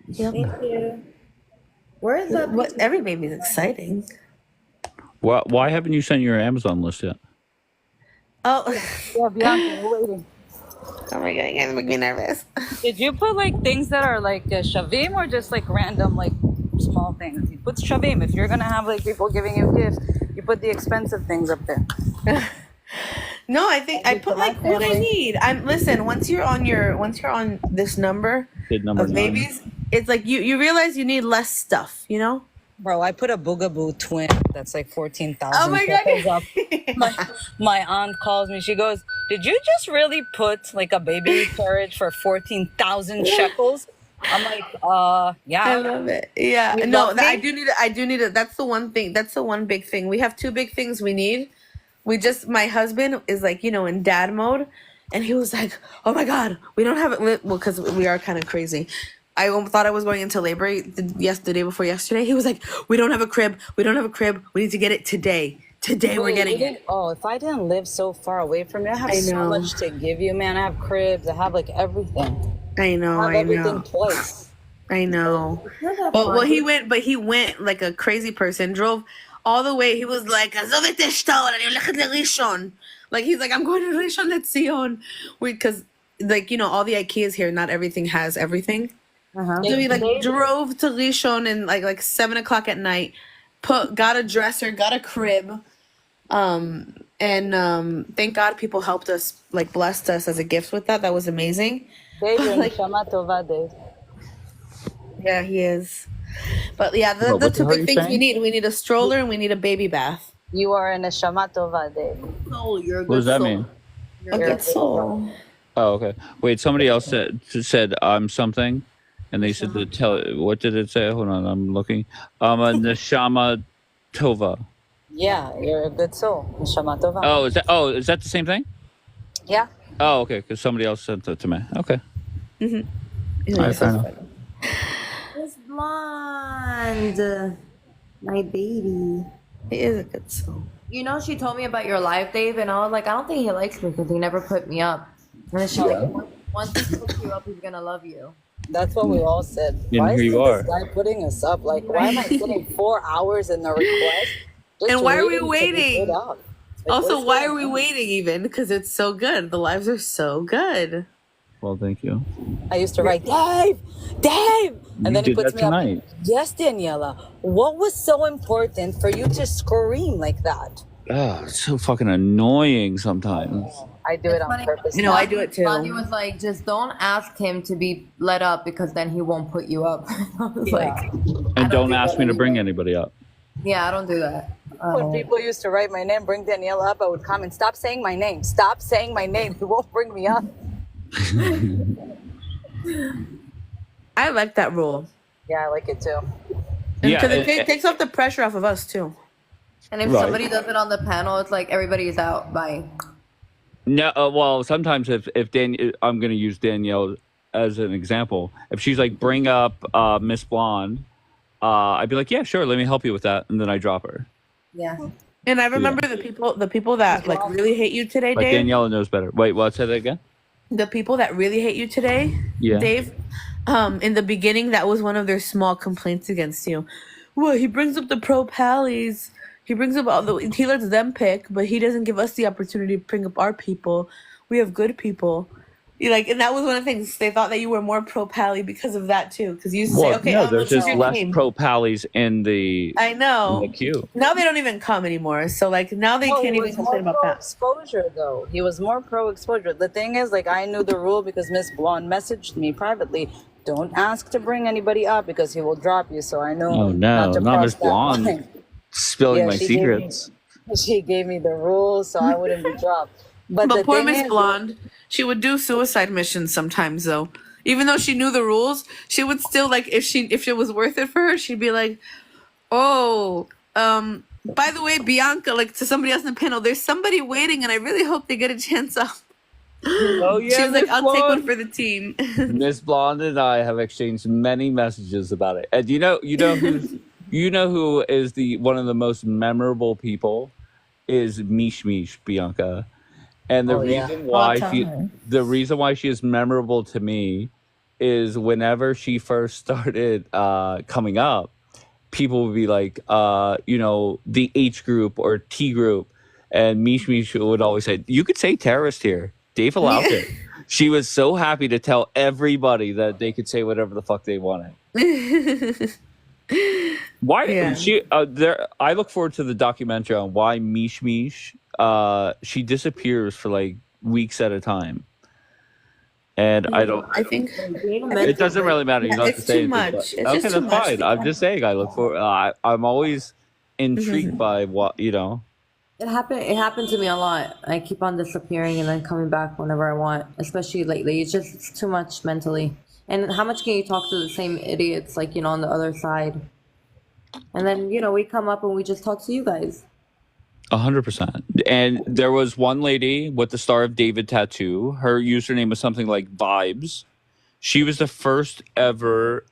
Yep. Thank you. Where is that? What? Every baby's exciting. Why haven't you sent your Amazon list yet? Oh. Yeah, Bianca, we're waiting. Oh my god, you guys make me nervous. Did you put like things that are like shavim or just like random like small things? You put shavim. If you're gonna have like people giving you gifts, you put the expensive things up there. No, I think I put like what I need. Listen. Once you're on this number Kid number of 9. babies, it's like you realize you need less stuff. Bro, I put a boogaboo twin that's like 14,000. Oh my god! My aunt calls me. She goes, "Did you just really put like a baby carriage for 14,000 shekels?" I'm like, yeah. I love it. Yeah, I do need it. That's the one thing. That's the one big thing. We have 2 big things we need. My husband is like, in dad mode. And he was like, oh my God, we don't have it. Well, because we are kind of crazy. I thought I was going into labor the day before yesterday. He was like, we don't have a crib. We don't have a crib. We need to get it today. Today we're getting it. Oh, if I didn't live so far away from you, I have so much to give you, man. I have cribs. I have like everything. I know. I have everything twice. I know. But he went like a crazy person, drove all the way. He was like, Like he's like, I'm going to Rishon LeZion, because like all the IKEAs here, not everything has everything. Uh-huh. So we like drove to Rishon and like 7 o'clock at night, got a dresser, got a crib, and thank God people helped us, like blessed us as a gift with that. That was amazing. Dave, you're Like, neshama tova, Dave. yeah, he is. But yeah, the What the two hell are big you things we saying? need. We need a stroller and we need a baby bath. You are a neshama tova, Dave. Soul, you're a What does good that soul. mean? A good soul. Oh, okay. Wait, somebody else said I'm something, and they said to tell. What did it say? Hold on, I'm looking. I'm a neshama tova. Yeah, you're a good soul. Neshama tova. Oh, is that the same thing? Yeah. Oh, okay. Because somebody else sent it to me. Okay. Mm-hmm. All right, fair enough. Miss Blonde, my baby. He is a good soul. She told me about your live, Dave, and I was like, I don't think he likes me because he never put me up. And then she's like, once he puts you up, he's gonna love you. That's what we all said. And Why here is you this are. guy putting us up? Like, why am I sitting 4 hours in the request? Just And why are we to be waiting? put up? Like, Also, what's why going are we on? waiting even? Because it's so good. The lives are so good. Well, thank you. I used to write, Dave, and You then he did puts that me up. tonight. Yes, Daniela. What was so important for you to scream like that? It's so fucking annoying sometimes. I do it on purpose. I do it too. Blondie was like, just don't ask him to be let up because then he won't put you up. I was like, And don't do ask that me to either. bring anybody up. Yeah, I don't do that. When people used to write my name, bring Daniela up, I would comment, stop saying my name. Stop saying my name. You won't bring me up. I like that rule. Yeah, I like it too. Because it takes off the pressure off of us too. And if Right. somebody does it on the panel, it's like everybody is out. Bye. No, well, sometimes if I'm going to use Danielle as an example. If she's like, bring up Miss Blonde, I'd be like, yeah, sure, let me help you with that, and then I drop her. Yeah. And I remember the people that like really hate you today, But Dave. Danielle knows better. Wait, what? Say that again? The people that really hate you today, Yeah. Dave. In the beginning, that was one of their small complaints against you. Well, he brings up the pro pallies. He brings up he lets them pick, but he doesn't give us the opportunity to bring up our people. We have good people. And that was one of the things. They thought that you were more pro pally because of that too. Because you used to say, okay, no, there's just your less team. pro pallies in the I know. in the queue. Now they don't even come anymore. So now they can't even complain about that. Exposure though. He was more pro exposure. The thing is, I knew the rule because Miss Blonde messaged me privately. Don't ask to bring anybody up because he will drop you. So I know. Oh no, to not cross Miss that Blonde line. spilling my she gave me- secrets. She gave me the rules, so I wouldn't be dropped. But the poor thing Miss is, Blonde, she would do suicide missions sometimes though. Even though she knew the rules, she would still if it was worth it for her, she'd be like, oh, by the way, Bianca, to somebody else in the panel, there's somebody waiting and I really hope they get a chance up. Oh yeah, She was like, Miss I'll take one Blonde. for the team. Miss Blonde and I have exchanged many messages about it. And you know who is one of the most memorable people is Mish Bianca. And the reason why the reason why she is memorable to me is whenever she first started coming up, people would be like, the H group or T group, and Mish would always say, "You could say terrorist here. Dave allows it." She was so happy to tell everybody that they could say whatever the fuck they wanted. Why I look forward to the documentary on why Mish she disappears for weeks at a time. And I think it doesn't really matter. You don't have to It's say too anything, much. but- It's okay, just too that's much. fine. I'm just saying I look for I'm always intrigued by what It happened to me a lot. I keep on disappearing and then coming back whenever I want, especially lately. It's too much mentally. And how much can you talk to the same idiots on the other side? And then, we come up and we just talk to you guys. 100%. And there was one lady with the Star of David tattoo. Her username was something like Vibes. She was the first ever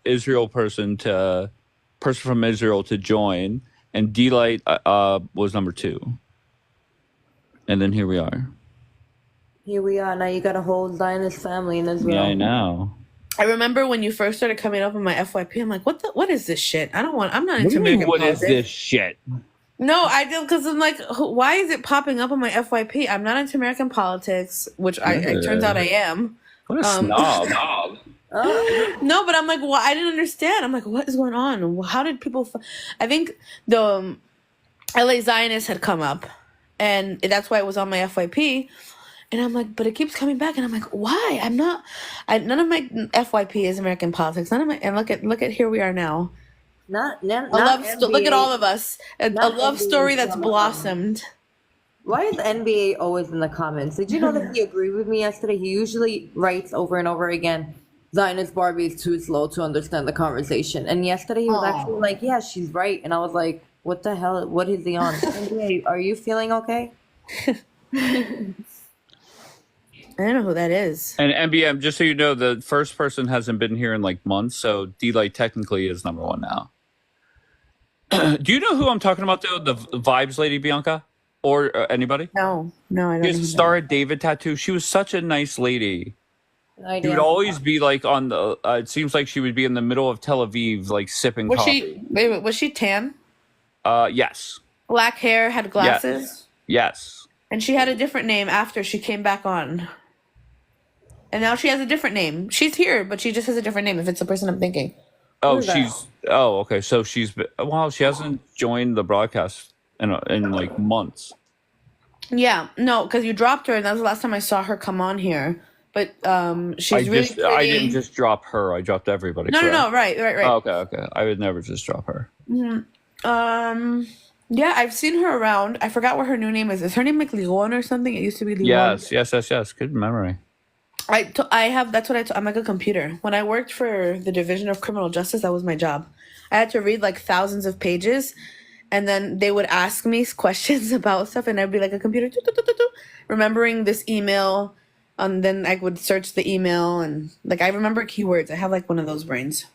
Israel person from Israel to join, and D-Light was number 2. And then here we are. Here we are. Now you got a whole Zionist family in Israel. Yeah, I know. I remember when you first started coming up in my FYP, I'm like, what is this shit? I'm not What into do you mean, American what is politics. this shit? No, I do because I'm like, why is it popping up on my FYP? I'm not into American politics, which it turns out I am. What a snob. No, but I'm like, well, I didn't understand. I'm like, what is going on? How did people? I think the LA Zionist had come up, and that's why it was on my FYP. And I'm like, but it keeps coming back, and I'm like, why? None of my FYP is American politics. None of my, and look at here we are now. Not Look at all of us. A love NBA story that's drama. blossomed. Why is NBA always in the comments? Did you know that he agreed with me yesterday? He usually writes over and over again, Zionist Barbie is too slow to understand the conversation. And yesterday he was actually like, yeah, she's right. And I was like, what the hell? What is he on? NBA, are you feeling okay? I don't know who that is. And NBM, just so you know, the first person hasn't been here in like months, so D-Light technically is number one now. Do you know who I'm talking about, though? The Vibes lady, Bianca? Or anybody? No, I don't. She has a Star of David tattoo. She was such a nice lady. She would always be like on the. It seems like she would be in the middle of Tel Aviv, like sipping coffee. Was she tan? Yes. Black hair, had glasses. Yes. And she had a different name after she came back on. And now she has a different name. She's here, but she just has a different name. If it's the person I'm thinking. Oh, she's. Oh, okay. So she's. Well, she hasn't joined the broadcast in like months. Yeah, no, because you dropped her, and that was the last time I saw her come on here. But she's really pretty. I didn't just drop her. I dropped everybody. No, right. Oh, okay. I would never just drop her. Mm-hmm. Yeah, I've seen her around. I forgot what her new name is. Is her name like Leon or something? It used to be Leon. Yes. Good memory. I have. That's what I'm like a computer. When I worked for the Division of Criminal Justice, that was my job. I had to read like thousands of pages, and then they would ask me questions about stuff, and I'd be like a computer, remembering this email, and then I would search the email, and like I remember keywords. I have like one of those brains.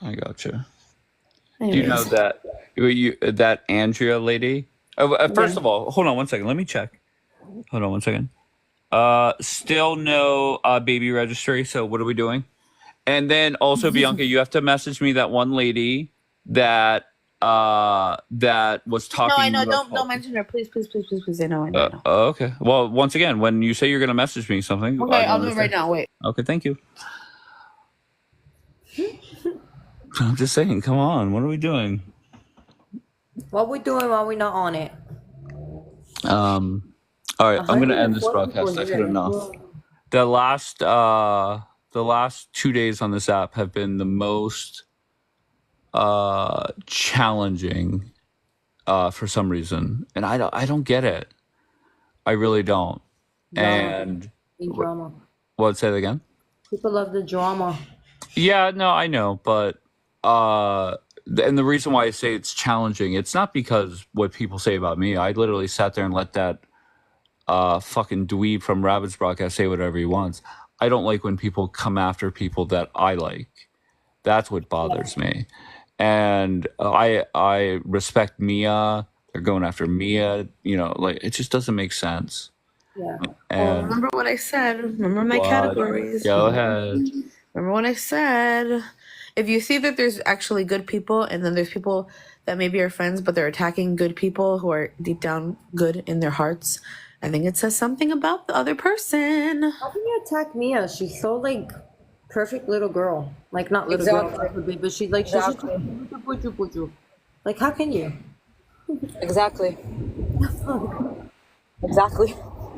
I gotcha. Anyways. Do you know that that Andrea lady? First of all, hold on one second. Let me check. Hold on one second. Still no baby registry. So what are we doing? And then also, Bianca, you have to message me that one lady that was talking. No, I know. Don't mention her, please. I know. Okay. Well, once again, when you say you're gonna message me something, Okay, I'll do it right now. Wait. Okay, thank you. I'm just saying. Come on, what are we doing? What we doing while we not on it? All right, I'm gonna end this broadcast. I've had enough. The last 2 days on this app have been the most challenging for some reason, and I don't get it. I really don't. And Drama. what? Say that again. People love the drama. Yeah, no, I know, but and the reason why I say it's challenging, it's not because what people say about me. I literally sat there and let that fucking dweeb from Rabbit's broadcast say whatever he wants. I don't like when people come after people that I like. That's what bothers me. And I respect Mia. They're going after Mia. You know, like it just doesn't make sense. Yeah. And Remember what I said. Remember my categories. Go ahead. Remember what I said. If you see that there's actually good people, and then there's people that maybe are friends, but they're attacking good people who are deep down good in their hearts, I think it says something about the other person. How can you attack Mia? She's so like perfect little girl. Like not little Exactly. girl, but she's like she's like how can you? Exactly. Exactly.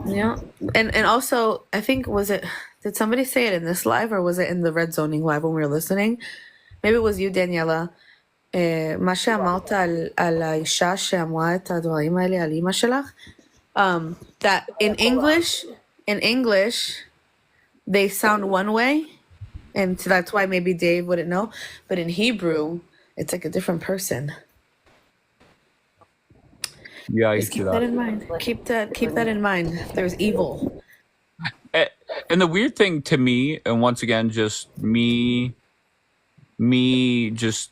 Yeah. And also, I think, did somebody say it in this live, or was it in the Red Zoning live when we were listening? Maybe it was you, Daniela. מה שאמרת על האישה שאמרה את הדברים האלה על אמא שלך, that in English, they sound one way, and so that's why maybe Dave wouldn't know. But in Hebrew, it's like a different person. Yeah, I Just keep that in mind. Keep that in mind. There's evil. And the weird thing to me, and once again, just me just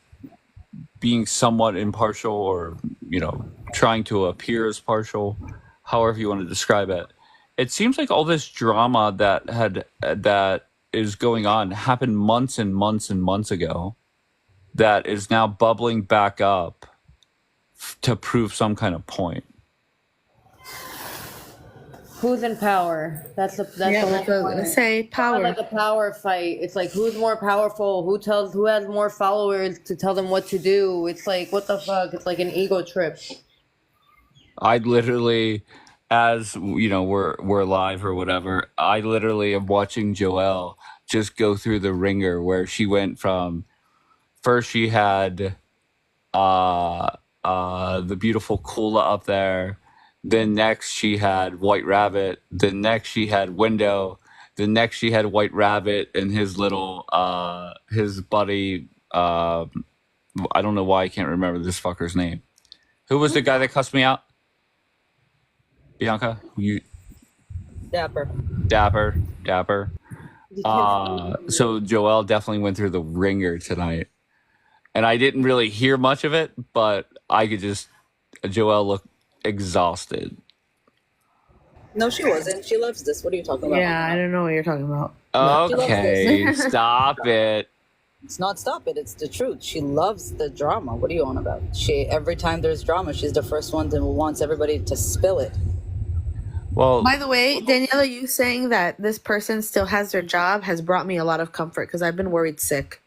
being somewhat impartial, or trying to appear as partial, however you want to describe it. It seems like all this drama that is going on happened months and months and months ago, that is now bubbling back up to prove some kind of point. Who's in power? That's Yeah, the that's whole what I was gonna point. say. It's not Power. like a power fight. It's like who's more powerful, who has more followers to tell them what to do. It's like what the fuck? It's like an ego trip. I literally, as you know, we're live or whatever. I literally am watching Joelle just go through the ringer where she went from first she had the beautiful Kula up there. Then next she had White Rabbit. Then next she had Window. Then next she had White Rabbit and his little his buddy. I don't know why I can't remember this fucker's name. Who was the guy that cussed me out? Bianca, you Dapper. Dapper. So Joelle definitely went through the ringer tonight, and I didn't really hear much of it, but I could just Joelle looked exhausted. No, she wasn't. She loves this. What are you talking about? Yeah, I don't know what you're talking about. Okay, stop it. It's not stop it. It's the truth. She loves the drama. What are you on about? Every time there's drama, she's the first one that wants everybody to spill it. Well, by the way, Daniela, you saying that this person still has their job has brought me a lot of comfort because I've been worried sick.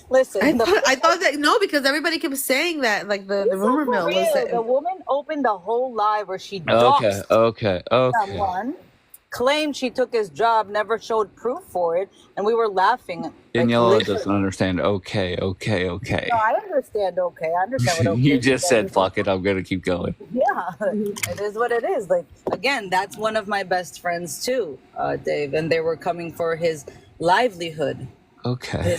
Listen, I thought that no, because everybody kept saying that, like the rumor mill was that the woman opened a whole lie where she Okay. someone, claimed she took his job, never showed proof for it, and we were laughing. Daniela doesn't understand. Okay. No, I understand. Okay, I understand what okay. You just said fuck it. I'm gonna keep going. Yeah, it is what it is. Like again, that's one of my best friends too, Dave, and they were coming for his livelihood. Okay.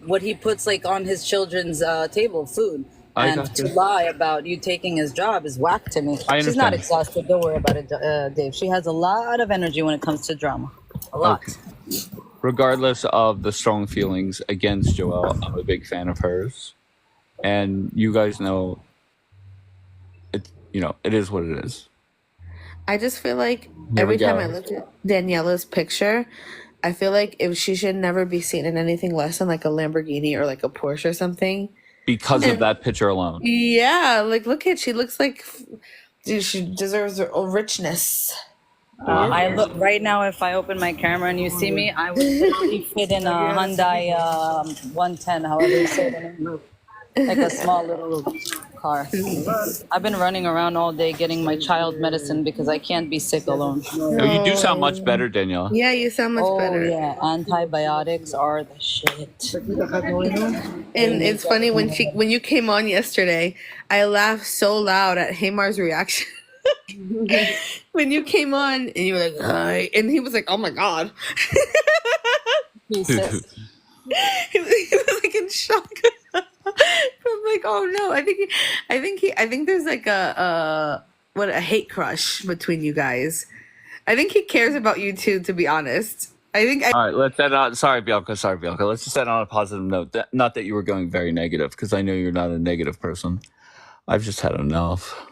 What he puts like on his children's table, food. I And got to you. lie about you taking his job is whack to me. I She's not understand. exhausted. Don't worry about it, Dave. She has a lot of energy when it comes to drama. A lot. Okay. Regardless of the strong feelings against Joelle, I'm a big fan of hers, and you guys know it. You know it is what it is. I just feel like Here every we time go. I look at Daniela's picture, I feel like if she should never be seen in anything less than like a Lamborghini or like a Porsche or something. Because of that picture alone. Yeah, like look at she looks like dude, she deserves her richness. I look right now. If I open my camera and you see me, I would literally fit in a Hyundai 110. However you say it, like a small little car. I've been running around all day getting my child medicine because I can't be sick alone. Oh, you do sound much better, Daniela. Yeah, you sound much better. Oh yeah, antibiotics are the shit. And it's funny when you came on yesterday, I laughed so loud at Hamar's reaction. When you came on and you were like, hi, and he was like, oh my god. he was like in shock. I'm like, oh no. I think there's like a hate crush between you guys. I think he cares about you too, to be honest. All right, let's end on. Sorry, Bianca. Let's just end on a positive note. Not that you were going very negative, because I know you're not a negative person. I've just had enough.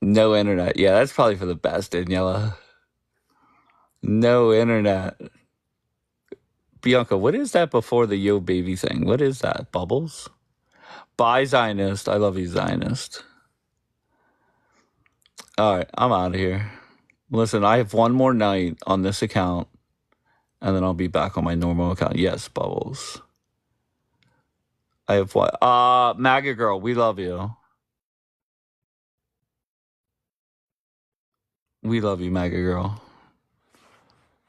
No internet. Yeah, that's probably for the best, Daniela. No internet. Bianca, what is that before the yo baby thing? What is that? Bubbles? Bye, Zionist. I love you, Zionist. All right, I'm out of here. Listen, I have one more night on this account, and then I'll be back on my normal account. Yes, Bubbles. I have what? MAGA girl, we love you. We love you, MAGA girl.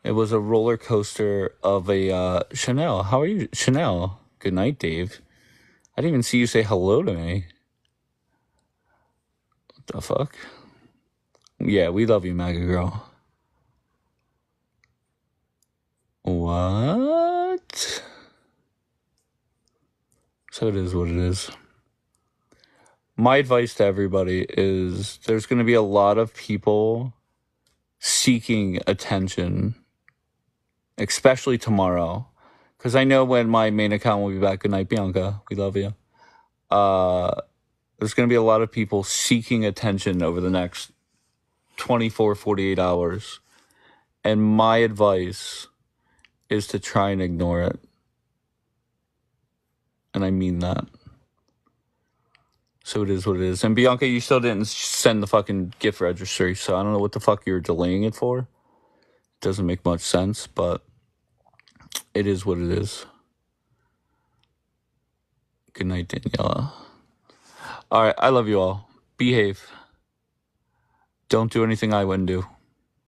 It was a roller coaster of a Chanel. How are you, Chanel? Good night, Dave. I didn't even see you say hello to me. What the fuck? Yeah, we love you, MAGA girl. What? So it is what it is. My advice to everybody is there's going to be a lot of people seeking attention, especially tomorrow, because I know when my main account will be back. Good night, Bianca. We love you. There's going to be a lot of people seeking attention over the next 24, 48 hours. And my advice is to try and ignore it. And I mean that. So it is what it is. And Bianca, you still didn't send the fucking gift registry, so I don't know what the fuck you were delaying it for. It doesn't make much sense, but it is what it is. Good night, Daniela. All right, I love you all. Behave. Don't do anything I wouldn't do.